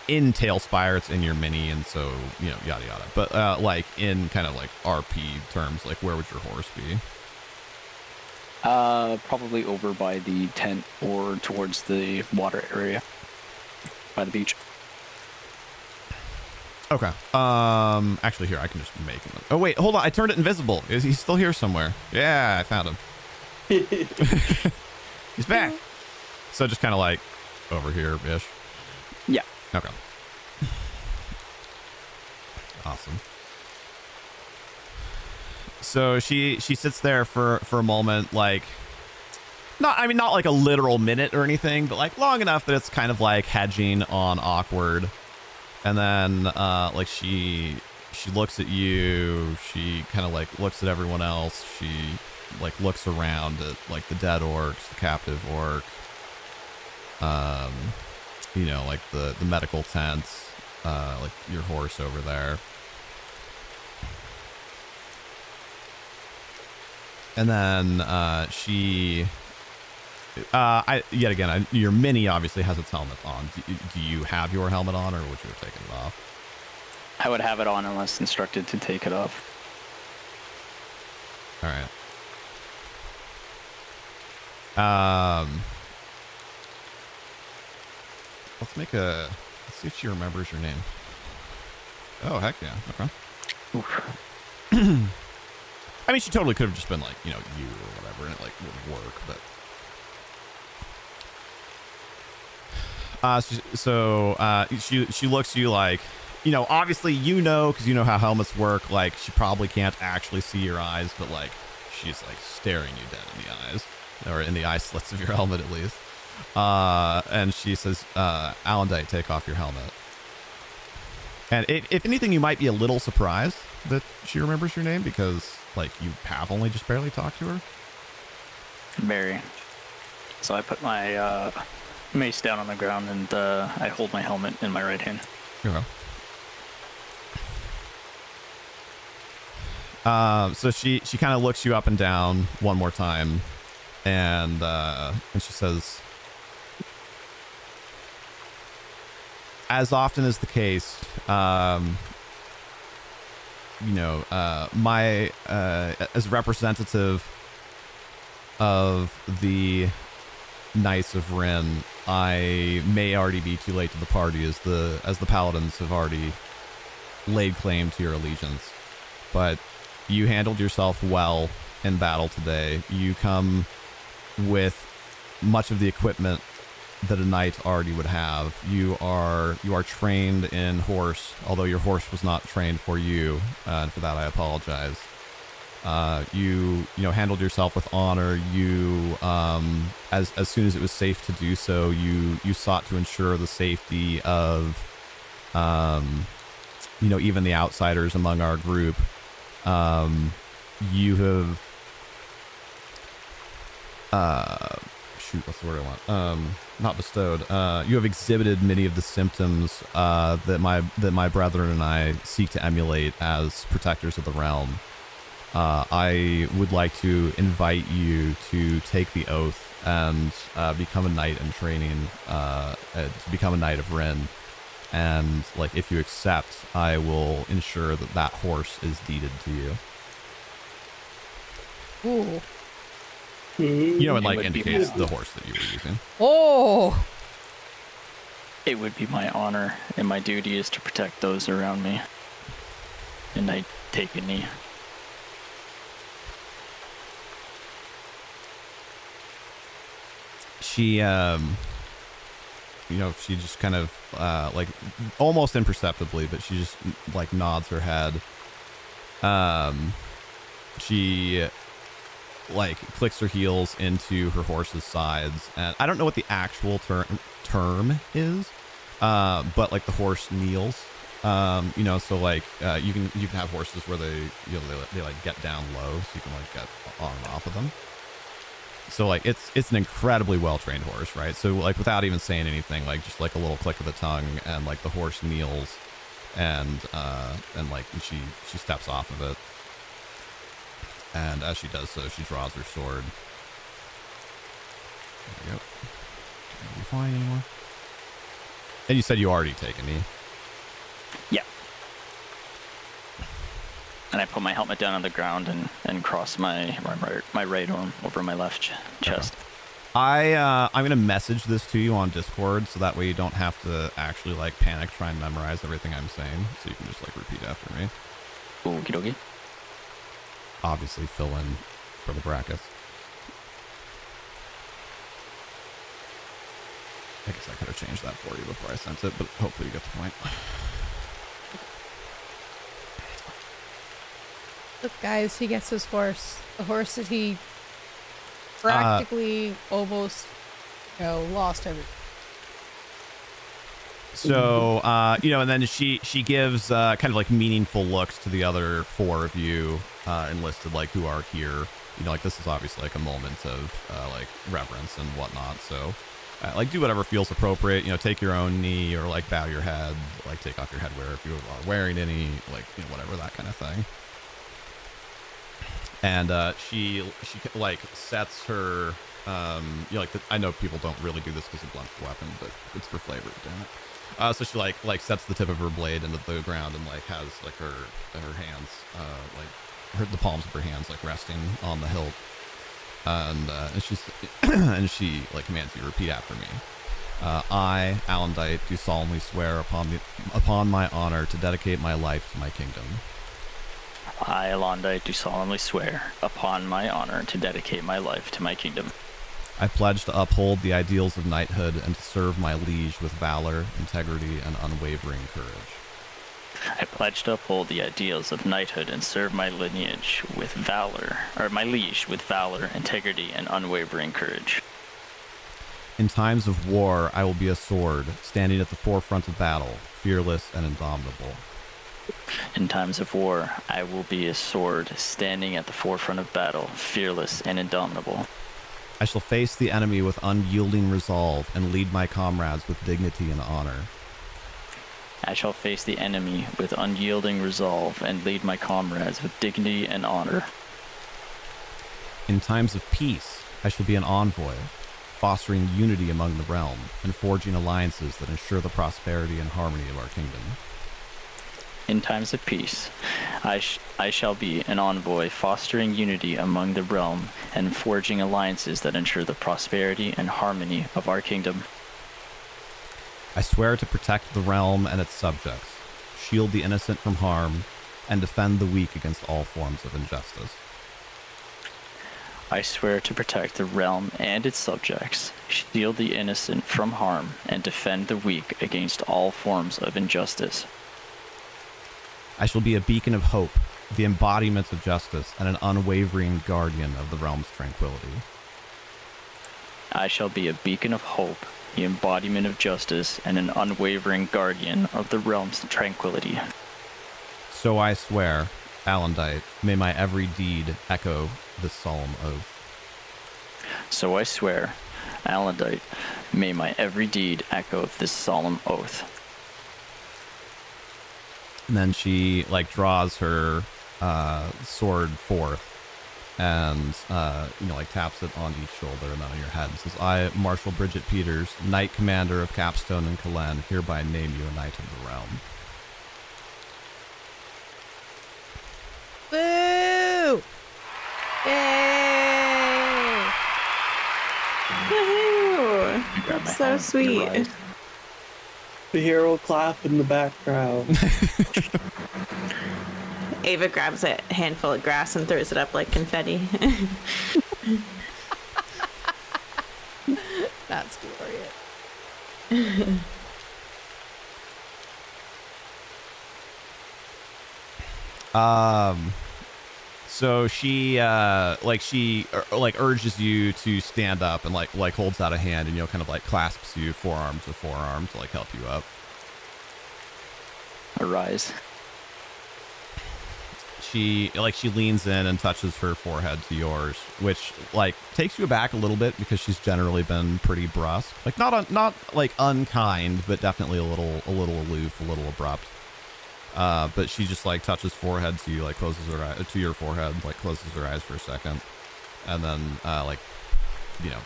in Talespire, it's in your mini, and so yada yada. But like in kind of like RP terms, like where would your horse be? Probably over by the tent or towards the water area, by the beach. Okay. Actually, here I can just make him. Oh wait, hold on. I turned it invisible. Is he still here somewhere? Yeah, I found him. He's back. So just kind of like over here ish. Yeah. Okay. Awesome. So she sits there for a moment, like not like a literal minute or anything, but like long enough that it's kind of like hedging on awkward. And then like she looks at you, she kind of like looks at everyone else, she like looks around at like the dead orcs, the captive orc, like the medical tents, like your horse over there. And then your mini obviously has its helmet on. Do you have your helmet on, or would you have taken it off? I would have it on unless instructed to take it off. All right. Let's see if she remembers your name. Oh, heck yeah. Okay. I mean, she totally could have just been like, you or whatever, and it like would work, but she looks at you like, obviously because you know how helmets work, like she probably can't actually see your eyes, but like she's like staring you dead in the eyes, or in the eye slits of your helmet at least. And she says, Alondite, take off your helmet. And if anything, you might be a little surprised that she remembers your name, because like you have only just barely talked to her. Very. So I put my mace down on the ground, and I hold my helmet in my right hand. Okay. So she kind of looks you up and down one more time, and she says, as often is the case, my as representative of the Knights of Rin, I may already be too late to the party, as the paladins have already laid claim to your allegiance. But you handled yourself well in battle today. You come with much of the equipment that a knight already would have. You are trained in horse, although your horse was not trained for you, and for that I apologize. You handled yourself with honor. You as soon as it was safe to do so, you sought to ensure the safety of even the outsiders among our group. You have what's the word I want? Not bestowed. You have exhibited many of the symptoms that my brethren and I seek to emulate as protectors of the realm. I would like to invite you to take the oath and become a knight in training, to become a knight of Rin. And like, if you accept, I will ensure that that horse is deeded to you. Ooh. You know, it like would be indicates my- the horse that you were using. Oh. It would be my honor and my duty is to protect those around me. And I take a knee. She, you know, she just kind of, like, almost imperceptibly, but she just, like, nods her head. She, like, clicks her heels into her horse's sides, and I don't know what the actual term is, but, like, the horse kneels. You know, so, like, you can have horses where they, you know, they like, get down low, so you can, like, get on and off of them. So like it's an incredibly well-trained horse, right? So like without even saying anything, like just like a little click of the tongue, and like the horse kneels, and like she steps off of it, and as she does so, she draws her sword. There you go. Are you flying anymore? And you said you already taken me. Yeah. And I put my helmet down on the ground and cross my right arm over my left chest. I'm gonna message this to you on Discord, so that way you don't have to actually like panic, try and memorize everything I'm saying. So you can just like repeat after me. Okie dokie. Obviously, fill in for the brackets. I guess I could have changed that for you before I sent it, but hopefully you get the point. Look, guys, he gets his horse. The horse that he practically almost, you know, lost everything. So, you know, and then she gives kind of like meaningful looks to the other four of you enlisted, like who are here. You know, like this is obviously like a moment of like reverence and whatnot. So, like do whatever feels appropriate. You know, take your own knee or like bow your head, like take off your headwear if you are wearing any, like you know, whatever, that kind of thing. And she like sets her, you know, like I know people don't really do this because it blunts the weapon, but it's for flavor, damn it. So she like sets the tip of her blade into the ground and like has like her hands, like the palms of her hands like resting on the hilt, and she's and she like commands you, repeat after me. I, Alondite, do solemnly swear upon my honor to dedicate my life to my kingdom. I, Alondite, do solemnly swear upon my honor to dedicate my life to my kingdom. I pledge to uphold the ideals of knighthood and to serve my liege with valor, integrity, and unwavering courage. I pledge to uphold the ideals of knighthood and serve my lineage with valor, or my liege with valor, integrity, and unwavering courage. In times of war, I will be a sword, standing at the forefront of battle, fearless and indomitable. In times of war, I will be a sword, standing at the forefront of battle, fearless and indomitable. I shall face the enemy with unyielding resolve and lead my comrades with dignity and honor. I shall face the enemy with unyielding resolve and lead my comrades with dignity and honor. In times of peace, I shall be an envoy, fostering unity among the realm and forging alliances that ensure the prosperity and harmony of our kingdom. In times of peace, I shall be an envoy, fostering unity among the realm and forging alliances that ensure the prosperity and harmony of our kingdom. I swear to protect the realm and its subjects, shield the innocent from harm, and defend the weak against all forms of injustice. I swear to protect the realm and its subjects, shield the innocent from harm, and defend the weak against all forms of injustice. I shall be a beacon of hope, the embodiment of justice, and an unwavering guardian of the realm's tranquility. I shall be a beacon of hope, the embodiment of justice, and an unwavering guardian of the realm's tranquility. So I swear, Alondite, may my every deed echo this solemn oath. So I swear, Alondite, may my every deed echo this solemn oath. And then she like draws her sword forth and, like taps it on each shoulder and then on your head and says, I, Marshal Brigit Peters, Knight Commander of Capstone and Kalen, hereby name you a Knight of the Realm. Boo! Yay! Woohoo! That's so sweet. The hero clap in the background. Ava grabs a handful of grass and throws it up like confetti. That's glorious. So she urges you to stand up and like holds out a hand and kind of like clasps you forearm to forearm to like help you up. Arise. She leans in and touches her forehead to yours, which like takes you aback a little bit because she's generally been pretty brusque, like not like unkind, but definitely a little aloof, a little abrupt. But she just like touches forehead to you, like closes her eye to your forehead, like closes her eyes for a second, and then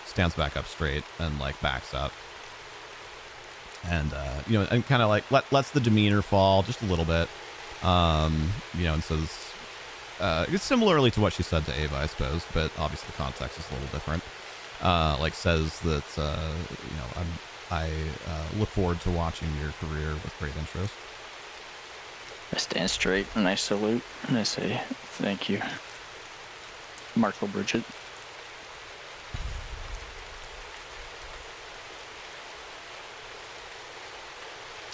stands back up straight and like backs up, and and kind of like lets the demeanor fall just a little bit, and says, it's similarly to what she said to Ava, I suppose, but obviously the context is a little different. Says that I look forward to watching your career with great interest. I stand straight and I salute and I say, thank you, Marshal Brigit.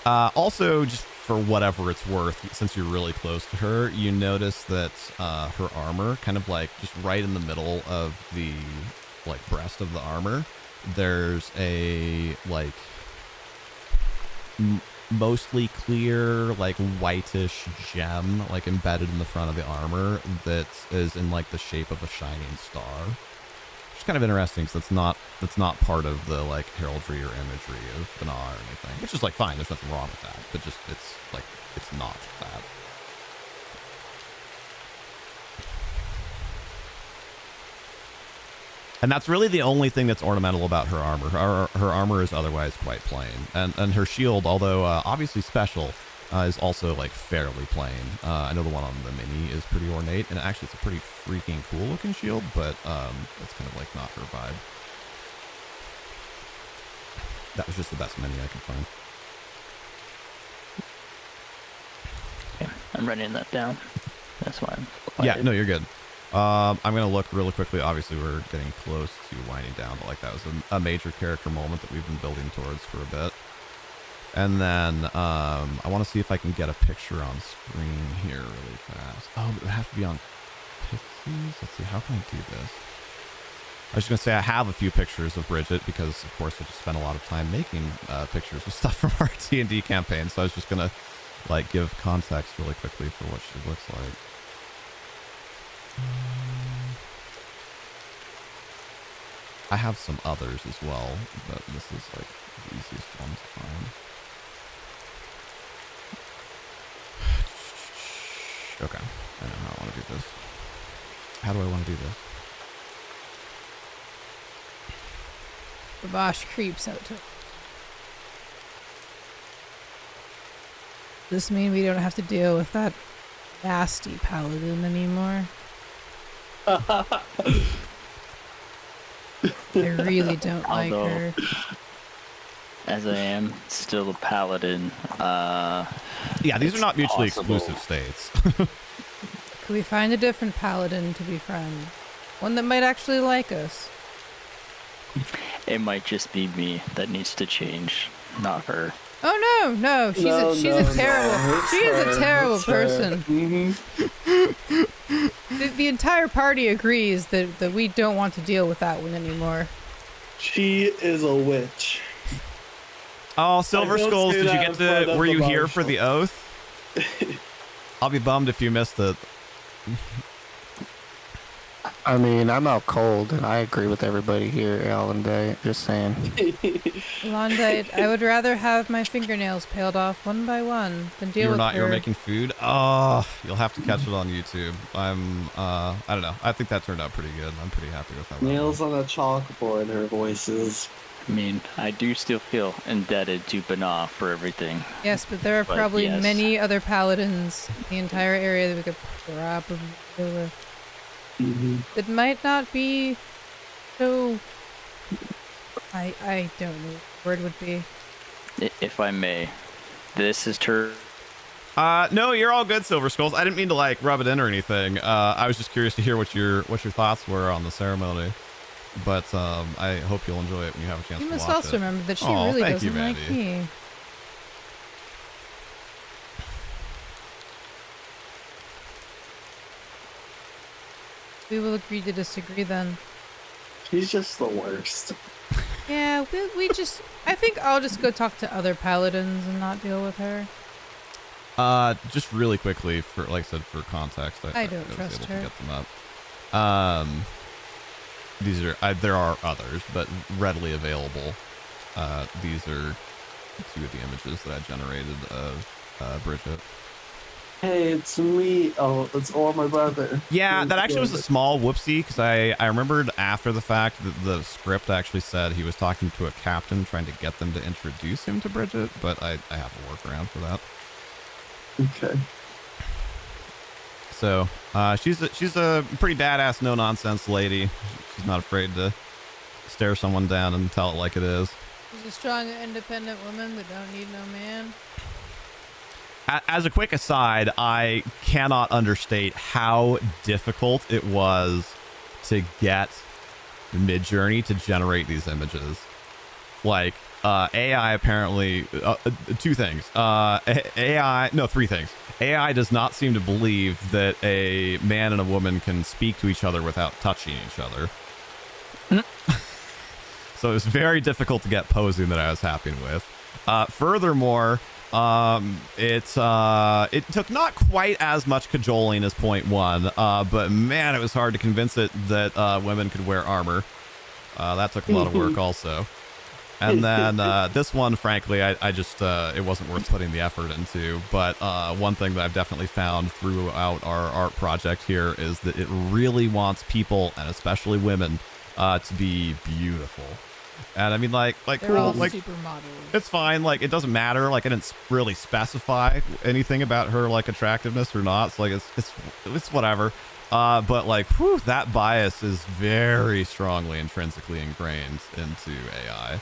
Also, just for whatever it's worth, since you're really close to her, you notice that her armor, kind of like just right in the middle of the like breast of the armor, there's a like mostly clear, like whitish gem, like embedded in the front of the armor that is in like the shape of a shining star. It's kind of interesting because that's not part of the like heraldry or imagery of Bana or anything, which is like fine. There's nothing wrong with that, but just it's not that. And that's really the only thing that's ornamental about her armor. Her armor is otherwise quite plain, and her shield, although obviously special, is also like fairly plain. I know the one on the mini is pretty ornate, and actually it's a pretty freaking cool looking shield, but it's kind of like not her vibe. That was just the best mini I could find. Okay, I'm writing that down. That's why I'm quiet. Yeah, no, you're good. I'm going to look really quickly. Obviously, we're getting close to winding down, but like that was a major character moment that we've been building towards for a bit. And then I want to see if I can get a picture on screen here really fast. Oh, it would have to be on Pixies. Let's see, how can I do this? I was just going to say I have a few pictures of Brigit because, of course, I just spent a lot of time making pictures of stuff from our D&D campaign. So I was just going to like give context really quickly for what she looks like. I have some others as well, but this is like the easiest one to find. Okay, I know how I want to do this. How do I want to do this? Babosh creeps out to. Does this mean we don't have to deal with that nasty paladin anymore? I really don't like her. As I am still a paladin. Yeah, these are not mutually possible. exclusive states. Could we find a different paladin to befriend? One that might actually like us. It might just be me that needs to change, not her. Oh no, she's a terrible person. Mm-hmm. The entire party agrees that we don't want to deal with that one anymore. She is a witch. Oh, Silver Skulls, did you get to? Were you here for Marshal. the oath? I'll be bummed if you missed it. I mean, I'm out cold, and I agree with everybody here, Alondite. Just saying. Alondite, I would rather have my fingernails peeled off one by one than deal with her. You're making food? Oh, you'll have to catch it on YouTube. I don't know. I think that turned out pretty good. I'm pretty happy with how that Nails on a chalkboard, her voices. I mean, I do still feel indebted to Bana for everything. Yes, but there are probably many other paladins in the entire area that we could probably deal with. It might not be so... I don't know what the word would be. If I may, this is her... No, you're all good, Silver Skulls. I didn't mean to, like, rub it in or anything. I was just curious to hear what your thoughts were on the ceremony. But I hope you'll enjoy it when you have a chance to watch it. You must also remember that she really doesn't like me. We will agree to disagree then. She's just the worst. Yeah, we just... I think I'll just go talk to other paladins and not deal with her. Just really quickly, for like I said, for context, I don't trust her. To get them up. These are there are others, but readily available. These are 2 of the images that I generated of Brigit. Hey, it's me. Oh, it's all my brother. Yeah, that actually was a small whoopsie, because I remembered after the fact that the script actually said he was talking to a captain trying to get them to introduce him to Brigit, but I have a workaround for that. Okay. So she's a pretty badass, no nonsense lady. She's not afraid to stare someone down and tell it like it is. She's a strong, independent woman that don't need no man. As a quick aside, I cannot understate how difficult it was to get Midjourney to generate these images. Like, AI apparently, 2 things. 3 things. AI does not seem to believe that a man and a woman can speak to each other without touching each other. So it was very difficult to get posing that I was happy with. Furthermore, it took not quite as much cajoling as point 1, but man, it was hard to convince it that women could wear armor. That took a lot of work also. And then this one, frankly, I just it wasn't worth putting the effort into. But one thing that I've definitely found throughout our art project here is that it really wants people, and especially women, to be beautiful. And I mean, like they're all like supermodels. It's fine. Like, it doesn't matter. Like, I didn't really specify anything about her like attractiveness or not. So, like, it's whatever. But like, whew, that bias is very strongly intrinsically ingrained into AI.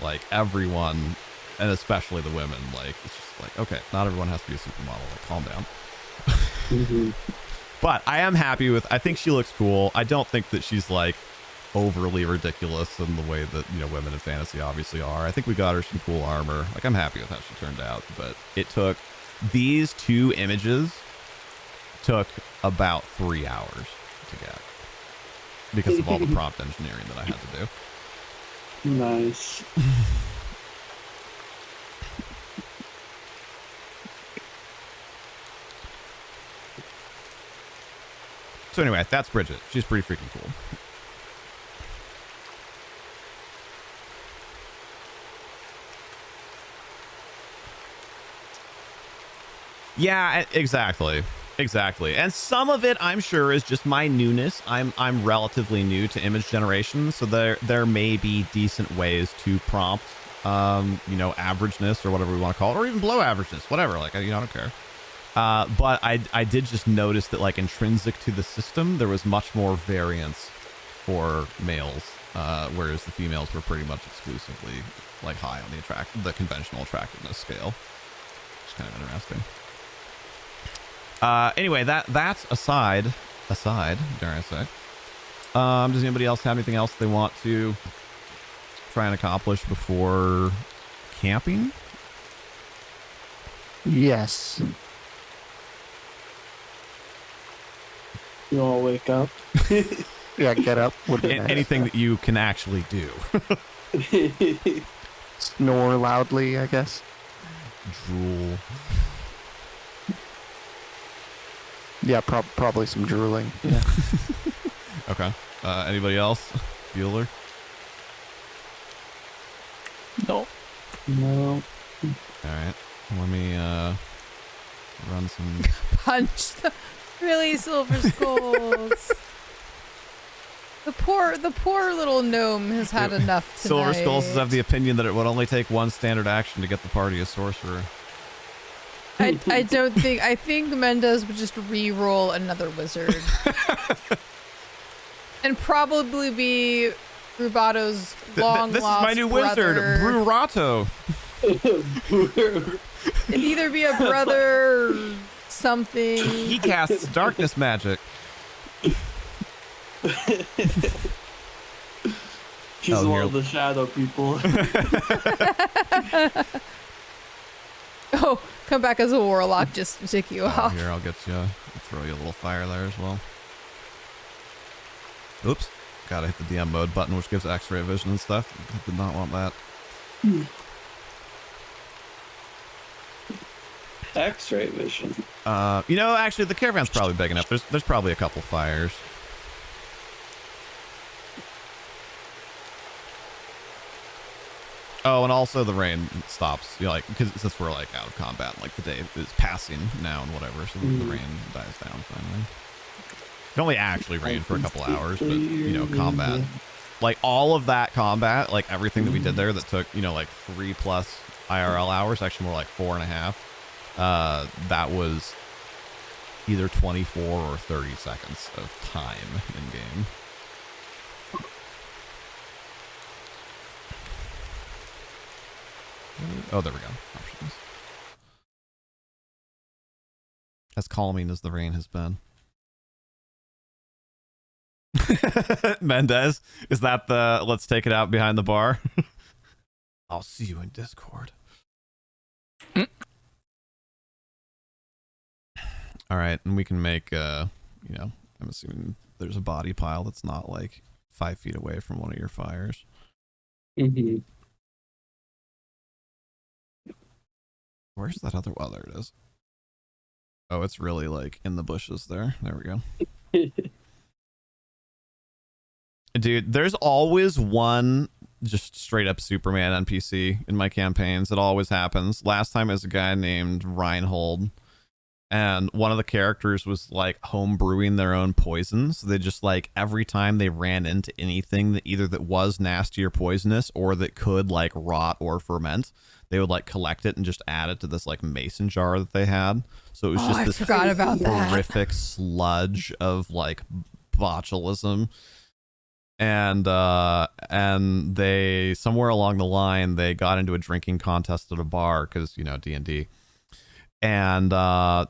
Like, everyone, and especially the women, like, it's just like, okay, not everyone has to be a supermodel. Like, calm down. But I am happy with. I think she looks cool. I don't think that she's like overly ridiculous in the way that, you know, women in fantasy obviously are. I think we got her some cool armor. Like, I'm happy with how she turned out, but it took these 2 images took about 3 hours to get because of all the prompt engineering that I had to do. Nice. So anyway, that's Brigit. She's pretty freaking cool. Yeah, exactly. And some of it, I'm sure, is just my newness. I'm relatively new to image generation, so there may be decent ways to prompt, you know, averageness or whatever we want to call it, or even below averageness, whatever. Like, you know, I don't care. But I did just notice that, like, intrinsic to the system, there was much more variance for males, whereas the females were pretty much exclusively like high on the conventional attractiveness scale. It's kind of interesting. Anyway, that's aside, dare I say. Does anybody else have anything else they want to try and accomplish before camping? Yes. You all wake up. Yeah, get up. Would be nice. Anything that you can actually do. Snore loudly, I guess. Drool. Yeah, probably some drooling. Yeah. Okay. Anybody else? Bueller? No. No. All right. Let me run some. Punch the really Silver Skulls. The poor little gnome has had enough tonight. Silver Skulls is of the opinion that it would only take one standard action to get the party a sorcerer. I think Mendez would just re-roll another wizard. And probably be Rubato's long This is lost my new brother. wizard, Rubato. It'd either be a brother or something. He casts darkness magic. She's Oh, one here. of the shadow people. Oh, come back as a warlock just to tick you off. Here, I'll get you. I'll throw you a little fire there as well. Oops. Gotta hit the DM mode button, which gives X-ray vision and stuff. I did not want that. X-ray vision. You know, actually, the caravan's probably big enough. There's probably a couple fires. Oh, and also the rain stops. You know, like, because since we're like out of combat, like the day is passing now and whatever, so the rain dies down finally. It can only actually rain for a couple hours, but you know, combat, like all of that combat, like everything that we did there that took, you know, like 3+ IRL hours, actually more like 4.5. That was either 24 or 30 seconds of time in game. Oh, there we go. Options. As calming as the rain has been. Mendez, is that the let's take it out behind the bar? I'll see you in Discord. All right, and we can make, you know, I'm assuming there's a body pile that's not like 5 feet away from one of your fires. Mm-hmm. Where's that other? Oh, there it is. Oh, it's really like in the bushes there. There we go. Dude, there's always one just straight up Superman NPC in my campaigns. It always happens. Last time it was a guy named Reinhold, and one of the characters was like home brewing their own poisons. So they just like every time they ran into anything that either that was nasty or poisonous or that could like rot or ferment, they would like collect it and just add it to this like mason jar that they had. So it was just this forgot about that. horrific sludge of like botulism. And they somewhere along the line they got into a drinking contest at a bar because, you know, D&D, and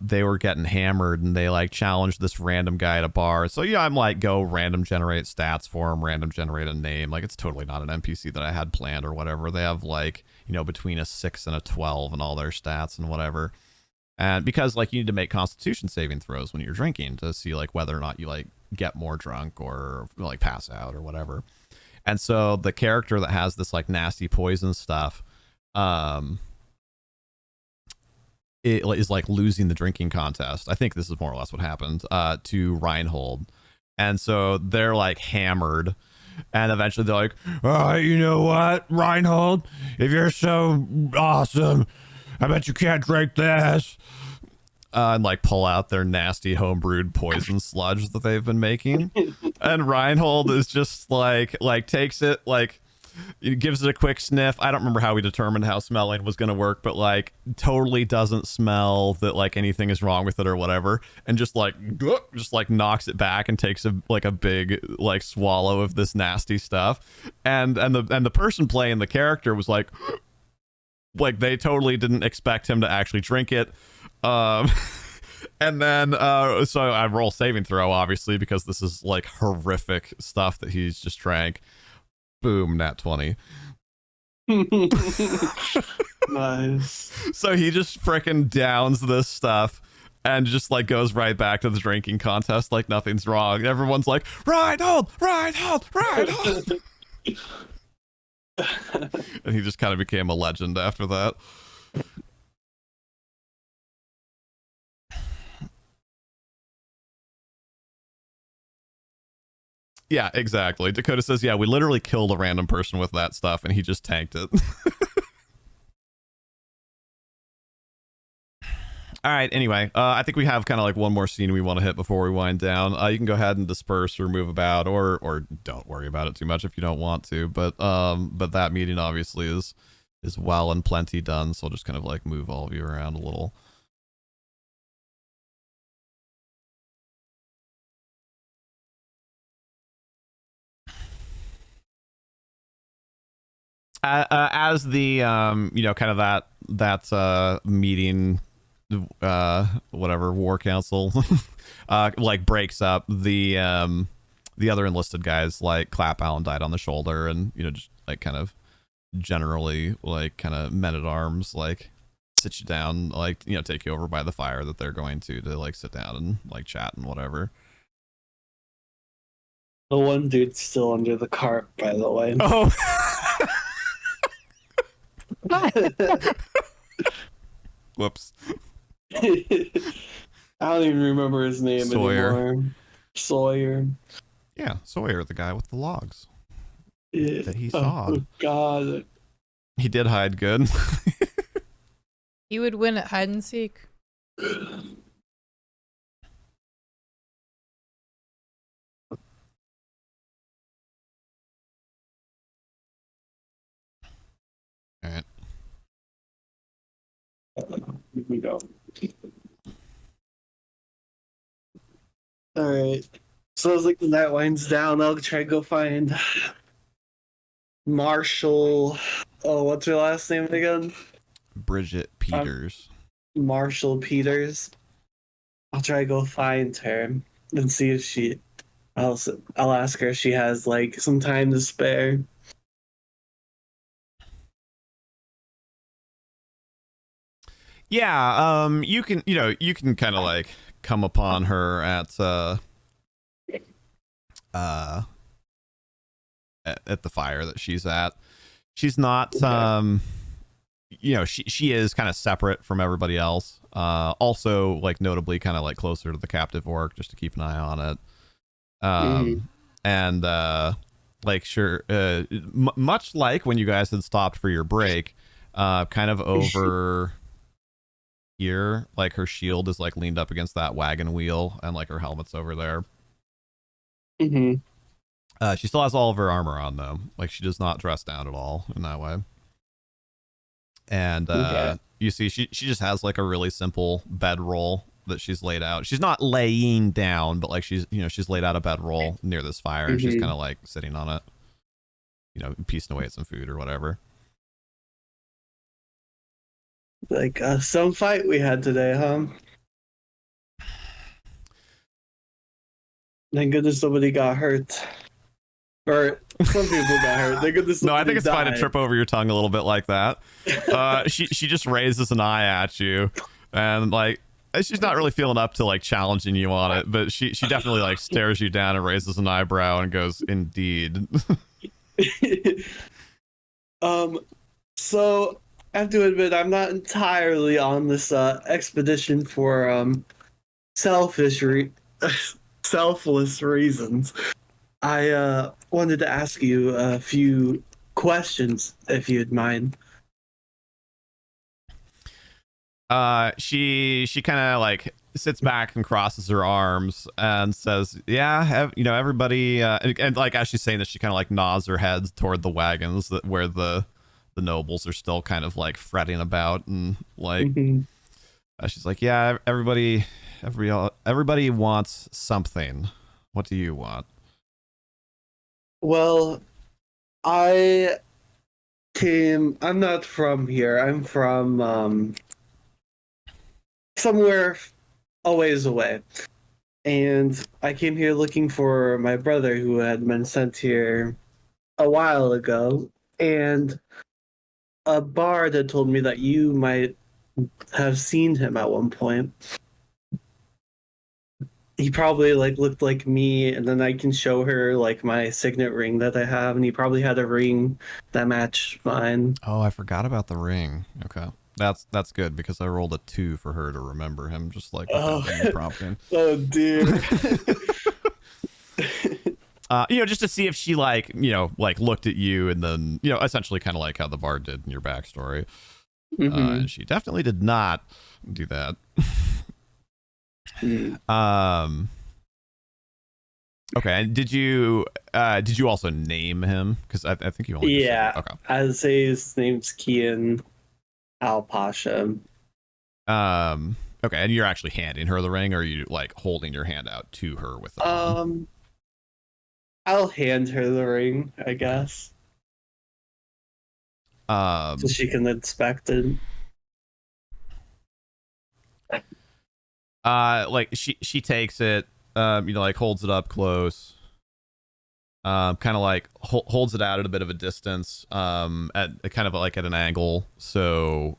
they were getting hammered and they like challenged this random guy at a bar. So yeah, I'm like, go random generate stats for him, random generate a name. Like, it's totally not an NPC that I had planned or whatever. They have like, you know, between a 6 and a 12 and all their stats and whatever. And because like you need to make constitution saving throws when you're drinking to see like whether or not you like get more drunk or like pass out or whatever. And so the character that has this like nasty poison stuff, it is like losing the drinking contest. I think this is more or less what happened to Reinhold. And so they're like hammered. And eventually they're like, oh, you know what, Reinhold? If you're so awesome, I bet you can't drink this. And like pull out their nasty homebrewed poison sludge that they've been making. And Reinhold is just like takes it, like he gives it a quick sniff. I don't remember how we determined how smelling was going to work, but like totally doesn't smell that like anything is wrong with it or whatever. And just like knocks it back and takes a big like swallow of this nasty stuff. And the person playing the character was like they totally didn't expect him to actually drink it. And then so I roll saving throw, obviously, because this is like horrific stuff that he's just drank. Boom, nat 20. Nice. So he just frickin' downs this stuff and just like goes right back to the drinking contest like nothing's wrong. Everyone's like, Reinhold. And he just kind of became a legend after that. Yeah, exactly. Dakota says, yeah, we literally killed a random person with that stuff, and he just tanked it. All right, anyway, I think we have kind of like one more scene we want to hit before we wind down. You can go ahead and disperse or move about, or don't worry about it too much if you don't want to. But that meeting obviously is well and plenty done, so I'll just kind of like move all of you around a little. As the kind of that meeting, whatever war council like breaks up, the other enlisted guys like clap Alondite on the shoulder and just like kind of generally like kind of men at arms like sit you down, like take you over by the fire that they're going to like sit down and like chat and whatever. The one dude's still under the cart, by the way. Oh. Whoops. I don't even remember his name anymore. Sawyer. Yeah, Sawyer, the guy with the logs that he Oh sawed. God. He did hide good. He would win at hide and seek. All right. Here we go. All right. So as like the night winds down, I'll try to go find Marshal. Oh, what's her last name again? Brigit Peters. Marshal Peters. I'll try to go find her and see if I'll ask her if she has like some time to spare. Yeah, you can kind of like come upon her at the fire that she's at. She's not she is kind of separate from everybody else. Also like notably kind of like closer to the captive orc, just to keep an eye on it. And like sure much like when you guys had stopped for your break, kind of over here, like her shield is like leaned up against that wagon wheel and like her helmet's over there. She still has all of her armor on though, like she does not dress down at all in that way. And you see she just has like a really simple bedroll that she's laid out. She's not laying down, but like she's laid out a bedroll near this fire and she's kind of like sitting on it, piecing away at some food or whatever. Like some fight we had today, huh? Thank goodness nobody got hurt. Or some people got hurt. Thank goodness no, I think it's died. fine to trip over your tongue a little bit like that. She just raises an eye at you, and like she's not really feeling up to like challenging you on it, but she definitely like stares you down and raises an eyebrow and goes, "Indeed." So I have to admit I'm not entirely on this expedition for selfless reasons. I wanted to ask you a few questions, if you'd mind. She kind of like sits back and crosses her arms and says, "Yeah, everybody." And like as she's saying this, she kind of like nods her head toward the wagons where the nobles are still kind of like fretting about, and like she's like, "Yeah, everybody wants something. What do you want?" Well, I'm not from here. I'm from somewhere a ways away. And I came here looking for my brother who had been sent here a while ago. And a bard had told me that you might have seen him at one point. He probably like looked like me, and then I can show her like my signet ring that I have, and he probably had a ring that matched mine. Oh, I forgot about the ring. Okay. That's good because I rolled a 2 for her to remember him, just like without any prompting. Oh dear. just to see if she like looked at you and then essentially kind of like how the bard did in your backstory. And she definitely did not do that. Okay, and did you also name him? Because I think you only okay. I'd say his name's Kian Al Pasha. Okay, and you're actually handing her the ring, or are you like holding your hand out to her with the ring? I'll hand her the ring, I guess. So she can inspect it. Like she takes it, like holds it up close, kind of like holds it out at a bit of a distance, at kind of like at an angle, so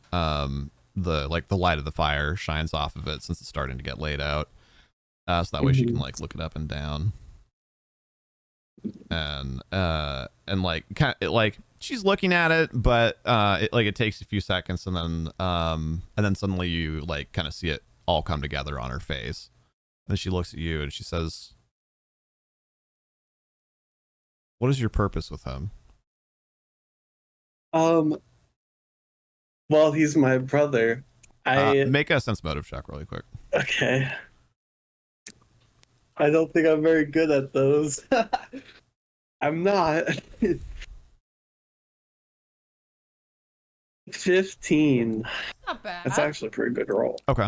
the light of the fire shines off of it since it's starting to get laid out, so that way she can like look it up and down, and like kind of like she's looking at it, but it takes a few seconds, and then suddenly you like kind of see it all come together on her face. Then she looks at you and she says, "What is your purpose with him?" Well, he's my brother. Make a sense motive check really quick. Okay. I don't think I'm very good at those. I'm not. 15. Not bad. That's actually a pretty good roll. Okay.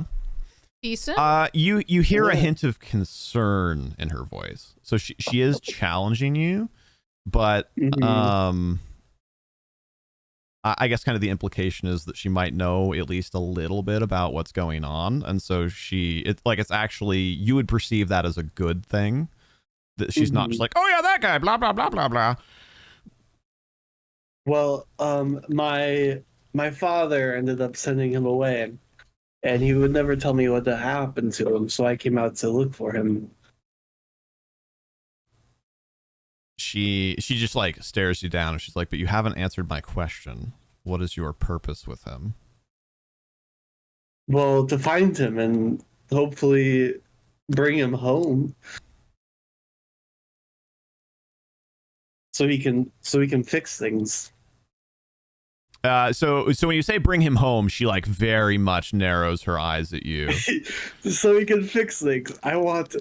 Decent. You hear a hint of concern in her voice. So she is challenging you, but I guess kind of the implication is that she might know at least a little bit about what's going on, and so it's actually, you would perceive that as a good thing, that she's not just like, oh yeah, that guy, blah blah blah blah blah. Well, my father ended up sending him away, and he would never tell me what happened to him, so I came out to look for him. She just like stares you down and she's like, but you haven't answered my question. What is your purpose with him? Well, to find him and hopefully bring him home. So he can fix things. So when you say bring him home, she like very much narrows her eyes at you. So he can fix things. I want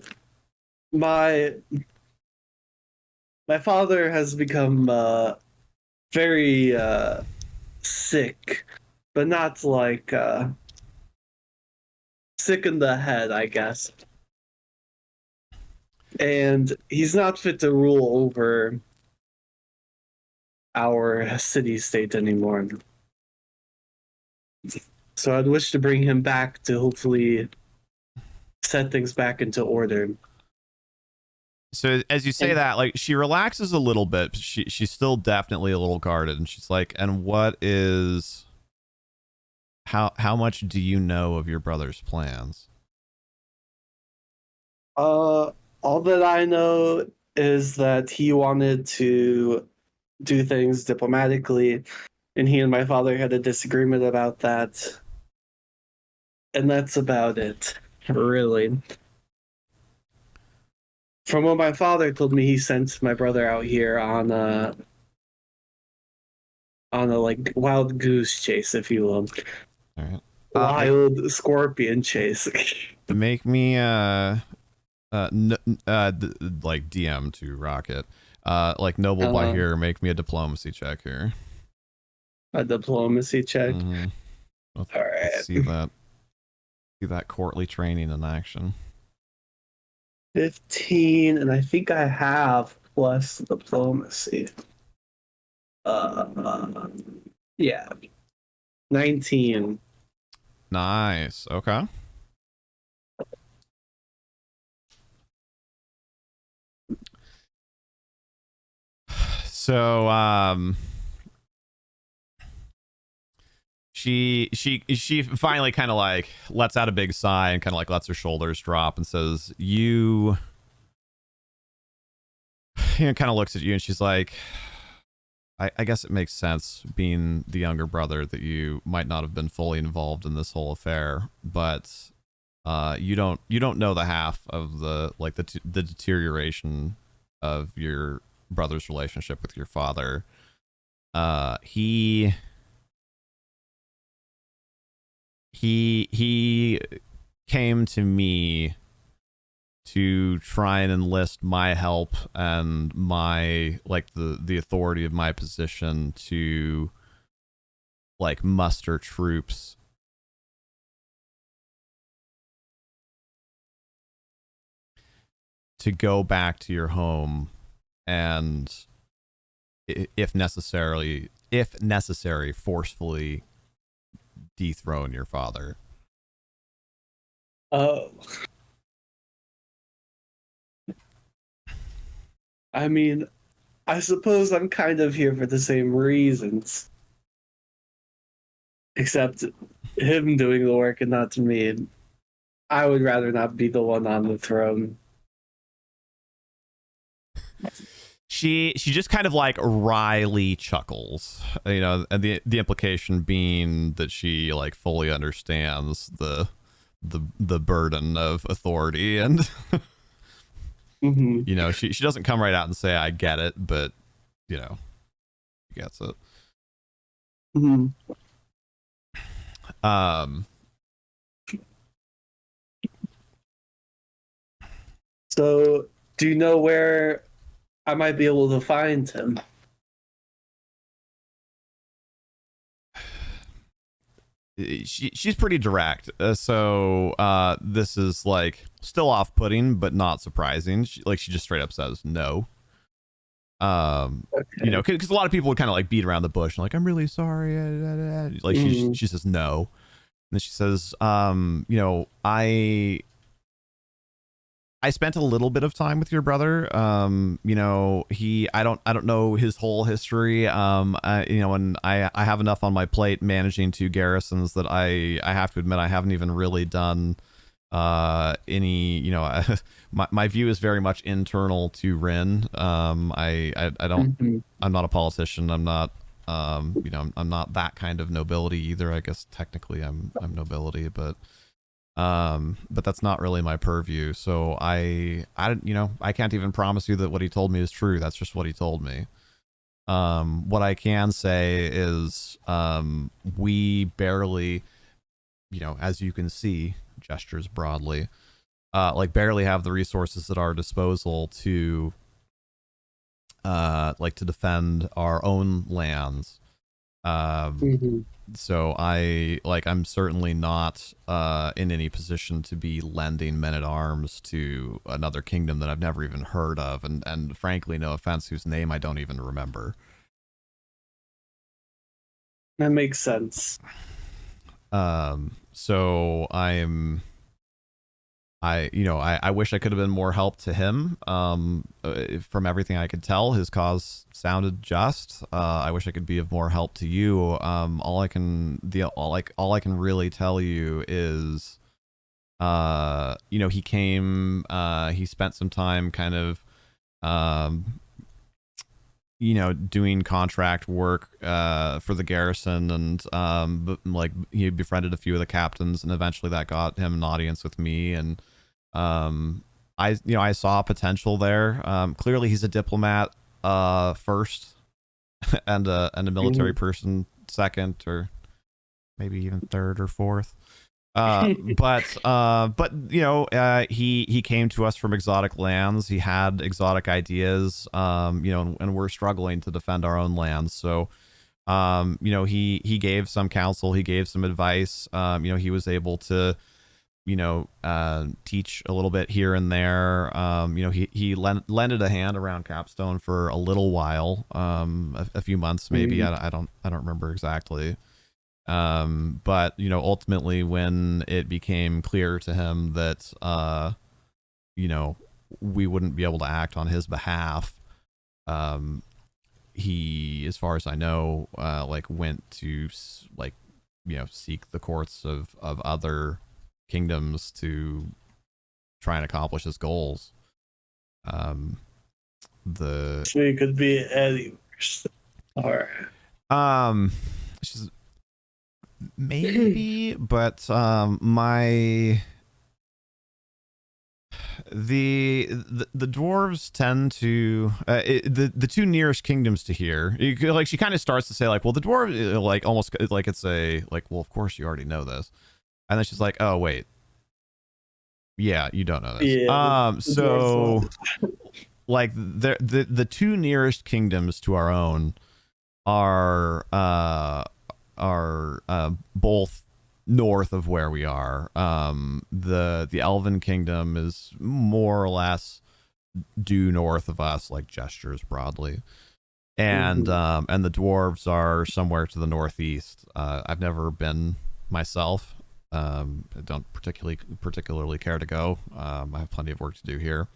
my father has become very sick, but not like sick in the head, I guess. And he's not fit to rule over our city-state anymore. So I'd wish to bring him back to hopefully set things back into order. So as you say that, like, she relaxes a little bit, but she's still definitely a little guarded, and she's like, and what is, how much do you know of your brother's plans? All that I know is that he wanted to do things diplomatically, and he and my father had a disagreement about that. And that's about it, really. From what my father told me, he sent my brother out here on a like wild goose chase, if you will. All right. Wild scorpion chase. Make me like DM to Rocket. Like Noble Baheer, make me a diplomacy check here. A diplomacy check. All right. See that courtly training in action. 15, and I think I have plus diplomacy. Yeah. 19. Nice. Okay. So she finally kind of like lets out a big sigh and kind of like lets her shoulders drop and says, you know, kind of looks at you and she's like, I guess it makes sense, being the younger brother, that you might not have been fully involved in this whole affair, but you don't know the half of the deterioration of your brother's relationship with your father. He came to me to try and enlist my help and my the authority of my position to muster troops to go back to your home and if necessary forcefully dethrone your father. I mean, I suppose I'm kind of here for the same reasons. Except him doing the work and not me. I would rather not be the one on the throne. She just kind of wryly chuckles, and the implication being that she fully understands the burden of authority, and she doesn't come right out and say I get it, but she gets it. So do you know where I might be able to find him? She's pretty direct, so this is still off-putting but not surprising. She just straight up says no. Okay. Because a lot of people would kind of beat around the bush and I'm really sorry, she says no, and then she says I spent a little bit of time with your brother. I don't know his whole history. And I have enough on my plate managing 2 garrisons that I have to admit I haven't even really done any. My view is very much internal to Rin. I don't. I'm not a politician. I'm not. I'm not that kind of nobility either. I guess technically I'm nobility, but that's not really my purview. So I can't even promise you that what he told me is true. That's just what he told me. What I can say is we barely, as you can see, gestures broadly, barely have the resources at our disposal to to defend our own lands. So I'm certainly not in any position to be lending men-at-arms to another kingdom that I've never even heard of, and frankly, no offense, whose name I don't even remember. That makes sense. So I wish I could have been more help to him. From everything I could tell, his cause sounded just. I wish I could be of more help to you. All I can really tell you is, he came. He spent some time kind of, doing contract work for the garrison, and he befriended a few of the captains, and eventually that got him an audience with me, and I saw potential there. Clearly he's a diplomat first and a military person second, or maybe even third or fourth. But he came to us from exotic lands. He had exotic ideas, and we're struggling to defend our own lands. So, he gave some counsel, he gave some advice. He was able to, teach a little bit here and there. He lended a hand around Capstone for a little while, a few months maybe. I don't remember exactly. But ultimately when it became clear to him that we wouldn't be able to act on his behalf, he, as far as I know, went to seek the courts of other kingdoms to try and accomplish his goals. So he could be anywhere. All right. Maybe, but the dwarves tend to the two nearest kingdoms to here. Like she kind of starts to say like, well, the dwarves like almost like it's a like, well, of course you already know this, and then she's like, oh wait, yeah, you don't know this. Yeah, so like the two nearest kingdoms to our own are both north of where we are. The Elven Kingdom is more or less due north of us, like gestures broadly, and the dwarves are somewhere to the northeast. I've never been myself. I don't particularly care to go. I have plenty of work to do here,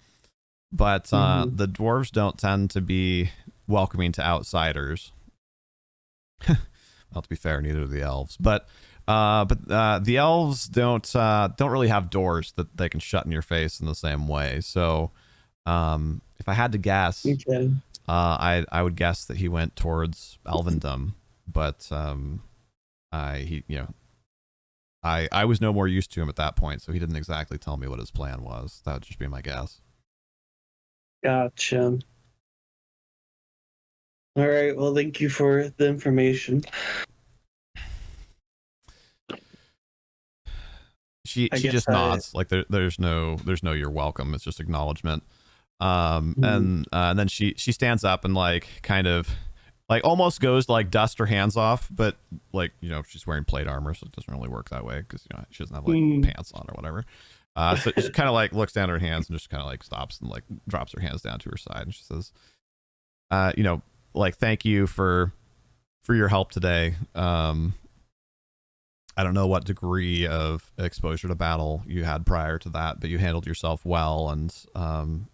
but the dwarves don't tend to be welcoming to outsiders. Well, to be fair, neither do the elves, but the elves don't really have doors that they can shut in your face in the same way. So, if I had to guess, Okay. I would guess that he went towards Elvendom, but I was no more used to him at that point, so he didn't exactly tell me what his plan was. That would just be my guess. Gotcha. All right. Well, thank you for the information. She just nods like there's no you're welcome. It's just acknowledgement. And then she stands up and like kind of like almost goes to like dust her hands off, but like, you know, she's wearing plate armor, so it doesn't really work that way because, you know, she doesn't have like pants on or whatever. So she kind of like looks down at her hands and just kind of like stops and like drops her hands down to her side, and she says, you know, like, thank you for your help today. I don't know what degree of exposure to battle you had prior to that, but you handled yourself well, and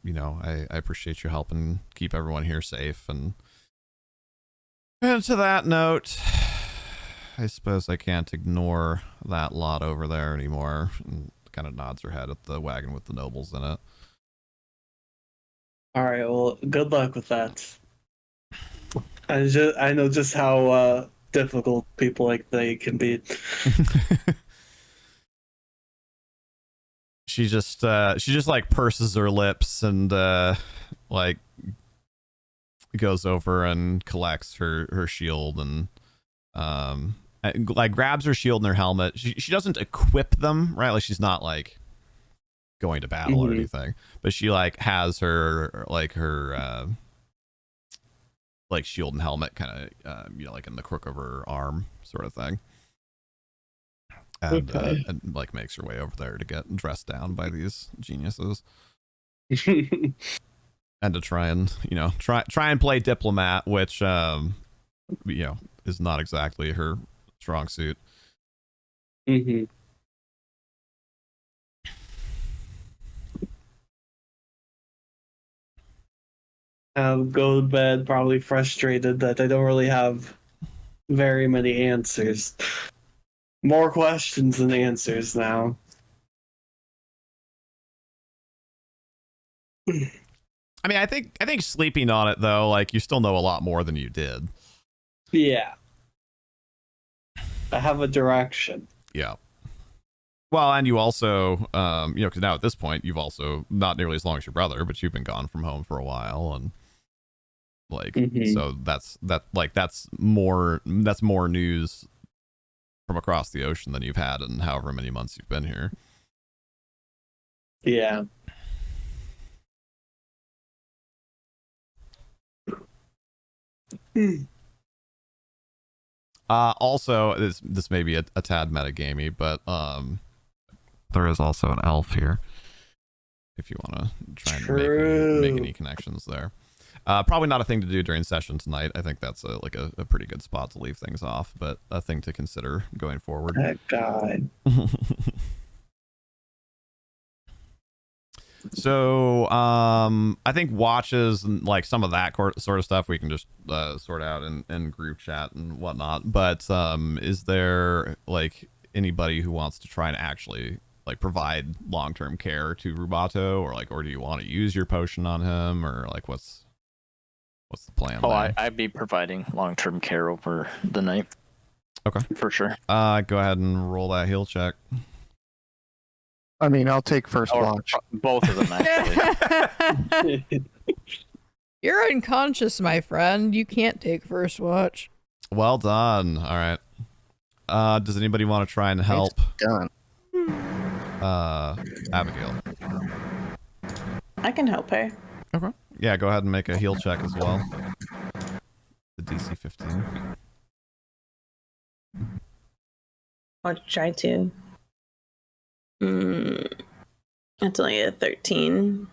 you know, I appreciate your help and keep everyone here safe. And to that note, I suppose I can't ignore that lot over there anymore. And kind of nods her head at the wagon with the nobles in it. All right. Well, good luck with that. I know just how difficult people like they can be. She just like purses her lips and like goes over and collects her shield and like grabs her shield and her helmet. She doesn't equip them, right? Like she's not like going to battle or anything, but she like has her like shield and helmet kind of you know, like in the crook of her arm sort of thing, and and like makes her way over there to get dressed down by these geniuses and to try and, you know, try and play diplomat, which you know, is not exactly her strong suit. Go to bed probably frustrated that I don't really have very many answers. More questions than answers now. I mean, I think sleeping on it though, like you still know a lot more than you did. Yeah. I have a direction. Yeah. Well, and you also, you know, because now at this point, you've also not nearly as long as your brother, but you've been gone from home for a while, and like, so that's more news from across the ocean than you've had in however many months you've been here. Yeah. Also, this may be a tad metagamey, but there is also an elf here. If you want to try and make any connections there, probably not a thing to do during session tonight. I think that's a pretty good spot to leave things off, but a thing to consider going forward. Oh, God. So I think watches and like some of that sort of stuff we can just sort out in group chat and whatnot. But is there like anybody who wants to try and actually like provide long-term care to Rubato, or do you want to use your potion on him, or like what's the plan? I'd be providing long-term care over the night. Okay, for sure. Go ahead and roll that heal check. I mean, I'll take first Or watch. both of them, actually. You're unconscious, my friend. You can't take first watch. Well done. All right. Does anybody want to try and help? Done. Abigail. I can help her. Okay. Yeah, go ahead and make a heal check as well. The DC 15. I'll try to. That's only a 13.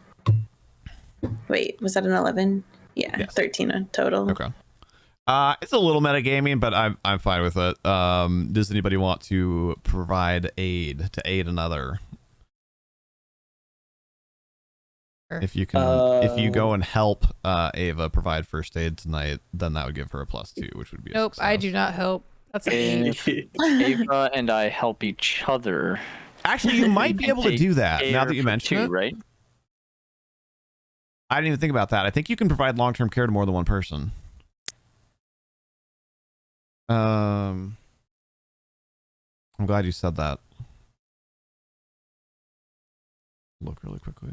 Wait, was that an 11? Yeah, Yes. 13 total. Okay. It's a little metagaming, but I'm fine with it. Does anybody want to provide aid to aid another? Sure. If you can, if you go and help Ava provide first aid tonight, then that would give her a +2, which would be a Nope, I success. do not help. That's a If Ava and I help each other. Actually, you might be able to do that now that you mention it. Right? I didn't even think about that. I think you can provide long-term care to more than one person. I'm glad you said that. Look really quickly.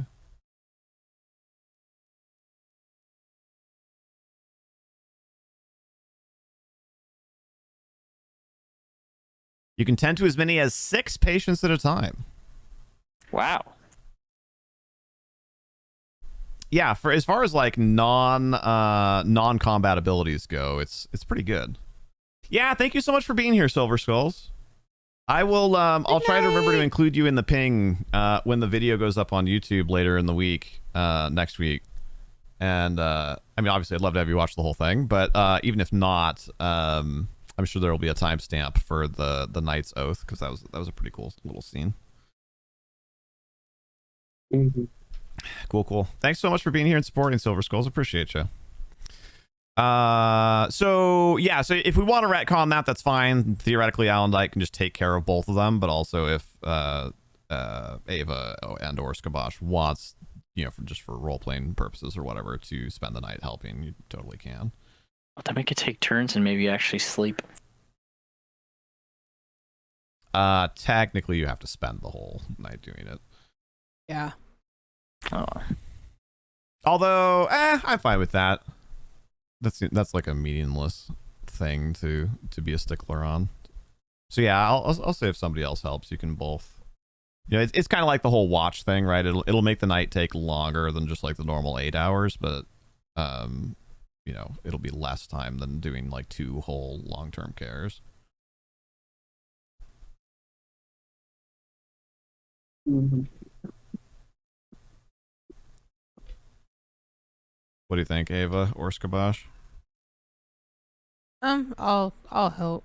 You can tend to as many as 6 patients at a time. Wow. Yeah, for as far as like non-combat abilities go, it's pretty good. Yeah, thank you so much for being here, Silver Skulls. I will I'll try to remember to include you in the ping when the video goes up on YouTube later in the week, next week. And I mean, obviously I'd love to have you watch the whole thing, but even if not, I'm sure there will be a timestamp for the Knight's Oath, because that was a pretty cool little scene. Mm-hmm. Cool. Thanks so much for being here and supporting, Silver Skulls. Appreciate you. So if we want to retcon that, that's fine. Theoretically, Alondite can just take care of both of them, but also if Ava and or Skabosh wants, for role-playing purposes or whatever, to spend the night helping, you totally can. Well, then we could take turns and maybe actually sleep. Technically, you have to spend the whole night doing it. yeah. Oh. Although, I'm fine with that. That's like a meaningless thing to be a stickler on. So yeah, I'll say if somebody else helps, you can both. It's kind of like the whole watch thing, right? It'll make the night take longer than just like the normal 8 hours, but it'll be less time than doing like 2 whole long-term cares. Mm-hmm. What do you think, Ava or Skabosh? I'll help.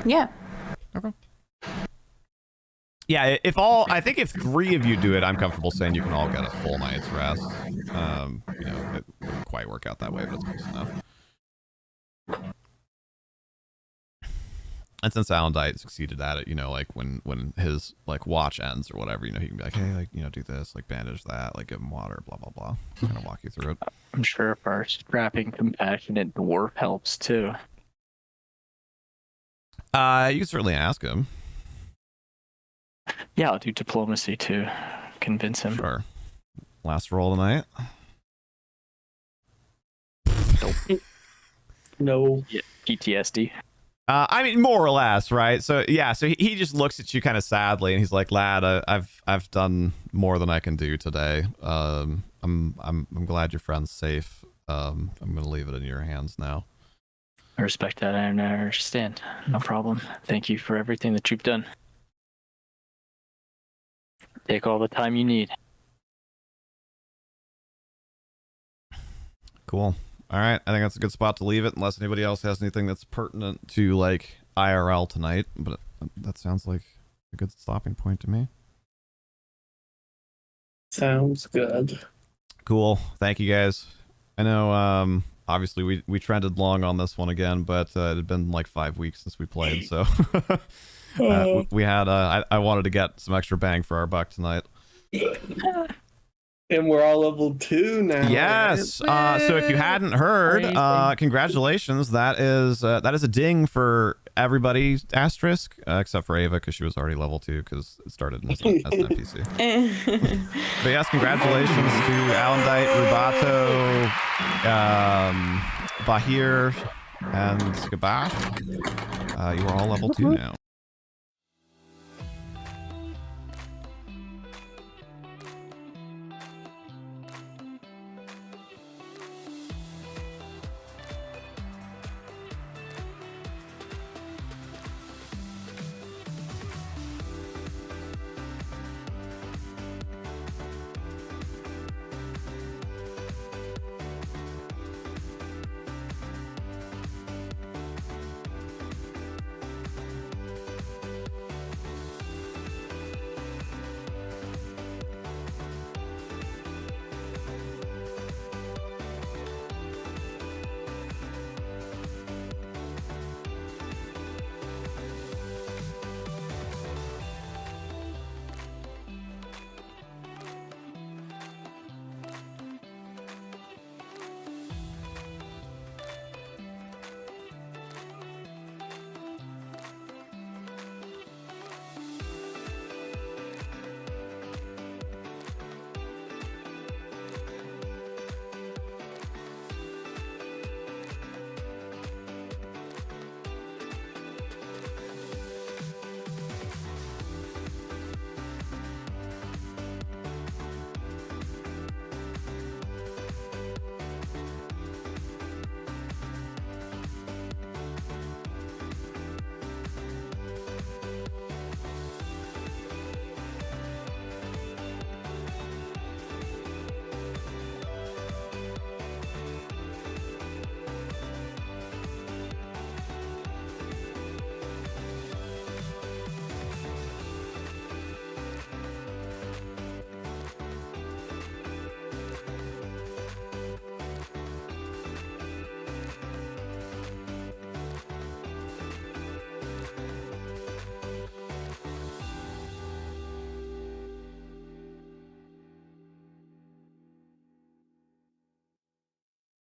Yeah. Okay. Yeah, I think if 3 of you do it, I'm comfortable saying you can all get a full night's rest. It wouldn't quite work out that way, but it's close enough. And since Alondite succeeded at it, like when his like watch ends or whatever, he can be like, hey, like, do this, like bandage that, like give him water, blah blah blah. I'm gonna walk you through it. I'm sure if our strapping, compassionate dwarf helps too. You can certainly ask him. Yeah, I'll do diplomacy to convince him. Sure. Last roll tonight. No. Yeah, PTSD. I mean, more or less, right? So yeah, so he just looks at you kind of sadly, and he's like, "Lad, I've done more than I can do today. I'm glad your friend's safe. I'm gonna leave it in your hands now." I respect that. I understand. No problem. Thank you for everything that you've done. Take all the time you need. Cool. All right, I think that's a good spot to leave it, unless anybody else has anything that's pertinent to like IRL tonight. But that sounds like a good stopping point to me. Sounds good. Cool. Thank you guys. I know. Obviously, we trended long on this one again, but it had been like 5 weeks since we played, so we had. I wanted to get some extra bang for our buck tonight. And we're all level 2 now. Yes. Right? So if you hadn't heard, congratulations. That is a ding for everybody asterisk, except for Ava, because she was already level 2, because it started as an NPC. But yes, congratulations to Alondite, Rubato, Baheer, and Skabash. You are all level 2 now.